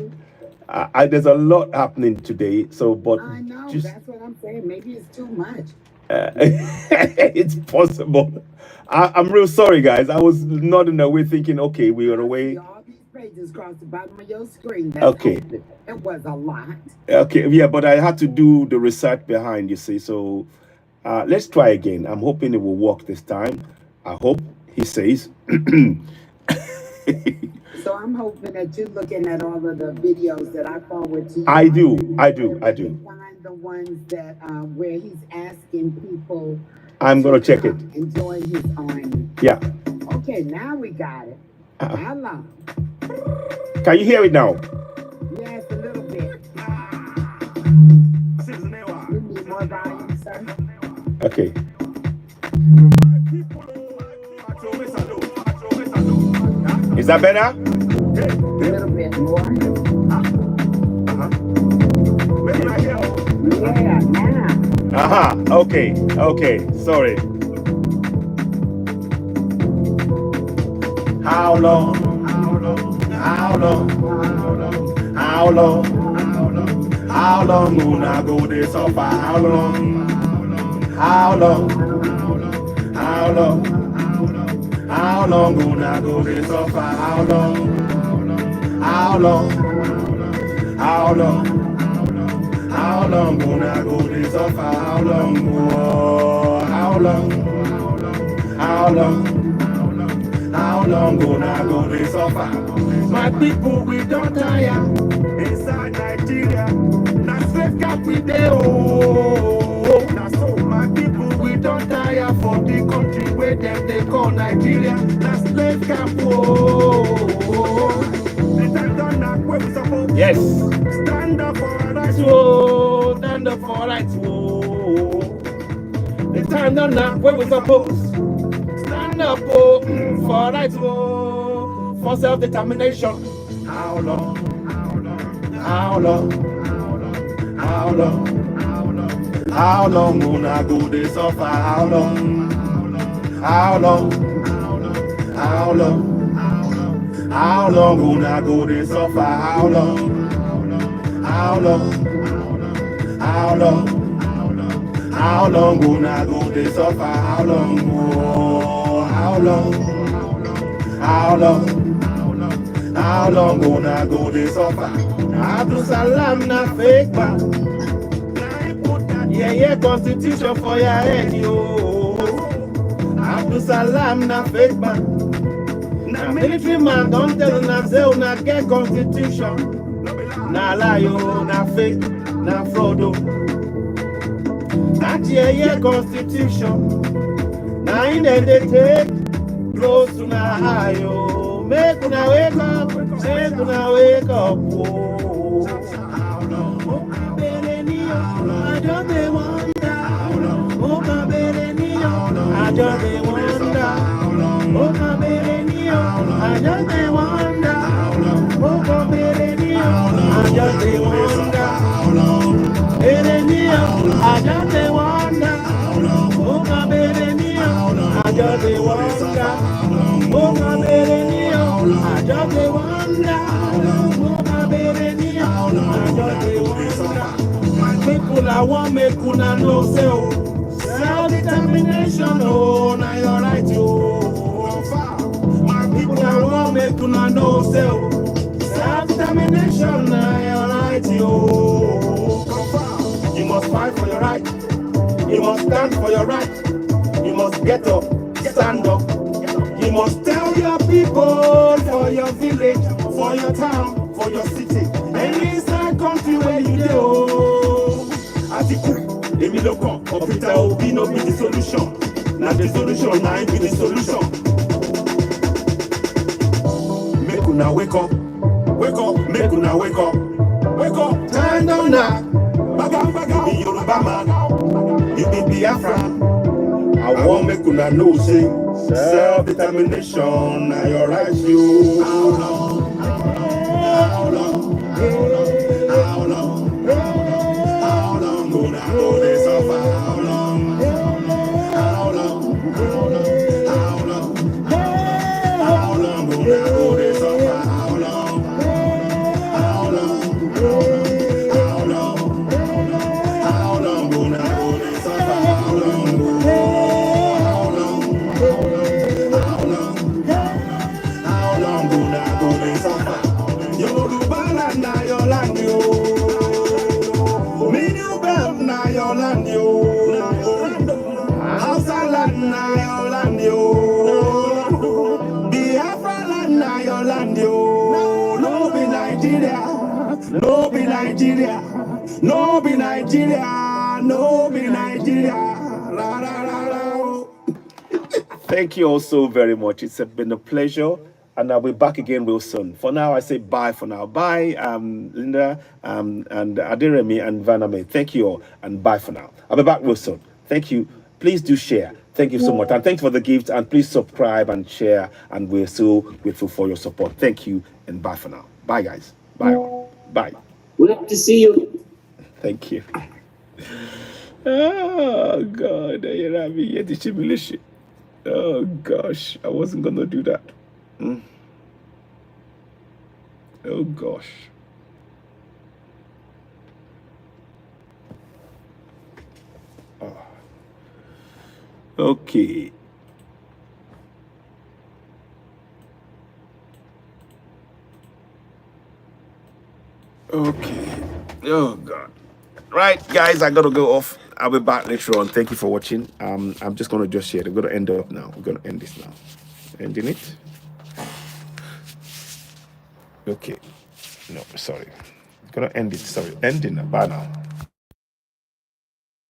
There's a lot happening today. So, but I know, that's what I'm saying. Maybe it's too much. It's possible. I'm real sorry, guys. I was nodding away thinking, okay, we are away. All these pages across the bottom of your screen. Okay. It was a lot. Okay, yeah, but I had to do the research behind, you see. So let's try again. I'm hoping it will work this time. I hope, he says. So I'm hoping that you're looking at all of the videos that I forward to you. I do. Find the ones that where he's asking people. I'm gonna check it. Enjoy his army. Yeah. Okay, now we got it. How long? Can you hear it now? Yes, a little bit. You need more volume, sir? Okay. Is that better? A little bit more. Yeah, now. Okay. Sorry. How long? Gonna go this so far? How long? How long gonna go this so far? How long? How long gonna go this so far? How long? How long gonna go this suffer? My people, we don't tire. Inside Nigeria, now slave camp we dey oh. Now so my people, we don't tire for the country where them they call Nigeria. Now slave camp oh. The time done now, where we suppose. Yes. Stand up for our rights oh. Stand up for our rights oh. The time done now, where we suppose. Stand up oh, for rights oh, for self-determination. How long? How long? How long? How long gonna go this suffer? How long? How long? How long? How long gonna go this suffer? How long? How long? How long? How long gonna go this suffer? How long? Oh, how long? How long? How long gonna go this suffer? Abdul Salam na fake man. Yeah, constitution for your head, yo. Abdul Salam na fake man. Na military man don't tell una say una get constitution. Na lie, yo, na fake, na fraud, oh. That yeah, constitution. Now in the they take close to my eye, yo. Make una wake up, make una wake up, oh. I just they wonder, oh my baby, I just they wonder, oh my baby, I just they wonder, oh my baby, I just they wonder, baby, I just they wonder, oh my baby, I just they wonder, oh my baby, I just they wonder, oh my baby, I just they wonder. People I want make una know say oh, self-determination oh, now you're right oh. My people I want make una know say oh, self-determination now you're right oh. You must fight for your right, you must stand for your right, you must get up, stand up. You must tell your people for your village, for your town, for your city, any inside country where you go. Atiku, Emiloko, or Peter Obi no be the solution. Now the solution, now be the solution. Make una wake up, make una wake up. Time down now, baga, be Yoruba man, you be Biafra. I want make una know say self-determination, now your right you. How long? How long? How long? How long gonna go this suffer? How long? How long? How long? How long gonna go this suffer? How long? How long? How long? How long gonna go this suffer? How long? How long gonna go this suffer? Yoruba land na your land yo. Na your land yo, Hausa land na your land yo, Biafra land na your land yo. No be Nigeria, no be Nigeria, no be Nigeria, no be Nigeria. La, la, la, la. Thank you all so very much. It's been a pleasure. And I'll be back again real soon. For now, I say bye for now. Bye, Linda, and Adiremi and Vaname. Thank you all, and bye for now. I'll be back real soon. Thank you. Please do share. Thank you so much. And thanks for the gift. And please subscribe and share. And we're so grateful for your support. Thank you, and bye for now. Bye, guys. Bye. Bye. We hope to see you. Thank you. Oh, God. Oh, gosh. I wasn't going to do that. Oh gosh. Oh. Okay. Okay. Oh God. Right, guys, I gotta go off. I'll be back later on. Thank you for watching. I'm just gonna share. We're gonna end up now. We're gonna end this now. Ending it. Okay. No, sorry. Gonna end it. Sorry. Ending. Bye now.